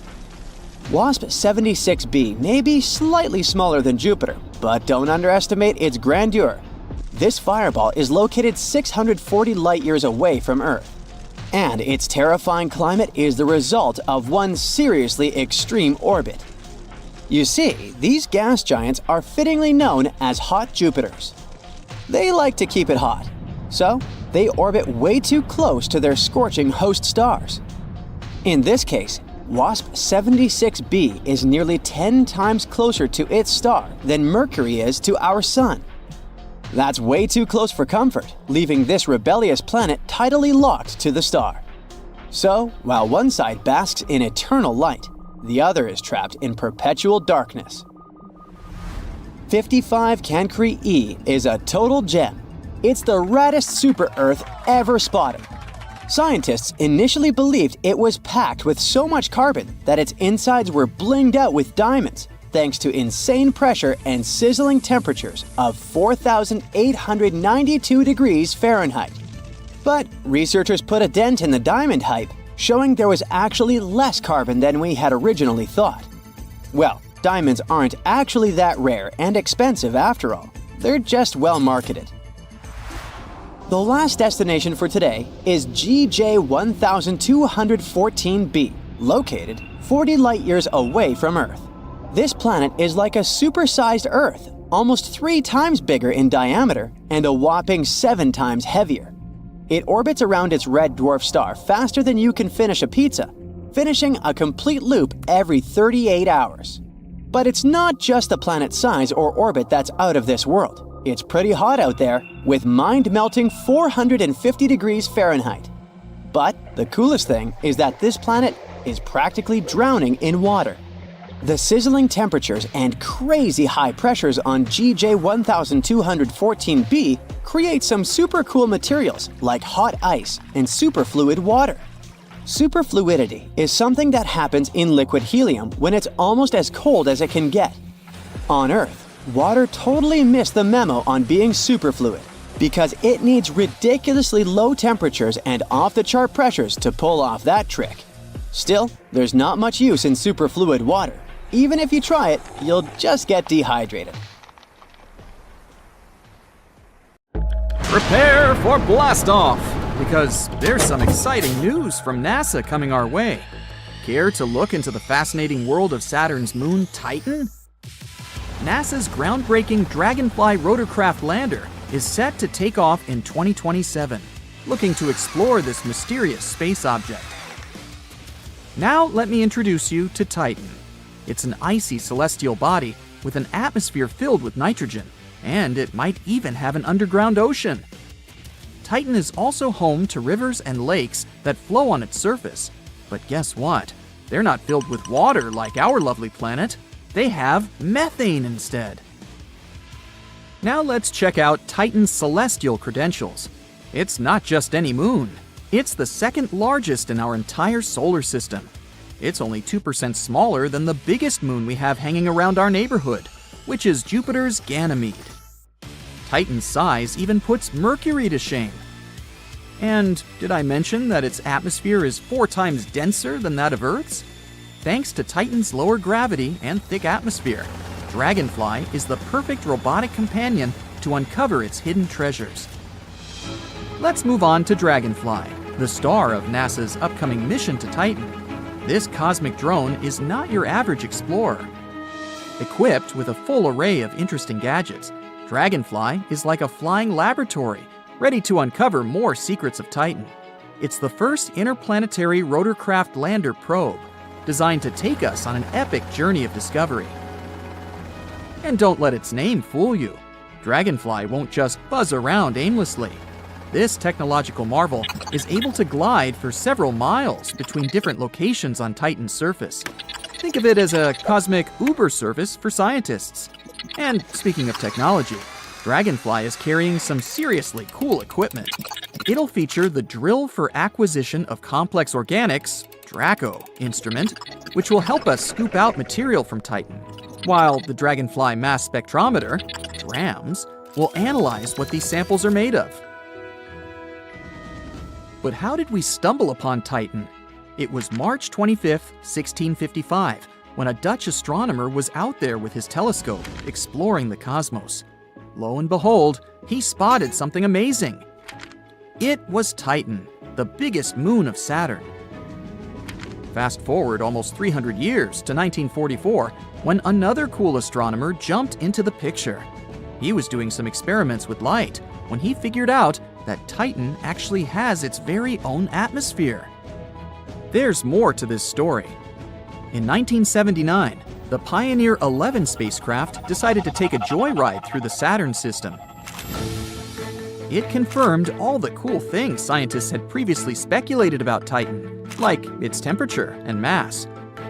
[SPEAKER 3] WASP 76b may be slightly smaller than Jupiter, but don't underestimate its grandeur. This fireball is located 640 light-years away from Earth. And its terrifying climate is the result of one seriously extreme orbit. You see, these gas giants are fittingly known as hot Jupiters. They like to keep it hot, so they orbit way too close to their scorching host stars. In this case, WASP 76b is nearly 10 times closer to its star than Mercury is to our Sun. That's way too close for comfort, leaving this rebellious planet tidally locked to the star. So, while one side basks in eternal light, the other is trapped in perpetual darkness. 55 Cancri E is a total gem. It's the raddest super-Earth ever spotted. Scientists initially believed it was packed with so much carbon that its insides were blinged out with diamonds, thanks to insane pressure and sizzling temperatures of 4,892 degrees Fahrenheit. But researchers put a dent in the diamond hype, showing there was actually less carbon than we had originally thought. Well, diamonds aren't actually that rare and expensive after all. They're just well marketed. The last destination for today is GJ 1214b, located 40 light-years away from Earth. This planet is like a supersized Earth, almost 3 times bigger in diameter and a whopping 7 times heavier. It orbits around its red dwarf star faster than you can finish a pizza, finishing a complete loop every 38 hours. But it's not just the planet's size or orbit that's out of this world. It's pretty hot out there, with mind-melting 450 degrees Fahrenheit. But the coolest thing is that this planet is practically drowning in water. The sizzling temperatures and crazy high pressures on GJ 1214b create some super cool materials like hot ice and superfluid water. Superfluidity is something that happens in liquid helium when it's almost as cold as it can get. On Earth, water totally missed the memo on being superfluid because it needs ridiculously low temperatures and off-the-chart pressures to pull off that trick. Still, there's not much use in superfluid water. Even if you try it, you'll just get dehydrated.
[SPEAKER 12] Prepare for blast-off, because there's some exciting news from NASA coming our way. Care to look into the fascinating world of Saturn's moon, Titan? NASA's groundbreaking Dragonfly rotorcraft lander is set to take off in 2027, looking to explore this mysterious space object. Now let me introduce you to Titan. It's an icy celestial body with an atmosphere filled with nitrogen, and it might even have an underground ocean. Titan is also home to rivers and lakes that flow on its surface. But guess what? They're not filled with water like our lovely planet. They have methane instead. Now let's check out Titan's celestial credentials. It's not just any moon. It's the second largest in our entire solar system. It's only 2% smaller than the biggest moon we have hanging around our neighborhood, which is Jupiter's Ganymede. Titan's size even puts Mercury to shame. And did I mention that its atmosphere is 4 times denser than that of Earth's? Thanks to Titan's lower gravity and thick atmosphere, Dragonfly is the perfect robotic companion to uncover its hidden treasures. Let's move on to Dragonfly, the star of NASA's upcoming mission to Titan. This cosmic drone is not your average explorer. Equipped with a full array of interesting gadgets, Dragonfly is like a flying laboratory, ready to uncover more secrets of Titan. It's the first interplanetary rotorcraft lander probe, designed to take us on an epic journey of discovery. And don't let its name fool you. Dragonfly won't just buzz around aimlessly. This technological marvel is able to glide for several miles between different locations on Titan's surface. Think of it as a cosmic Uber service for scientists. And speaking of technology, Dragonfly is carrying some seriously cool equipment. It'll feature the Drill for Acquisition of Complex Organics, DRACO, instrument, which will help us scoop out material from Titan, while the Dragonfly Mass Spectrometer, DRAMS, will analyze what these samples are made of. But how did we stumble upon Titan? It was March 25th, 1655, when a Dutch astronomer was out there with his telescope, exploring the cosmos. Lo and behold, he spotted something amazing. It was Titan, the biggest moon of Saturn. Fast forward almost 300 years to 1944, when another cool astronomer jumped into the picture. He was doing some experiments with light when he figured out that Titan actually has its very own atmosphere. There's more to this story. In 1979, the Pioneer 11 spacecraft decided to take a joyride through the Saturn system. It confirmed all the cool things scientists had previously speculated about Titan, like its temperature and mass.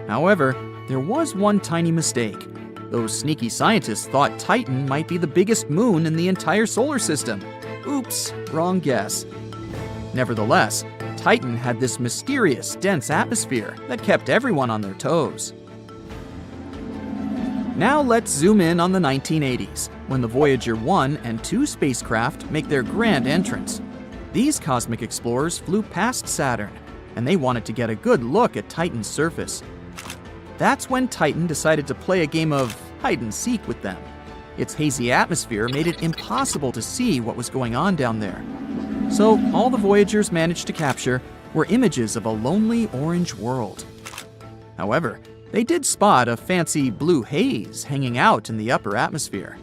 [SPEAKER 12] However, there was one tiny mistake. Those sneaky scientists thought Titan might be the biggest moon in the entire solar system. Oops, wrong guess. Nevertheless, Titan had this mysterious, dense atmosphere that kept everyone on their toes. Now let's zoom in on the 1980s, when the Voyager 1 and 2 spacecraft make their grand entrance. These cosmic explorers flew past Saturn, and they wanted to get a good look at Titan's surface. That's when Titan decided to play a game of hide-and-seek with them. Its hazy atmosphere made it impossible to see what was going on down there. So all the Voyagers managed to capture were images of a lonely orange world. However, they did spot a fancy blue haze hanging out in the upper atmosphere.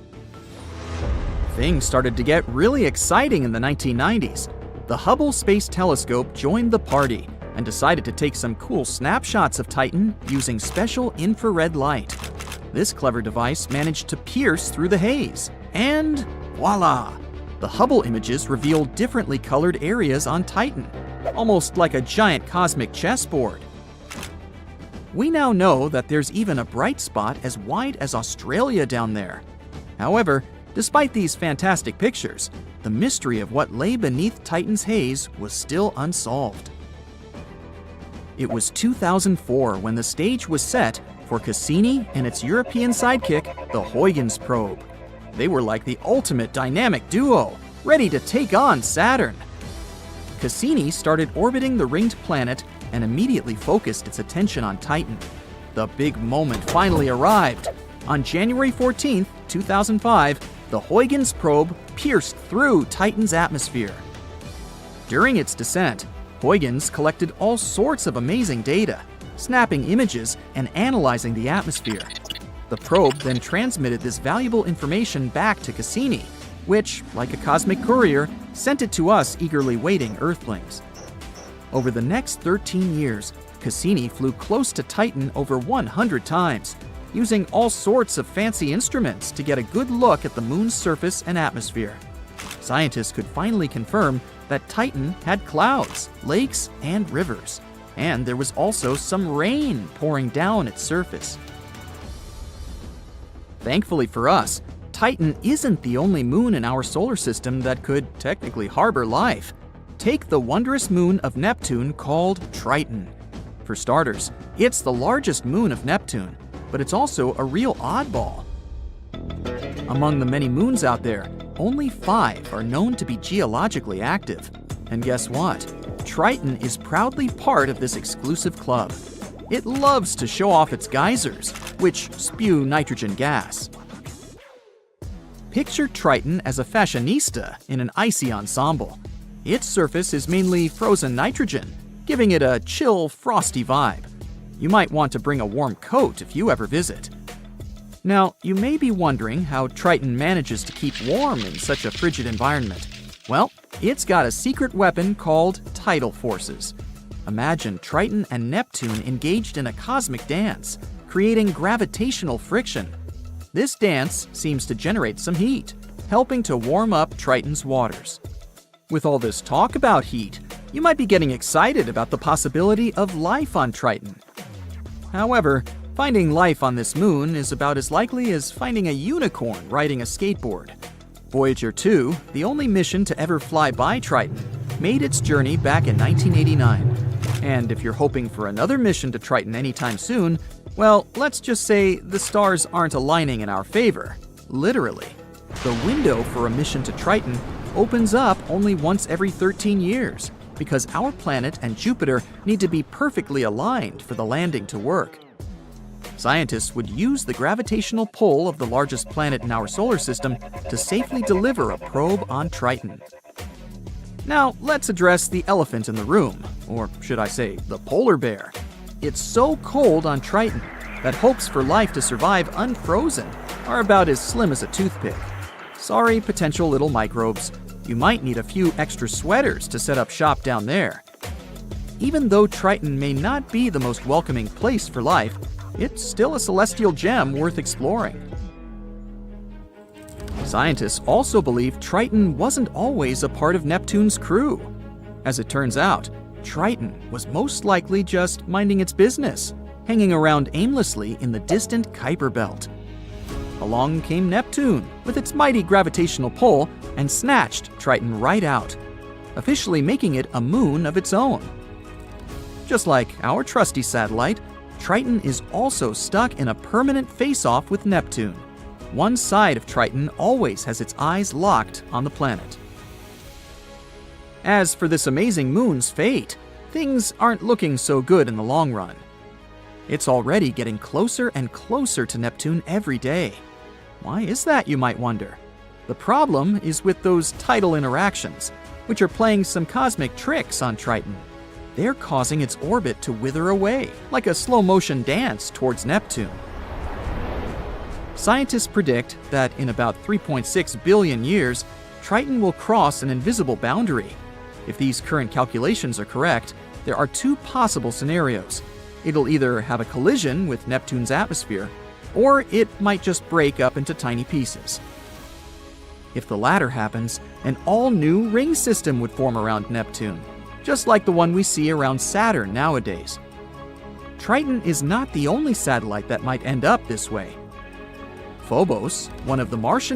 [SPEAKER 12] Things started to get really exciting in the 1990s. The Hubble Space Telescope joined the party and decided to take some cool snapshots of Titan using special infrared light. This clever device managed to pierce through the haze, and voila! The Hubble images revealed differently colored areas on Titan, almost like a giant cosmic chessboard. We now know that there's even a bright spot as wide as Australia down there. However, despite these fantastic pictures, the mystery of what lay beneath Titan's haze was still unsolved. It was 2004 when the stage was set for Cassini and its European sidekick, the Huygens probe. They were like the ultimate dynamic duo, ready to take on Saturn. Cassini started orbiting the ringed planet and immediately focused its attention on Titan. The big moment finally arrived. On January 14, 2005, the Huygens probe pierced through Titan's atmosphere. During its descent, Huygens collected all sorts of amazing data, snapping images and analyzing the atmosphere. The probe then transmitted this valuable information back to Cassini, which, like a cosmic courier, sent it to us eagerly waiting Earthlings. Over the next 13 years, Cassini flew close to Titan over 100 times, using all sorts of fancy instruments to get a good look at the moon's surface and atmosphere. Scientists could finally confirm that Titan had clouds, lakes, and rivers, and there was also some rain pouring down its surface. Thankfully for us, Titan isn't the only moon in our solar system that could technically harbor life. Take the wondrous moon of Neptune called Triton. For starters, it's the largest moon of Neptune, but it's also a real oddball. Among the many moons out there, only 5 are known to be geologically active. And guess what? Triton is proudly part of this exclusive club. it loves to show off its geysers, which spew nitrogen gas. Picture Triton as a fashionista in an icy ensemble. Its surface is mainly frozen nitrogen, giving it a chill, frosty vibe. You might want to bring a warm coat if you ever visit. Now, you may be wondering how Triton manages to keep warm in such a frigid environment. Well, it's got a secret weapon called tidal forces. Imagine Triton and Neptune engaged in a cosmic dance, creating gravitational friction. This dance seems to generate some heat, helping to warm up Triton's waters. With all this talk about heat, you might be getting excited about the possibility of life on Triton. However, finding life on this moon is about as likely as finding a unicorn riding a skateboard. Voyager 2, the only mission to ever fly by Triton, made its journey back in 1989. And if you're hoping for another mission to Triton anytime soon, well, let's just say the stars aren't aligning in our favor, literally. The window for a mission to Triton opens up only once every 13 years, because our planet and Jupiter need to be perfectly aligned for the landing to work. Scientists would use the gravitational pull of the largest planet in our solar system to safely deliver a probe on Triton. Now, let's address the elephant in the room, or should I say, the polar bear. It's so cold on Triton that hopes for life to survive unfrozen are about as slim as a toothpick. Sorry, potential little microbes. You might need a few extra sweaters to set up shop down there. Even though Triton may not be the most welcoming place for life, it's still a celestial gem worth exploring. Scientists also believe Triton wasn't always a part of Neptune's crew. As it turns out, Triton was most likely just minding its business, hanging around aimlessly in the distant Kuiper belt. Along came Neptune with its mighty gravitational pull and snatched Triton right out, officially making it a moon of its own. Just like our trusty satellite, Triton is also stuck in a permanent face-off with Neptune. One side of Triton always has its eyes locked on the planet. As for this amazing moon's fate, things aren't looking so good in the long run. It's already getting closer and closer to Neptune every day. Why is that, you might wonder? The problem is with those tidal interactions, which are playing some cosmic tricks on Triton. They're causing its orbit to wither away, like a slow-motion dance towards Neptune. Scientists predict that in about 3.6 billion years, Triton will cross an invisible boundary. If these current calculations are correct, there are two possible scenarios. It'll either have a collision with Neptune's atmosphere, or it might just break up into tiny pieces. If the latter happens, an all-new ring system would form around Neptune, just like the one we see around Saturn nowadays. Triton is not the only satellite that might end up this way. Phobos, one of the Martian